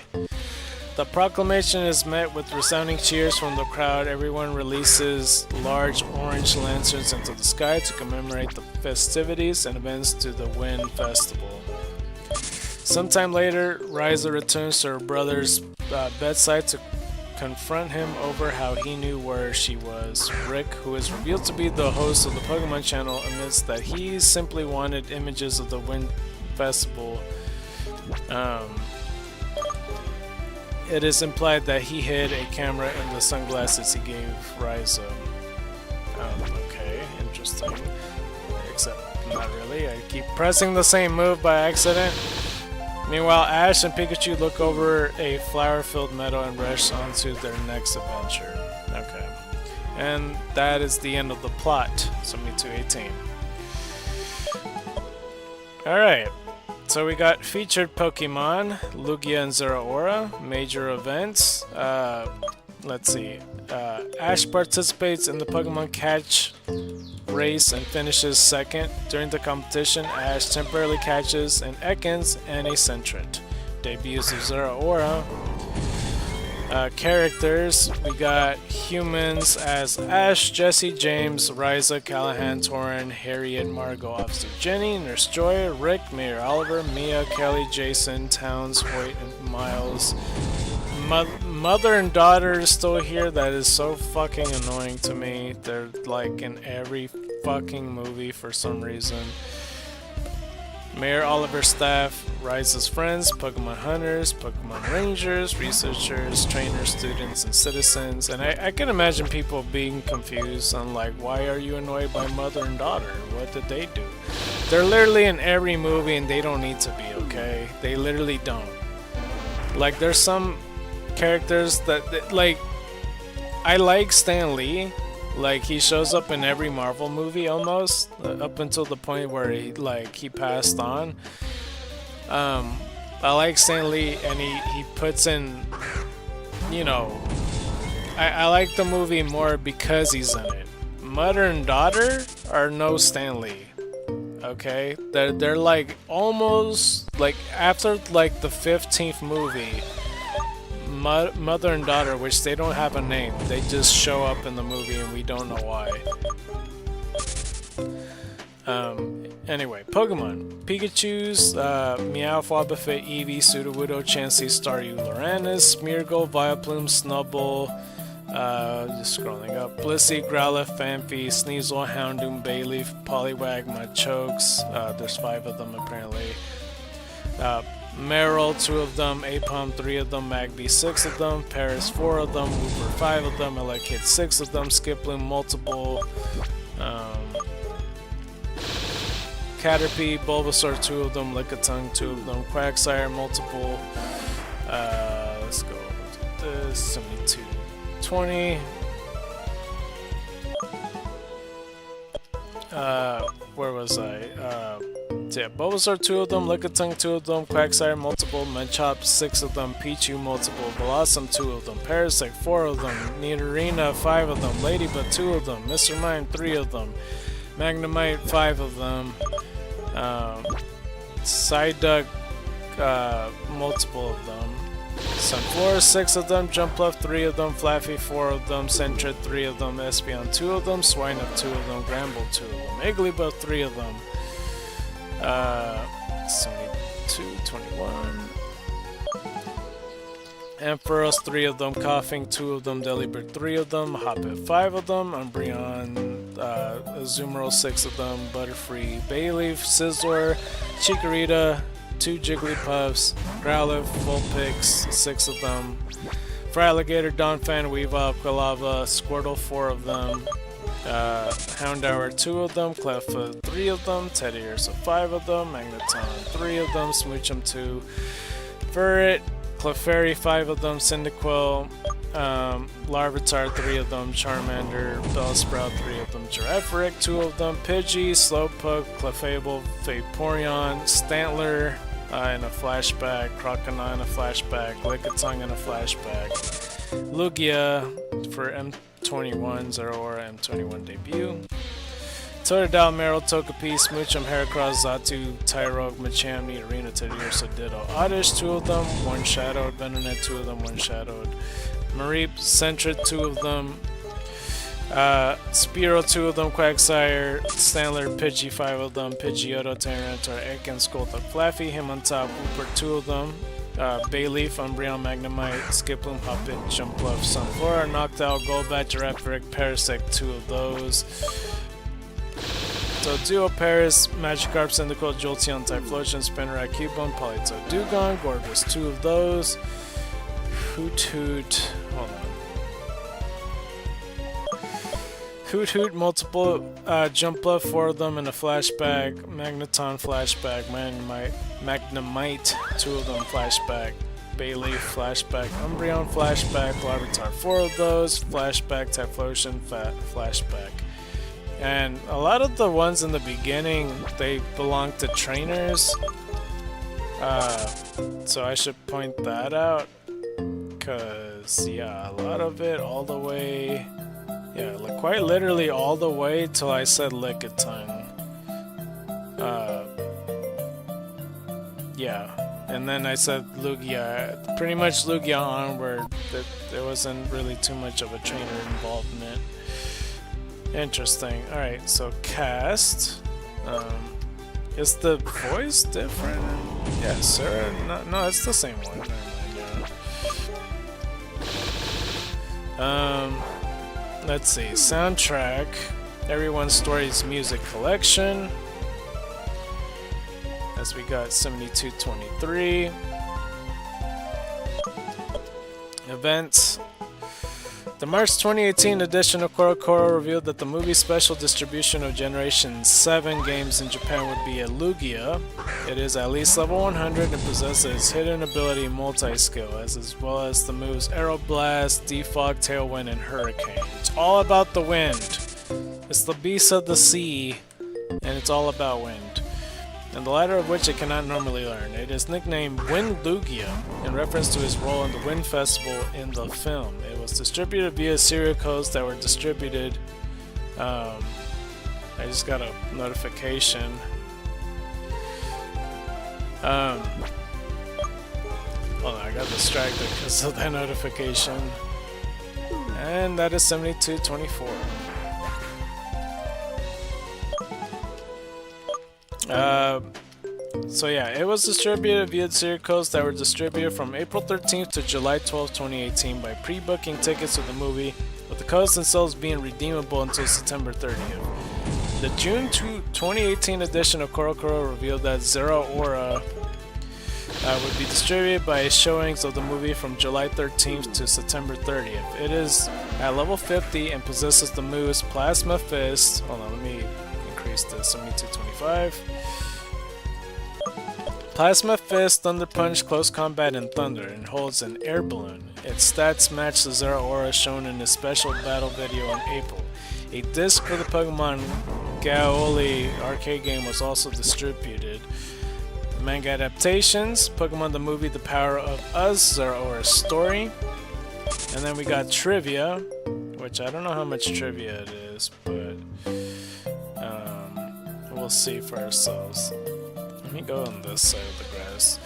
The proclamation is met with resounding cheers from the crowd. Everyone releases large orange lanterns into the sky to commemorate the festivities and events to the Wind Festival. Sometime later, Ryza returns to her brother's bedside to confront him over how he knew where she was. Rick, who is revealed to be the host of the Pokemon channel, admits that he simply wanted images of the Wind Festival. It is implied that he hid a camera in the sunglasses he gave Ryza. Okay, interesting. Except, not really. I keep pressing the same move by accident. Meanwhile, Ash and Pikachu look over a flower-filled meadow and rush onto their next adventure. Okay. And that is the end of the plot. So me 218. Alright. So we got featured Pokemon, Lugia and Zeraora, major events. Let's see. Ash participates in the Pokemon catch race and finishes second. During the competition, Ash temporarily catches an Ekans and a Sentret. Debuts of Zeraora. Characters, we got humans as Ash, Jesse, James, Ryza, Callahan, Torrin, Harriet, Margot, Officer Jenny, Nurse Joy, Rick, Mayor Oliver, Mia, Kelly, Jason, Towns, Hoyt, and Miles. Mother and daughter is still here. That is so fucking annoying to me. They're like in every fucking movie for some reason. Mayor Oliver's staff, Ryza's friends, Pokemon hunters, Pokemon rangers, researchers, trainers, students, and citizens. And I can imagine people being confused on like, why are you annoyed by mother and daughter? What did they do? They're literally in every movie and they don't need to be, okay? They literally don't. Like, there's some characters that like, I like Stan Lee. Like, he shows up in every Marvel movie almost, up until the point where he passed on. I like Stan Lee, and he puts in, you know, I like the movie more because he's in it. Mother and daughter are no Stan Lee. Okay, they're like almost like after like the 15th movie. Mother and daughter, which they don't have a name, they just show up in the movie and we don't know why. Anyway, Pokemon. Pikachu's, Meowth, Wobbuffet, Eevee, Sudowoodo, Chansey, Staryu, Luranus, Smeargle, Vileplume, Snubbull, just scrolling up, Blissey, Growlithe, Phanpy, Sneasel, Houndoom, Bayleaf, Poliwag, Machokes, there's 5 of them apparently. Meryl, 2 of them, Apom, 3 of them, Magby, 6 of them, Paris, 4 of them, Wooper, 5 of them, Elekid, 6 of them, Skiploom, multiple, Caterpie, Bulbasaur, 2 of them, Lickitung, 2 of them, Quagsire, multiple, let's go with this, 72, 20, where was I, so yeah, Bulbasaur, 2 of them, Lickitung, 2 of them, Quagsire, multiple, Machop, 6 of them, Pichu, multiple, Blossom, 2 of them, Parasect, 4 of them, Nidorina, 5 of them, Ladybug, 2 of them, Mr. Mime, 3 of them, Magnemite, 5 of them, Psyduck, multiple of them, Sunflora, 6 of them, Jumpluff, 3 of them, Flaffy, 4 of them, Sentret, 3 of them, Espeon, 2 of them, Swinub, 2 of them, Gramble, 2 of them, Igglybuff, 3 of them, 72, 21, Ampharos, 3 of them, Coughing, 2 of them, Delibird, 3 of them, Hoppip, 5 of them, Umbreon, Azumarill, 6 of them, Butterfree, Bayleaf, Sizzler, Chikorita, 2 Jigglypuffs, Growlithe, Vulpix, 6 of them, Feraligatr, Donphan, Weavile, Quilava, Squirtle, 4 of them, Houndour, 2 of them, Cleffa, 3 of them, Teddiursa, 5 of them, Magneton, 3 of them, Smoochum, 2, Furret, Clefairy, 5 of them, Cyndaquil, Larvitar, 3 of them, Charmander, Bellsprout, 3 of them, Girafarig, 2 of them, Pidgey, Slowpoke, Clefable, Vaporeon, Stantler in a flashback, Croconaw in a flashback, Lickitung in a flashback, Lugia for M21, Zeraora M21 debut, Totodile, Meryl, Togepi, Smoochum, Heracross, Xatu, Tyrogue, Machamp, Nidorina, Teddiursa, Ditto, Oddish, 2 of them, 1 shadowed, Venonat, 2 of them, 1 shadowed, Mareep, Sentret, 2 of them, Spearow, 2 of them, Quagsire, Stantler, Pidgey, 5 of them, Pidgeotto, Tyranitar, Ekans, Skolthuk, Flaffy, Hitmontop, Wooper, 2 of them, Bayleaf, Umbreon, Magnemite, Skiploom, Hoppip, Jumpluff, Sunflora, Noctowl, Golbat, Girafarig, Parasect, 2 of those. So Duo, Paris, Magikarp, Cyndaquil, Jolteon, Typhlosion, Spinarak, Cubone, Politoed, Dugong, Gorbis, 2 of those. Hoot, hold on. Hoot, multiple Jumpluff, 4 of them in a flashback, Magneton flashback, Magnemite, 2 of them flashback, Bayleaf flashback, Umbreon flashback, Larvitar, 4 of those, flashback, Typhlosion flashback. And a lot of the ones in the beginning, they belong to trainers, so I should point that out, because yeah, a lot of it all the way, yeah, like quite literally all the way till I said Lickitung. Yeah, and then I said Lugia, pretty much Lugia onward, that there wasn't really too much of a trainer involvement. Interesting. Alright, so cast. Is the voice different? Yeah, Sarah. No, it's the same one. Never mind, yeah. Let's see. Soundtrack. Everyone's Stories Music Collection. As we got 7223. Events. The March 2018 edition of CoroCoro revealed that the movie's special distribution of Generation 7 games in Japan would be a Lugia. It is at least level 100 and possesses hidden ability multi-skill, as well as the moves Aeroblast, Defog, Tailwind, and Hurricane. It's all about the wind. It's the beast of the sea, and it's all about wind. And the latter of which it cannot normally learn. It is nicknamed Wind Lugia in reference to his role in the Wind Festival in the film. It was distributed via serial codes that were distributed. I just got a notification. Hold on, I got distracted because of that notification. And that is 7224. So yeah, it was distributed via serial codes that were distributed from April 13th to July 12th, 2018 by pre-booking tickets to the movie, with the codes themselves being redeemable until September 30th. The June 2018 edition of CoroCoro revealed that Zeraora would be distributed by showings of the movie from July 13th to September 30th. It is at level 50 and possesses the moves Plasma Fist. Hold on, let me increase this. 7225. Plasma Fist, Thunder Punch, Close Combat, and Thunder, and holds an air balloon. Its stats match the Zeraora shown in his special battle video in April. A disc for the Pokemon Gaoli arcade game was also distributed. Manga adaptations, Pokemon the Movie, The Power of Us, Zeraora story. And then we got trivia, which I don't know how much trivia it is, but we'll see for ourselves. Let me go on this side of the grass.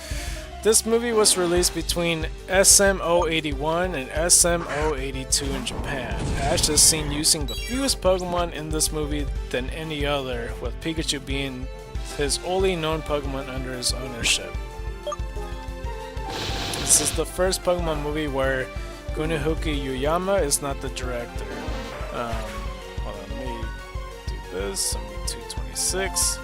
This movie was released between SM081 and SM082 in Japan. Ash is seen using the fewest Pokemon in this movie than any other, with Pikachu being his only known Pokemon under his ownership. This is the first Pokemon movie where Kunihiko Yuyama is not the director. Hold on, let me do this. 7226.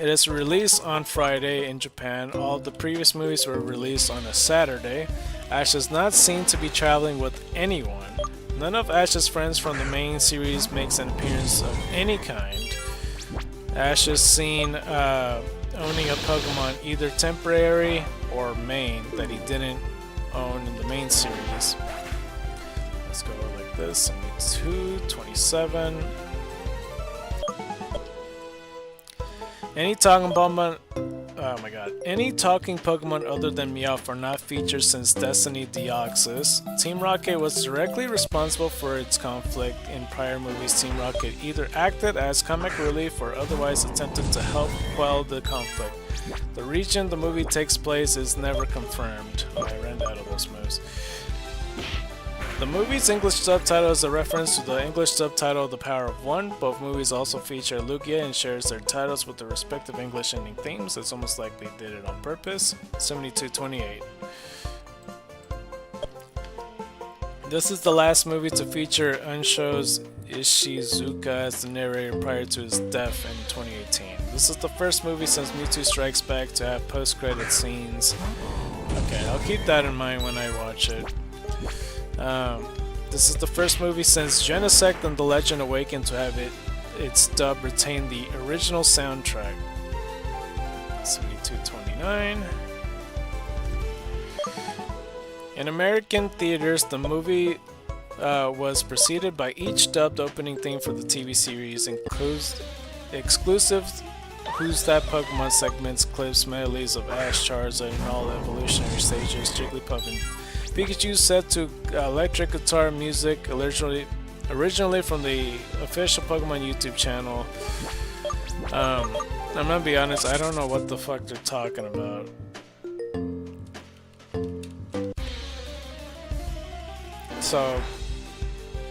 It is released on Friday in Japan. All of the previous movies were released on a Saturday. Ash is not seen to be traveling with anyone. None of Ash's friends from the main series makes an appearance of any kind. Ash is seen owning a Pokemon either temporary or main that he didn't own in the main series. Let's go like this. 72, 27. Any talking Pokemon? Oh my god. Any talking Pokemon other than Meowth are not featured since Destiny Deoxys. Team Rocket was directly responsible for its conflict. In prior movies, Team Rocket either acted as comic relief or otherwise attempted to help quell the conflict. The region the movie takes place is never confirmed. I ran out of those moves. The movie's English subtitle is a reference to the English subtitle The Power of One. Both movies also feature Lugia and shares their titles with the respective English ending themes. It's almost like they did it on purpose. 7228. This is the last movie to feature Unsho's Ishizuka as the narrator prior to his death in 2018. This is the first movie since Mewtwo Strikes Back to have post-credit scenes. Okay, I'll keep that in mind when I watch it. This is the first movie since Genesect and The Legend Awakened to have its dub retain the original soundtrack. 7229. In American theaters, the movie was preceded by each dubbed opening theme for the TV series, exclusive Who's That Pokemon segments, clips, medleys of Ash, Charizard, and all the evolutionary stages, Jigglypuff and Pikachu set to electric guitar music, originally from the official Pokemon YouTube channel. I'm gonna be honest, I don't know what the fuck they're talking about. So,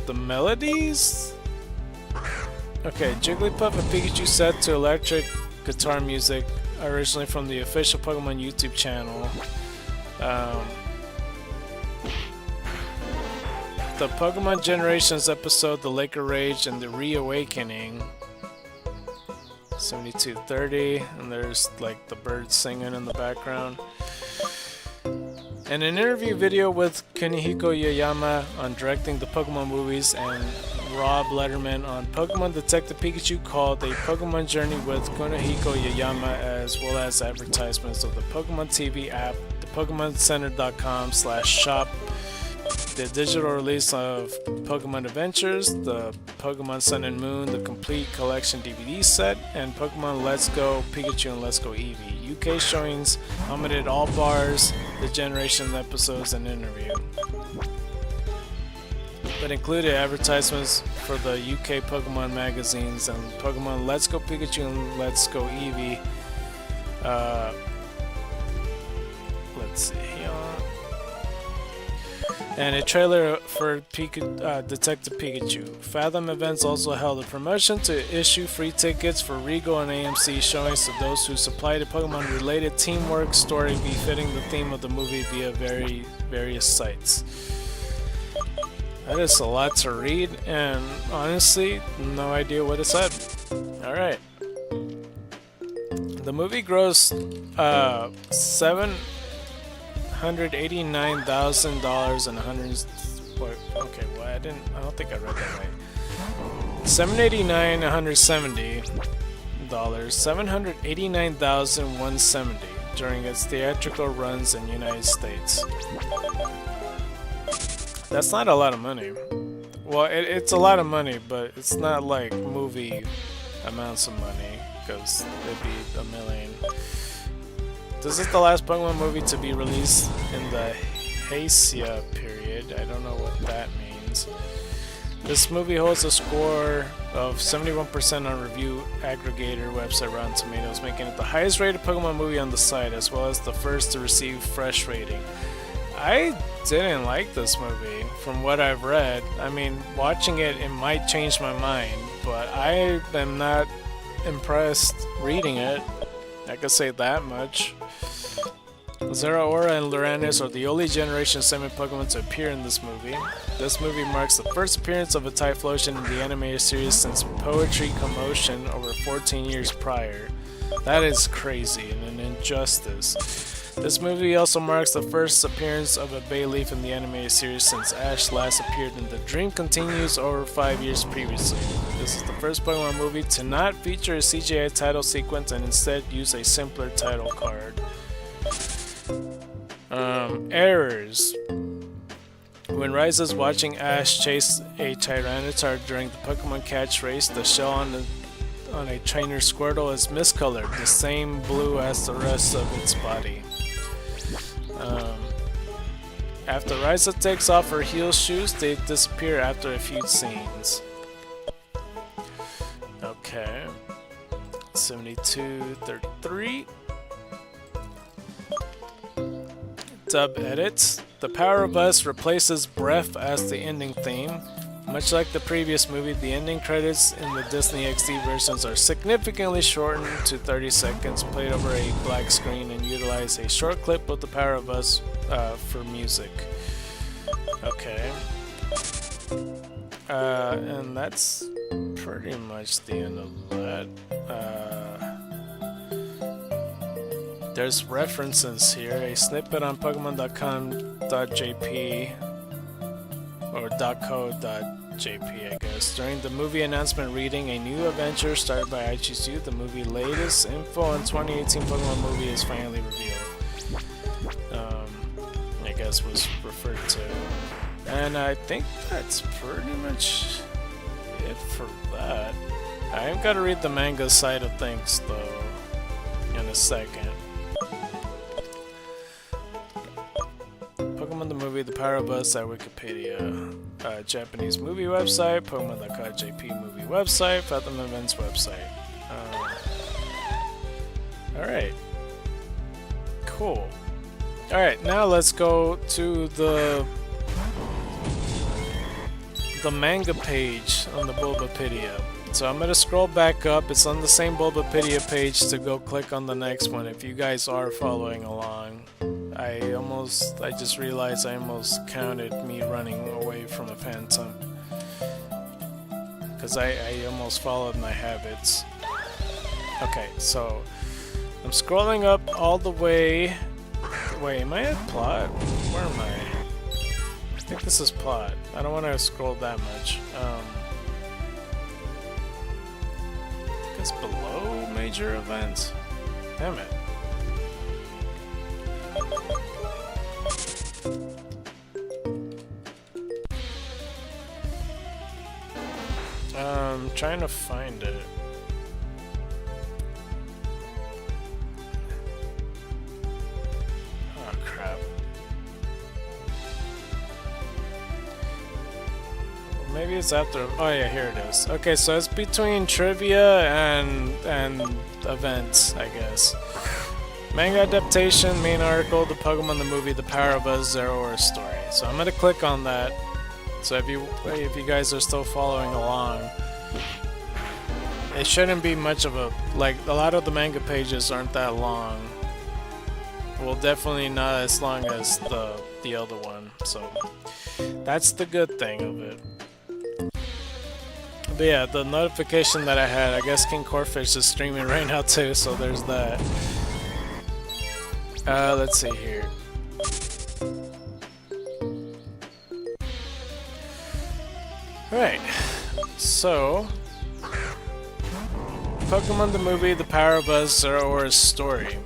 the melodies? Okay, Jigglypuff and Pikachu set to electric guitar music, originally from the official Pokemon YouTube channel. The Pokemon Generations episode, The Lake of Rage and the Reawakening. 7230, and there's like the birds singing in the background. And an interview video with Kunihiko Yoyama on directing the Pokemon movies and Rob Letterman on Pokemon Detective Pikachu called A Pokemon Journey with Kunihiko Yoyama, as well as advertisements of the Pokemon TV app, the PokemonCenter.com/shop, the digital release of Pokemon Adventures, the Pokemon Sun and Moon, the complete collection DVD set, and Pokemon Let's Go Pikachu and Let's Go Eevee. UK showings omitted all bars, the Generation episodes, and interview, but included advertisements for the UK Pokemon magazines and Pokemon Let's Go Pikachu and Let's Go Eevee. Let's see here. And a trailer for Detective Pikachu. Fathom Events also held a promotion to issue free tickets for Regal and AMC showings to those who supplied a Pokemon-related teamwork story befitting the theme of the movie via various sites. That is a lot to read, and honestly, no idea what it said. Alright. The movie grossed $789,000 and okay, well, I don't think I read that right. $789,170, $789,170 during its theatrical runs in the United States. That's not a lot of money. Well, it's a lot of money, but it's not like movie amounts of money, because it'd be $1 million. This is the last Pokemon movie to be released in the Heisei period. I don't know what that means. This movie holds a score of 71% on review aggregator website Rotten Tomatoes, making it the highest rated Pokemon movie on the site, as well as the first to receive fresh rating. I didn't like this movie, from what I've read. I mean, watching it might change my mind, but I am not impressed reading it. I could say that much. Zeraora and Luranus are the only Generation 7 Pokemon to appear in this movie. This movie marks the first appearance of a Typhlosion in the animated series since Poetry Commotion over 14 years prior. That is crazy and an injustice. This movie also marks the first appearance of a bay leaf in the animated series since Ash last appeared in The Dream Continues over 5 years previously. This is the first Pokemon movie to not feature a CGI title sequence and instead use a simpler title card. Errors. When Rise is watching Ash chase a Tyranitar during the Pokemon catch race, the shell on a trainer Squirtle is miscolored, the same blue as the rest of its body. After Ryza takes off her heel shoes, they disappear after a few scenes. Okay. 7233. Dub edits. The Power of Us replaces Breath as the ending theme. Much like the previous movie, the ending credits in the Disney XD versions are significantly shortened to 30 seconds, played over a black screen, and utilize a short clip of The Power of Us for music. Okay. And that's pretty much the end of that. There's references here, a snippet on Pokemon.com.jp or .co.jp, I guess. During the movie announcement reading, a new adventure started by I Choose You, the movie latest info on 2018 Pokemon movie is finally revealed. I guess was referred to. And I think that's pretty much it for that. I've got to read the manga side of things though in a second. Pokemon the movie, The Power of Us at Wikipedia. Japanese movie website, Pokemon.co.jp movie website, Fathom Events website. Alright. Cool. Alright, now let's go to the manga page on the Bulbapedia. So I'm gonna scroll back up. It's on the same Bulbapedia page to go click on the next one if you guys are following along. I just realized I almost counted me running away from a phantom. Because I almost followed my habits. Okay, so I'm scrolling up all the way. Wait, am I at plot? Where am I? I think this is plot. I don't want to scroll that much. I think it's below major events. Damn it. I'm trying to find it. Oh crap. Maybe it's after. Oh yeah, here it is. Okay, so it's between trivia and events, I guess. Manga adaptation, main article, the Pokemon the movie, The Power of Us, Zero story. So I'm gonna click on that. So if you guys are still following along, it shouldn't be much of a a lot of the manga pages aren't that long. Well, definitely not as long as the other one. So that's the good thing of it. But yeah, the notification that I had, I guess King Corfish is streaming right now too, so there's that. Let's see here. Alright, so Pokemon the movie, The Power of Us, Zero story.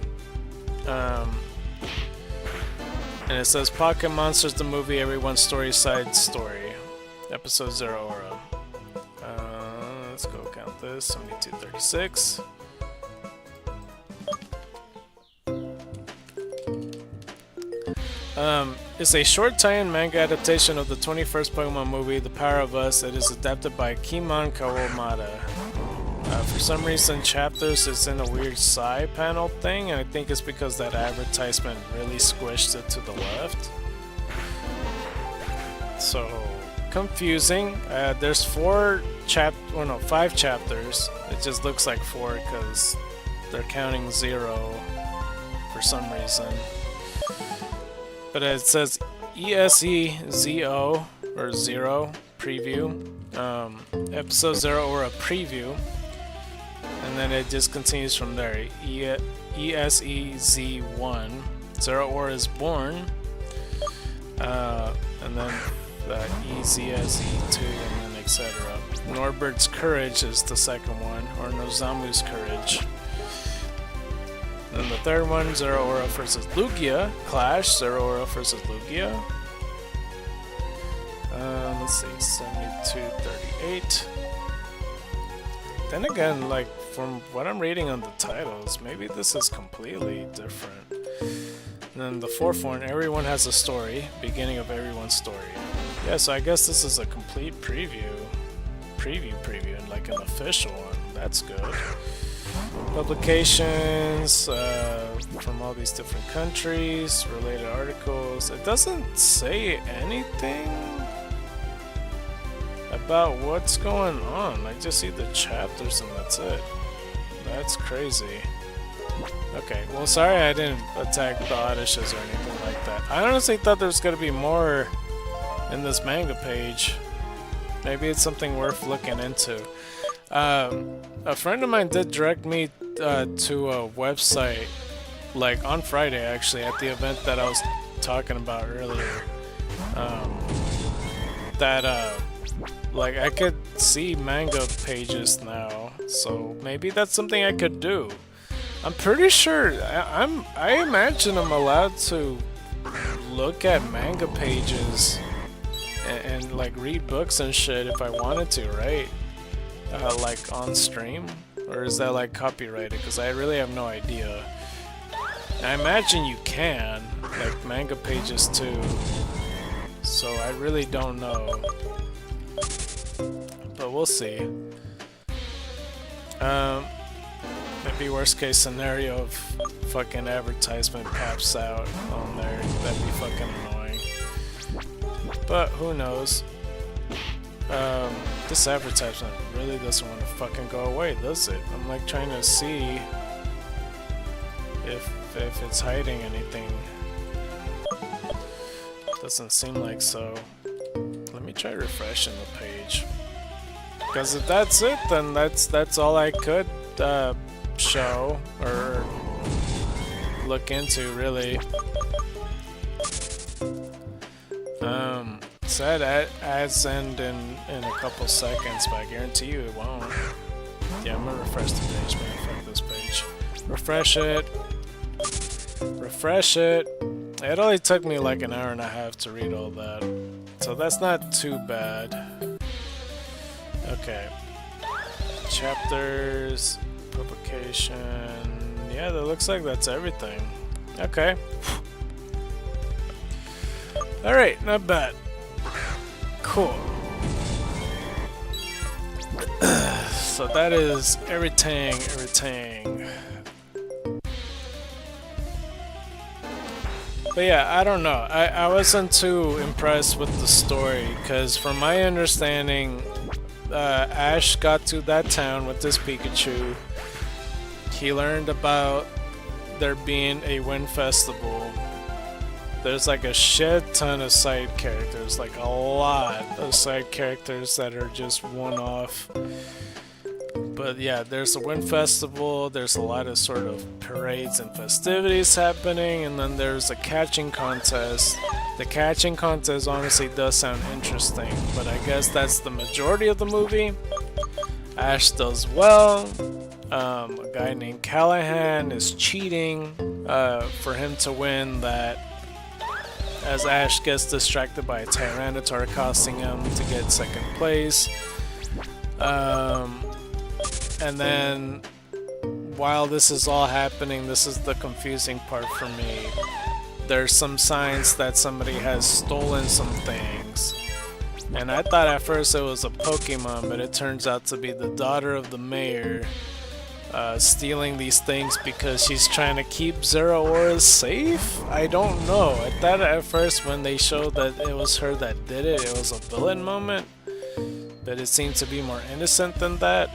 And it says Pocket Monsters the movie, everyone's story side story. Episode 0 Aura. Let's go count this. 7236. It's a short tie-in manga adaptation of the 21st Pokemon movie, The Power of Us. It is adapted by Kimon Kawamata. For some reason, chapters is in a weird side panel thing, and I think it's because that advertisement really squished it to the left. So, confusing. There's 5 chapters. It just looks like 4 because they're counting 0 for some reason. But it says ESEZO or 0 preview, episode 0 or a preview. and then it just continues from there. ESEZ1. Zero Aura is born, and then EZSE2, and then etc. Norbert's Courage is the second one, or Nozamu's Courage. And the third one, Zero Aura versus Lugia. Clash, Zero Aura versus Lugia. Let's see, 72-38. Then again, like, from what I'm reading on the titles, maybe this is completely different. And then the fourth one, Everyone Has a Story, beginning of everyone's story. Yeah, so I guess this is a complete preview, and like an official one. That's good. Publications from all these different countries, related articles. It doesn't say anything about what's going on. I just see the chapters and that's it. That's crazy. Okay, well, sorry I didn't attack the Odysseus or anything like that. I honestly thought there was going to be more in this manga page. Maybe it's something worth looking into. A friend of mine did direct me to a website, like on Friday actually, at the event that I was talking about earlier. Like I could see manga pages now, so maybe that's something I could do. I'm pretty sure, I imagine I'm allowed to look at manga pages and like read books and shit if I wanted to, right? Like on stream? Or is that like copyrighted? Because I really have no idea. I imagine you can, like manga pages too. So I really don't know. But we'll see. Maybe worst case scenario if fucking advertisement pops out on there. That'd be fucking annoying. But who knows? This advertisement really doesn't want to fucking go away, does it? I'm like trying to see if it's hiding anything. Doesn't seem like so. Let me try refreshing the page. Because if that's it, then that's all I could show or look into, really. Said ads end in a couple seconds, but I guarantee you it won't. Yeah, I'm gonna refresh the page, man. Fuck this page. Refresh it. Refresh it. It only took me like an hour and a half to read all that, so that's not too bad. Okay. Chapters, publication. Yeah, that looks like that's everything. Okay. Alright, not bad. Cool. So that is everything. But yeah, I don't know. I wasn't too impressed with the story, because from my understanding, Ash got to that town with this Pikachu. He learned about there being a wind festival. There's like a shit ton of side characters, like a lot of side characters that are just one-off. But yeah, there's a wind festival, there's a lot of sort of parades and festivities happening, and then there's a catching contest. The catching contest honestly does sound interesting, but I guess that's the majority of the movie. Ash does well. A guy named Callahan is cheating for him to win that, as Ash gets distracted by a Tyranitar costing him to get second place. And then while this is all happening, this is the confusing part for me. There's some signs that somebody has stolen some things. And I thought at first it was a Pokemon, but it turns out to be the daughter of the mayor stealing these things because she's trying to keep Zero Aura safe? I don't know. I thought at first when they showed that it was her that did it, it was a villain moment. But it seemed to be more innocent than that.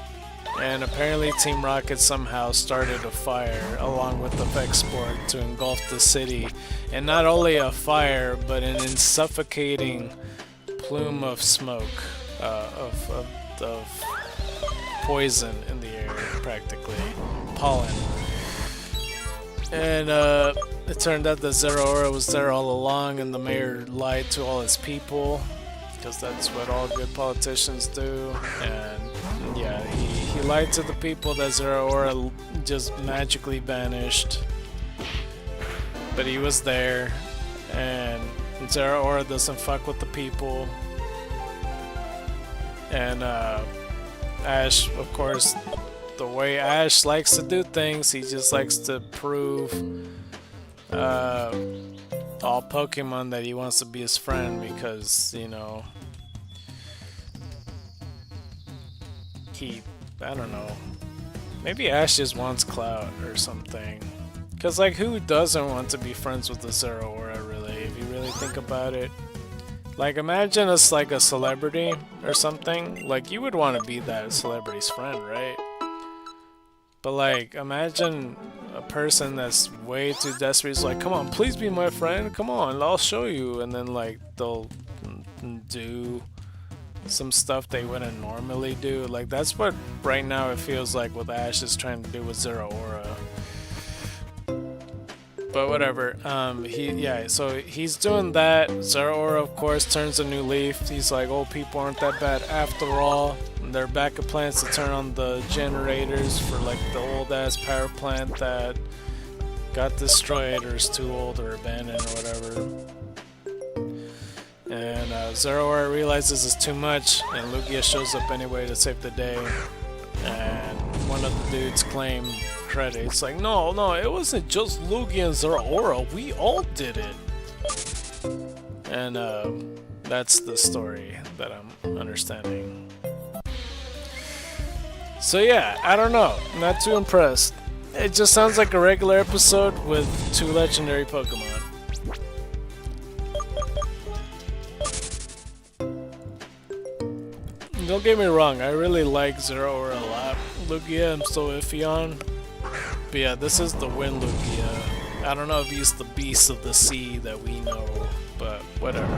And apparently Team Rocket somehow started a fire along with the Vexport to engulf the city. And not only a fire, but an insuffocating plume of smoke, of poison in the air. practically pollen. And it turned out that Zeraora was there all along, and the mayor lied to all his people, because that's what all good politicians do. And yeah, he lied to the people that Zeraora just magically vanished, but he was there, and Zeraora doesn't fuck with the people. And Ash, of course, the way Ash likes to do things, he just likes to prove all Pokemon that he wants to be his friend, because, you know, I don't know, maybe Ash just wants clout or something. Because, like, who doesn't want to be friends with the Zeraora, really, if you really think about it? Like, imagine us like a celebrity or something. Like, you would want to be that celebrity's friend, right? But, like, imagine a person that's way too desperate. Is like, come on, please be my friend. Come on, I'll show you. And then, like, they'll do some stuff they wouldn't normally do. Like, that's what right now it feels like what Ash is trying to do with Zeraora. But whatever, so he's doing that. Zeraora, of course, turns a new leaf. He's like, oh, people aren't that bad after all. And their backup plans to turn on the generators for, like, the old-ass power plant that got destroyed or is too old or abandoned or whatever. And Zeraora realizes it's too much, and Lugia shows up anyway to save the day. And one of the dudes claim credit. It's like, no, it wasn't just Lugia and Zeraora. We all did it. And that's the story that I'm understanding. So yeah, I don't know. Not too impressed. It just sounds like a regular episode with 2 legendary Pokemon. Don't get me wrong, I really like Zeraora a lot. Lugia I'm so iffy on. But yeah, this is the win Lugia. I don't know if he's the beast of the sea that we know, but whatever.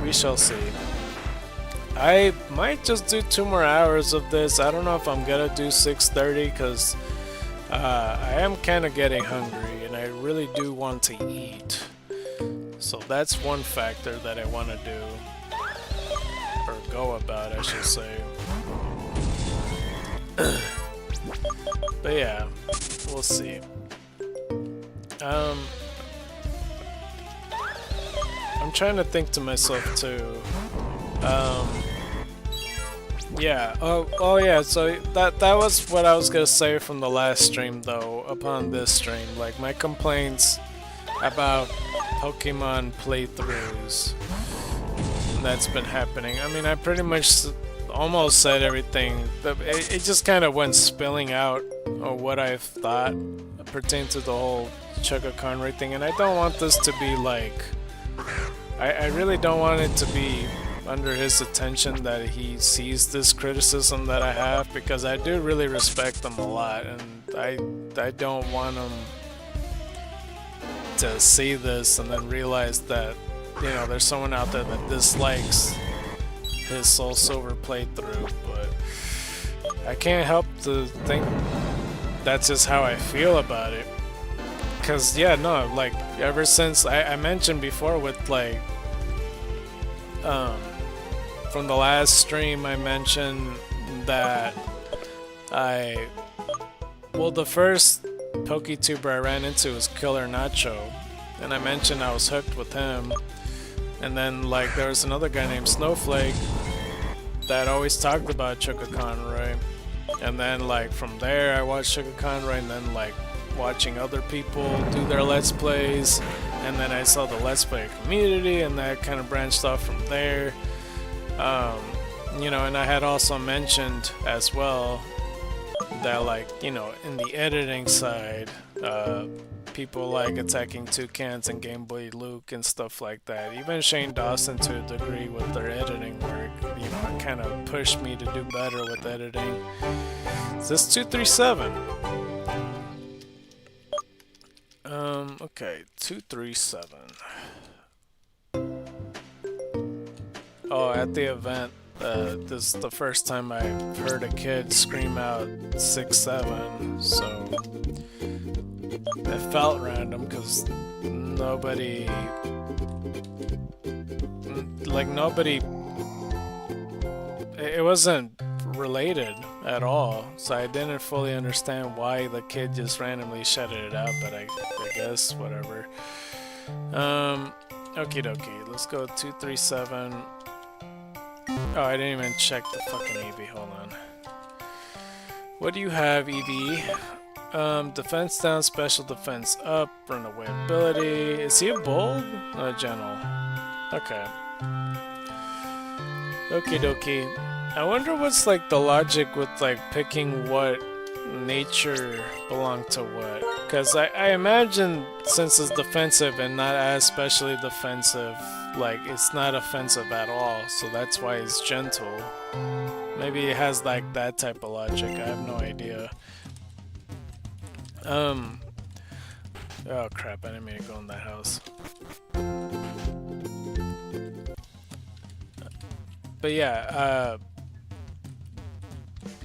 We shall see. I might just do 2 more hours of this. I don't know if I'm gonna do 6:30, because I am kind of getting hungry and I really do want to eat. So that's one factor that I want to do. Or go about, I should say. But yeah, we'll see. I'm trying to think to myself too. Yeah. Oh yeah. So that was what I was gonna say from the last stream, though. Upon this stream, like my complaints about Pokemon playthroughs that's been happening. I mean, I pretty much almost said everything. It just kind of went spilling out of what I've thought pertains to the whole ScarKnight thing, and I don't want this to be like... I really don't want it to be under his attention that he sees this criticism that I have, because I do really respect him a lot, and I don't want him to see this and then realize that, you know, there's someone out there that dislikes his Soul Silver playthrough. But I can't help to think that's just how I feel about it. Cause yeah, no, like ever since I mentioned before with like from the last stream, I mentioned that the first PokeTuber I ran into was Killer Nacho, and I mentioned I was hooked with him. And then, like, there was another guy named Snowflake that always talked about ScarKnight. And then, like, from there, I watched ScarKnight, and then, like, watching other people do their Let's Plays. And then I saw the Let's Play community, and that kind of branched off from there. You know, and I had also mentioned as well that, like, you know, in the editing side, people like Attacking Toucans and Game Boy Luke and stuff like that. Even Shane Dawson to a degree with their editing work, you know, it kind of pushed me to do better with editing. Is this 237? Okay, 237. Oh, at the event. This is the first time I've heard a kid scream out 6-7, so it felt random because nobody, it wasn't related at all, so I didn't fully understand why the kid just randomly shouted it out, but I guess whatever. Okie dokie, let's go 237. Oh, I didn't even check the fucking Eevee, hold on. What do you have, Eevee? Defense down, special defense up, runaway ability. Is he a bold? No, gentle. Okay. Okie dokie. I wonder what's like the logic with like picking what nature belonged to what. Because I imagine since it's defensive and not as specially defensive, like it's not offensive at all, so that's why it's gentle. Maybe it has like that type of logic, I have no idea. Oh crap, I didn't mean to go in that house. But yeah,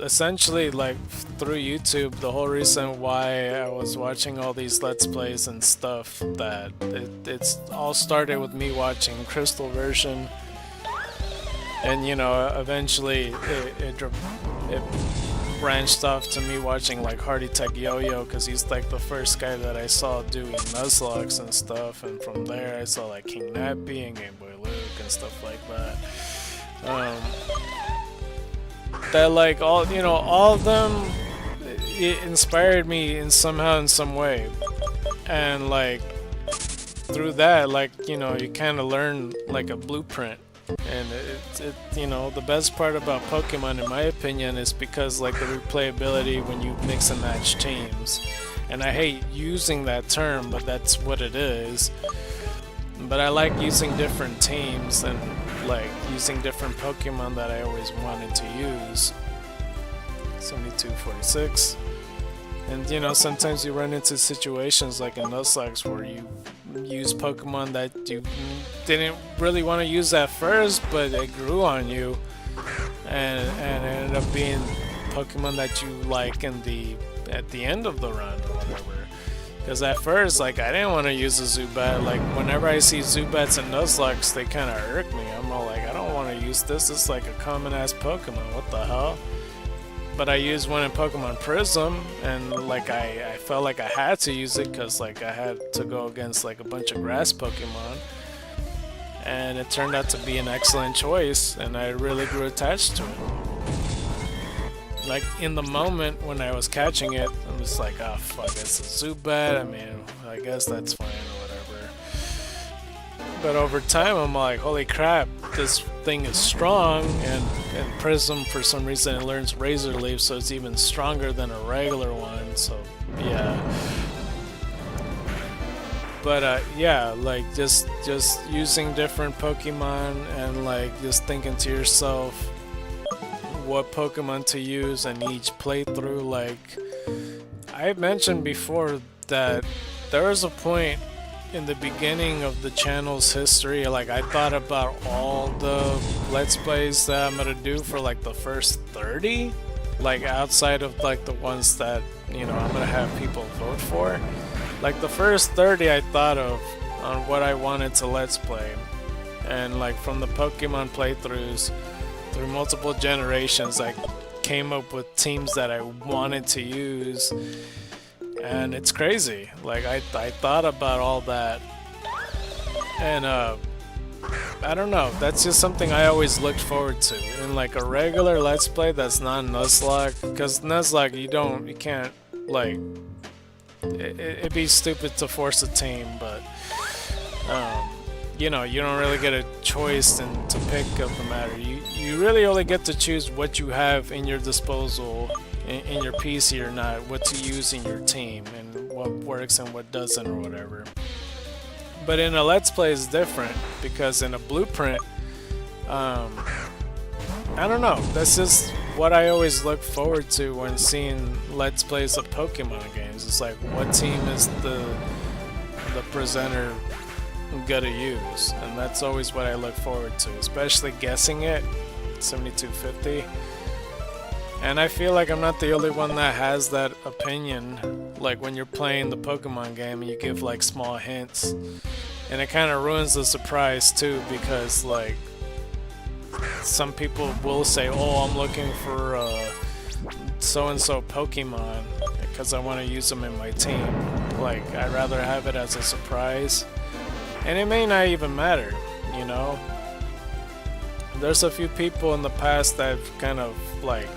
essentially, like, through YouTube, the whole reason why I was watching all these Let's Plays and stuff, that it's all started with me watching Crystal version, and, you know, eventually it branched off to me watching, like, Hardy Tech Yo-Yo, because he's, like, the first guy that I saw doing Nuzlocke and stuff, and from there I saw, like, King Nappy and Game Boy Luke and stuff like that. That like all, you know, all of them, it inspired me in somehow, in some way, and like through that, like, you know, you kind of learn like a blueprint, and it you know, the best part about Pokemon, in my opinion, is because like the replayability when you mix and match teams, and I hate using that term, but that's what it is. But I like using different teams and like using different Pokemon that I always wanted to use. 7246. And you know, sometimes you run into situations like in Nuzlocke where you use Pokemon that you didn't really want to use at first, but it grew on you, and it ended up being Pokemon that you like at the end of the run or whatever. Because at first, like, I didn't want to use a Zubat. Like, whenever I see Zubats and Nuzlocke, they kind of irk me. I'm all like, I don't want to use this. It's like a common-ass Pokemon. What the hell? But I used one in Pokemon Prism, and, like, I felt like I had to use it because, like, I had to go against, like, a bunch of grass Pokemon. And it turned out to be an excellent choice, and I really grew attached to it. Like, in the moment when I was catching it, I was like, oh fuck, it's a Zubat, I mean, I guess that's fine or whatever. But over time, I'm like, holy crap, this thing is strong, and Prism, for some reason, it learns Razor Leaf, so it's even stronger than a regular one, so, yeah. But, yeah, like, just using different Pokemon, and, like, just thinking to yourself, what Pokemon to use in each playthrough. Like, I mentioned before that there was a point in the beginning of the channel's history, like, I thought about all the Let's Plays that I'm gonna do for like the first 30, like outside of like the ones that, you know, I'm gonna have people vote for. Like the first 30 I thought of on what I wanted to Let's Play, and like from the Pokemon playthroughs through multiple generations, I came up with teams that I wanted to use, and it's crazy. Like, I thought about all that, and I don't know, that's just something I always looked forward to in like a regular Let's Play that's not Nuzlocke, because Nuzlocke, you can't, like, it'd be stupid to force a team, but you know, you don't really get a choice to pick of the matter. You really only get to choose what you have in your disposal, in your PC or not, what to use in your team, and what works and what doesn't or whatever. But in a Let's Play it's different, because in a blueprint, I don't know, that's just what I always look forward to when seeing Let's Plays of Pokemon games. It's like, what team is the presenter gotta use, and that's always what I look forward to, especially guessing it. 7250. And I feel like I'm not the only one that has that opinion. Like when you're playing the Pokemon game and you give like small hints, and it kind of ruins the surprise too, because like some people will say, oh, I'm looking for so-and-so Pokemon because I want to use them in my team. Like, I'd rather have it as a surprise, and it may not even matter, you know? There's a few people in the past that kind of like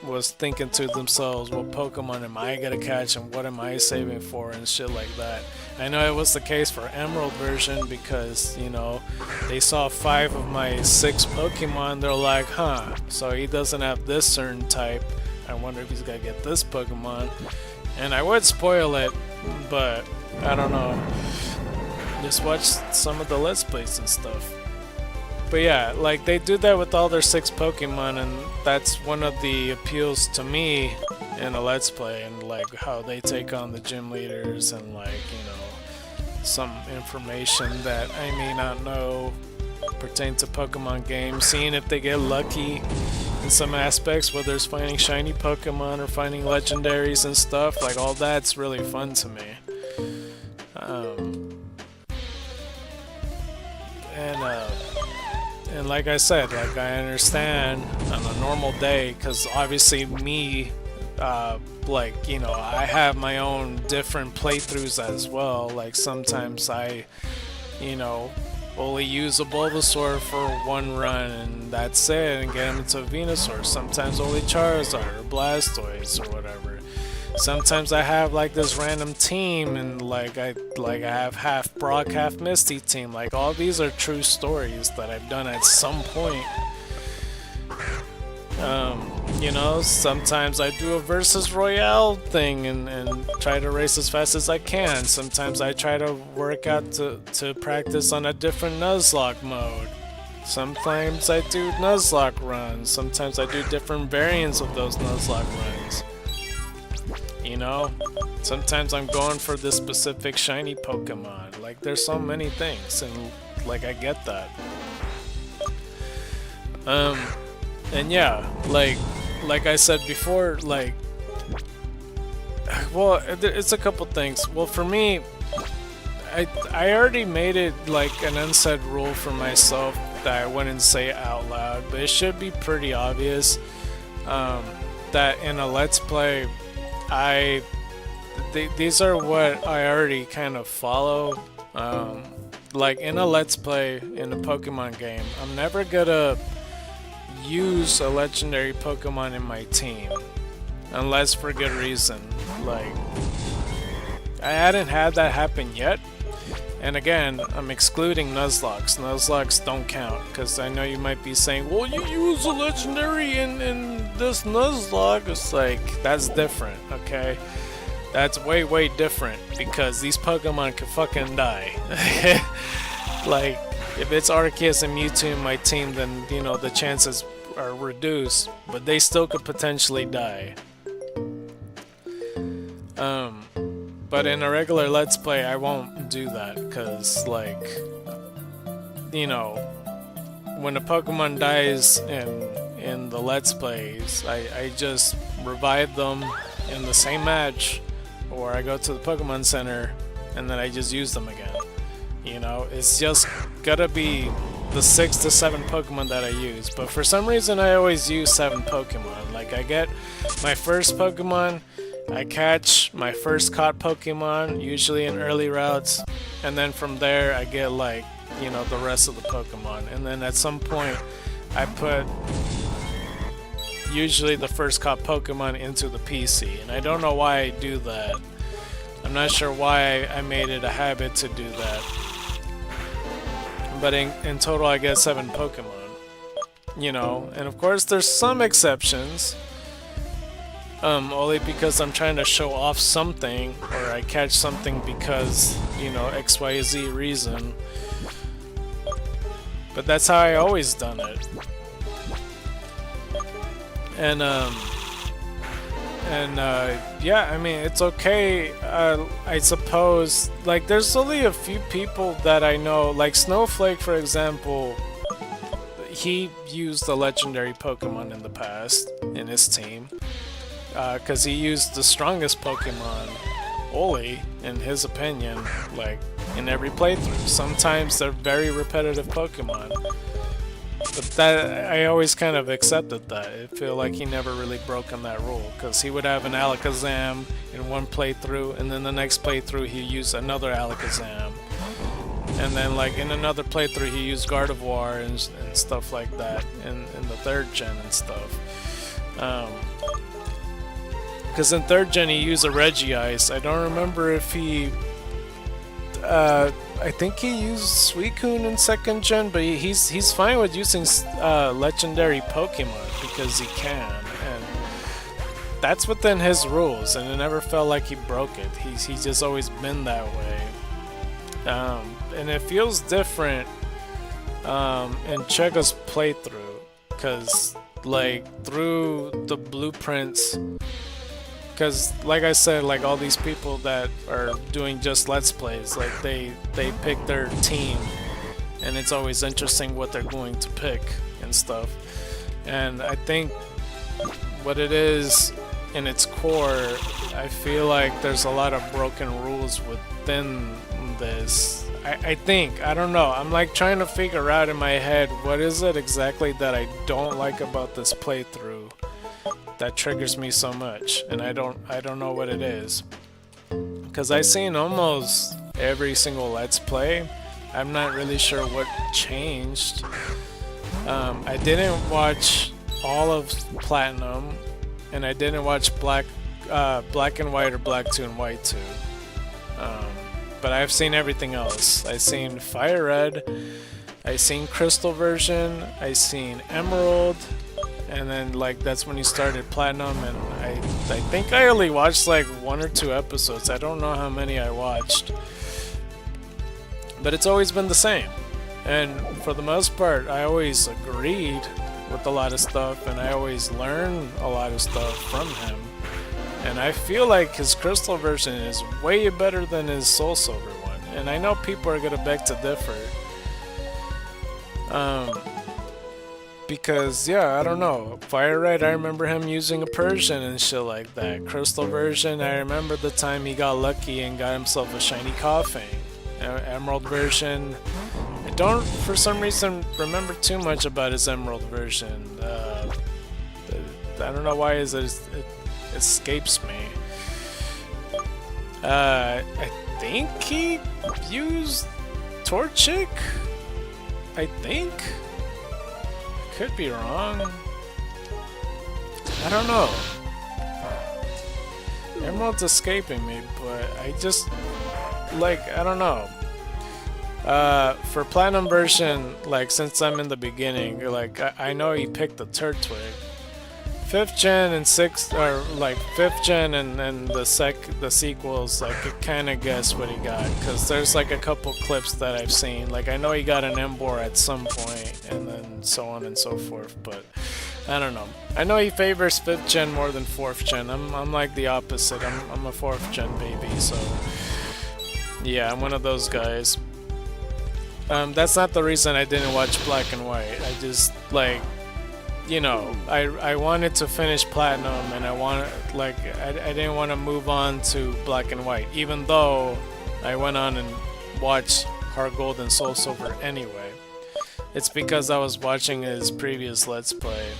was thinking to themselves, what Pokemon am I gonna catch and what am I saving for and shit like that. I know it was the case for Emerald version because, you know, they saw 5 of my 6 Pokemon, they're like, huh, so he doesn't have this certain type, I wonder if he's gonna get this Pokemon. And I would spoil it, but I don't know, just watch some of the Let's Plays and stuff. But yeah, like they do that with all their 6 Pokemon, and that's one of the appeals to me in a Let's Play, and like how they take on the gym leaders and like, you know, some information that I may not know pertain to Pokemon games, seeing if they get lucky in some aspects, whether it's finding shiny Pokemon or finding legendaries and stuff, like all that's really fun to me. And like I said, like I understand on a normal day, because obviously me, like, you know, I have my own different playthroughs as well. Like sometimes I, you know, only use a Bulbasaur for one run and that's it, and get him into a Venusaur. Sometimes only Charizard or Blastoise or whatever. Sometimes I have like this random team, and like I have half Brock, half Misty team. Like all these are true stories that I've done at some point. You know, sometimes I do a versus Royale thing and try to race as fast as I can. Sometimes I try to work out to practice on a different Nuzlocke mode. Sometimes I do Nuzlocke runs. Sometimes I do different variants of those Nuzlocke runs. You know, sometimes I'm going for this specific shiny Pokemon. Like there's so many things, and like I get that. And yeah, like I said before, like, well, it's a couple things. Well, for me, I already made it like an unsaid rule for myself that I wouldn't say out loud, but it should be pretty obvious that in a Let's Play, these are what I already kind of follow. Like in a Let's Play in a Pokemon game, I'm never gonna use a legendary Pokemon in my team unless for good reason. Like I hadn't had that happen yet, and again, I'm excluding Nuzlocks. Nuzlocks don't count, because I know you might be saying, well, you use a legendary in this Nuzlocke. It's like, that's different, okay? That's way different, because these Pokemon can fucking die. Like, if it's Arceus and Mewtwo in my team, then, you know, the chances are reduced, but they still could potentially die. But in a regular Let's Play, I won't do that, because, like, you know, when a Pokemon dies in the Let's Plays, I just revive them in the same match, or I go to the Pokemon Center, and then I just use them again. You know, it's just gotta be the 6 to 7 Pokemon that I use, but for some reason I always use 7 Pokemon. Like, I get my first Pokemon, I catch my first caught Pokemon, usually in early routes, and then from there I get, like, you know, the rest of the Pokemon, and then at some point I put usually the first caught Pokemon into the PC, and I don't know why I do that. I'm not sure why I made it a habit to do that, but in total I get 7 Pokemon, you know, and of course there's some exceptions. Only because I'm trying to show off something, or I catch something because, you know, XYZ reason. But that's how I always done it. And yeah, I mean, it's okay, I suppose. Like, there's only a few people that I know, like Snowflake, for example. he used a legendary Pokemon in the past in his team, because he used the strongest Pokemon, Oli, in his opinion, like in every playthrough. Sometimes they're very repetitive Pokemon, but that I always kind of accepted that. I feel like he never really broken that rule, because he would have an Alakazam in one playthrough, and then the next playthrough he used another Alakazam, and then like in another playthrough he used Gardevoir and stuff like that in the 3rd gen and stuff. Because in 3rd gen he used a Regice. I don't remember if he I think he used Suicune in 2nd gen, but he's fine with using legendary Pokemon because he can, and that's within his rules, and it never felt like he broke it. He's just always been that way. And it feels different in Chega's playthrough, because like through the blueprints, because like I said, like all these people that are doing just Let's Plays, like they pick their team, and it's always interesting what they're going to pick and stuff. And I think what it is in its core, I feel like there's a lot of broken rules within this. I think, I don't know, I'm like trying to figure out in my head what is it exactly that I don't like about this playthrough that triggers me so much, and I don't know what it is, because I've seen almost every single Let's Play. I'm not really sure what changed. I didn't watch all of Platinum, and I didn't watch Black and White or Black 2 and White 2. But I've seen everything else. I've seen Fire Red, I've seen Crystal version, I've seen Emerald, and then like that's when he started Platinum, and I think I only watched like 1 or 2 episodes. I don't know how many I watched, but it's always been the same, and for the most part I always agreed with a lot of stuff, and I always learned a lot of stuff from him. And I feel like his Crystal version is way better than his Soul Silver one, and I know people are gonna beg to differ. Because, yeah, I don't know. Fire Red, I remember him using a Persian and shit like that. Crystal version, I remember the time he got lucky and got himself a shiny Koffing. Emerald version, I don't, for some reason, remember too much about his Emerald version. I don't know why it escapes me. I think he used Torchic? I think? Could be wrong. I don't know. Emerald's escaping me, but I just, like, I don't know. For Platinum version, like, since I'm in the beginning, like, I know he picked the Turtwig. 5th gen and 6th, or like 5th gen and the sequels, like I kind of guess what he got, because there's like a couple clips that I've seen. Like I know he got an Embor at some point, and then so on and so forth, but I don't know. I know he favors 5th gen more than 4th gen. I'm like the opposite. I'm a 4th gen baby, so yeah, I'm one of those guys. That's not the reason I didn't watch Black and White. I just, like, you know, I wanted to finish Platinum, and I didn't want to move on to Black and White, even though I went on and watched Heart Gold and Soul Silver anyway. It's because I was watching his previous Let's Play.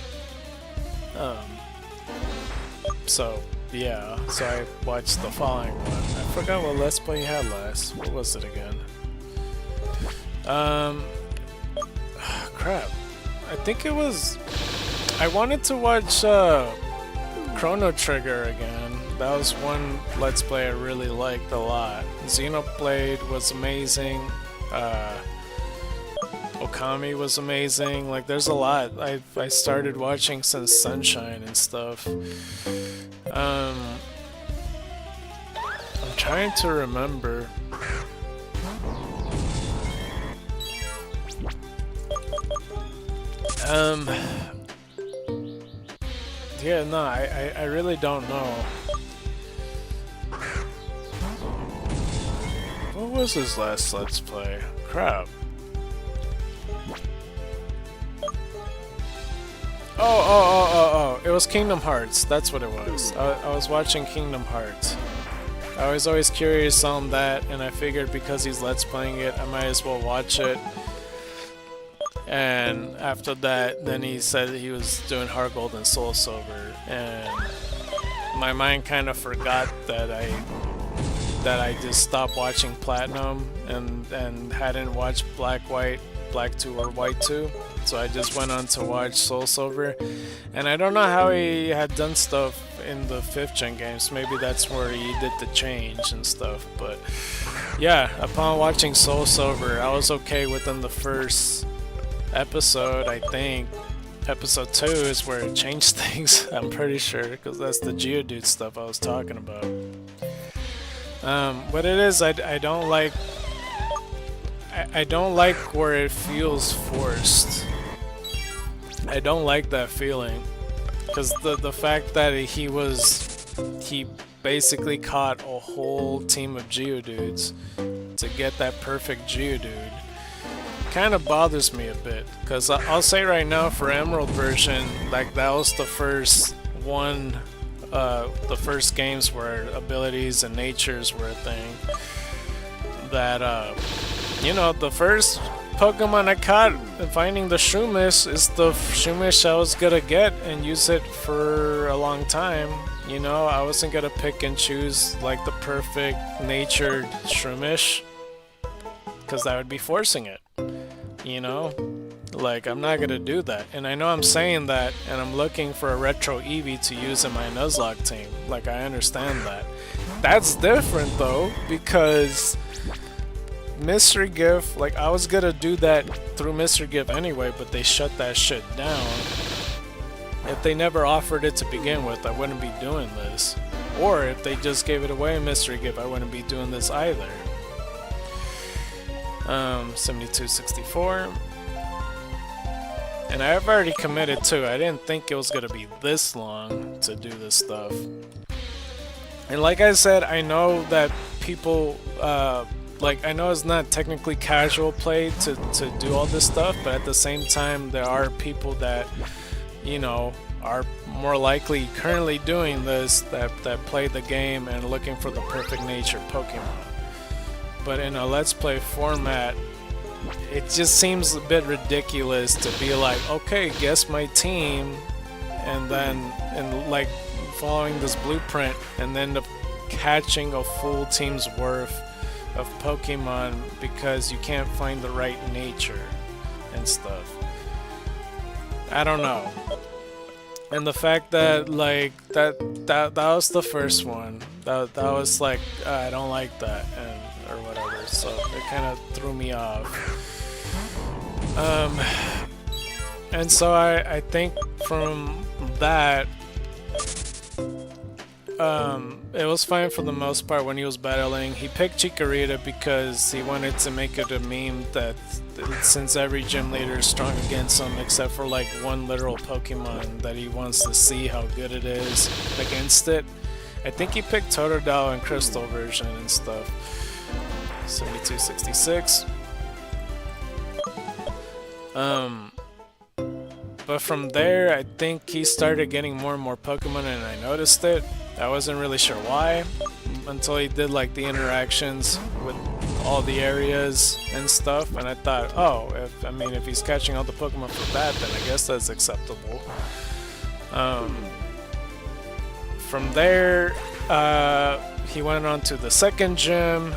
So yeah, so I watched the following one. I forgot what Let's Play he had last. What was it again? Crap. I think it was... I wanted to watch Chrono Trigger again. That was one Let's Play I really liked a lot. Xenoblade was amazing. Okami was amazing. Like, there's a lot I started watching since Sunshine and stuff. I'm trying to remember. Yeah, no, I really don't know. What was his last Let's Play? Crap. It was Kingdom Hearts. That's what it was. I was watching Kingdom Hearts. I was always curious on that, and I figured because he's Let's Playing it, I might as well watch it. And after that, then he said he was doing Heart Gold and Soul Silver, and my mind kind of forgot that I just stopped watching Platinum and hadn't watched Black 2 or White 2. So I just went on to watch Soul Silver, and I don't know how he had done stuff in the 5th gen games. Maybe that's where he did the change and stuff, but yeah, upon watching Soul Silver, I was okay within the first episode. I think episode 2 is where it changed things. I'm pretty sure, because that's the Geodude stuff I was talking about. What it is, I don't like where it feels forced. I don't like that feeling, because the fact that he basically caught a whole team of Geodudes to get that perfect Geodude kind of bothers me a bit, because I'll say right now, for Emerald version, like, that was the first one, the first games where abilities and natures were a thing. That you know, the first Pokemon I caught finding the Shroomish is the Shroomish I was gonna get and use it for a long time. You know, I wasn't gonna pick and choose like the perfect natured Shroomish, because that would be forcing it. You know, like, I'm not gonna do that. And I know I'm saying that, and I'm looking for a retro Eevee to use in my Nuzlocke team. Like, I understand that. That's different though, because Mystery Gift, like, I was gonna do that through Mystery Gift anyway, but they shut that shit down. If they never offered it to begin with, I wouldn't be doing this. Or if they just gave it away in Mystery Gift, I wouldn't be doing this either. 7264. And I've already committed too. I didn't think it was gonna be this long to do this stuff. And like I said, I know that people, like, I know it's not technically casual play to do all this stuff, but at the same time, there are people that, you know, are more likely currently doing this, that play the game and looking for the perfect nature Pokemon. But in a Let's Play format, it just seems a bit ridiculous to be like, okay, guess my team, and like following this blueprint, and then catching a full team's worth of Pokemon because you can't find the right nature and stuff. I don't know. And the fact that, like, that was the first one, that was like, I don't like that, and or whatever, so it kind of threw me off. And so I think from that, it was fine for the most part when he was battling. He picked Chikorita because he wanted to make it a meme that since every gym leader is strong against him except for like one literal Pokemon that he wants to see how good it is against it. I think he picked Totodile and Crystal version and stuff. 7266. But from there, I think he started getting more and more Pokemon, and I noticed it. I wasn't really sure why until he did like the interactions with all the areas and stuff, and I thought, oh, if he's catching all the Pokemon for that, then I guess that's acceptable. From there, he went on to the second gym.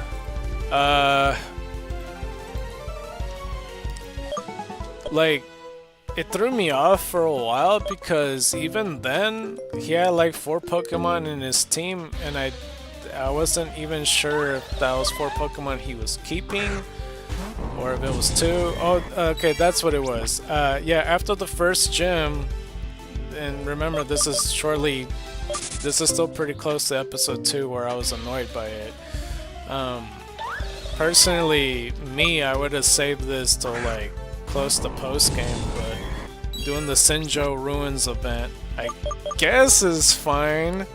Like, it threw me off for a while because even then he had like 4 Pokemon in his team, and I wasn't even sure if that was 4 Pokemon he was keeping or if it was 2. Oh, okay, that's what it was. Yeah, after the first gym, and remember this is still pretty close to episode 2 where I was annoyed by it. Personally, I would have saved this till like close to post game, but doing the Sinjo Ruins event, I guess, is fine.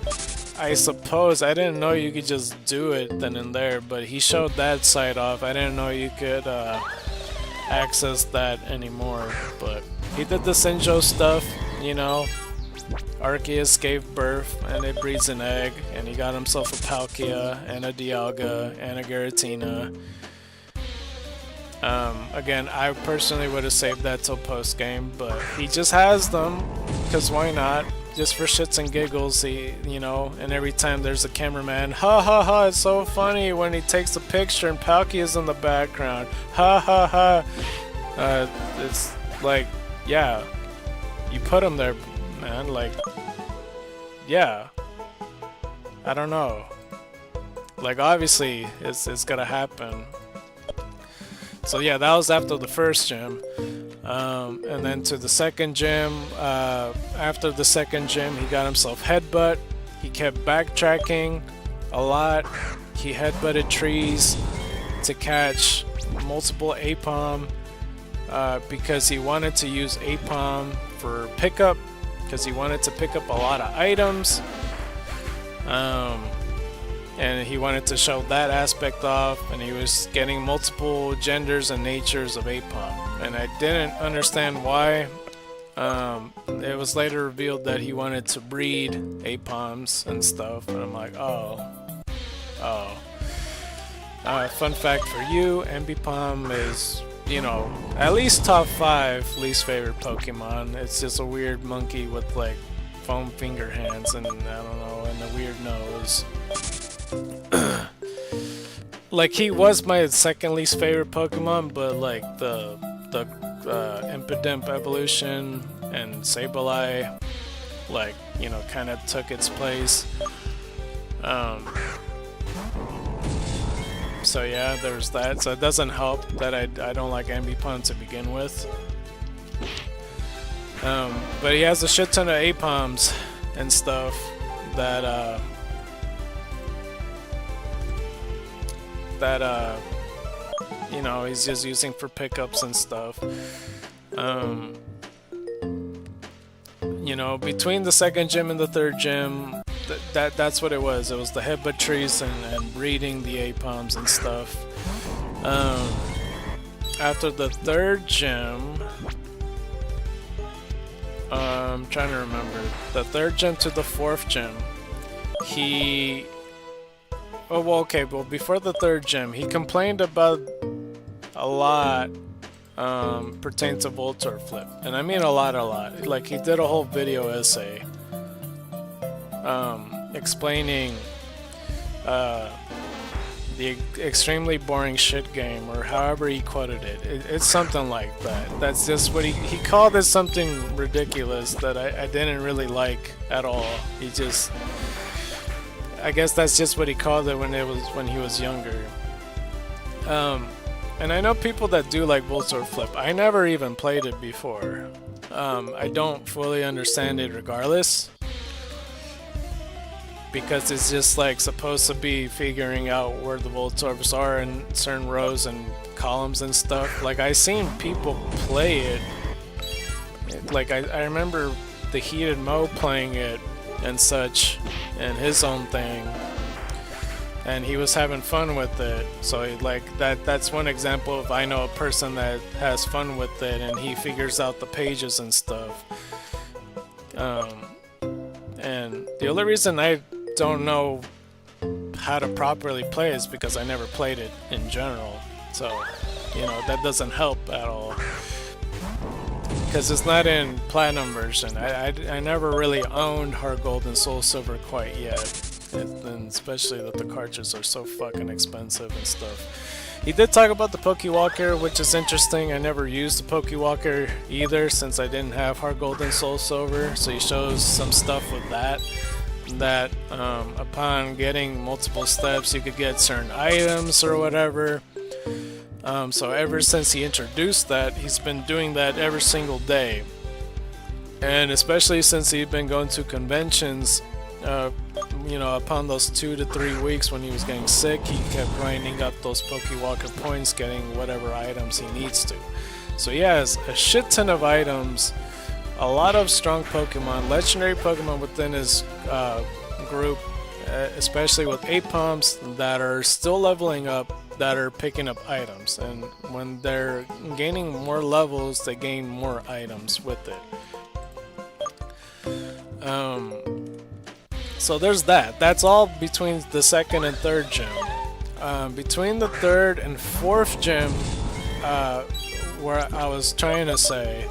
I suppose. I didn't know you could just do it then and there, but he showed that side off. I didn't know you could access that anymore, but he did the Sinjo stuff. you know, Arceus gave birth and it breeds an egg, and he got himself a Palkia and a Dialga and a Giratina. Again, I personally would have saved that till post game, but he just has them because why not? Just for shits and giggles, he, you know. And every time there's a cameraman, ha ha ha! It's so funny when he takes a picture and Palkia's in the background, ha ha ha! It's like, yeah, you put him there, man. Like, yeah, I don't know. Like, obviously, it's gonna happen. So yeah, that was after the first gym. And then to the second gym, after the second gym, he got himself Headbutt. He kept backtracking a lot. He headbutted trees to catch multiple Apom because he wanted to use Apom for pickup, because he wanted to pick up a lot of items. And he wanted to show that aspect off, and he was getting multiple genders and natures of Apom, and I didn't understand why. It was later revealed that he wanted to breed Apoms and stuff, and I'm like, oh. Fun fact for you, Ambipom is, you know, at least top 5 least favorite Pokemon. It's just a weird monkey with like foam finger hands and I don't know, and a weird nose. Like, he was my second least favorite Pokemon, but like the Impidimp evolution and Sableye, like, you know, kind of took its place. So yeah, there's that. So it doesn't help that I don't like Ambipom to begin with. But he has a shit ton of Apoms and stuff that you know, he's just using for pickups and stuff. You know, between the second gym and the third gym, that's what it was. It was the headbutt trees and breeding the Apoms and stuff. After the third gym, I'm trying to remember. The third gym to the fourth gym, he... Oh, well, okay, well, before the third gym, he complained about a lot pertaining to Voltorb Flip. And I mean a lot. Like, he did a whole video essay explaining the extremely boring shit game, or however he quoted it. It's something like that. That's just what he called it, something ridiculous that I didn't really like at all. He just... I guess that's just what he called it when he was younger. And I know people that do like Voltorb Flip. I never even played it before. I don't fully understand it regardless, because it's just like supposed to be figuring out where the Voltorbs are in certain rows and columns and stuff. Like, I seen people play it. Like, I remember the Heated Mo playing it and such, and his own thing, and he was having fun with it. So like that's one example of, I know a person that has fun with it and he figures out the pages and stuff. And the only reason I don't know how to properly play is because I never played it in general. So, you know, that doesn't help at all, because it's not in Platinum version. I never really owned Heart Gold and Soul Silver quite yet, and especially that the cartridges are so fucking expensive and stuff. He did talk about the Pokewalker, which is interesting. I never used the Pokewalker either, since I didn't have Heart Gold and Soul Silver. So he shows some stuff with that upon getting multiple steps you could get certain items or whatever. So ever since he introduced that, he's been doing that every single day. And especially since he'd been going to conventions, you know, upon those 2 to 3 weeks when he was getting sick, he kept grinding up those Pokewalker points, getting whatever items he needs to. So he has a shit ton of items, a lot of strong Pokemon, legendary Pokemon within his group, especially with Apoms that are still leveling up, that are picking up items, and when they're gaining more levels, they gain more items with it. So there's that. That's all between the second and third gym. Between the third and fourth gym, where I was trying to say,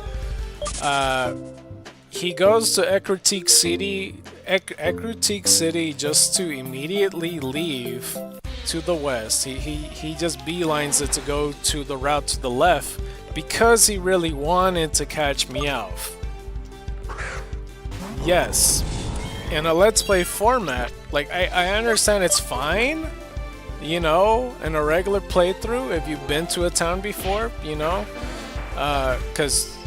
he goes to Ekritique City just to immediately leave to the west. He just beelines it to go to the route to the left because he really wanted to catch Meowth. Yes, in a Let's Play format, like I understand it's fine, you know, in a regular playthrough if you've been to a town before, you know, because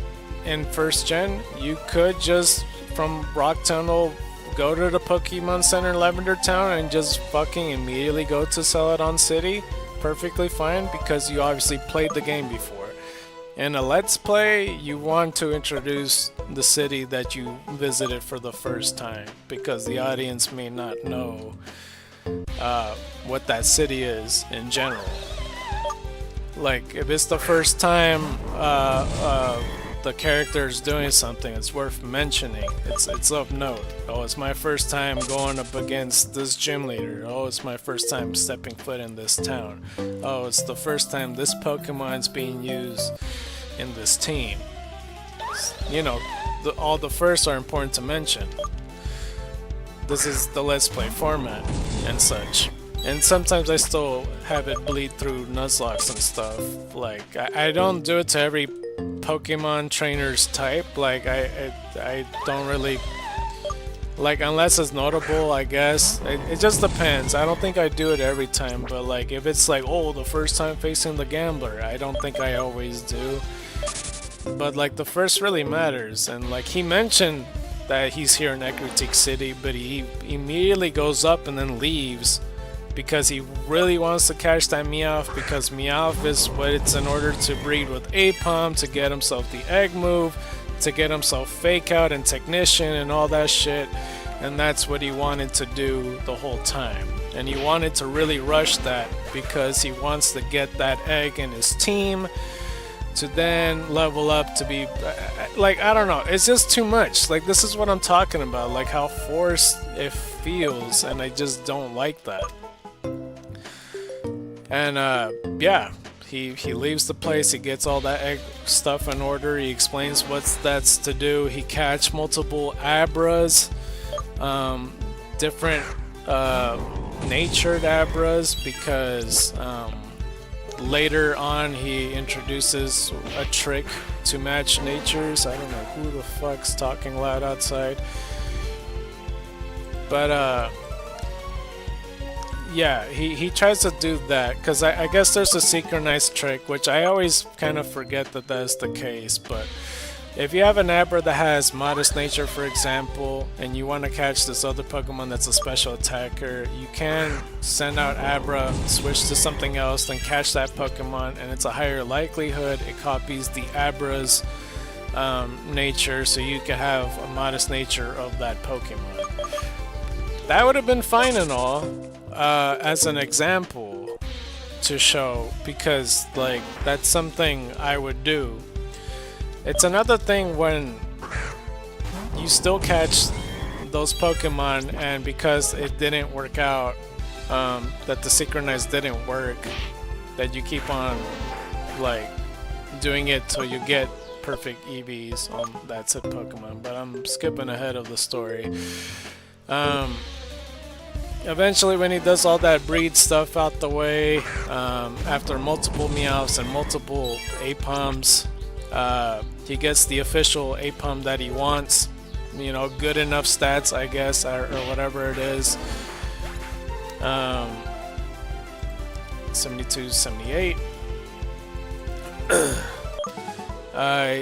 in first gen you could just from Rock Tunnel go to the Pokemon Center in Lavender Town and just fucking immediately go to Celadon City, perfectly fine, because you obviously played the game before. In a Let's Play, you want to introduce the city that you visited for the first time, because the audience may not know what that city is in general. Like, if it's the first time the character is doing something, it's worth mentioning. It's of note. Oh, it's my first time going up against this gym leader. Oh, it's my first time stepping foot in this town. Oh, it's the first time this Pokemon's being used in this team. You know, all the firsts are important to mention. This is the Let's Play format and such. And sometimes I still have it bleed through Nuzlocke and stuff. Like, I don't do it to every Pokemon trainer's type. Like, I don't really... Like, unless it's notable, I guess. It just depends. I don't think I do it every time, but like, if it's like, oh, the first time facing the Gambler, I don't think I always do. But like, the first really matters, and like, he mentioned that he's here in Ekritique City, but he immediately goes up and then leaves because he really wants to catch that Meowth, because Meowth is what it's in order to breed with Apom, to get himself the egg move, to get himself Fake Out and Technician and all that shit, and that's what he wanted to do the whole time. And he wanted to really rush that because he wants to get that egg in his team to then level up to be like, I don't know, it's just too much. Like, this is what I'm talking about, like how forced it feels, and I just don't like that. And yeah, he leaves the place, he gets all that egg stuff in order, he explains that's to do, he catch multiple Abras, different natured Abras, because later on he introduces a trick to match natures. I don't know who the fuck's talking loud outside, but yeah, he tries to do that, because I guess there's a ScarKnight trick, which I always kind of forget that that's the case. But if you have an Abra that has Modest Nature, for example, and you want to catch this other Pokemon that's a special attacker, you can send out Abra, switch to something else, then catch that Pokemon, and it's a higher likelihood it copies the Abra's nature, so you can have a Modest Nature of that Pokemon. That would have been fine and all, as an example to show, because like, that's something I would do. It's another thing when you still catch those Pokemon, and because it didn't work out, that the ScarKnights didn't work, that you keep on like doing it till you get perfect EVs on that said Pokemon. But I'm skipping ahead of the story. Eventually, when he does all that breed stuff out the way, after multiple Meowths and multiple Apoms, he gets the official Apom that he wants. You know, good enough stats, I guess, or whatever it is. 72, 78.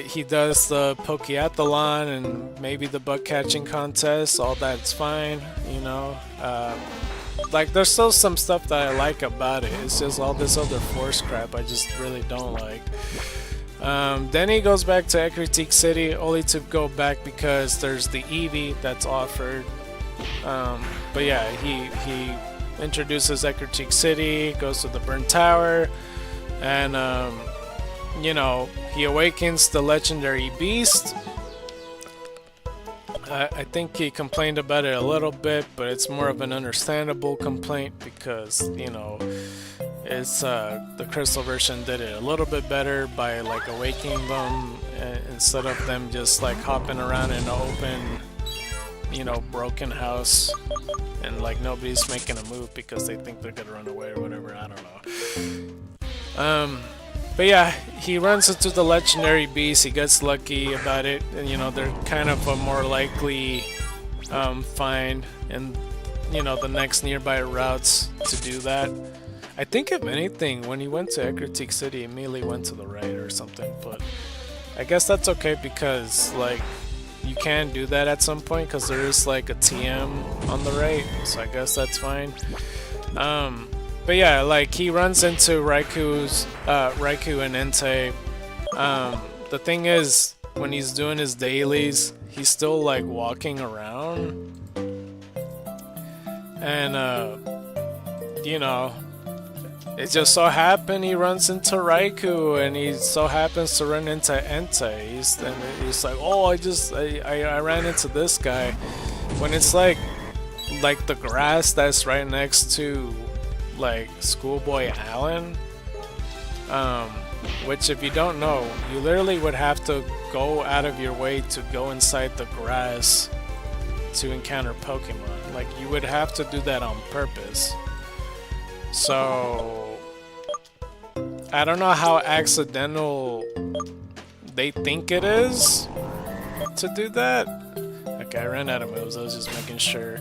He does the Pokeathlon and maybe the bug catching contest. All that's fine, you know. Like, there's still some stuff that I like about it. It's just all this other force crap I just really don't like. Then he goes back to Ekritique City, only to go back because there's the Eevee that's offered. But yeah, he introduces Ekritique City, goes to the Burnt Tower, and you know, he awakens the legendary beast. I think he complained about it a little bit, but it's more of an understandable complaint because, you know, it's the crystal version did it a little bit better by like awakening them instead of them just like hopping around in an open, you know, broken house and like nobody's making a move because they think they're gonna run away or whatever. I don't know. But yeah, he runs into the legendary beast. He gets lucky about it, and you know they're kind of a more likely find, and you know the next nearby routes to do that. I think if anything, when he went to Ecruteak City, he immediately went to the right or something. But I guess that's okay because like you can do that at some point because there is like a TM on the right, so I guess that's fine. But yeah, like he runs into Raikou and Entei. The thing is, when he's doing his dailies, he's still like walking around, and you know, it just so happened he runs into Raikou, and he so happens to run into Entei. He's like, oh, I ran into this guy, when it's like the grass that's right next to like Schoolboy Allen, which if you don't know, you literally would have to go out of your way to go inside the grass to encounter Pokemon. Like you would have to do that on purpose. So I don't know how accidental they think it is to do that. Okay, I ran out of moves, I was just making sure.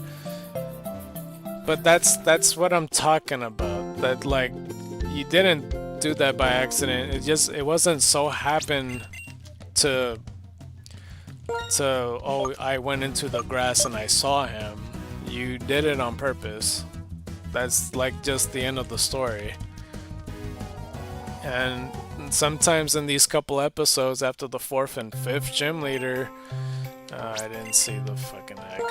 But that's what I'm talking about. That like you didn't do that by accident. It wasn't so happen to oh, I went into the grass and I saw him. You did it on purpose. That's like just the end of the story. And sometimes in these couple episodes after the 4th and 5th gym leader, I didn't see the fucking egg.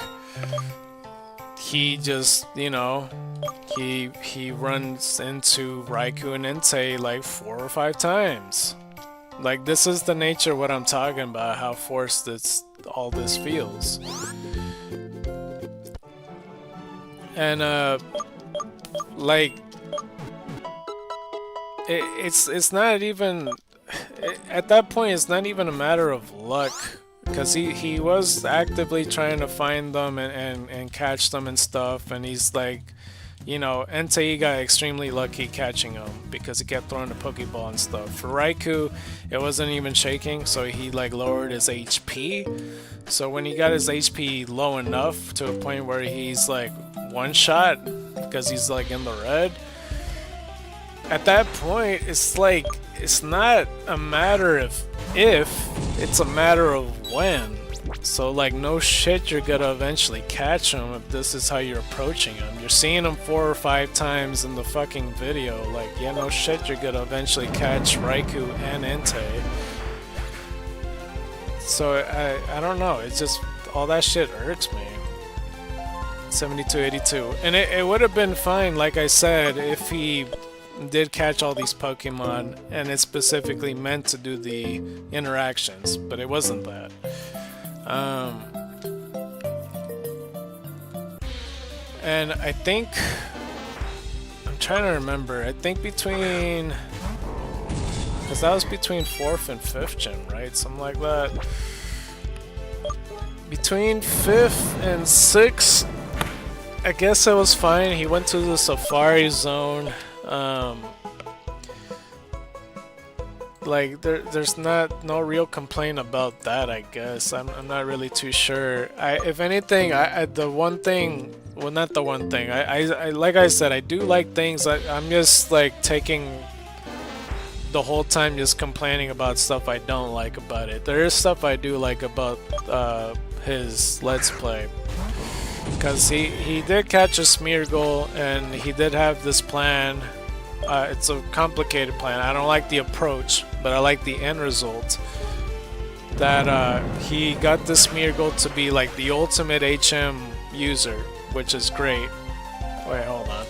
He just, you know, he runs into Raikou and Entei like 4 or 5 times. Like this is the nature of what I'm talking about, how forced all this feels. And like it's not even at that point it's not even a matter of luck. Because he was actively trying to find them and catch them and stuff, and he's like, you know, Entei got extremely lucky catching him because he kept throwing the Pokeball and stuff. For Raikou, it wasn't even shaking, so he like lowered his HP. So when he got his HP low enough to a point where he's like one shot because he's like in the red, at that point it's like it's not a matter of if, it's a matter of when. So like no shit you're gonna eventually catch him if this is how you're approaching him. You're seeing him 4 or 5 times in the fucking video. Like yeah, no shit you're gonna eventually catch Raikou and Entei. So I don't know, it's just all that shit irks me. 7282. And it would have been fine, like I said, if he did catch all these Pokemon and it's specifically meant to do the interactions, but it wasn't that. And I think I'm trying to remember, I think between, because that was between 4th and 5th gen, right? Something like that. Between 5th and 6th, I guess it was fine. He went to the Safari Zone. Like there's no real complaint about that, I guess. I'm not really too sure. If anything, the one thing, well, not the one thing. I like I said, I do like things. I'm just like taking the whole time just complaining about stuff I don't like about it. There is stuff I do like about his Let's Play. Because he did catch a Smeargle, and he did have this plan. It's a complicated plan. I don't like the approach, but I like the end result. That he got the Smeargle to be like the ultimate HM user, which is great. Wait, hold on.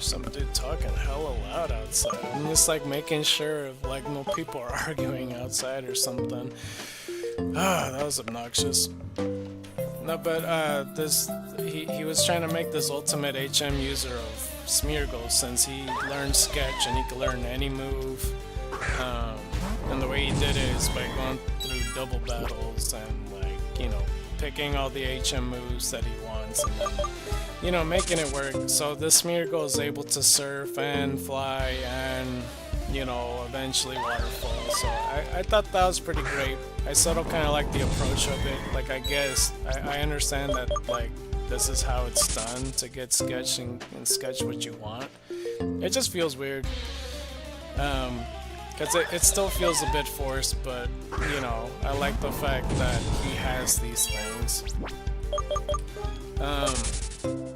Some dude talking hella loud outside. I'm just like making sure if like no people are arguing outside or something. Ah, that was obnoxious. No, but he was trying to make this ultimate HM user of Smeargle since he learned Sketch and he could learn any move. And the way he did it is by going through double battles and like, you know, picking all the HM moves that he wants and then, you know, making it work. So this Smeargle is able to surf and fly and, you know, eventually waterfall. So I thought that was pretty great. I sort of kind of like the approach of it. Like, I guess I understand that like this is how it's done to get Sketch and sketch what you want. It just feels weird. Because it still feels a bit forced, but, you know, I like the fact that he has these things.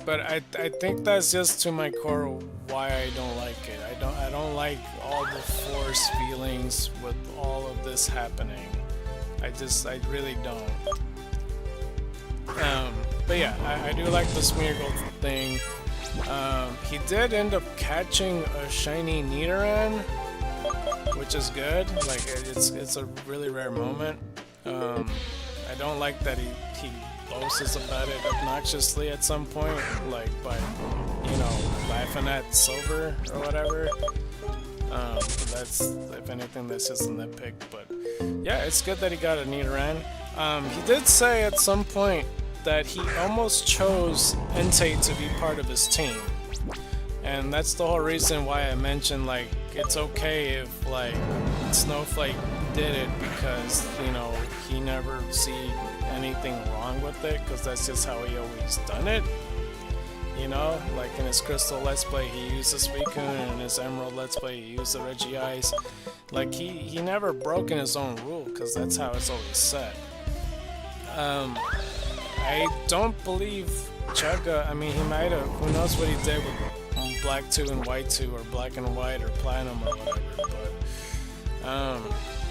But I think that's just to my core why I don't like it. I don't like all the forced feelings with all of this happening. I really don't. But yeah, I do like the Smeargle thing. He did end up catching a shiny Nidoran, which is good. Like, it's a really rare moment. I don't like that he boasts about it obnoxiously at some point, like by, you know, laughing at Silver or whatever. That's, if anything, that's just a nitpick. But yeah, it's good that he got a Nidoran. He did say at some point that he almost chose Entei to be part of his team. And that's the whole reason why I mentioned, like, it's okay if, like, Snowflake did it because, you know, he never see anything wrong with it, because that's just how he always done it. You know, like in his Crystal Let's Play, he used the Suicune, and in his Emerald Let's Play, he used the Regice. Like, he never broken his own rule, because that's how it's always set. I don't believe Chugga, I mean, he might have, who knows what he did with Black 2 and White 2, or Black and White, or Platinum, or whatever, but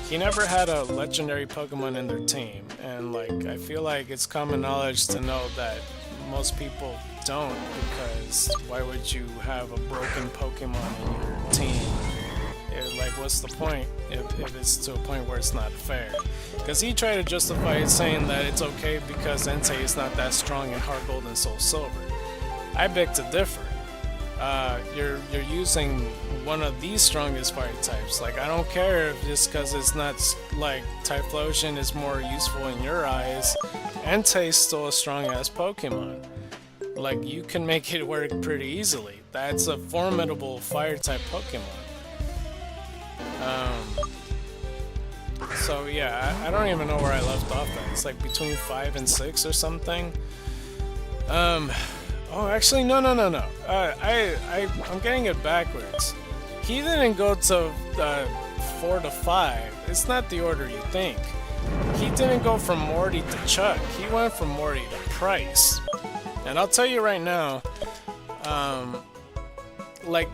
he never had a legendary Pokemon in their team, and like, I feel like it's common knowledge to know that most people don't, because why would you have a broken Pokemon in your team? Like, what's the point if it's to a point where it's not fair? Because he tried to justify it saying that it's okay because Entei is not that strong in Heart Gold and Soul Silver. I beg to differ. You're using one of the strongest fire types. Like, I don't care if just because it's not, like, Typhlosion is more useful in your eyes. Entei's still a strong ass Pokemon. Like, you can make it work pretty easily. That's a formidable fire type Pokemon. So yeah, I don't even know where I left off at. It's like between 5 and 6 or something. Oh, actually, no. I'm getting it backwards. He didn't go to 4 to 5. It's not the order you think. He didn't go from Morty to Chuck. He went from Morty to Price. And I'll tell you right now, like,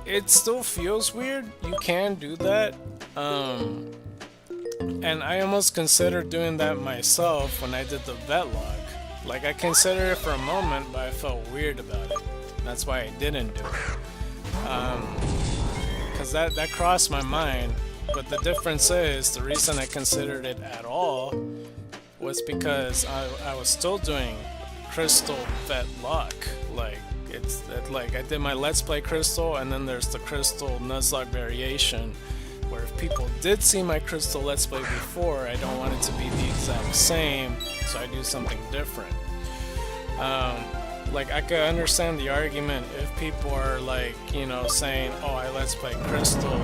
it still feels weird. You can do that. And I almost considered doing that myself when I did the vet log. Like, I considered it for a moment, but I felt weird about it. That's why I didn't do it. Because that crossed my mind. But the difference is, the reason I considered it at all was because I was still doing Crystal vet log. Like, like I did my Let's Play Crystal, and then there's the Crystal Nuzlocke variation, where if people did see my Crystal Let's Play before, I don't want it to be the exact same, so I do something different. Like, I could understand the argument if people are like, you know, saying, oh, I Let's Play Crystal,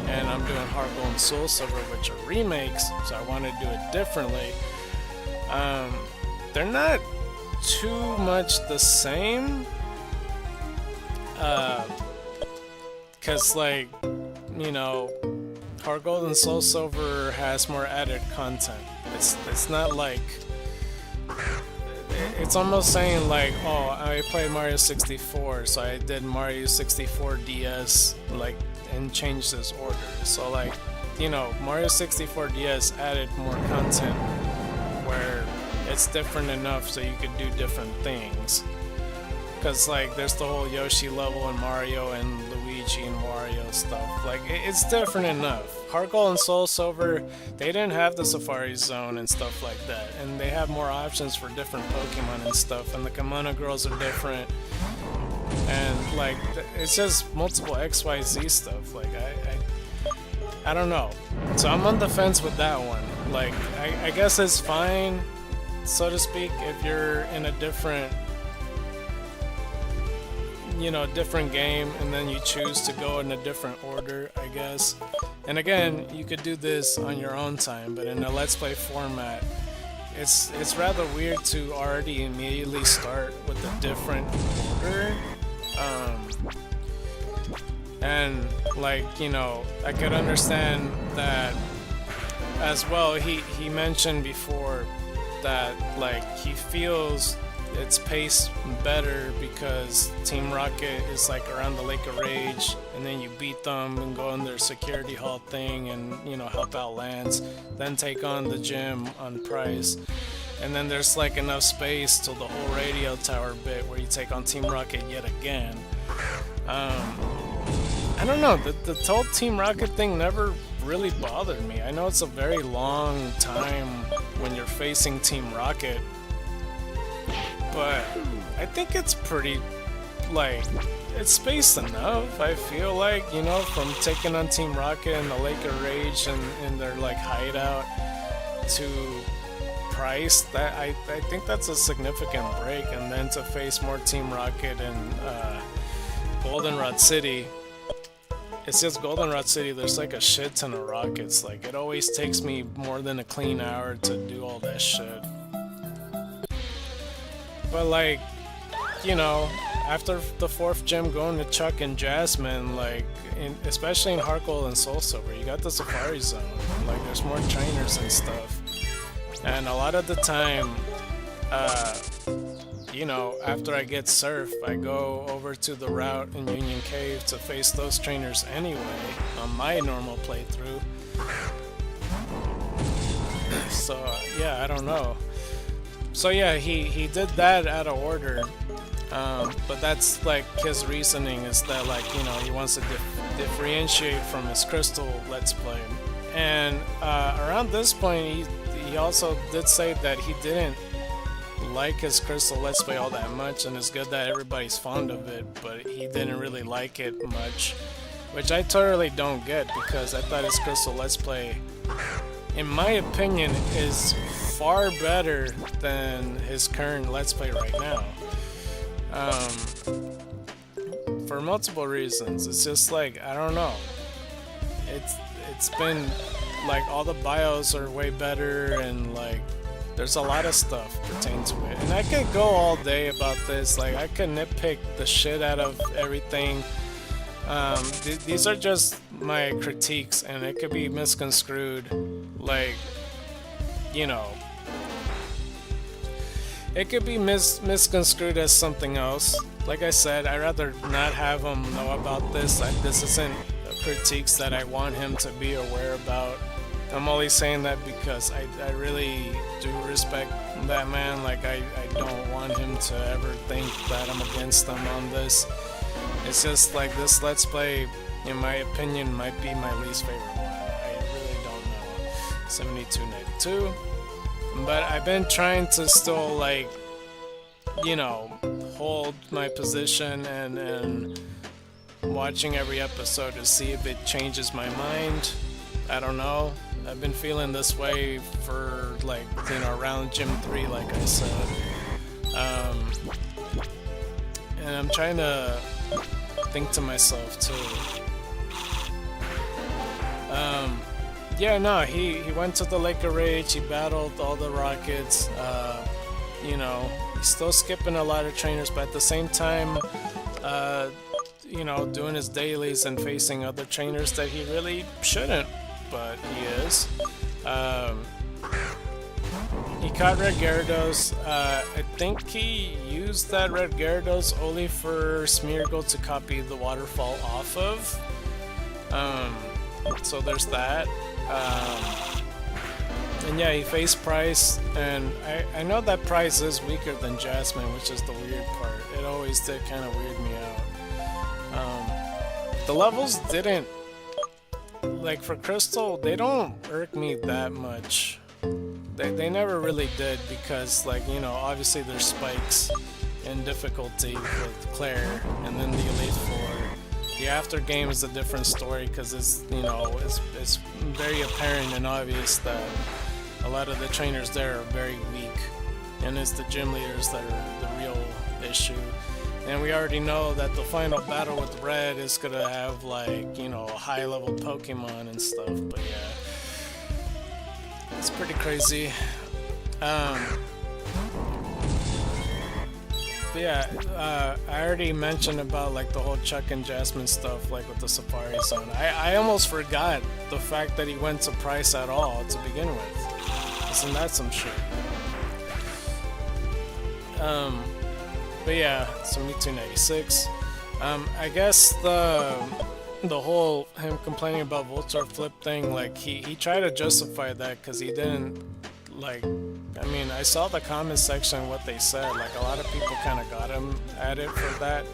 and I'm doing Heart Gold and Soul Silver, which are remakes, so I want to do it differently. They're not too much the same. Cause, like, you know, Heart Gold and Soul Silver has more added content. It's not like, it's almost saying like, oh, I played Mario 64, so I did Mario 64 DS, like, and changed this order. So, like, you know, Mario 64 DS added more content where it's different enough so you could do different things. Because, like, there's the whole Yoshi level and Mario and Luigi and Wario stuff. Like, it's different enough. Heart Gold and Soul Silver, they didn't have the Safari Zone and stuff like that. And they have more options for different Pokemon and stuff. And the Kimono Girls are different. And, like, it's just multiple XYZ stuff. Like, I don't know. So I'm on the fence with that one. Like, I guess it's fine, so to speak, if you're in a different, you know, different game and then you choose to go in a different order, I guess. And again, you could do this on your own time, but in a Let's Play format, it's rather weird to already immediately start with a different order. And, like, you know, I could understand that as well. He mentioned before that, like, he feels it's paced better because Team Rocket is like around the Lake of Rage, and then you beat them and go in their security hall thing and, you know, help out Lance, then take on the gym on Price, and then there's like enough space till the whole radio tower bit where you take on Team Rocket yet again. I don't know, the whole Team Rocket thing never really bothered me. I know it's a very long time when you're facing Team Rocket, but I think it's pretty, like, it's spaced enough. I feel like, you know, from taking on Team Rocket in the Lake of Rage and in their, like, hideout to Price, that I think that's a significant break. And then to face more Team Rocket in Goldenrod City, it's just Goldenrod City, there's like a shit ton of rockets. Like, it always takes me more than a clean hour to do all that shit. But, like, you know, after the 4th gym going to Chuck and Jasmine, like, especially in Heart Gold and Soul Silver, you got the Safari Zone. Like, there's more trainers and stuff. And a lot of the time, you know, after I get Surf, I go over to the route in Union Cave to face those trainers anyway on my normal playthrough. So, yeah, I don't know. So yeah, he did that out of order, but that's like his reasoning, is that, like, you know, he wants to differentiate from his Crystal Let's Play. And around this point, he also did say that he didn't like his Crystal Let's Play all that much, and it's good that everybody's fond of it, but he didn't really like it much, which I totally don't get, because I thought his Crystal Let's Play, in my opinion, is far better than his current Let's Play right now. For multiple reasons. It's just like, I don't know. It's been like, all the bios are way better, and like, there's a lot of stuff pertaining to it. And I could go all day about this. Like, I could nitpick the shit out of everything. These are just my critiques, and it could be misconstrued. Like, you know, it could be misconstrued as something else. Like I said, I'd rather not have him know about this. Like, this isn't critiques that I want him to be aware about. I'm only saying that because I really do respect that man. Like, I don't want him to ever think that I'm against him on this. It's just like, this Let's Play, in my opinion, might be my least favorite one. I really don't know. 7292. But I've been trying to still, like, you know, hold my position and watching every episode to see if it changes my mind. I don't know. I've been feeling this way for, like, you know, around Gym 3, like I said. And I'm trying to think to myself, too. Yeah, no, he went to the Lake of Rage, he battled all the Rockets, you know, he's still skipping a lot of trainers, but at the same time, you know, doing his dailies and facing other trainers that he really shouldn't, but he is. He caught Red Gyarados. I think he used that Red Gyarados only for Smeargle to copy the waterfall off of. So there's that. And yeah, he faced Price, and I know that Price is weaker than Jasmine, which is the weird part. It always did kind of weird me out. The levels didn't, like for Crystal, they don't irk me that much. They never really did, because like, you know, obviously there's spikes in difficulty with Claire, and then the Elite Four. The after game is a different story, because it's, you know, it's very apparent and obvious that a lot of the trainers there are very weak, and it's the gym leaders that are the real issue. And we already know that the final battle with Red is gonna have, like, you know, high level Pokemon and stuff, but yeah. It's pretty crazy. But yeah, I already mentioned about like the whole Chuck and Jasmine stuff, like with the Safari Zone. I almost forgot the fact that he went to Price at all to begin with. Isn't that some shit? But yeah, so Mewtwo 96. I guess the whole him complaining about Voltorb flip thing, like he tried to justify that because he didn't, like, I mean, I saw the comment section what they said, like a lot of people kind of got him at it for that,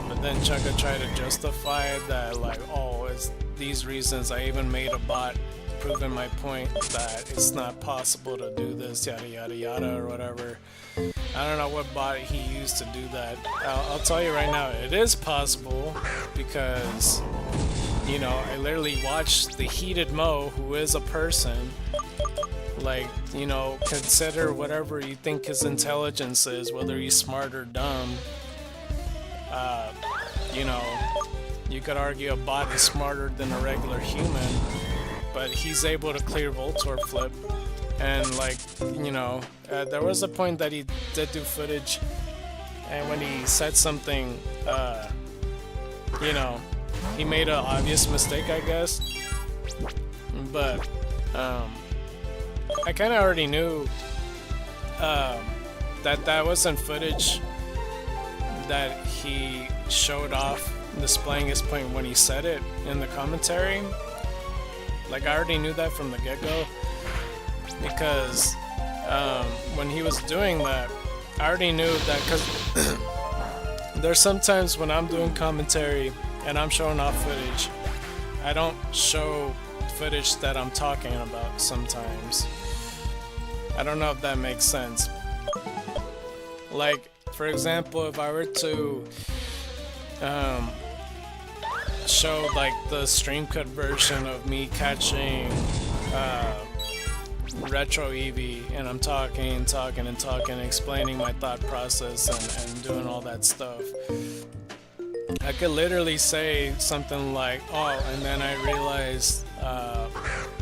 but then Chugga tried to justify that, like, oh, it's these reasons. I even made a bot proving my point that it's not possible to do this, yada yada yada, or whatever. I don't know what bot he used to do that. I'll tell you right now, it is possible, because, you know, I literally watched the Heated Mo, who is a person. Like, you know, consider whatever you think his intelligence is, whether he's smart or dumb. You know, you could argue a bot is smarter than a regular human, but he's able to clear Voltorb flip. And like, you know, there was a point that he did do footage, and when he said something, you know, he made an obvious mistake, I guess. But I kind of already knew that wasn't footage that he showed off displaying his point when he said it in the commentary. Like, I already knew that from the get-go, because when he was doing that, I already knew that, because there's sometimes when I'm doing commentary and I'm showing off footage, I don't show footage that I'm talking about sometimes. I don't know if that makes sense. Like, for example, if I were to show like the stream cut version of me catching Retro Eevee, and I'm talking, explaining my thought process and doing all that stuff, I could literally say something like, oh, and then I realized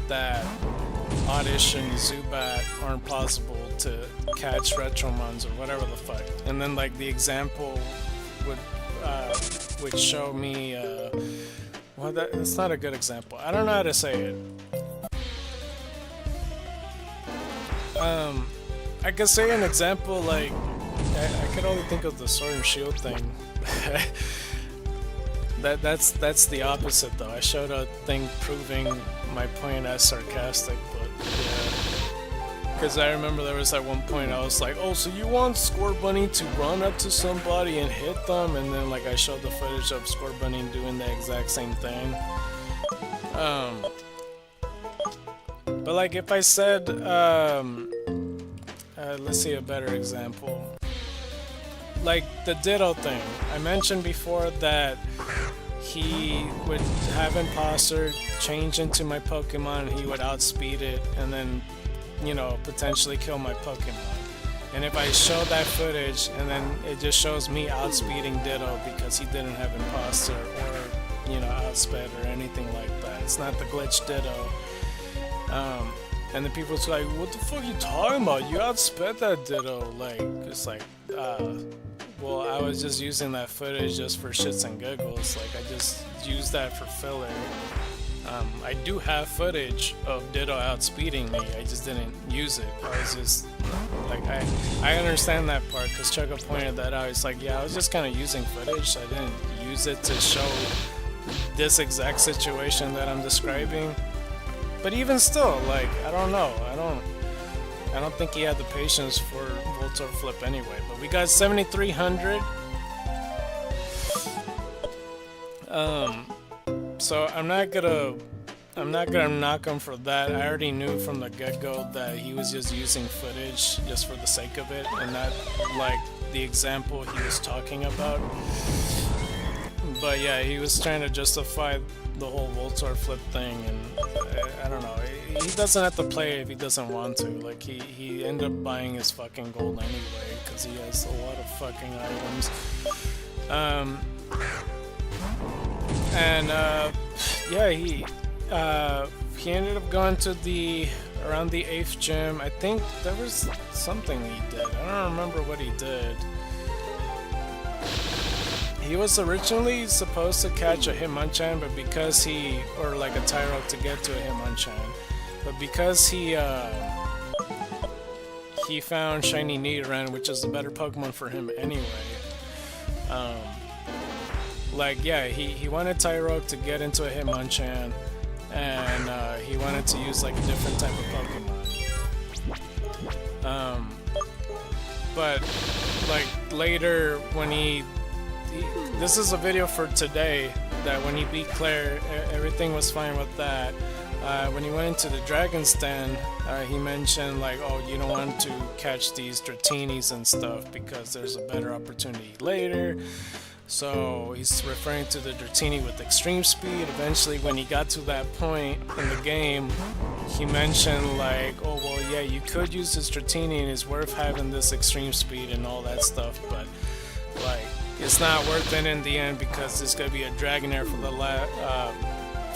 that Oddish and Zubat aren't possible to catch Retromons or whatever the fuck. And then like the example would show me, well, that's not a good example. I don't know how to say it. I could say an example like, I could only think of the Sword and Shield thing. That's the opposite though. I showed a thing proving my point as sarcastic, but yeah. Because I remember there was at one point I was like, oh, so you want Scorbunny to run up to somebody and hit them? And then like I showed the footage of Scorbunny doing the exact same thing. But like if I said, let's see a better example. Like the Ditto thing. I mentioned before that he would have Imposter change into my Pokemon, he would outspeed it, and then, you know, potentially kill my Pokemon. And if I show that footage, and then it just shows me outspeeding Ditto because he didn't have Imposter, or, you know, outsped or anything like that. It's not the glitch Ditto. And the people's like, what the fuck are you talking about? You outsped that Ditto. Like, it's like, well, I was just using that footage just for shits and giggles. Like, I just used that for filler. I do have footage of Ditto outspeeding me. I just didn't use it. I was just, like, I understand that part, because Chugga pointed that out. It's like, yeah, I was just kind of using footage. I didn't use it to show this exact situation that I'm describing. But even still, like, I don't know. I don't think he had the patience for Voltor Flip anyway. But we got 7,300. So I'm not gonna knock him for that. I already knew from the get-go that he was just using footage just for the sake of it, and not like the example he was talking about. But yeah, he was trying to justify the whole Voltor Flip thing, and I don't know. He doesn't have to play if he doesn't want to. Like, he ended up buying his fucking gold anyway, because he has a lot of fucking items. Yeah, he ended up going to around the 8th gym. I think there was something he did. I don't remember what he did. He was originally supposed to catch a Hitmonchan, but because or like a Tyrogue to get to a Hitmonchan, but because he found Shiny Nidoran, which is the better Pokemon for him anyway. Like, yeah, he wanted Tyrogue to get into a Hitmonchan, and he wanted to use like a different type of Pokemon. But like later when this is a video for today, that when he beat Claire, everything was fine with that. When he went into the Dragon's Den, he mentioned like, oh, you don't want to catch these Dratinis and stuff because there's a better opportunity later. So he's referring to the Dratini with extreme speed. Eventually, when he got to that point in the game, he mentioned like, oh well, yeah, you could use this Dratini and it's worth having this extreme speed and all that stuff, but like, it's not worth it in the end because there's gonna be a Dragonair for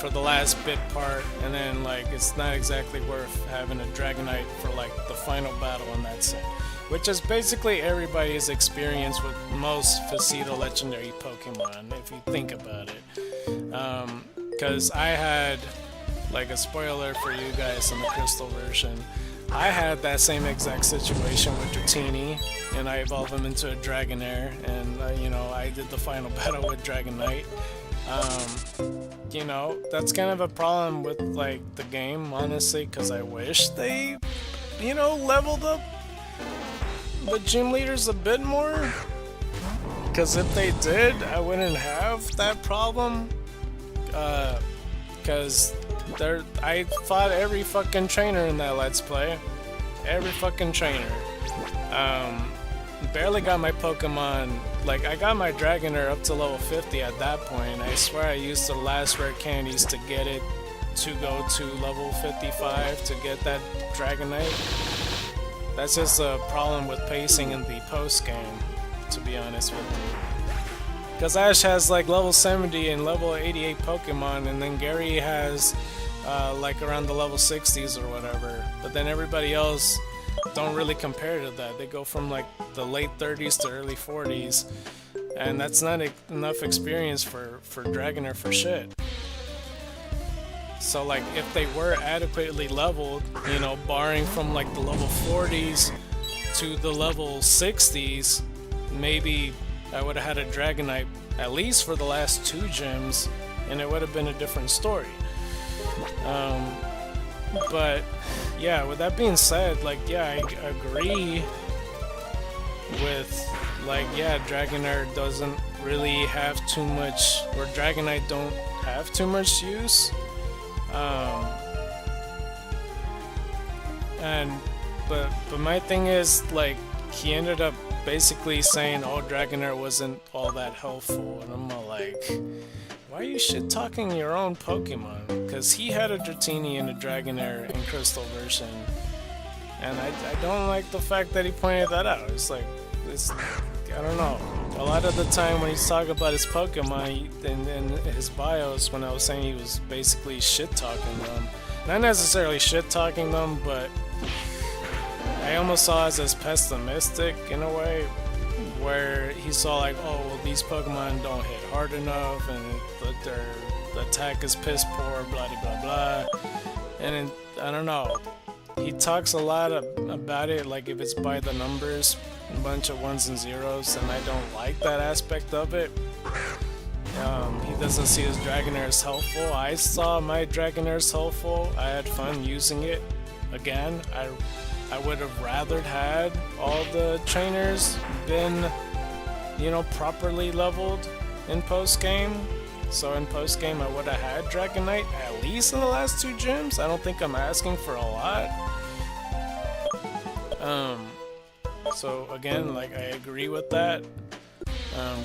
the last bit part, and then like it's not exactly worth having a Dragonite for like the final battle in that set. Which is basically everybody's experience with most Facito legendary Pokemon, if you think about it. Because I had, like a spoiler for you guys in the Crystal version, I had that same exact situation with Dratini, and I evolved him into a Dragonair, and you know, I did the final battle with Dragonite. You know, that's kind of a problem with like the game, honestly, because I wish they, you know, leveled up the gym leaders a bit more, because if they did, I wouldn't have that problem. Because I fought every fucking trainer in that Let's Play, every fucking trainer. Barely got my Pokemon, like I got my Dragonair up to level 50 at that point. I swear I used the last rare candies to get it to go to level 55 to get that Dragonite. That's just a problem with pacing in the post-game, to be honest with you. Because Ash has like level 70 and level 88 Pokemon, and then Gary has like around the level 60s or whatever. But then everybody else don't really compare to that. They go from like the late 30s to early 40s, and that's not enough experience for Dragonair for shit. So like if they were adequately leveled, you know, barring from like the level 40s to the level 60s, maybe I would have had a Dragonite at least for the last 2 gyms, and it would have been a different story. But yeah, with that being said, like, yeah, I agree with like, yeah, Dragonair doesn't really have too much, or Dragonite don't have too much use. But my thing is, like, he ended up basically saying, oh, Dragonair wasn't all that helpful, and I'm like, why are you shit talking your own Pokemon? Because he had a Dratini and a Dragonair in Crystal version, and I don't like the fact that he pointed that out. It's like, I don't know. A lot of the time when he's talking about his Pokemon in his bios, when I was saying he was basically shit-talking them. Not necessarily shit-talking them, but I almost saw it as pessimistic in a way, where he saw like, oh, well, these Pokemon don't hit hard enough, and their attack is piss poor, blah blah blah. And I don't know. He talks a lot about it, like if it's by the numbers, a bunch of 1s and 0s, and I don't like that aspect of it. He doesn't see his Dragonair as helpful. I saw my Dragonair as helpful. I had fun using it. Again, I would have rather had all the trainers been, you know, properly leveled in post-game. So in post-game I would have had Dragonite at least in the last 2 gyms. I don't think I'm asking for a lot. So again, like, I agree with that.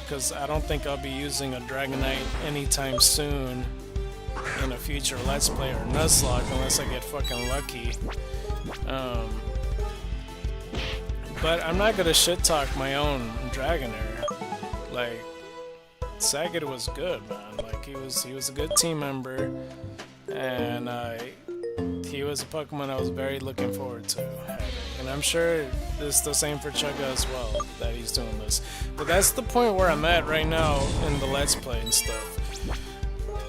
Because I don't think I'll be using a Dragonite anytime soon in a future Let's Play or Nuzlocke unless I get fucking lucky. But I'm not gonna shit talk my own Dragonair. Like, Sagat was good, man. Like, he was a good team member, and he was a Pokemon I was very looking forward to having. And I'm sure this is the same for Chugga as well, that he's doing this. But that's the point where I'm at right now in the Let's Play and stuff.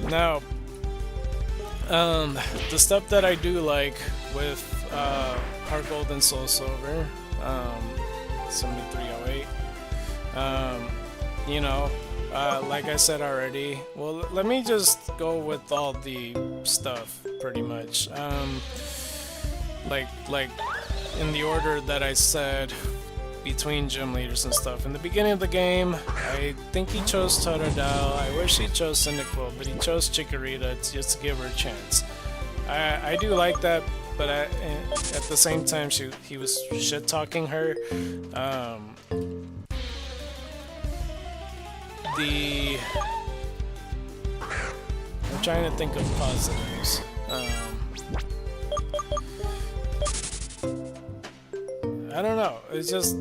Now, the stuff that I do like with Heart Gold and Soul Silver, 7308, you know, like I said already, well, let me just go with all the stuff, pretty much. Like in the order that I said between gym leaders and stuff. In the beginning of the game, I think he chose Totodile. I wish he chose Cyndaquil, but he chose Chikorita just to give her a chance. I do like that, but at the same time, he was shit-talking her. I'm trying to think of positives. I don't know, it's just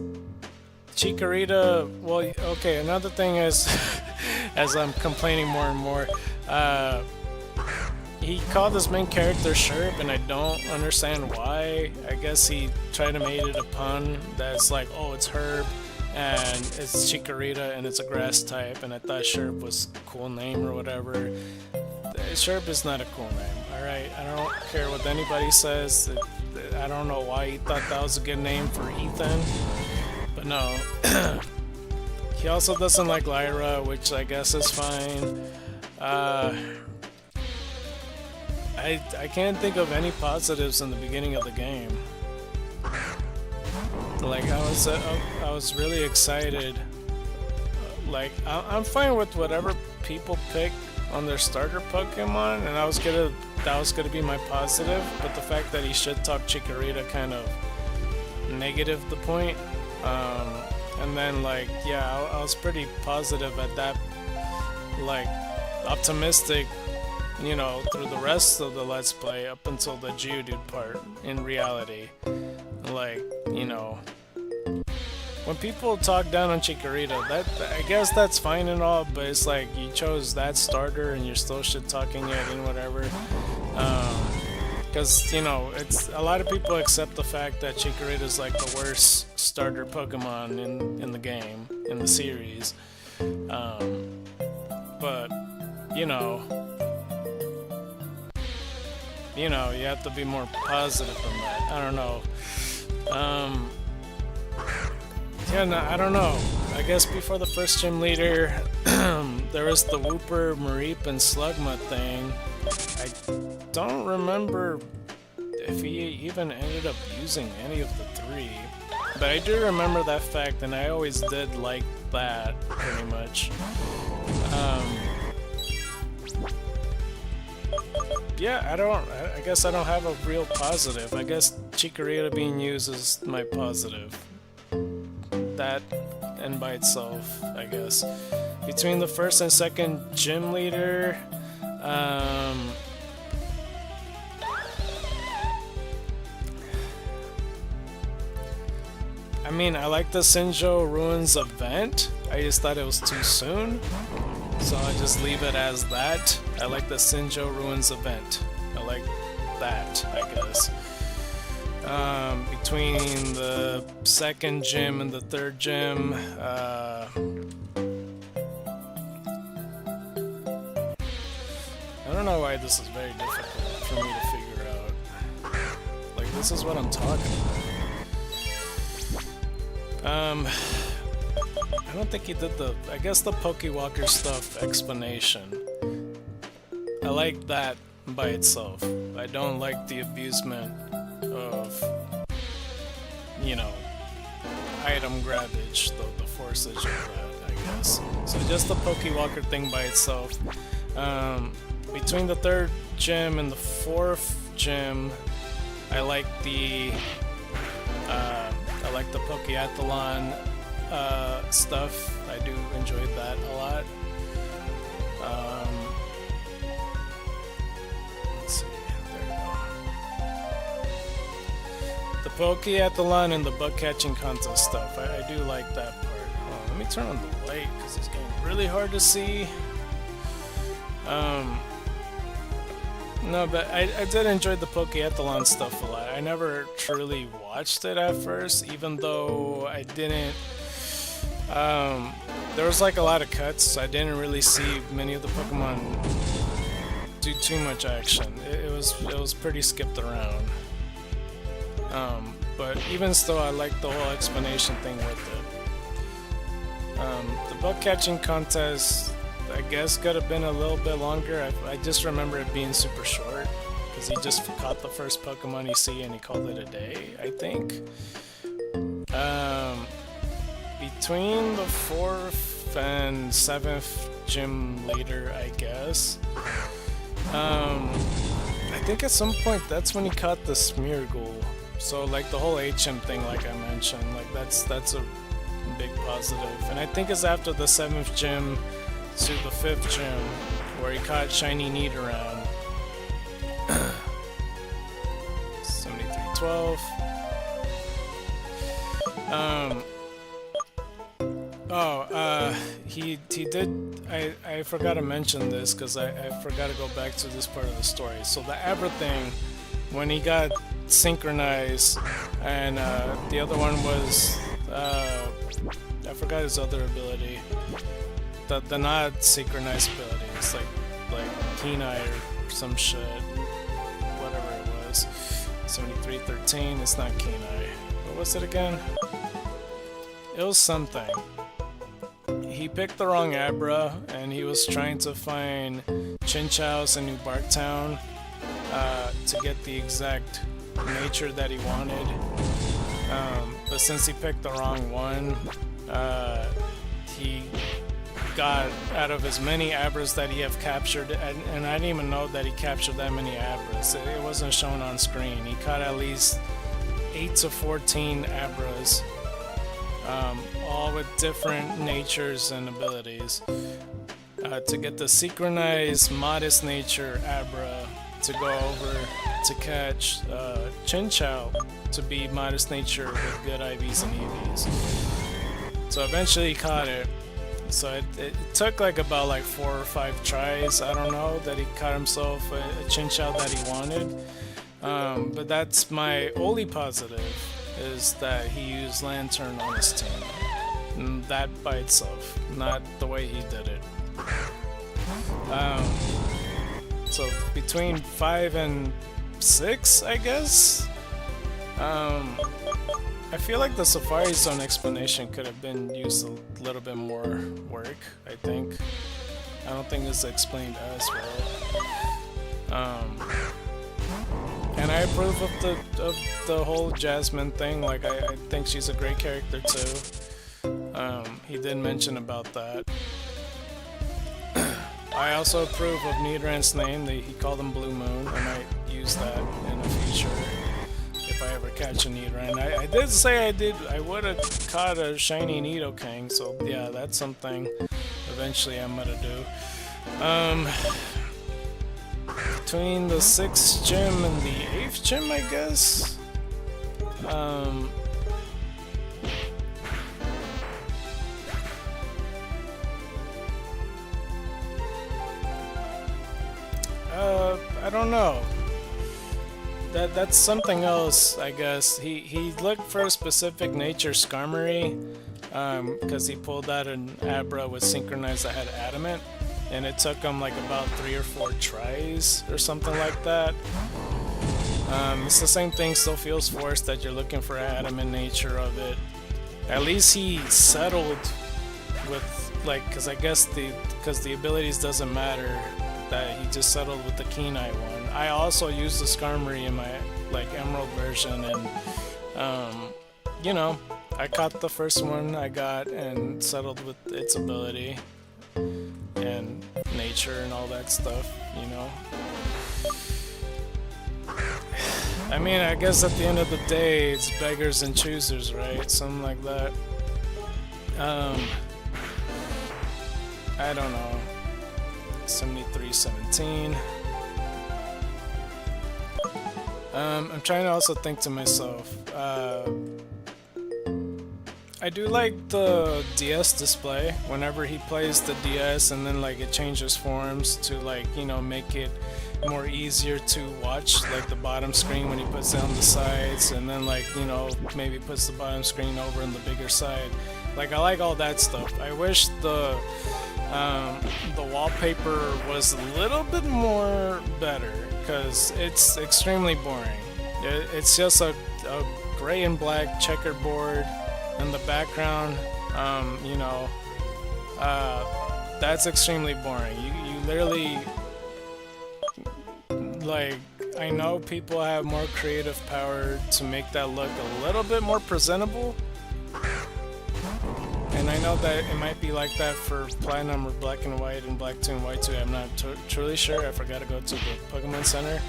Chikorita. Well, okay, another thing is as I'm complaining more and more, he called his main character Sherp, and I don't understand why. I guess he tried to make it a pun that's like, oh, it's Herb and it's Chikorita and it's a grass type, and I thought Sherp was a cool name or whatever. Sherp is not a cool name, alright? I don't care what anybody says. I don't know why he thought that was a good name for Ethan, but no. He also doesn't like Lyra, which I guess is fine. I can't think of any positives in the beginning of the game. Like, I was really excited. Like, I'm fine with whatever people pick on their starter Pokemon, and that was gonna be my positive, but the fact that he shit-talked Chikorita kind of negative the point. And then, like, yeah, I was pretty positive at that, like, optimistic, you know, through the rest of the Let's Play up until the Geodude part, in reality. Like, you know, when people talk down on Chikorita, I guess that's fine and all, but it's like, you chose that starter and you're still shit-talking it and whatever. Because, you know, it's a lot of people accept the fact that Chikorita is like the worst starter Pokemon in the game, in the series. But, you know, you have to be more positive than that. I don't know. Yeah, no, I don't know. I guess before the first gym leader, there was the Wooper, Mareep, and Slugma thing. I don't remember if he even ended up using any of the 3. But I do remember that fact, and I always did like that, pretty much. Yeah, I guess I don't have a real positive. I guess Chikorita being used is my positive. That, and by itself, I guess. Between the first and second gym leader, I mean, I like the Sinjo Ruins event. I just thought it was too soon, so I just leave it as that. I like the Sinjo Ruins event. I like that, I guess. Between the second gym and the third gym, I don't know why this is very difficult for me to figure out. Like, this is what I'm talking about. I don't think he did the, I guess the Pokewalker stuff explanation. I like that by itself. I don't like the abusement of, you know, item grabbage, the forceage of that, I guess. So just the Pokewalker thing by itself. Between the 3rd gym and the 4th gym, I like the Pokeathlon stuff. I do enjoy that a lot. Let's see, there we go. The Pokeathlon and the bug catching contest stuff. I do like that part. Let me turn on the light because it's getting really hard to see. No, but I did enjoy the Pokeathlon stuff a lot. I never truly watched it at first, even though I didn't. There was like a lot of cuts, so I didn't really see many of the Pokemon do too much action. It was pretty skipped around. But even still, I like the whole explanation thing with it. The bug catching contest, I guess, could have been a little bit longer. I just remember it being super short because he just caught the first Pokemon he see and he called it a day, I think. Between the 4th and 7th gym later, I guess. I think at some point that's when he caught the Smeargle. So like the whole HM thing, like I mentioned, like that's a big positive. And I think it's after the 7th gym to the 5th gym where he caught Shiny Nidoran. 7312. He did. I forgot to mention this because I forgot to go back to this part of the story. So the Abra thing, when he got synchronized, and the other one was I forgot his other ability. The not synchronized ability. It's like Keen Eye or some shit. Whatever it was. 7313. It's not Keen Eye. What was it again? It was something. He picked the wrong Abra, and he was trying to find Chinchou's in New Barktown to get the exact nature that he wanted. But since he picked the wrong one, he got out of as many Abras that he have captured, and I didn't even know that he captured that many Abras. It wasn't shown on screen. He caught at least 8 to 14 Abras. All with different natures and abilities, to get the synchronized modest nature Abra to go over to catch Chinchou to be modest nature with good IVs and EVs. So eventually he caught it. So it took like about like 4 or 5 tries, I don't know, that he caught himself a Chinchou that he wanted. But that's my only positive, is that he used Lantern on his team. And that by itself, not the way he did it. So between 5 and 6, I guess. I feel like the Safari Zone explanation could have been used a little bit more work, I think. I don't think it's explained as well. And I approve of the whole Jasmine thing. Like I think she's a great character too. He did mention about that. I also approve of Nidoran's name. He called him Blue Moon. I might use that in the future if I ever catch a Nidoran. I did say I would have caught a shiny Nidoking, so yeah, that's something eventually I'm gonna do. Between the 6th gym and the 8th gym, I guess. I don't know. That's something else, I guess. He looked for a specific nature Skarmory, because he pulled out an Abra with synchronized that had Adamant, and it took him like about 3 or 4 tries or something like that. It's the same thing, still feels forced that you're looking for Adamant nature of it. At least he settled with like, because I guess the abilities doesn't matter, that he just settled with the Kenai one. I also used the ScarKnight in my like Emerald version, and you know, I caught the first one I got and settled with its ability and nature and all that stuff, you know. I mean, I guess at the end of the day, it's beggars and choosers, right? Something like that. I don't know. 7317. I'm trying to also think to myself, I do like the DS display whenever he plays the DS, and then like it changes forms to like, you know, make it more easier to watch, like the bottom screen when he puts it on the sides, and then like, you know, maybe puts the bottom screen over in the bigger side. Like, I like all that stuff. I wish the wallpaper was a little bit more better, because it's extremely boring. It's just a gray and black checkerboard in the background. You know, that's extremely boring. You literally, like, I know people have more creative power to make that look a little bit more presentable, and I know that it might be like that for Platinum or Black and White and Black 2 and White 2. I'm not truly sure. I forgot to go to the Pokemon Center.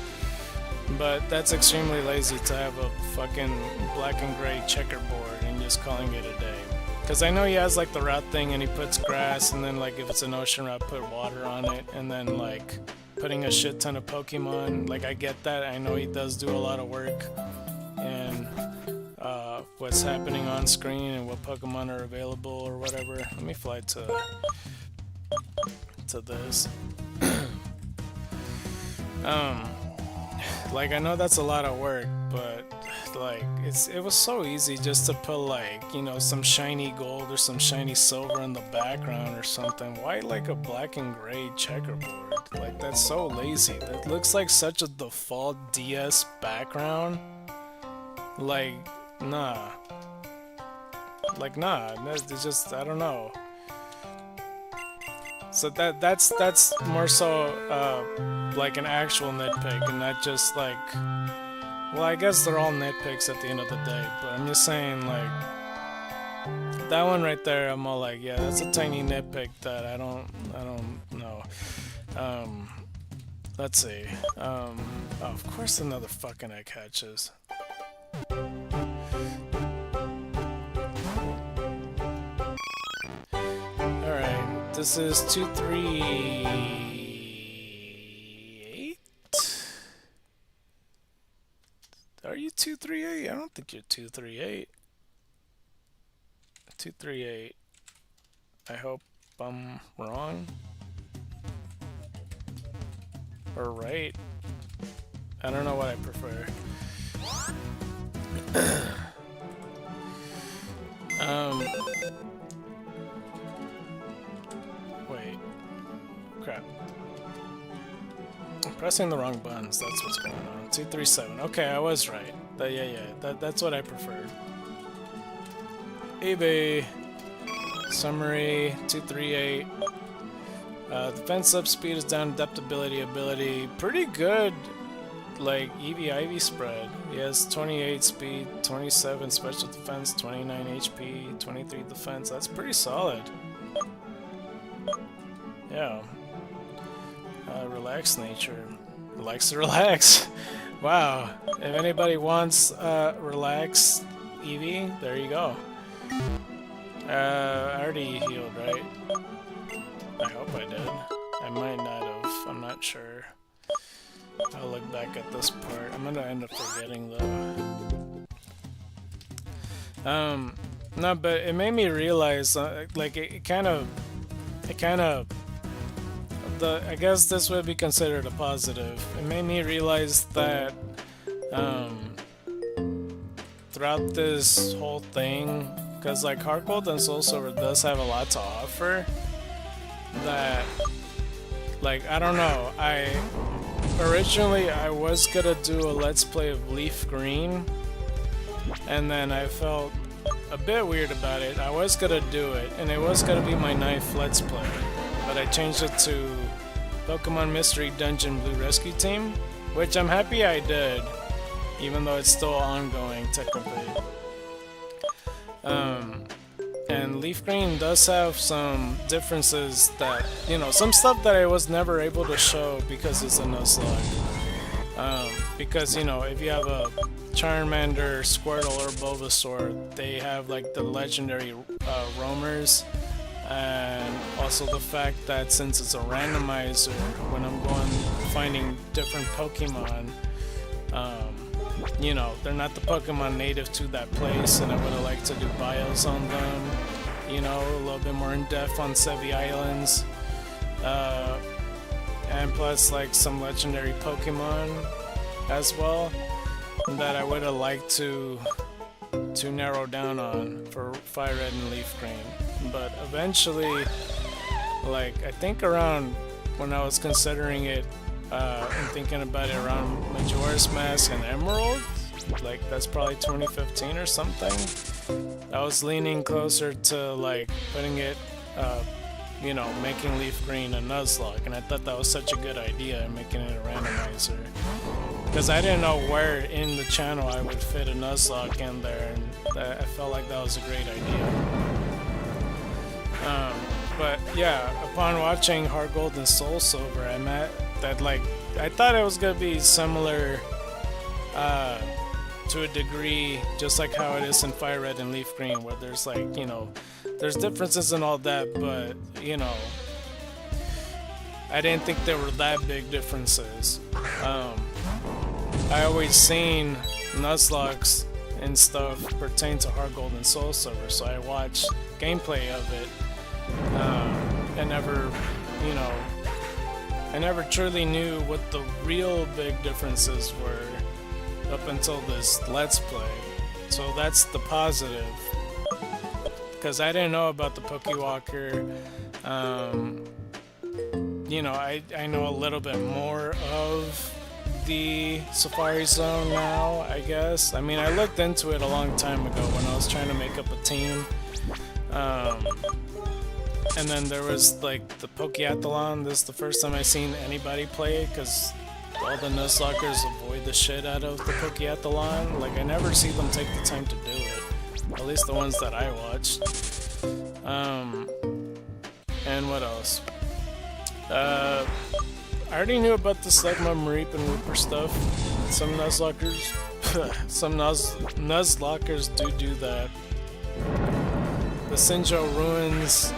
But that's extremely lazy to have a fucking black and gray checkerboard and just calling it a day. Because I know he has like the route thing and he puts grass, and then like if it's an ocean route, put water on it, and then like putting a shit ton of Pokemon. Like, I get that. I know he does do a lot of work and what's happening on screen and what Pokemon are available or whatever. Let me fly to this. Like, I know that's a lot of work, but like it was so easy just to put like, you know, some shiny gold or some shiny silver in the background or something. Why like a black and gray checkerboard? Like, that's so lazy. That looks like such a default DS background. Like, nah. Like, nah. It's just, I don't know. So that's more so like an actual nitpick, and not just like, well, I guess they're all nitpicks at the end of the day, but I'm just saying, like, that one right there, I'm all like, yeah, that's a tiny nitpick that I don't know. Let's see. Oh, of course another fucking egg hatches. Alright, this is 238? Are you 238? I don't think you're 238. 238. I hope I'm wrong. Or right. I don't know what I prefer. Wait. Crap. I'm pressing the wrong buttons, that's what's going on. 237. Okay, I was right. That's what I preferred. Eevee. Summary 238. Defense up, speed is down, adaptability ability. Pretty good, like, Eevee spread. He has 28 speed, 27 special defense, 29 HP, 23 defense. That's pretty solid. Yeah. Relaxed nature. Likes to relax. Wow. If anybody wants relax Eevee, there you go. I already healed, right? I hope I did. I might not have. I'm not sure. I'll look back at this part. I'm gonna end up forgetting though. No, but it made me realize, like, I guess this would be considered a positive. It made me realize that, throughout this whole thing, because like Heart Gold and Soul Silver does have a lot to offer, that, like, I don't know, originally I was gonna do a Let's Play of Leaf Green, and then I felt a bit weird about it. I was gonna do it, and it was gonna be my 9th Let's Play, but I changed it to Pokemon Mystery Dungeon Blue Rescue Team, which I'm happy I did, even though it's still ongoing technically. And Leaf Green does have some differences that, you know, some stuff that I was never able to show because it's a Nuzlocke. Because, you know, if you have a Charmander, Squirtle, or Bulbasaur, they have like the legendary roamers, and also the fact that since it's a randomizer, when I'm going finding different Pokemon, you know, they're not the Pokemon native to that place, and I would have liked to do bios on them, you know, a little bit more in depth on Sevi Islands, and plus like some legendary Pokemon as well that I would have liked to narrow down on for Fire Red and Leaf Green. But eventually, like, I think around when I was considering it and thinking about it around Majora's Mask and Emerald, like that's probably 2015 or something, I was leaning closer to like putting it, you know, making Leaf Green a Nuzlocke, and I thought that was such a good idea, making it a randomizer. Because I didn't know where in the channel I would fit a Nuzlocke in there, and I felt like that was a great idea. But yeah, upon watching Heart Gold and Soul Silver, I met that, like, I thought it was gonna be similar to a degree, just like how it is in Fire Red and Leaf Green, where there's like, you know, there's differences and all that, but you know, I didn't think there were that big differences. I always seen Nuzlocks and stuff pertain to Heart Gold and Soul Silver, so I watched gameplay of it, and never, you know, I never truly knew what the real big differences were up until this Let's Play. So that's the positive, because I didn't know about the Pokewalker. You know, I know a little bit more of the Safari Zone now, I guess. I mean, I looked into it a long time ago when I was trying to make up a team. And then there was like the Pokeathlon. This is the first time I seen anybody play it, because all the Nuzlockers avoid the shit out of the Pokeathlon. Like, I never see them take the time to do it. At least the ones that I watched. And what else? I already knew about the Slugma, Mareep, and Wooper stuff. Some Nuzlockers, some Nuzlockers do that. The Sinjo Ruins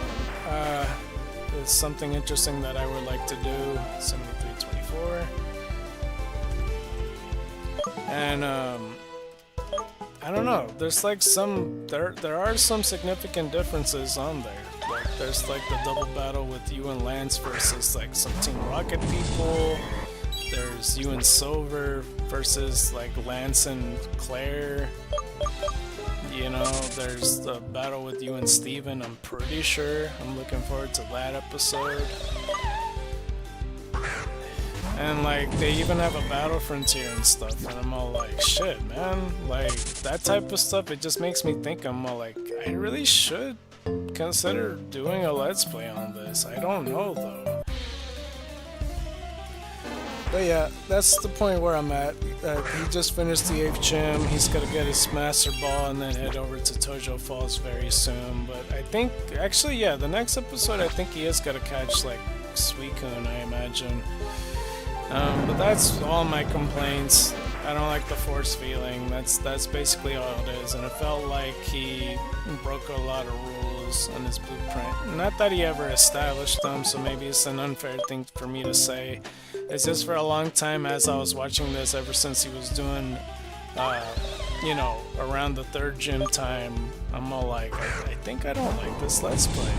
is something interesting that I would like to do. 7324. And I don't know. There's like some there are some significant differences on there. Like there's like the double battle with you and Lance versus like some Team Rocket people. There's you and Silver versus like Lance and Claire. You know, there's the battle with you and Steven, I'm pretty sure. I'm looking forward to that episode. And like, they even have a battle frontier and stuff, and I'm all like, shit, man. Like, that type of stuff, it just makes me think, I'm all like, I really should consider doing a Let's Play on this. I don't know, though. But yeah, that's the point where I'm at. He just finished the 8th gym. He's gonna get his Master Ball and then head over to Tojo Falls very soon. But I think, actually, yeah, the next episode, I think he is gonna catch like Suicune, I imagine. But that's all my complaints. I don't like the force feeling. That's basically all it is. And it felt like he broke a lot of rules on his blueprint. Not that he ever established them, so maybe it's an unfair thing for me to say. It's just for a long time as I was watching this, ever since he was doing, you know, around the 3rd gym time, I'm all like, I think I don't like this Let's Play.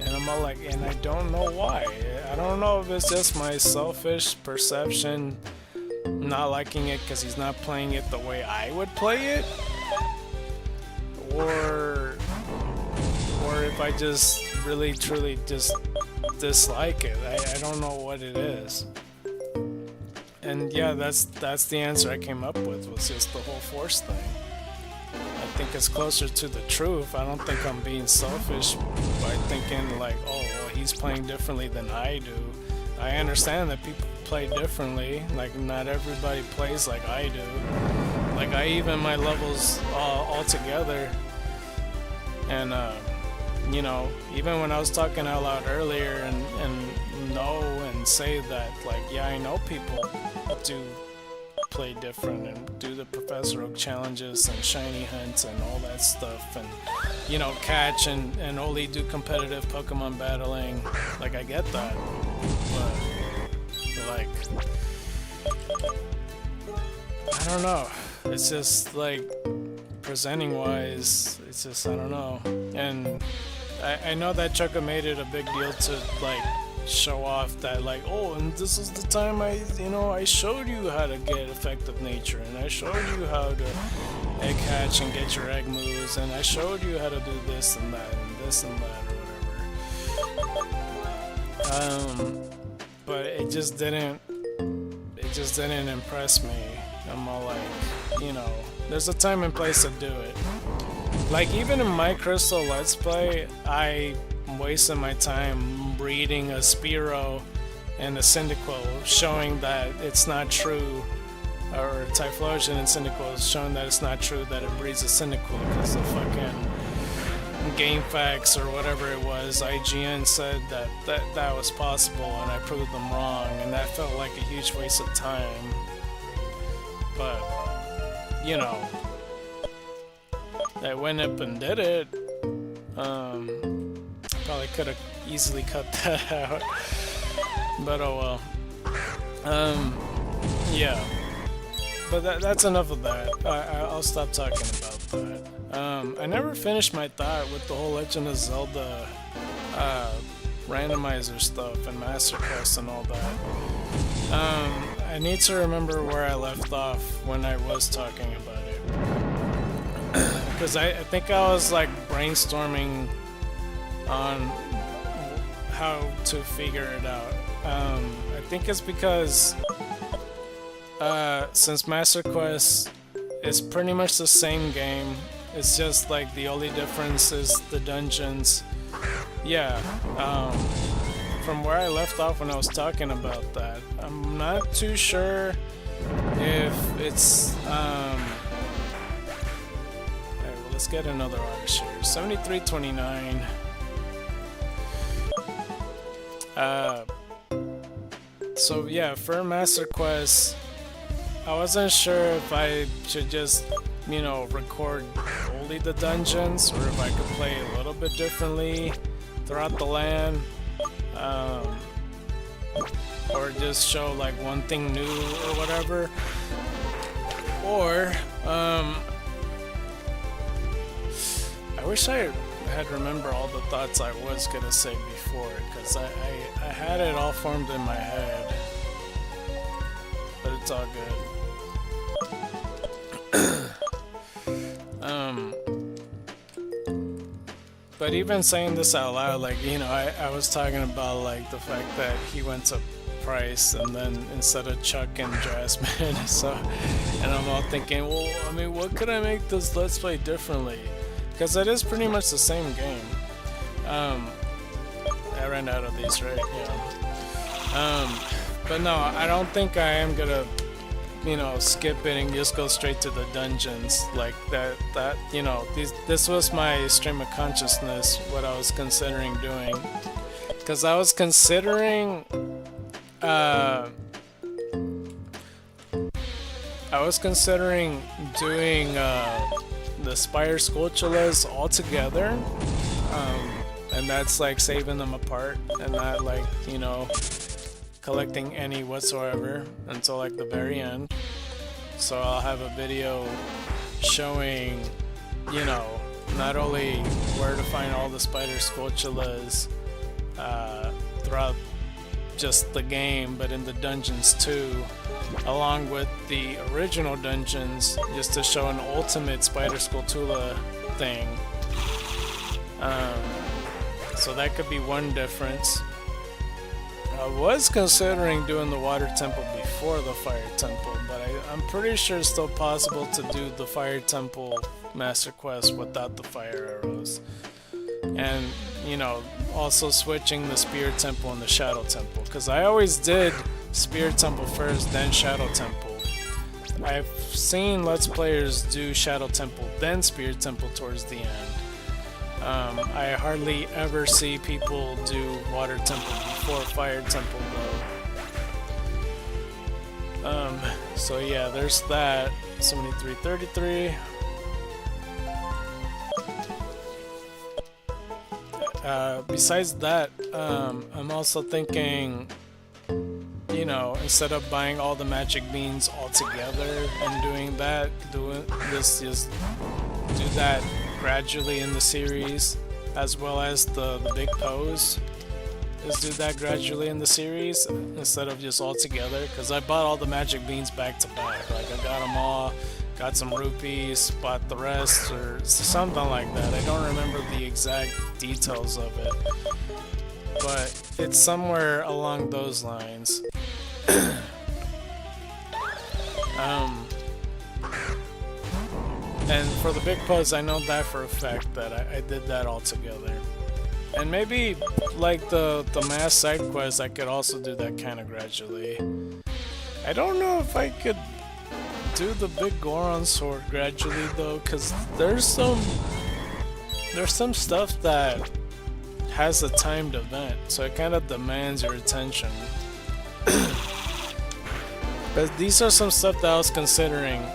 And I'm all like, and I don't know why. I don't know if it's just my selfish perception not liking it because he's not playing it the way I would play it, or if I just really truly just dislike it. I don't know what it is. And yeah, that's the answer I came up with, was just the whole force thing. I think it's closer to the truth. I don't think I'm being selfish by thinking like, oh, well, he's playing differently than I do. I understand that people play differently. Like, not everybody plays like I do. Like, I even my levels all together. And, you know, even when I was talking out loud earlier and know and say that, like, yeah, I know people do play different and do the Professor Oak challenges and shiny hunts and all that stuff, and, you know, catch and only do competitive Pokemon battling. Like, I get that, but, like, I don't know. It's just, like, presenting wise, it's just, I don't know. And I know that Choco made it a big deal to, like, show off that, like, oh, and this is the time I showed you how to get effective nature, and I showed you how to egg hatch and get your egg moves, and I showed you how to do this and that and this and that or whatever. But it just didn't impress me. I'm all like, you know, there's a time and place to do it. Like, even in my Crystal Let's Play, I'm wasting my time breeding a Spearow and a Cyndaquil, showing that it's not true, or Typhlosion and Cyndaquil, showing that it's not true that it breeds a Cyndaquil, because the fucking GameFAQs or whatever it was, IGN said that was possible, and I proved them wrong, and that felt like a huge waste of time. But, you know, I went up and did it. Probably could have easily cut that out, but oh well. Yeah, but that's enough of that. I'll stop talking about that. I never finished my thought with the whole Legend of Zelda randomizer stuff and Master Quest and all that. I need to remember where I left off when I was talking about it, because I think I was like brainstorming on how to figure it out. I think it's because since Master Quest is pretty much the same game, it's just like the only difference is the dungeons. Yeah, from where I left off when I was talking about that, I'm not too sure if it's alright, well, let's get another artist here. 7329. So yeah, for Master Quest, I wasn't sure if I should just, you know, record only the dungeons, or if I could play a little bit differently throughout the land, or just show like one thing new or whatever, or I wish I had remembered all the thoughts I was gonna say before, because I had it all formed in my head, but it's all good. But even saying this out loud, like, you know, I was talking about like the fact that he went to Price and then instead of Chuck and Jasmine, so, and I'm all thinking, well, I mean, what could I make this Let's Play differently? Because it is pretty much the same game. I ran out of these, right? Yeah. But no, I don't think I am gonna, you know, skip it and just go straight to the dungeons like that. You know, this was my stream of consciousness, what I was considering doing, because I was considering doing the Spire Skulltulas all together, and that's like saving them apart and not like, you know, collecting any whatsoever until like the very end. So I'll have a video showing, you know, not only where to find all the Spider Skulltulas throughout just the game, but in the dungeons too, along with the original dungeons, just to show an ultimate Spider Skulltula thing. So that could be one difference. I was considering doing the Water Temple before. before the Fire Temple, but I'm pretty sure it's still possible to do the Fire Temple Master Quest without the fire arrows. And, you know, also switching the Spirit Temple and the Shadow Temple, because I always did Spirit Temple first, then Shadow Temple. I've seen Let's Players do Shadow Temple, then Spirit Temple towards the end. I hardly ever see people do Water Temple before Fire Temple though. So yeah, there's that. 7333. Besides that, I'm also thinking, you know, instead of buying all the magic beans all together and doing that, just do that gradually in the series, as well as the big pose. Just do that gradually in the series instead of just all together, because I bought all the magic beans back to back. Like, I got them all, got some rupees, bought the rest, or something like that. I don't remember the exact details of it, but it's somewhere along those lines. And for the big pose, I know that for a fact that I did that all together. And maybe, like the mass side quest, I could also do that kind of gradually. I don't know if I could do the big Goron sword gradually though, because there's some stuff that has a timed event, so it kind of demands your attention. But these are some stuff that I was considering.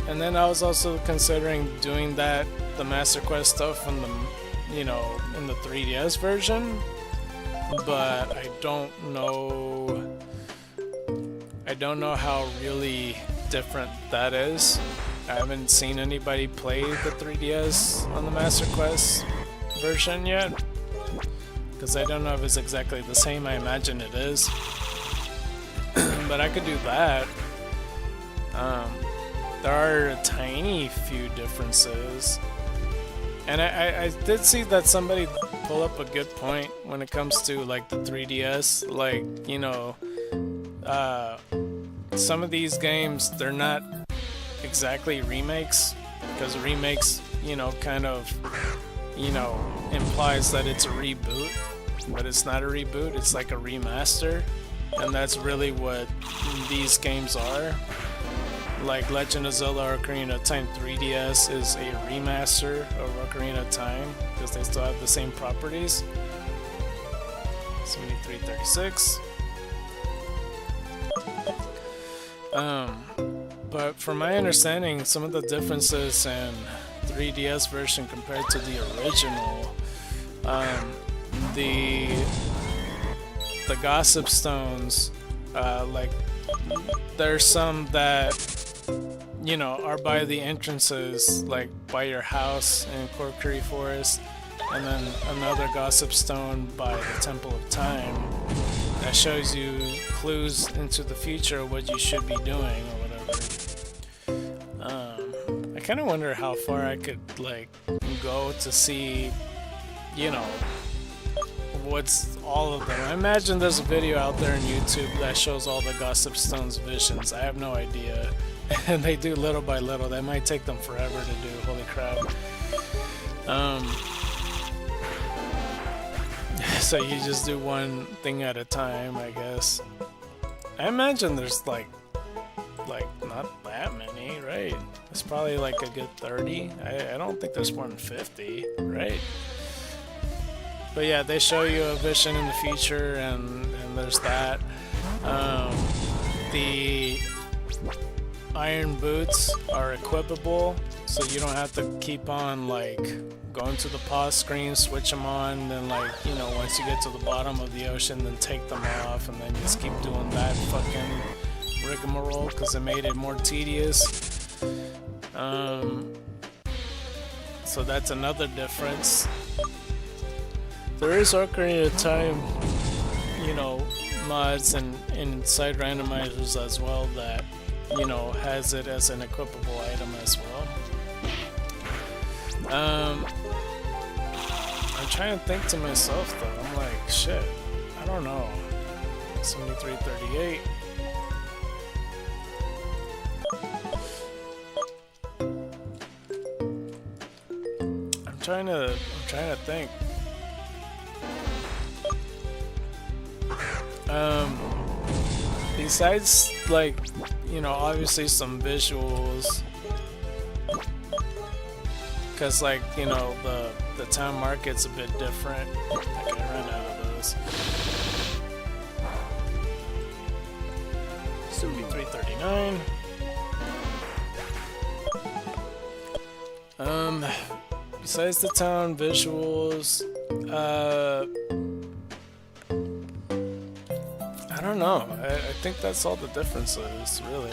And then I was also considering doing the Master Quest stuff in the, you know, in the 3DS version, but I don't know how really different that is. I haven't seen anybody play the 3DS on the Master Quest version yet, because I don't know if it's exactly the same. I imagine it is. But I could do that. There are a tiny few differences. And I did see that somebody pull up a good point when it comes to like the 3DS. Like, you know, some of these games, they're not exactly remakes, because remakes, you know, kind of, you know, implies that it's a reboot, but it's not a reboot, it's like a remaster. And that's really what these games are. Like Legend of Zelda Ocarina of Time 3DS is a remaster of Ocarina of Time, because they still have the same properties. 7336. But from my understanding, some of the differences in 3DS version compared to the original, the Gossip Stones, like, there's some that, you know, are by the entrances, like by your house in Corkery Forest, and then another Gossip Stone by the Temple of Time that shows you clues into the future of what you should be doing or whatever. I kind of wonder how far I could like go to see, you know, what's all of them. I imagine there's a video out there on YouTube that shows all the Gossip Stones visions. I have no idea. And they do little by little. That might take them forever to do. Holy crap. So you just do one thing at a time, I guess. I imagine there's like not that many, right? It's probably like a good 30. I don't think there's more than 50, right? But yeah, they show you a vision in the future, and there's that. The iron boots are equipable, so you don't have to keep on like going to the pause screen, switch them on, then like, you know, once you get to the bottom of the ocean, then take them off, and then just keep doing that fucking rigmarole, because it made it more tedious. So that's another difference. There is Ocarina of Time, you know, mods and side randomizers as well that, you know, has it as an equipable item as well. I'm trying to think to myself though. I'm like, shit, I don't know. 7338. trying to think. Besides, like, you know, obviously some visuals, because, like, you know, the town market's a bit different. I can run out of those. 7339. Besides the town visuals, I don't know. I think that's all the differences, really.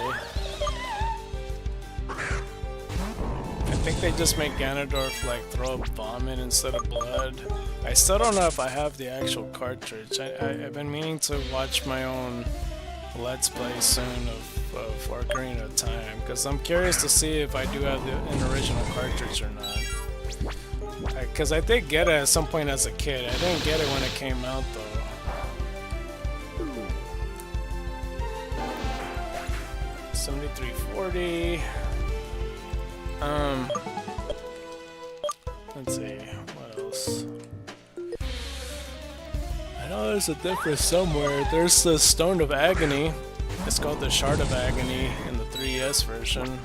I think they just make Ganondorf like throw up vomit instead of blood. I still don't know if I have the actual cartridge. I've been meaning to watch my own Let's Play soon of Ocarina of Time, because I'm curious to see if I do have an original cartridge or not. Because I did get it at some point as a kid. I didn't get it when it came out though. $73.40. Let's see, what else? I know there's a difference somewhere. There's the Stone of Agony. It's called the Shard of Agony in the 3DS version.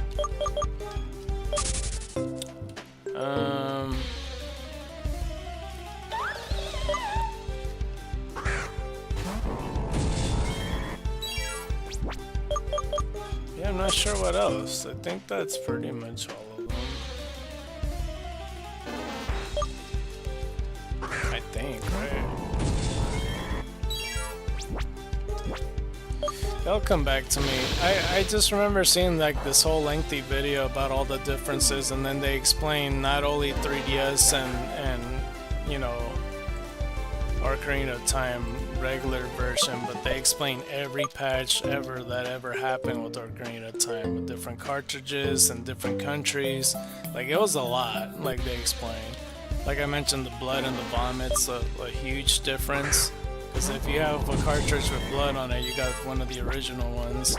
Yeah, I'm not sure what else. I think that's pretty much all of them. I think, right? They'll come back to me. I just remember seeing like this whole lengthy video about all the differences, and then they explain not only 3DS and you know, Ocarina of Time regular version, but they explain every patch ever that ever happened with Ocarina of Time, with different cartridges and different countries. Like, it was a lot, like they explained. Like I mentioned, the blood and the vomit's a huge difference. Because if you have a cartridge with blood on it, you got one of the original ones.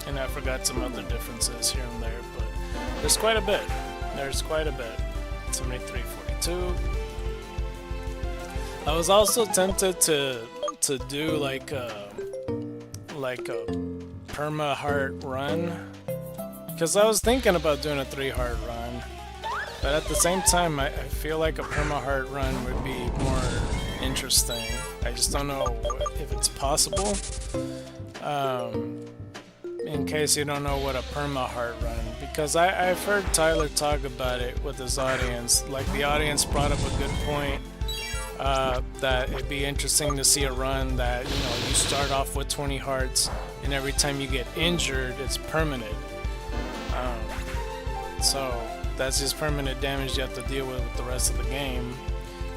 And I forgot some other differences here and there, but there's quite a bit. There's quite a bit. 73.42. I was also tempted to do like a perma heart run, because I was thinking about doing a 3-heart run, but at the same time I feel like a perma heart run would be more interesting. I just don't know if it's possible. In case you don't know what a perma heart run, because I've heard Tyler talk about it with his audience. Like, the audience brought up a good point, that it'd be interesting to see a run that, you know, you start off with 20 hearts and every time you get injured it's permanent. So that's just permanent damage you have to deal with the rest of the game.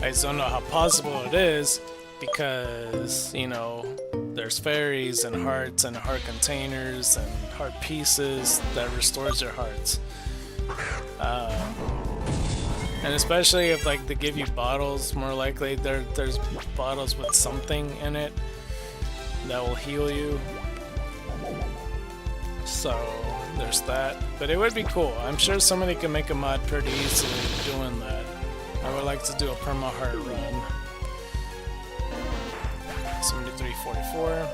I just don't know how possible it is, because, you know, there's fairies and hearts and heart containers and heart pieces that restores your hearts. And especially if, like, they give you bottles, more likely there's bottles with something in it that will heal you. So there's that. But it would be cool. I'm sure somebody can make a mod pretty easily doing that. I would like to do a perma heart run. 73.44,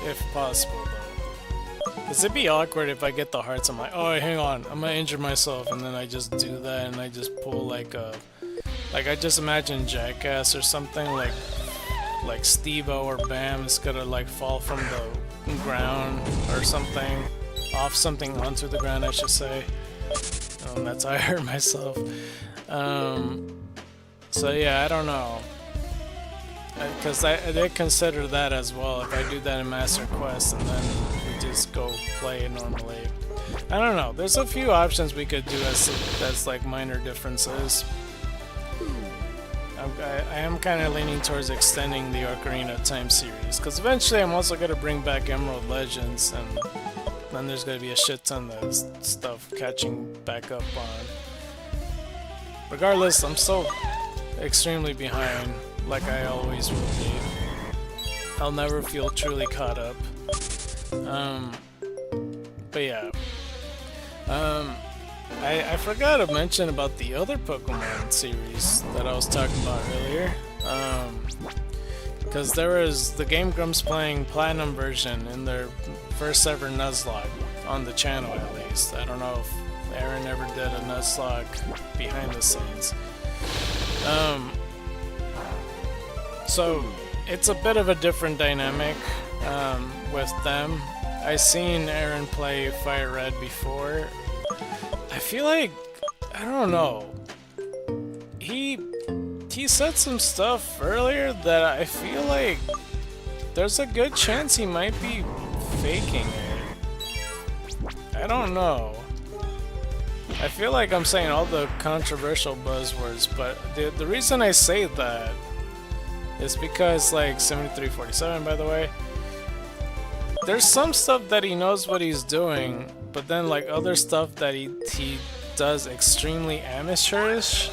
if possible though. Because it'd be awkward if I get the hearts, I'm like, oh, hang on, I'm gonna injure myself, and then I just do that and I just pull like I just imagine Jackass or something, like Steve-O or Bam is gonna like fall from the ground or something, off something onto the ground I should say. That's how I hurt myself. So yeah, I don't know. Because I did consider that as well, if I do that in Master Quest and then we just go play it normally. I don't know, there's a few options we could do as like minor differences. I am kind of leaning towards extending the Ocarina of Time series, because eventually I'm also going to bring back Emerald Legends, and then there's going to be a shit ton of stuff catching back up on. Regardless, I'm so extremely behind, like I always will be. I'll never feel truly caught up. But yeah. I forgot to mention about the other Pokemon series that I was talking about earlier. Because there was the Game Grumps playing Platinum version in their first ever Nuzlocke on the channel, at least. I don't know if Aaron ever did a Nuzlocke behind the scenes. So it's a bit of a different dynamic with them. I seen Aaron play Fire Red before. I feel like, I don't know, he said some stuff earlier that I feel like there's a good chance he might be faking it. I don't know. I feel like I'm saying all the controversial buzzwords, but the reason I say that is because, like, 7347, by the way, there's some stuff that he knows what he's doing, but then, like, other stuff that he does extremely amateurish,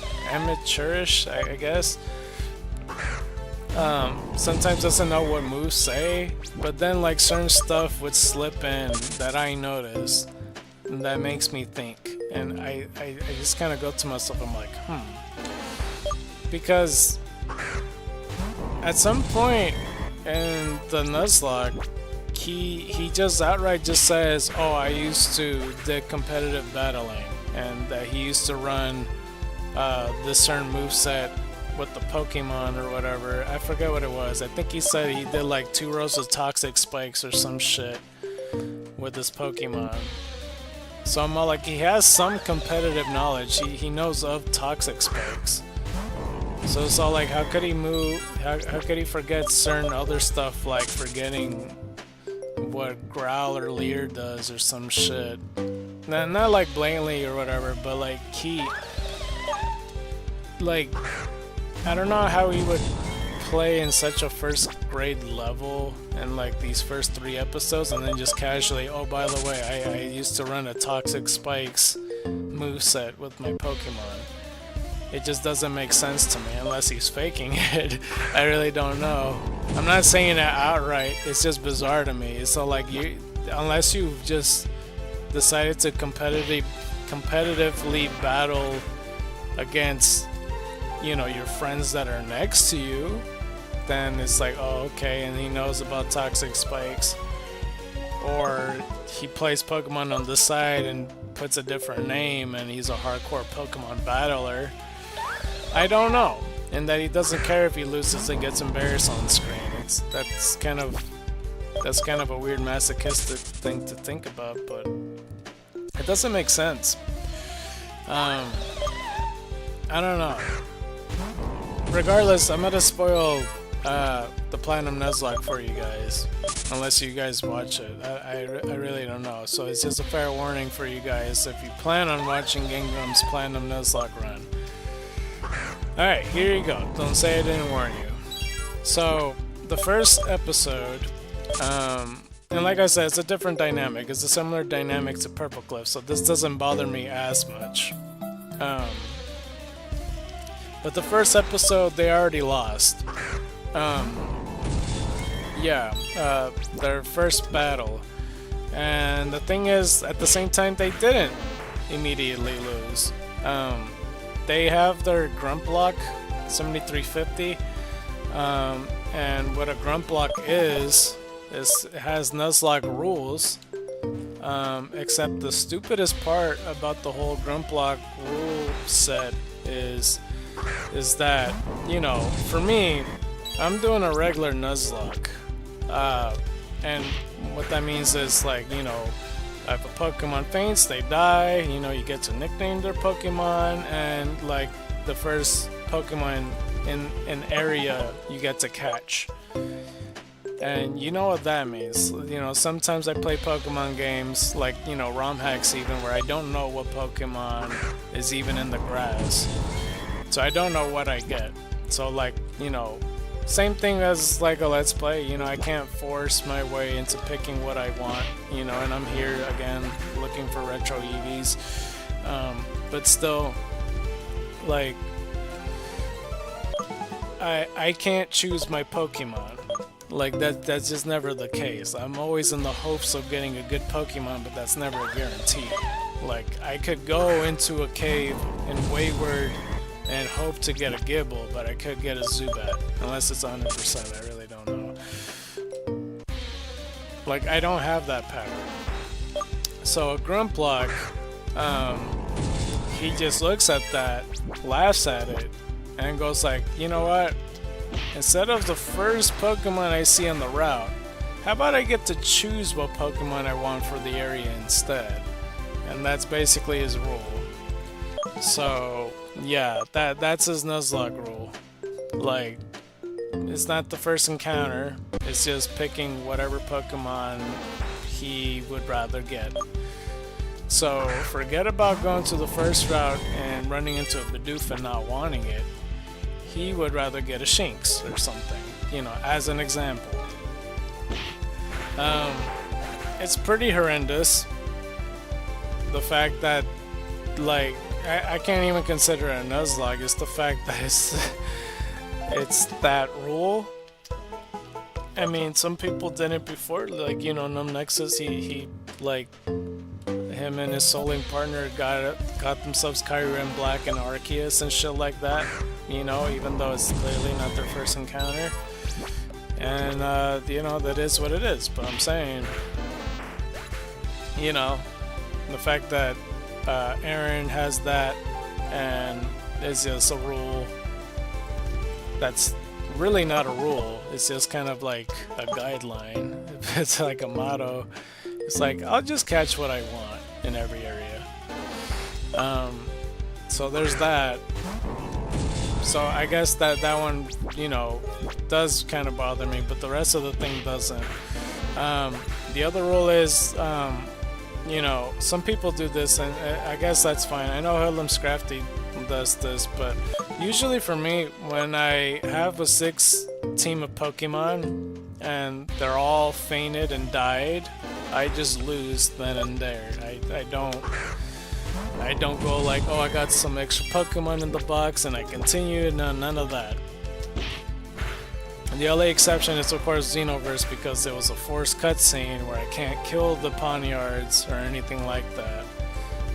I guess. Sometimes doesn't know what moves say, but then, like, certain stuff would slip in that I notice, and that makes me think. And I just kind of go to myself, I'm like, because at some point in the Nuzlocke, he just outright just says, oh, I used to did competitive battling, and that he used to run this certain moveset with the Pokemon or whatever. I forget what it was. I think he said he did like 2 rows of toxic spikes or some shit with this Pokemon. So I'm all like, he has some competitive knowledge. He knows of toxic spikes. So it's all like, how could he move? How could he forget certain other stuff, like forgetting what Growl or Leer does or some shit? Not like blatantly or whatever, but like I don't know how he would play in such a first grade level in like these first 3 episodes and then just casually, oh, by the way, I used to run a Toxic Spikes moveset with my Pokemon. It just doesn't make sense to me unless he's faking it. I really don't know. I'm not saying that outright, it's just bizarre to me. So like, unless you've just decided to competitively battle against, you know, your friends that are next to you, then it's like, oh, okay, and he knows about Toxic Spikes. Or he plays Pokemon on the side and puts a different name and he's a hardcore Pokemon battler. I don't know. And that he doesn't care if he loses and gets embarrassed on screen. That's kind of a weird masochistic thing to think about, but it doesn't make sense. I don't know. Regardless, I'm gonna spoil the Platinum Nuzlocke for you guys, unless you guys watch it. I really don't know. So it's just a fair warning for you guys if you plan on watching Game Grumps' Platinum Nuzlocke run. Alright, here you go. Don't say I didn't warn you. So, the first episode, and like I said, it's a different dynamic. It's a similar dynamic to Purple Cliff, so this doesn't bother me as much. But the first episode, they already lost. Their first battle. And the thing is, at the same time, they didn't immediately lose. They have their Grump Block, 7350. And what a Grump Block is it has Nuzlocke rules. Except the stupidest part about the whole Grump Block rule set is that, you know, for me, I'm doing a regular Nuzlocke. And what that means is, like, you know, if a Pokemon faints, they die, you know, you get to nickname their Pokemon, and, like, the first Pokemon in an area you get to catch. And you know what that means. You know, sometimes I play Pokemon games, like, you know, ROM hacks even, where I don't know what Pokemon is even in the grass. So I don't know what I get. So, like, you know, same thing as like a Let's Play, you know, I can't force my way into picking what I want, you know, and I'm here again looking for retro Eevees. But still, like, I can't choose my Pokemon. Like, that's just never the case. I'm always in the hopes of getting a good Pokemon, but that's never a guarantee. Like, I could go into a cave in Wayward and hope to get a Gibble, but I could get a Zubat. Unless it's 100%, I really don't know. Like, I don't have that power. So a Grumplock, he just looks at that, laughs at it, and goes like, you know what? Instead of the first Pokemon I see on the route, how about I get to choose what Pokemon I want for the area instead? And that's basically his rule. So yeah, that's his Nuzlocke rule. Like, it's not the first encounter, it's just picking whatever Pokemon he would rather get. So forget about going to the first route and running into a Bidoof and not wanting it. He would rather get a Shinx or something, you know, as an example. It's pretty horrendous. The fact that, like, I can't even consider it a Nuzlocke. It's the fact that it's that rule. I mean, some people did it before, like, you know, Nexus, he like, him and his soling partner got themselves Kyurem Black and Arceus and shit like that, you know, even though it's clearly not their first encounter. And, you know, that is what it is. But I'm saying, you know, the fact that Aaron has that and it's just a rule that's really not a rule. It's just kind of like a guideline. It's like a motto. It's like, I'll just catch what I want in every area. So there's that. So I guess that one, you know, does kind of bother me, but the rest of the thing doesn't. The other rule is, you know, some people do this, and I guess that's fine. I know Hoodlum's Crafty does this, but usually for me, when I have a 6 team of Pokemon and they're all fainted and died, I just lose then and there. I don't go like, oh, I got some extra Pokemon in the box and I continue. No, none of that. And the only exception is, of course, Xenoverse, because there was a forced cutscene where I can't kill the Pawniards or anything like that.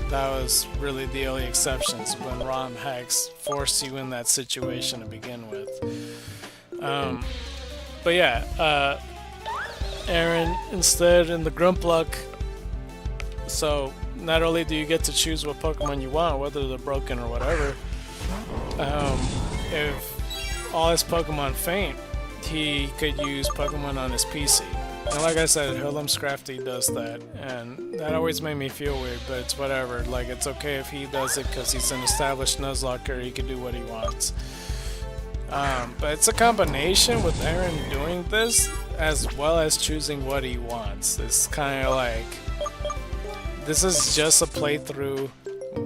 That was really the only exceptions, when ROM hacks force you in that situation to begin with. But yeah, Aaron instead in the Grumpluck. So not only do you get to choose what Pokemon you want, whether they're broken or whatever, if all his Pokemon faint, he could use Pokemon on his PC. And like I said, Hoodlum's Crafty does that, and that always made me feel weird, but it's whatever. Like, it's okay if he does it because he's an established Nuzlocker, he can do what he wants. But it's a combination with Aaron doing this, as well as choosing what he wants. It's kind of like, this is just a playthrough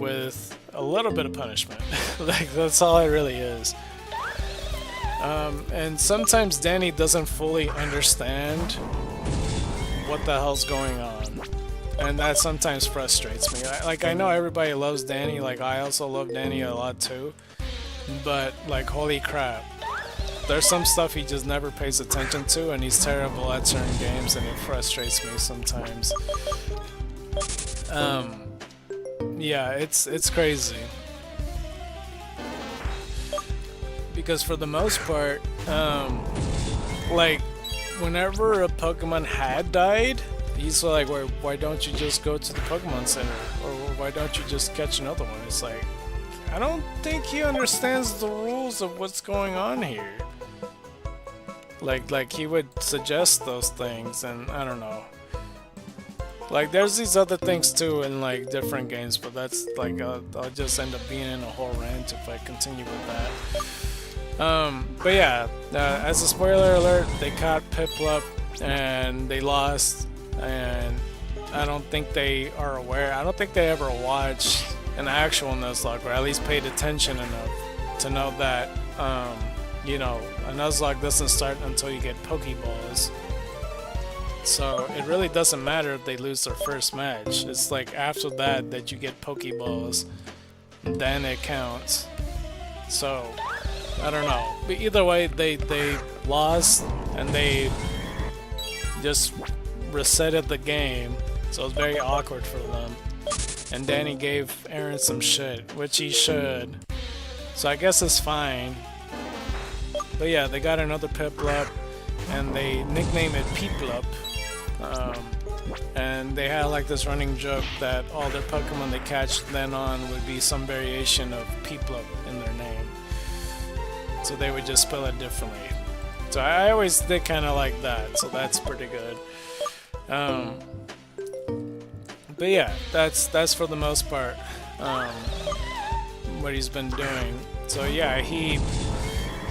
with a little bit of punishment. Like, that's all it really is. And sometimes Danny doesn't fully understand what the hell's going on, and that sometimes frustrates me. I know everybody loves Danny, like I also love Danny a lot too, but like, holy crap, there's some stuff he just never pays attention to, and he's terrible at certain games, and it frustrates me sometimes. Yeah, it's crazy. Because for the most part, like, whenever a Pokemon had died, he's like, why don't you just go to the Pokemon Center? Or why don't you just catch another one? It's like, I don't think he understands the rules of what's going on here. Like he would suggest those things, and I don't know. Like, there's these other things too in like different games, but that's like, I'll just end up being in a whole rant if I continue with that. But yeah, as a spoiler alert, they caught Piplup and they lost, and I don't think they are aware. I don't think they ever watched an actual Nuzlocke, or at least paid attention enough to know that, you know, a Nuzlocke doesn't start until you get Pokeballs. So it really doesn't matter if they lose their first match. It's like after that you get Pokeballs, then it counts. So I don't know, but either way, they lost, and they just resetted the game, so it was very awkward for them. and Danny gave Aaron some shit, which he should. So I guess it's fine. But yeah, they got another Piplup, and they nicknamed it Piplup. And they had like this running joke that all their Pokemon they catch then on would be some variation of Piplup in their name. So they would just spell it differently. So I always did kind of like that, so that's pretty good. But yeah, that's for the most part what he's been doing. So yeah, he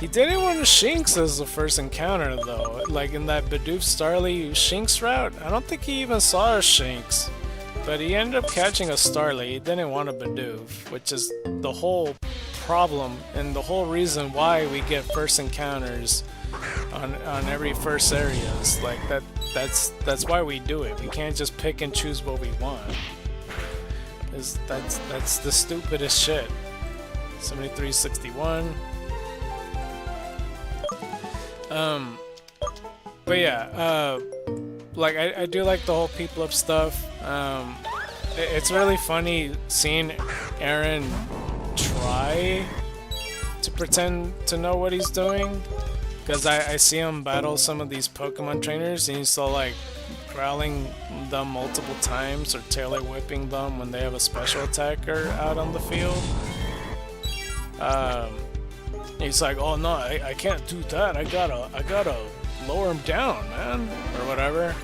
didn't want to Shinx as the first encounter though. Like in that Bidoof Starly Shinx route, I don't think he even saw a Shinx. But he ended up catching a Starly. He didn't want a Bidoof, which is the whole problem and the whole reason why we get first encounters on every first areas. Like that's why we do it. We can't just pick and choose what we want. That's the stupidest shit. 7361. But yeah, like I do like the whole Piplup stuff. It's really funny seeing Aaron try to pretend to know what he's doing, because I see him battle some of these Pokemon trainers and he's still like growling them multiple times or tailor whipping them when they have a special attacker out on the field. He's like, oh no, I can't do that. I gotta lower him down, man, or whatever.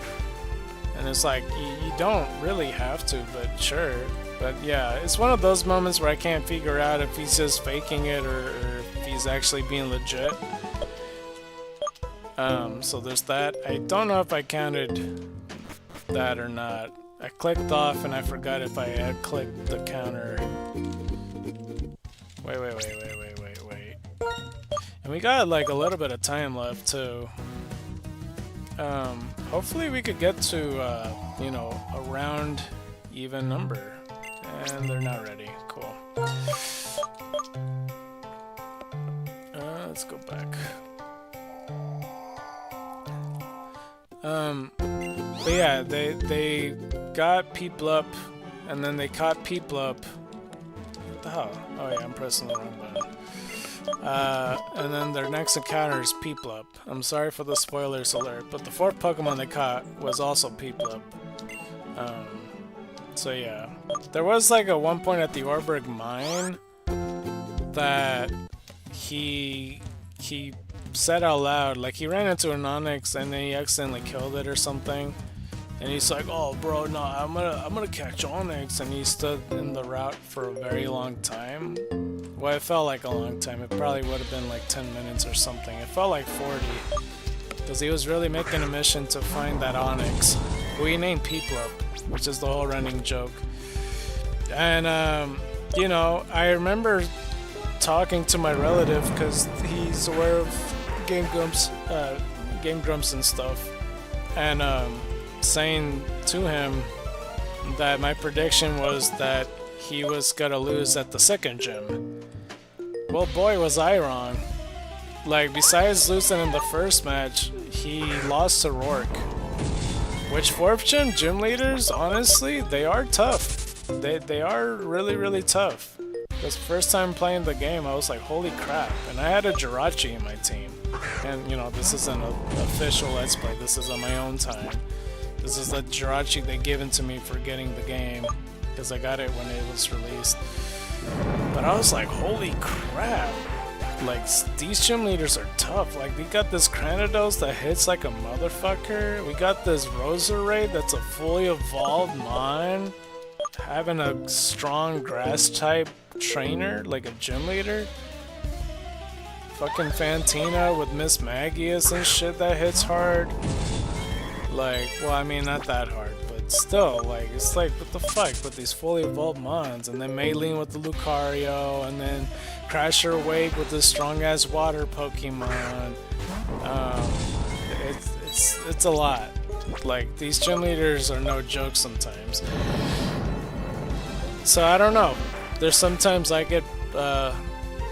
And it's like, you don't really have to, but sure. But yeah, it's one of those moments where I can't figure out if he's just faking it or if he's actually being legit. So there's that. I don't know if I counted that or not. I clicked off and I forgot if I had clicked the counter. Wait. And we got like a little bit of time left too. Hopefully we could get to, you know, a round even number. And they're not ready. Cool. Let's go back. But yeah, they got Piplup, and then they caught Piplup. What the hell? Oh yeah, I'm pressing the wrong button. And then their next encounter is Piplup. I'm sorry for the spoilers alert, but the fourth Pokemon they caught was also Piplup. So yeah, there was like at one point at the Orberg mine that he said out loud, like he ran into an Onix and then he accidentally killed it or something, and he's like, oh bro, no, I'm gonna catch Onix, and he stood in the route for a very long time. Well, it felt like a long time. It probably would have been like 10 minutes or something. It felt like 40, because he was really making a mission to find that Onix, who he named Piplup, which is the whole running joke. And you know, I remember talking to my relative, because he's aware of Game Grumps and stuff, and saying to him that my prediction was that he was gonna lose at the second gym. Well, boy, was I wrong. Like, besides losing in the first match, he lost to Rourke. Which 4th gen gym leaders, honestly, they are tough. They are really, really tough. Because first time playing the game, I was like, holy crap. And I had a Jirachi in my team. And, you know, this isn't an official Let's Play. This is on my own time. This is the Jirachi they given to me for getting the game, because I got it when it was released. But I was like, holy crap. Like, these gym leaders are tough. Like, we got this Cranidos that hits like a motherfucker. We got this Roserade that's a fully evolved Mon, having a strong grass type trainer, like a gym leader. Fucking Fantina with Miss Magius and shit that hits hard. Like, well, I mean, not that hard, but still, like, it's like, what the fuck with these fully evolved Mons, and then Maylene with the Lucario, and then Crasher Wake with this strong-ass water Pokemon. It's a lot. Like, these gym leaders are no joke sometimes. So, I don't know. There's sometimes I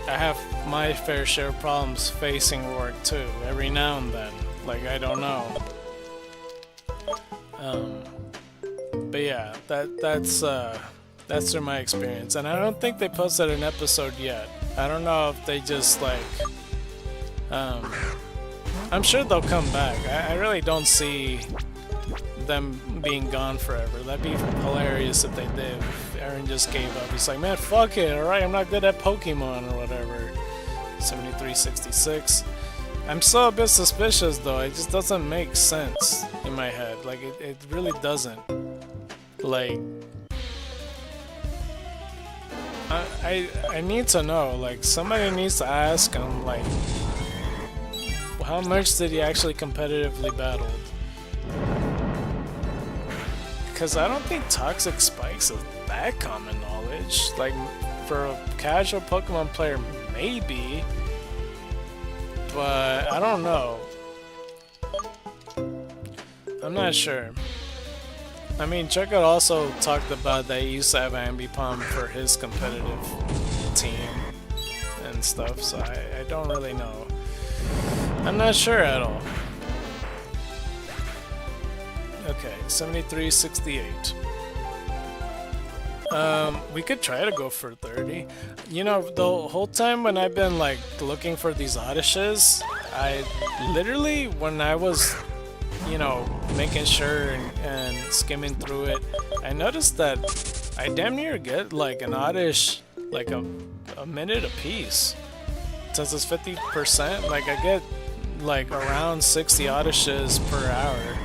have my fair share of problems facing Rourke too, every now and then. Like, I don't know. But yeah, that's That's from my experience, and I don't think they posted an episode yet. I don't know if they just like. I'm sure they'll come back. I really don't see them being gone forever. That'd be hilarious if they did. If Aaron just gave up. He's like, man, fuck it. All right, I'm not good at Pokemon or whatever. 7366. I'm still a bit suspicious though. It just doesn't make sense in my head. Like it really doesn't. Like. I need to know, like, somebody needs to ask him, like, how much did he actually competitively battle? Because I don't think Toxic Spikes is that common knowledge. Like, for a casual Pokemon player, maybe, but I don't know. I'm not sure. I mean, Chuckle also talked about that he used to have Ambipom for his competitive team and stuff, so I don't really know. I'm not sure at all. Okay, 7368. We could try to go for 30. You know, the whole time when I've been like looking for these odysseys, I literally, when I was, you know, making sure and skimming through it, I noticed that I damn near get like an oddish like a minute a piece. Since it's 50%, like I get like around 60 odysseys per hour,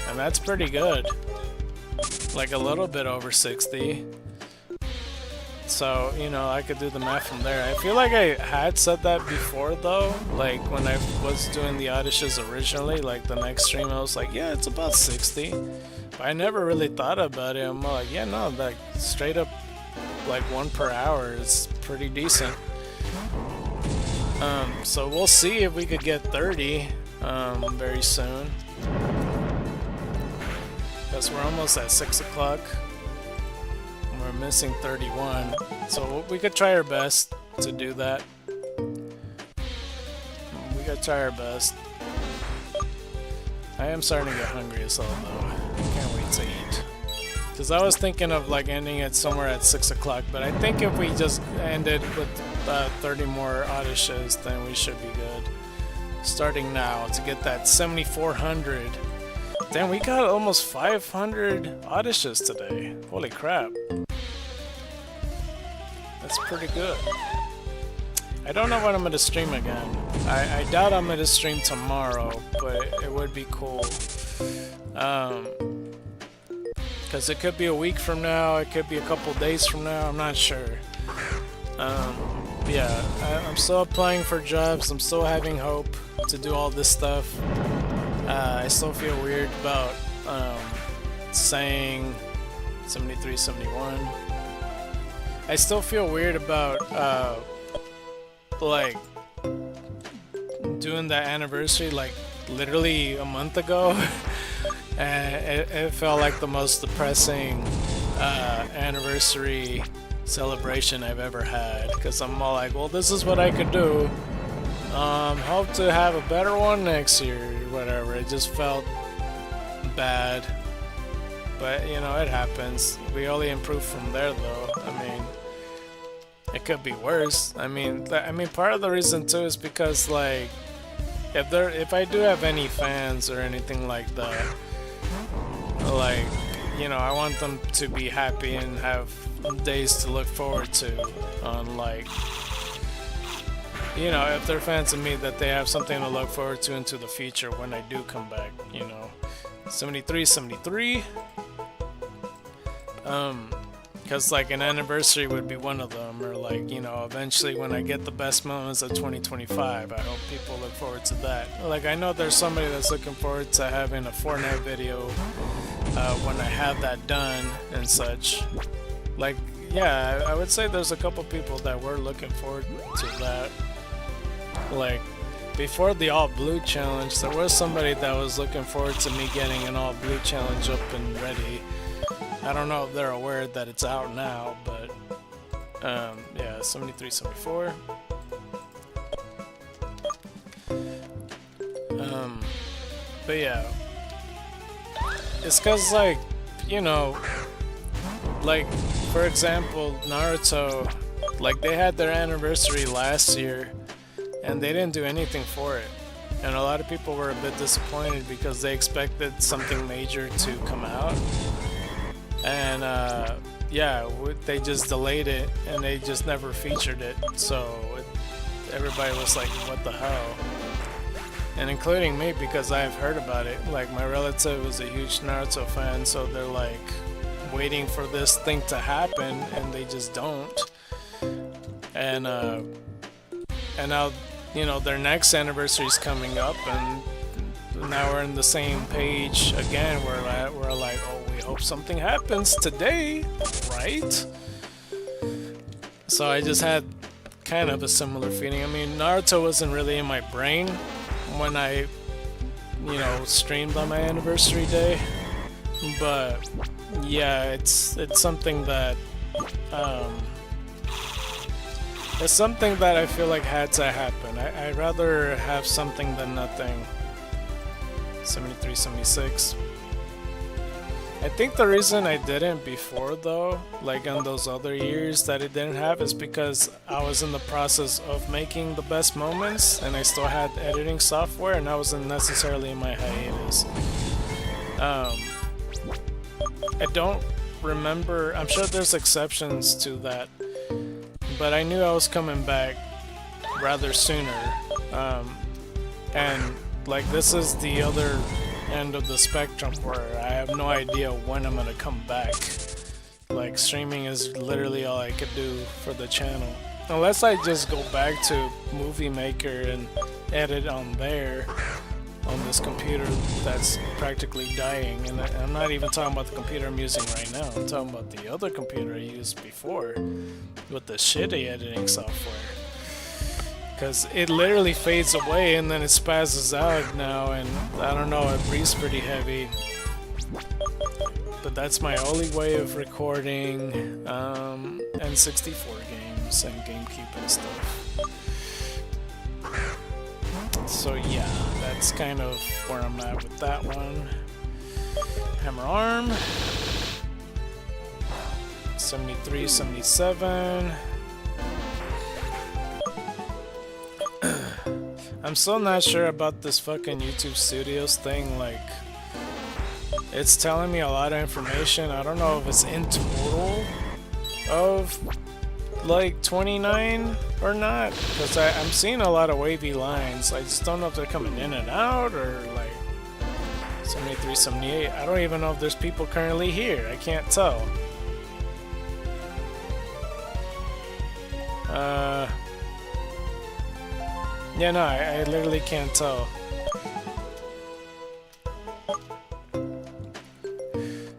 and that's pretty good. Like a little bit over 60. So, you know, I could do the math from there. I feel like I had said that before though, like when I was doing the odysseys originally, like the next stream I was like, yeah, it's about 60. But I never really thought about it. I'm like, yeah, no, like straight up like 1 per hour is pretty decent. So we'll see if we could get 30 very soon. Because we're almost at 6 o'clock. We're missing 31, so we could try our best to do that. We gotta try our best. I am starting to get hungry as hell though. I can't wait to eat. Because I was thinking of like ending it somewhere at 6 o'clock, but I think if we just ended with 30 more odysseys, then we should be good. Starting now to get that 7,400. Damn, we got almost 500 odysseys today. Holy crap. That's pretty good. I don't know when I'm going to stream again. I doubt I'm going to stream tomorrow, but it would be cool. Because it could be a week from now, it could be a couple days from now, I'm not sure. Yeah, I'm still applying for jobs, I'm still having hope to do all this stuff. I still feel weird about saying 73, 71. I still feel weird about like doing that anniversary like literally a month ago. And it felt like the most depressing anniversary celebration I've ever had, because I'm all like, well, this is what I could do. Hope to have a better one next year, whatever. It just felt bad, but you know, it happens. We only improve from there, though. I mean, it could be worse. I mean, part of the reason too is because like, if I do have any fans or anything like that, like, you know, I want them to be happy and have days to look forward to on like, you know, if they're fans of me, that they have something to look forward to into the future when I do come back, you know. 73, 73. Because like an anniversary would be one of them, or like, you know, eventually when I get the best moments of 2025, I hope people look forward to that. Like, I know there's somebody that's looking forward to having a Fortnite video when I have that done and such. Like, yeah, I would say there's a couple people that were looking forward to that. Like, before the all blue challenge, there was somebody that was looking forward to me getting an all blue challenge up and ready. I don't know if they're aware that it's out now, but yeah, 73, 74. But yeah, it's cause like, you know, like for example, Naruto, like they had their anniversary last year and they didn't do anything for it. And a lot of people were a bit disappointed because they expected something major to come out. And yeah, they just delayed it and they just never featured it. So everybody was like, what the hell? And including me, because I've heard about it. Like my relative is a huge Naruto fan, so they're like waiting for this thing to happen and they just don't. And now, you know, their next anniversary is coming up, and now we're in the same page again. We're like, oh, we hope something happens today, right? So I just had kind of a similar feeling. I mean, Naruto wasn't really in my brain when I, you know, streamed on my anniversary day, but yeah, it's something that it's something that I feel like had to happen. I'd rather have something than nothing. 73, 76. I think the reason I didn't before though, like on those other years that it didn't have, is because I was in the process of making the best moments and I still had editing software and I wasn't necessarily in my hiatus. I don't remember, I'm sure there's exceptions to that, but I knew I was coming back rather sooner, and like this is the other end of the spectrum where I have no idea when I'm gonna come back. Like streaming is literally all I could do for the channel, unless I just go back to Movie Maker and edit on there, on this computer that's practically dying. And I'm not even talking about the computer I'm using right now, I'm talking about the other computer I used before with the shitty editing software, because it literally fades away and then it spazzes out now, and I don't know, it breathes pretty heavy. But that's my only way of recording N64 games and GameCube and stuff. So yeah, that's kind of where I'm at with that one. Hammer Arm. 73, 77. I'm still not sure about this fucking YouTube Studios thing. Like, it's telling me a lot of information. I don't know if it's in total of like 29 or not, because I'm seeing a lot of wavy lines. I just don't know if they're coming in and out or like 73, 78. I don't even know if there's people currently here. I can't tell. Yeah, no, I literally can't tell.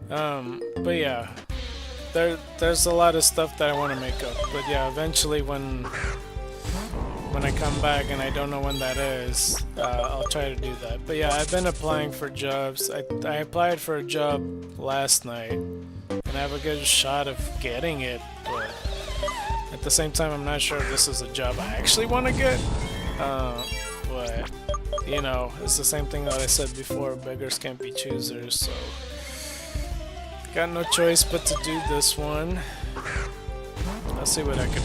But yeah, there's a lot of stuff that I want to make up. But yeah, eventually when I come back, and I don't know when that is, I'll try to do that. But yeah, I've been applying for jobs. I applied for a job last night, and I have a good shot of getting it, but at the same time, I'm not sure if this is a job I actually want to get. But you know, it's the same thing that I said before, beggars can't be choosers, so got no choice but to do this one. I'll see what I can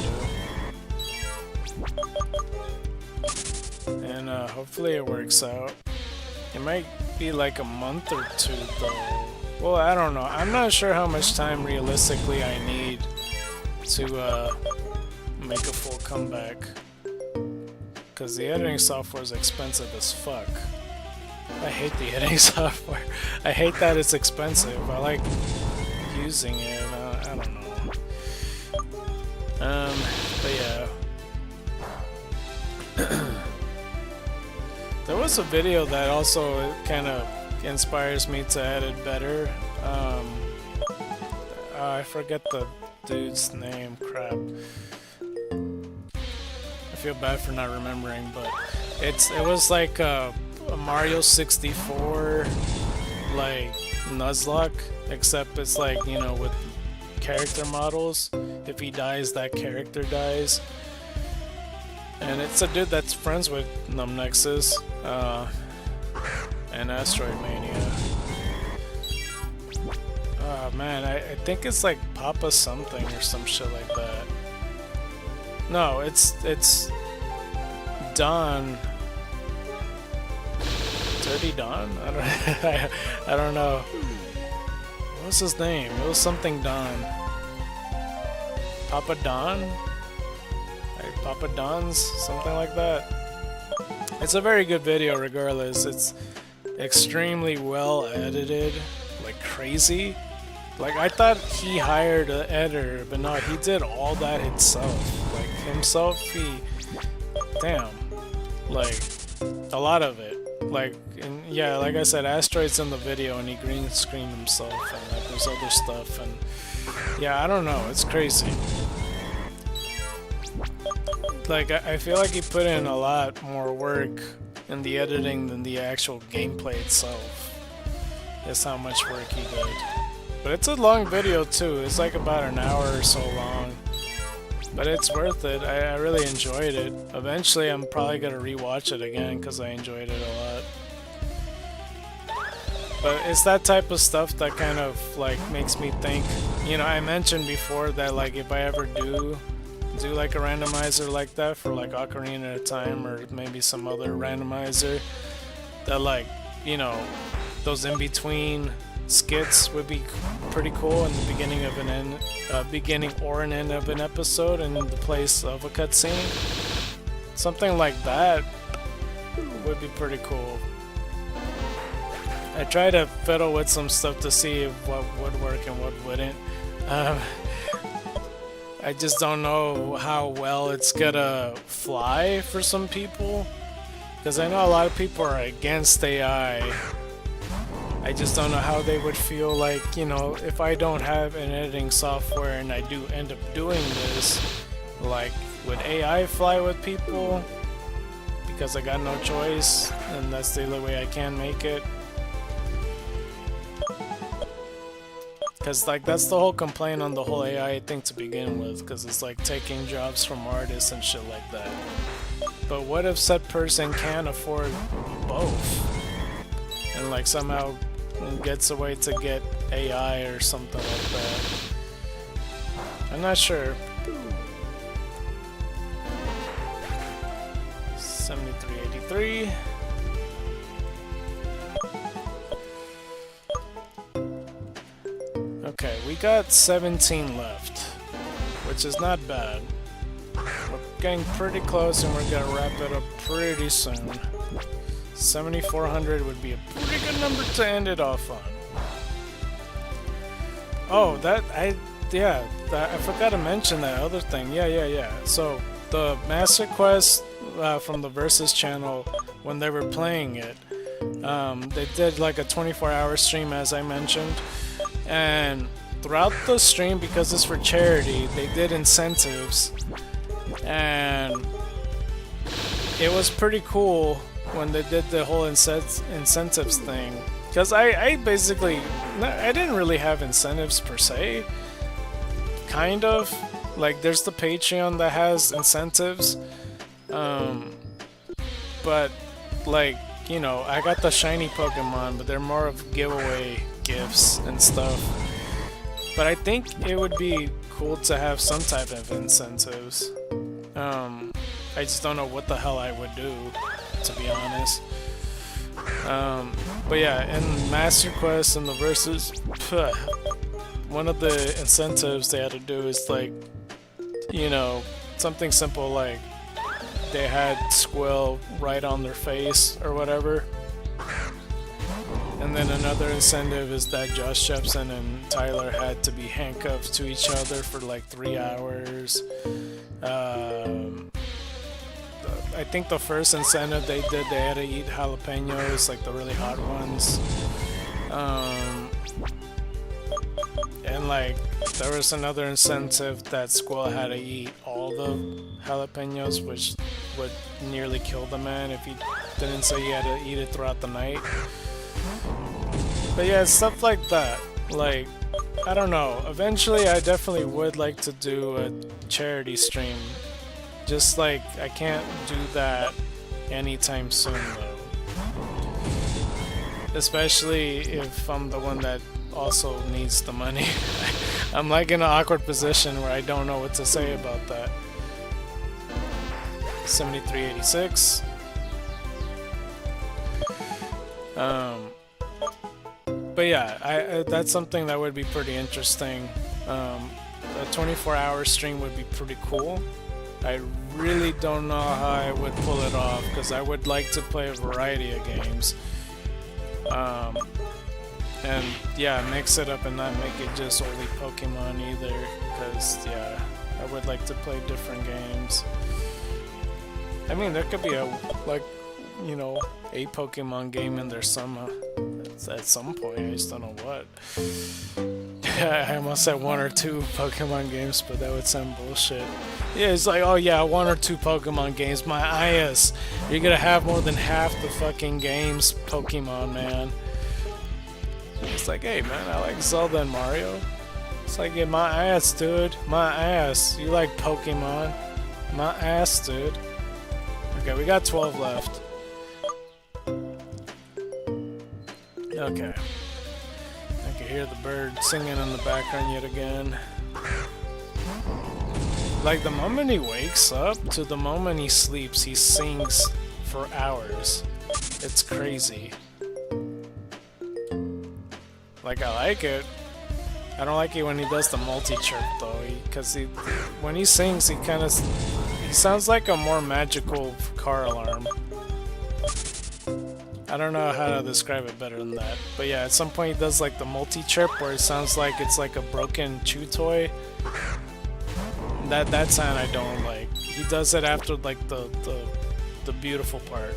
do. And hopefully it works out. It might be like a month or two though. Well, I don't know. I'm not sure how much time realistically I need to make a full comeback. Because the editing software is expensive as fuck. I hate the editing software. I hate that it's expensive. I like using it. I don't know. But yeah. There was a video that also kind of inspires me to edit better. I forget the dude's name. Crap. I feel bad for not remembering, but it was like a Mario 64 like Nuzlocke, except it's like, you know, with character models. If he dies, that character dies. And it's a dude that's friends with Numnexus and Asteroid Mania. Oh man, I think it's like Papa something or some shit like that. No, it's Don. Dirty Don? I don't I don't know. What was his name? It was something Don. Papa Don? Like Papa Don's? Something like that. It's a very good video regardless. It's extremely well edited, like crazy. Like I thought he hired an editor, but no, he did all that himself. Like himself, damn, like a lot of it. Like, and yeah, like I said, Asteroid's in the video and he green screened himself, and like, there's other stuff, and yeah, I don't know, it's crazy. Like, I feel like he put in a lot more work in the editing than the actual gameplay itself. That's how much work he did. But it's a long video too, it's like about an hour or so long. But it's worth it, I really enjoyed it. Eventually I'm probably gonna rewatch it again because I enjoyed it a lot. But it's that type of stuff that kind of like makes me think, you know, I mentioned before that like if I ever do like a randomizer like that for like Ocarina of Time or maybe some other randomizer, that like, you know, those in-between skits would be pretty cool in the beginning of beginning or an end of an episode in the place of a cutscene. Something like that would be pretty cool. I try to fiddle with some stuff to see what would work and what wouldn't. I just don't know how well it's gonna fly for some people, because I know a lot of people are against AI. I just don't know how they would feel like, you know, if I don't have an editing software and I do end up doing this, like, would AI fly with people? Because I got no choice, and that's the only way I can make it. Because, like, that's the whole complaint on the whole AI thing to begin with, because it's, like, taking jobs from artists and shit like that. But what if said person can't afford both? And, like, somehow gets a way to get AI or something like that. I'm not sure. 7383. Okay, we got 17 left, which is not bad. We're getting pretty close and we're gonna wrap it up pretty soon. 7,400 would be a pretty good number to end it off on. Oh, I forgot to mention that other thing. Yeah. So the Master Quest from the Versus channel, when they were playing it, they did like a 24-hour stream, as I mentioned. And throughout the stream, because it's for charity, they did incentives, and it was pretty cool when they did the whole incentives thing. Because I basically, I didn't really have incentives per se. Kind of. Like, there's the Patreon that has incentives. But, like, you know, I got the shiny Pokemon, but they're more of giveaway gifts and stuff. But I think it would be cool to have some type of incentives. I just don't know what the hell I would do, to be honest. But yeah, in Master Quest and the Versus, one of the incentives they had to do is, like, you know, something simple like they had Squill right on their face or whatever. And then another incentive is that Josh Jepson and Tyler had to be handcuffed to each other for like 3 hours. I think the first incentive they did, they had to eat jalapenos, like the really hot ones. And like there was another incentive that Squill had to eat all the jalapenos, which would nearly kill the man if he didn't say he had to eat it throughout the night. But yeah, stuff like that. Like, I don't know. Eventually, I definitely would like to do a charity stream. Just like, I can't do that anytime soon, though. Especially if I'm the one that also needs the money. I'm like in an awkward position where I don't know what to say about that. 7386. But yeah, that's something that would be pretty interesting. A 24-hour stream would be pretty cool. I really don't know how I would pull it off because I would like to play a variety of games. And yeah, mix it up and not make it just only Pokemon either, because yeah, I would like to play different games. I mean, there could be a, like, you know, a Pokemon game in there somehow at some point. I just don't know what. I almost said 1 or 2 Pokemon games, but that would sound bullshit. Yeah, it's like, oh yeah, 1 or 2 Pokemon games. My ass. You're gonna have more than half the fucking games Pokemon, man. It's like, hey man, I like Zelda and Mario. It's like, yeah, my ass, dude. My ass. You like Pokemon. My ass, dude. Okay, we got 12 left. Okay. I can hear the bird singing in the background yet again. Like, the moment he wakes up to the moment he sleeps, he sings for hours. It's crazy. Like, I like it. I don't like it when he does the multi-chirp though, because when he sings, he sounds like a more magical car alarm. I don't know how to describe it better than that. But yeah, at some point he does like the multi-chirp where it sounds like it's like a broken chew toy. That sound I don't like. He does it after like the beautiful part.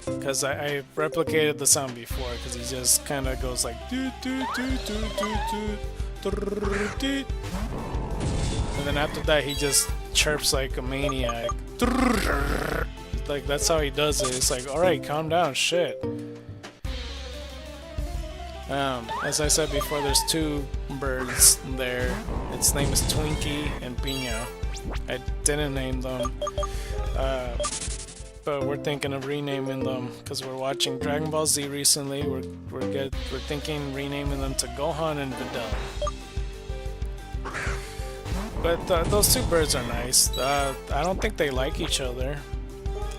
Because I replicated the sound before, because he just kind of goes like do do do do do do do, and then after that he just chirps like a maniac. Like, that's how he does it. It's like, alright, calm down, shit. As I said before, there's 2 birds there. Its name is Twinkie and Pina. I didn't name them. But we're thinking of renaming them because we're watching Dragon Ball Z recently. We're thinking renaming them to Gohan and Videl. But those 2 birds are nice. I don't think they like each other,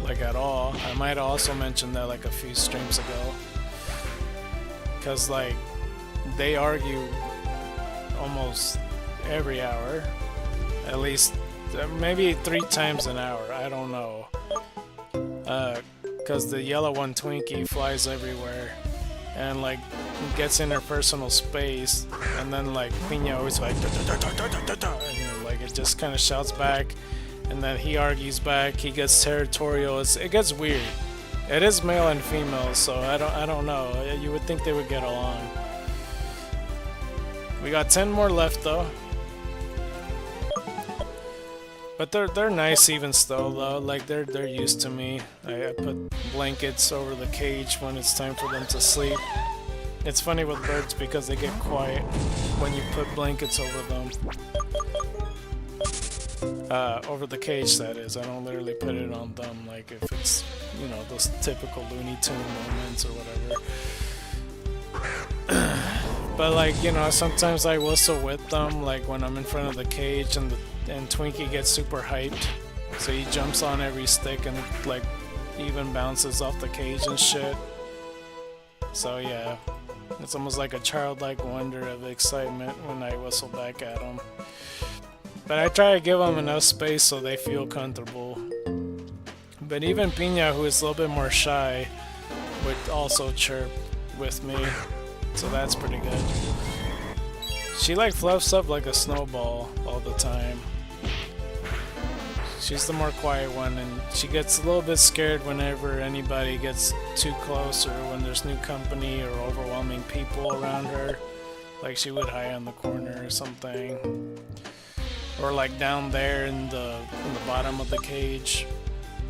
like, at all. I might also mention that like a few streams ago, because like they argue almost every hour, at least maybe 3 times an hour. I don't know. Because the yellow one, Twinkie, flies everywhere and like gets in her personal space, and then like Pina always like and like it just kind of shouts back, and then he argues back. He gets territorial. It gets weird. It is male and female, so I don't know. You would think they would get along. We got 10 more left though. But they're nice even still though. Like they're used to me. I put blankets over the cage when it's time for them to sleep. It's funny with birds because they get quiet when you put blankets over them. Over the cage, that is. I don't literally put it on them, like if it's, you know, those typical Looney Tune moments or whatever. But like, you know, sometimes I whistle with them, like when I'm in front of the cage and Twinkie gets super hyped, so he jumps on every stick and like even bounces off the cage and shit. So yeah, it's almost like a childlike wonder of excitement when I whistle back at them. But I try to give them enough space so they feel comfortable. But even Pina, who is a little bit more shy, would also chirp with me, so that's pretty good. She like fluffs up like a snowball all the time. She's the more quiet one, and she gets a little bit scared whenever anybody gets too close or when there's new company or overwhelming people around her. Like she would hide on the corner or something. Or like down there in the bottom of the cage.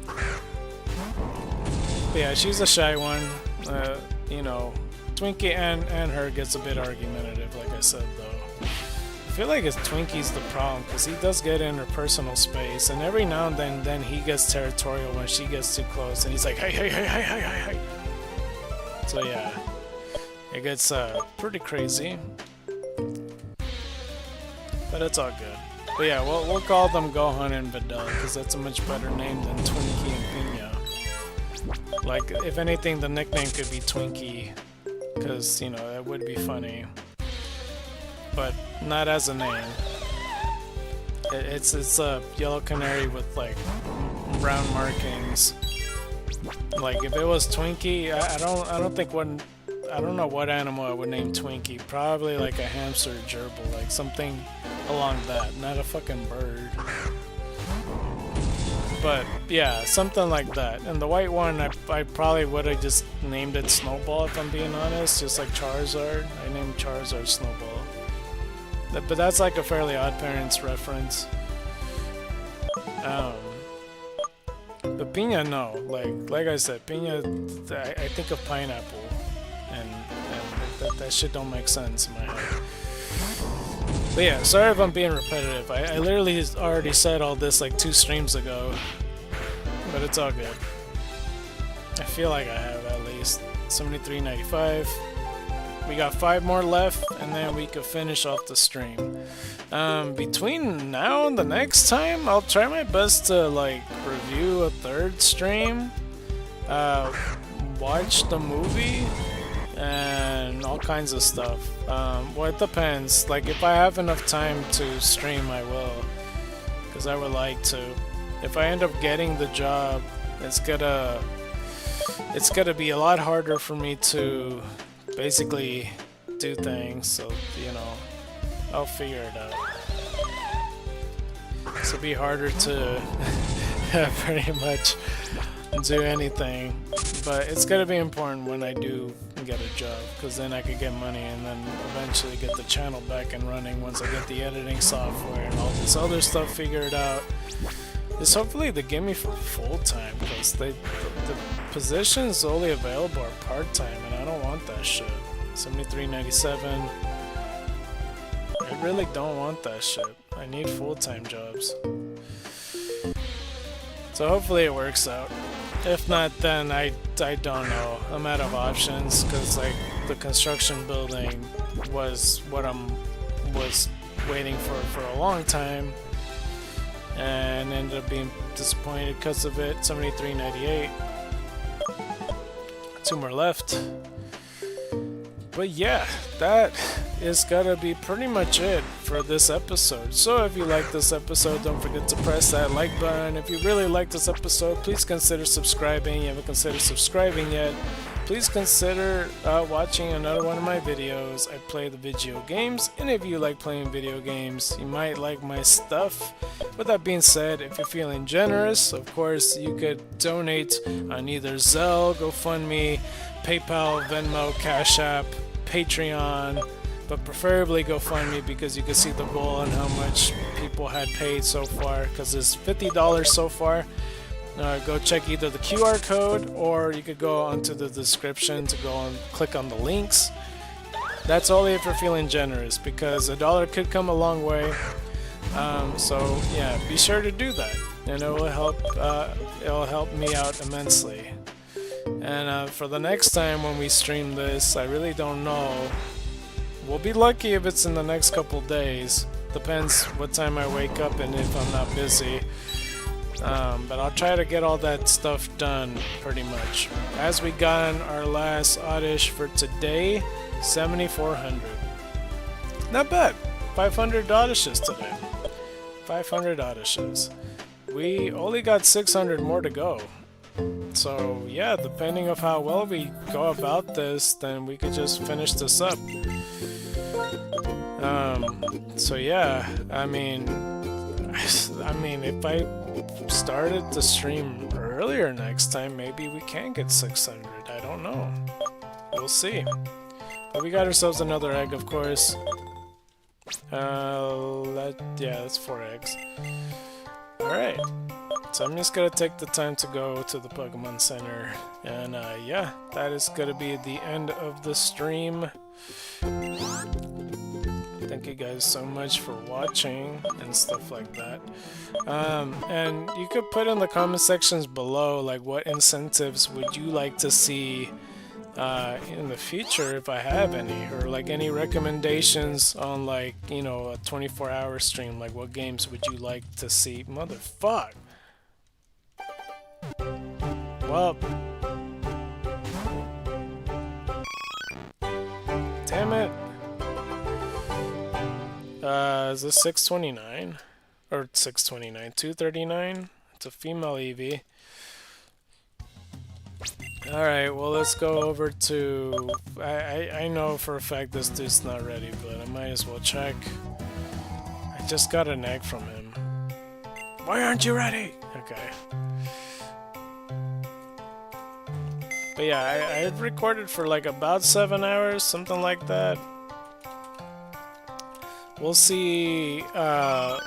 But yeah, she's a shy one. You know, Twinkie and her gets a bit argumentative, like I said though. I feel like it's Twinkie's the problem, because he does get in her personal space, and every now and then he gets territorial when she gets too close, and he's like, hey. So yeah. it gets pretty crazy. But it's all good. But yeah, we'll call them Gohan and Videl, because that's a much better name than Twinkie and Pina. Like, if anything, the nickname could be Twinkie, because, you know, that would be funny. But not as a name. It's a yellow canary with, like, brown markings. Like, if it was Twinkie, I don't think one... I don't know what animal I would name Twinkie. Probably like a hamster or gerbil, like something along that, not a fucking bird. But yeah, something like that. And the white one, I probably would have just named it Snowball, if I'm being honest, just like Charizard. I named Charizard Snowball. But that's like a Fairly Odd Parents reference. But Pina, no. Like I said, Pina, I think of pineapple. And that shit don't make sense in my head. But yeah, sorry if I'm being repetitive. I literally already said all this like 2 streams ago. But it's all good. I feel like I have at least. 73.95. We got 5 more left, and then we could finish off the stream. Between now and the next time, I'll try my best to like review a 3rd stream. Watch the movie. And all kinds of stuff. Well, it depends. Like, if I have enough time to stream, I will. Because I would like to. If I end up getting the job, it's gonna be a lot harder for me to basically do things. So, you know, I'll figure it out. It'll be harder to pretty much do anything. But it's gonna be important when I do get a job, because then I could get money and then eventually get the channel back and running once I get the editing software and all this other stuff figured out. This hopefully they give me for full-time, because the positions only available are part-time and I don't want that shit. 73.97. I really don't want that shit. I need full-time jobs. So hopefully it works out. If not, then I don't know. I'm out of options, because like the construction building was what was waiting for a long time, and ended up being disappointed because of it. 73.98. 2 more left. But yeah, that is gonna be pretty much it for this episode. So if you like this episode, don't forget to press that like button. If you really like this episode, please consider subscribing. You haven't considered subscribing yet, please consider watching another one of my videos. I play the video games, and if you like playing video games, you might like my stuff. With that being said, if you're feeling generous, of course, you could donate on either Zelle, GoFundMe, PayPal, Venmo, Cash App, Patreon, but preferably GoFundMe, because you can see the goal and how much people had paid so far, because it's $50 so far. Go check either the QR code, or you could go onto the description to go and click on the links. That's only if you're feeling generous, because $1 could come a long way. So yeah, be sure to do that, and it will help me out immensely. And for the next time when we stream this, I really don't know. We'll be lucky if it's in the next couple days. Depends what time I wake up and if I'm not busy. But I'll try to get all that stuff done pretty much. As we got our last oddish for today, 7,400. Not bad. 500 oddishes today. 500 oddishes. We only got 600 more to go. So yeah, depending on how well we go about this, then we could just finish this up. So yeah, I mean, if I started the stream earlier next time, maybe we can get 600. I don't know. We'll see. But we got ourselves another egg, of course. Yeah, that's 4 eggs. Alright. So I'm just gonna take the time to go to the Pokemon Center. And yeah, that is gonna be the end of the stream. Thank you guys so much for watching and stuff like that. And you could put in the comment sections below, like, what incentives would you like to see in the future if I have any, or like any recommendations on like, you know, a 24-hour stream, like what games would you like to see? Motherfuck. Well, damn it. Is this 629? Or 629? 239? It's a female Eevee. Alright, well let's go over to... I know for a fact this dude's not ready, but I might as well check. I just got an egg from him. Why aren't you ready? Okay. But yeah, I've recorded for like about 7 hours, something like that. We'll see how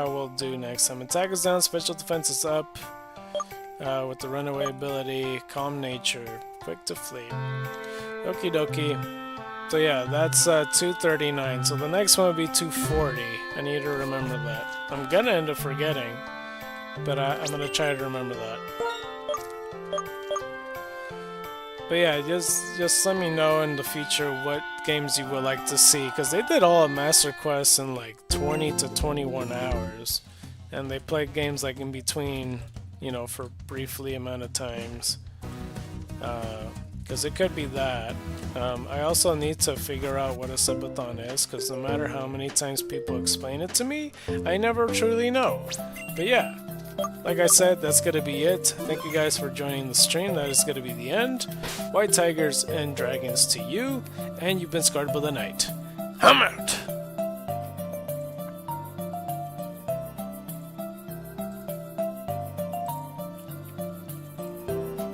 we'll do next time. Attack is down, special defense is up. With the runaway ability, calm nature, quick to flee. Okie dokie. So yeah, that's 239. So the next one would be 240. I need to remember that. I'm gonna end up forgetting, but I'm gonna try to remember that. But yeah, just let me know in the future what games you would like to see, because they did all of Master Quest in like 20 to 21 hours, and they played games like in between, you know, for briefly amount of times, because it could be that. I also need to figure out what a subathon is, because no matter how many times people explain it to me, I never truly know. But yeah, like I said, that's gonna be it. Thank you guys for joining the stream. That is gonna be the end. White tigers and dragons to you, and you've been scarred by the night. I'm out!